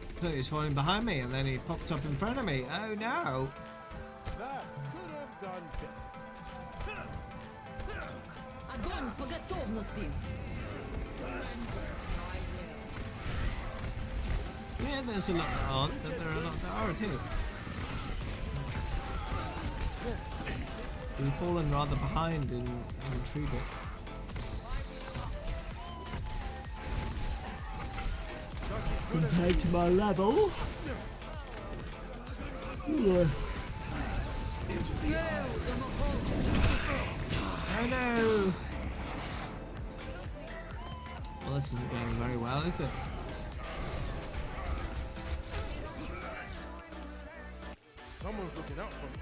I thought he was falling behind me and then he popped up in front of me. Oh no! That could have gone better. Огонь по готовности. Yeah, there's a lot that aren't, but there are a lot that are too. We've fallen rather behind in True Bit. compared to my level. Ugh. Oh no! Well, this isn't going very well, is it? Someone's looking out for me.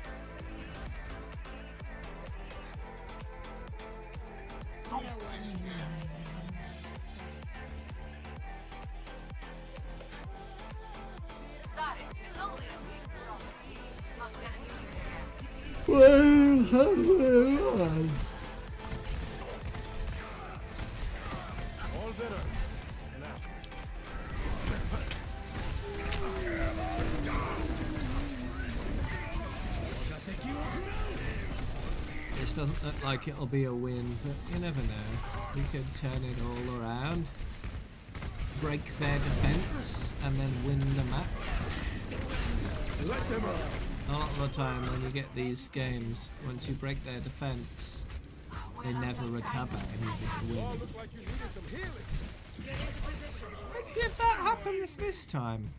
Got it. It's only a week. Not gonna All better. Now. This doesn't look like it'll be a win, but you never know. We could turn it all around, break their defense, and then win the match. A lot of the time when you get these games, once you break their defense, they never recover and you just win. Let's see if that happens this time.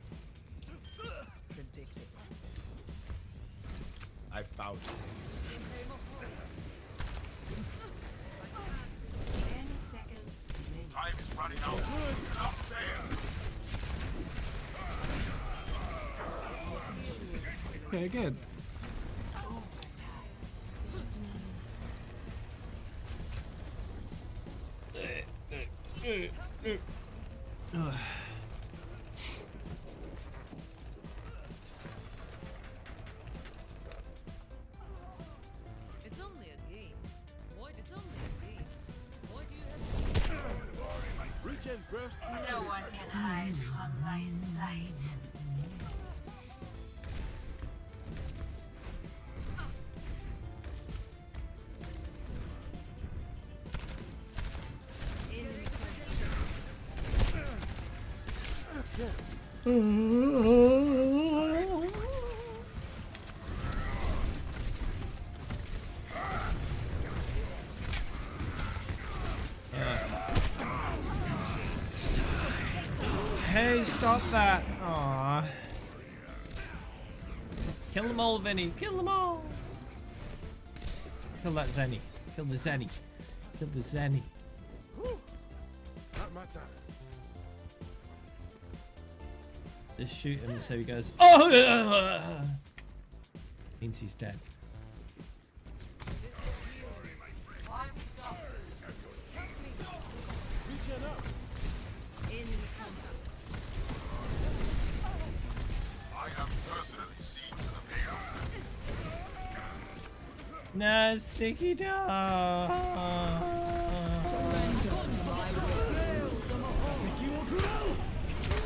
I found it. 10 seconds remaining. Time is running out. Up there. Okay, good. It's only a game. What? It's only a game. Why do you have Reach and burst. No one can hide from my sight. Hey, stop that! Aww. Kill them all, Vinny. Kill them all! Kill that Zenny. Kill the Zenny. Kill the Zenny. Not my time. Just shoot him so he goes, oh! Means he's dead. I have personally seen to the payoff. No, sticky dog.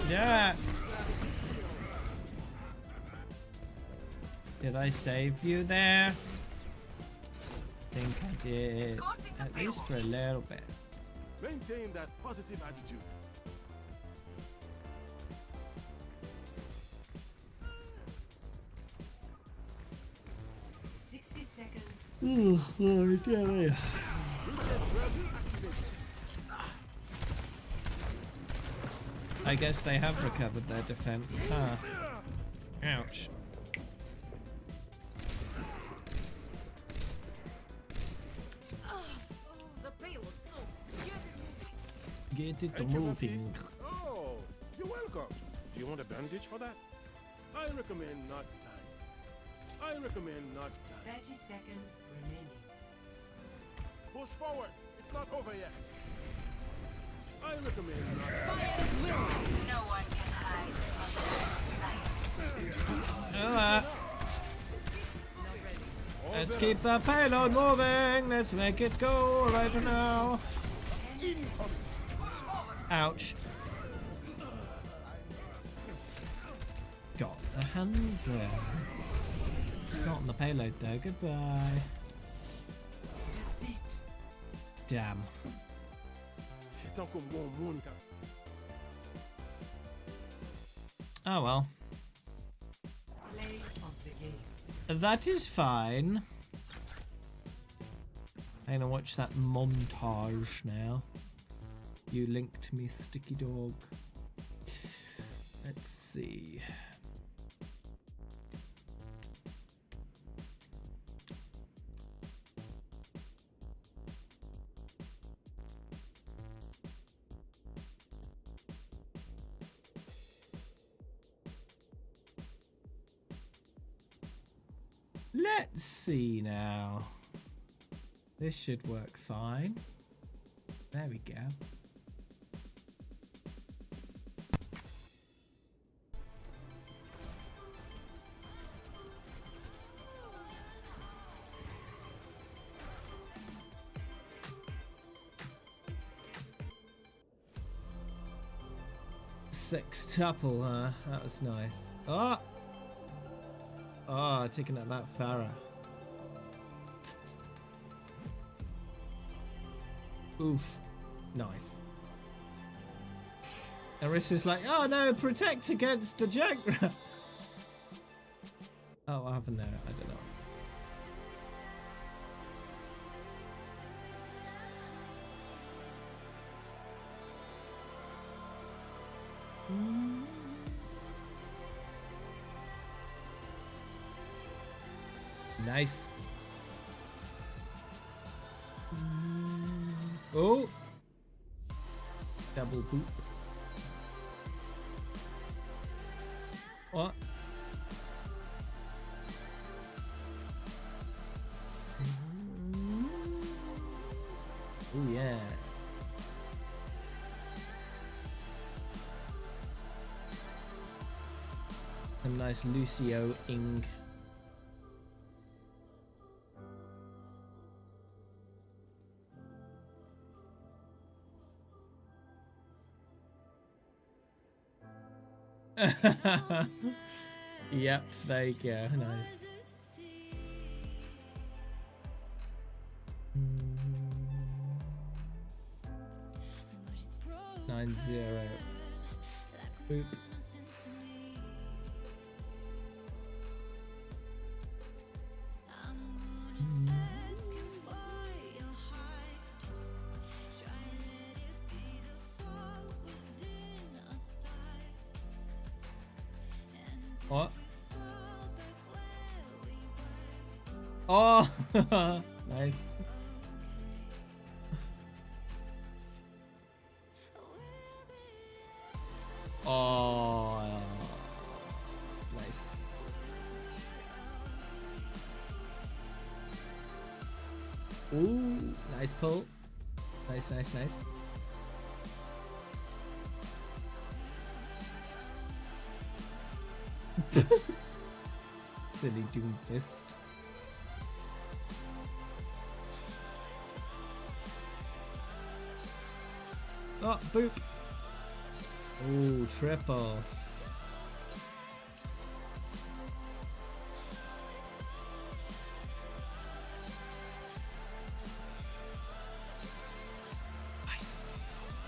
Yeah. Did I save you there? Think I did. At least for a little bit. Maintain that positive attitude. Oh, damn. I guess they have recovered their defense, huh? Ouch. Get it Thank you, moving. Baptiste. Oh, you're welcome. Do you want a bandage for that? I recommend not dying. I recommend not dying. 30 seconds remaining. Push forward. It's not over yet. I recommend not No one can hide from my sight. Let's keep the payload moving. Let's make it go right now. Ouch. Got the hands there. Not on the payload though. Goodbye. Damn. Oh well. Play of the game. That is fine. I'm gonna watch that montage now. You linked me, sticky dog. Let's see. Let's see now. This should work fine. There we go. Sextuple, huh? That was nice. Oh! Oh, taking out that Farah. Oof. Nice. Arissa's like, oh no, protect against the Jagra. Oh, what happened there? I don't know. Nice. Oh. Double boop. What? Oh yeah. Some nice Lucio-ing. Yep, there you go. Nice. Nine zero. Boop. What? Oh, nice. Oh, nice. Ooh, nice pull. Nice, nice, nice. Silly Doomfist. Oh, boop. Ooh, triple. Nice.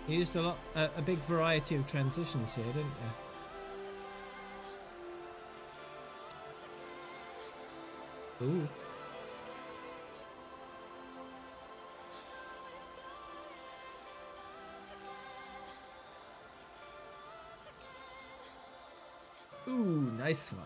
You used a big variety of transitions here, didn't you? Ooh. Ooh, nice one.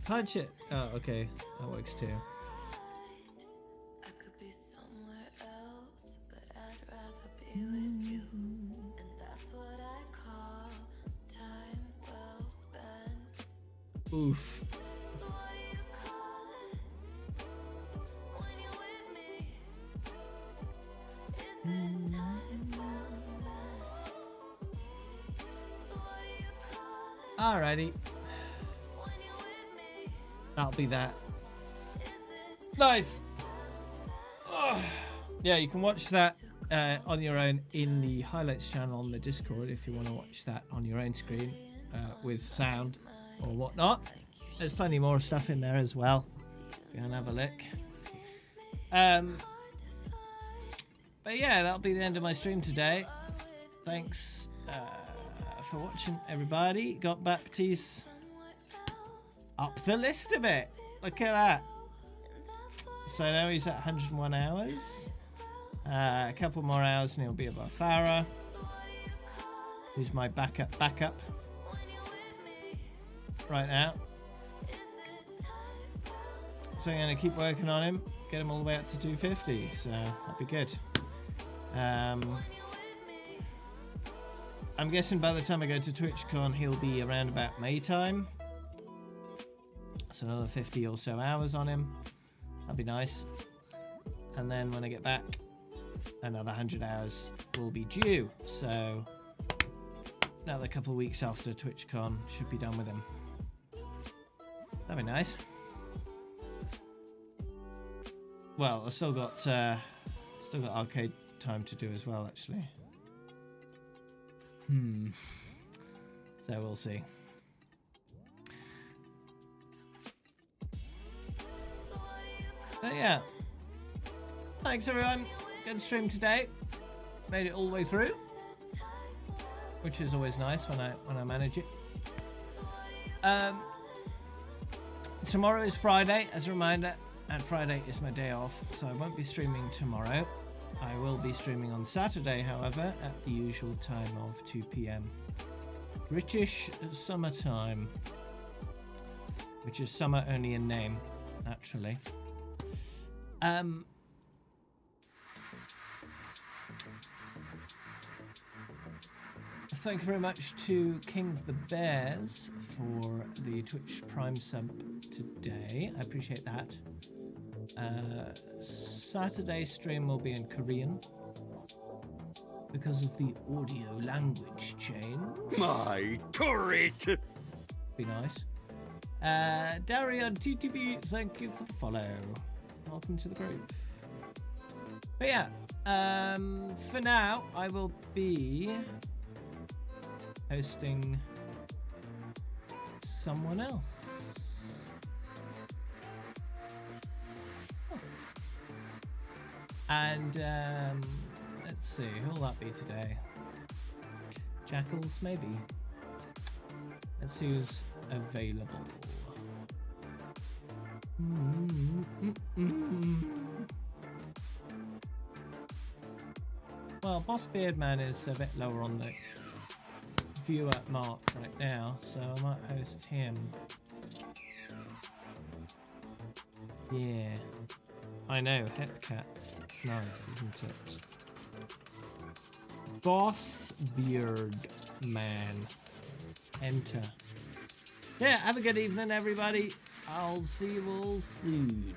Punch it. Oh, okay. That works too. Oof. Alrighty. That'll be that. Nice. Ugh. yeah, you can watch that on your own in the highlights channel on the Discord if you want to watch that on your own screen with sound or whatnot. There's plenty more stuff in there as well. Go and have a look. But yeah, that'll be the end of my stream today. Thanks for watching, everybody. Got Baptiste up the list a bit. Look at that. So now he's at 101 hours. A couple more hours and he'll be above Farah, who's my backup right now. So I'm going to keep working on him, get him all the way up to 250, so that'll be good. I'm guessing by the time I go to TwitchCon, he'll be around about May time. So another 50 or so hours on him. That'd be nice. And then when I get back, another 100 hours will be due. So another couple of weeks after TwitchCon, should be done with him. That'd be nice. Well, I've still got arcade time to do as well, actually. So we'll see. But yeah, thanks everyone. Good stream today. Made it all the way through, which is always nice when I manage it. Tomorrow is Friday, as a reminder, and Friday is my day off, so I won't be streaming tomorrow. I will be streaming on Saturday, however, at the usual time of 2 PM. British summertime, which is summer only in name, naturally. Thank you very much to King of the Bears for the Twitch Prime sub today. I appreciate that. Saturday stream will be in Korean because of the audio language change. My turret! Be nice. Darian TTV, thank you for the follow. Welcome to the group. But yeah, for now, I will be hosting someone else. And let's see, who'll that be today? Jackals, maybe. Let's see who's available. Well, Boss Beardman is a bit lower on the viewer mark right now, so I might host him. Yeah. I know, Hepcats. It's nice, isn't it? Boss Beard Man. Enter. Yeah, have a good evening, everybody. I'll see you all soon.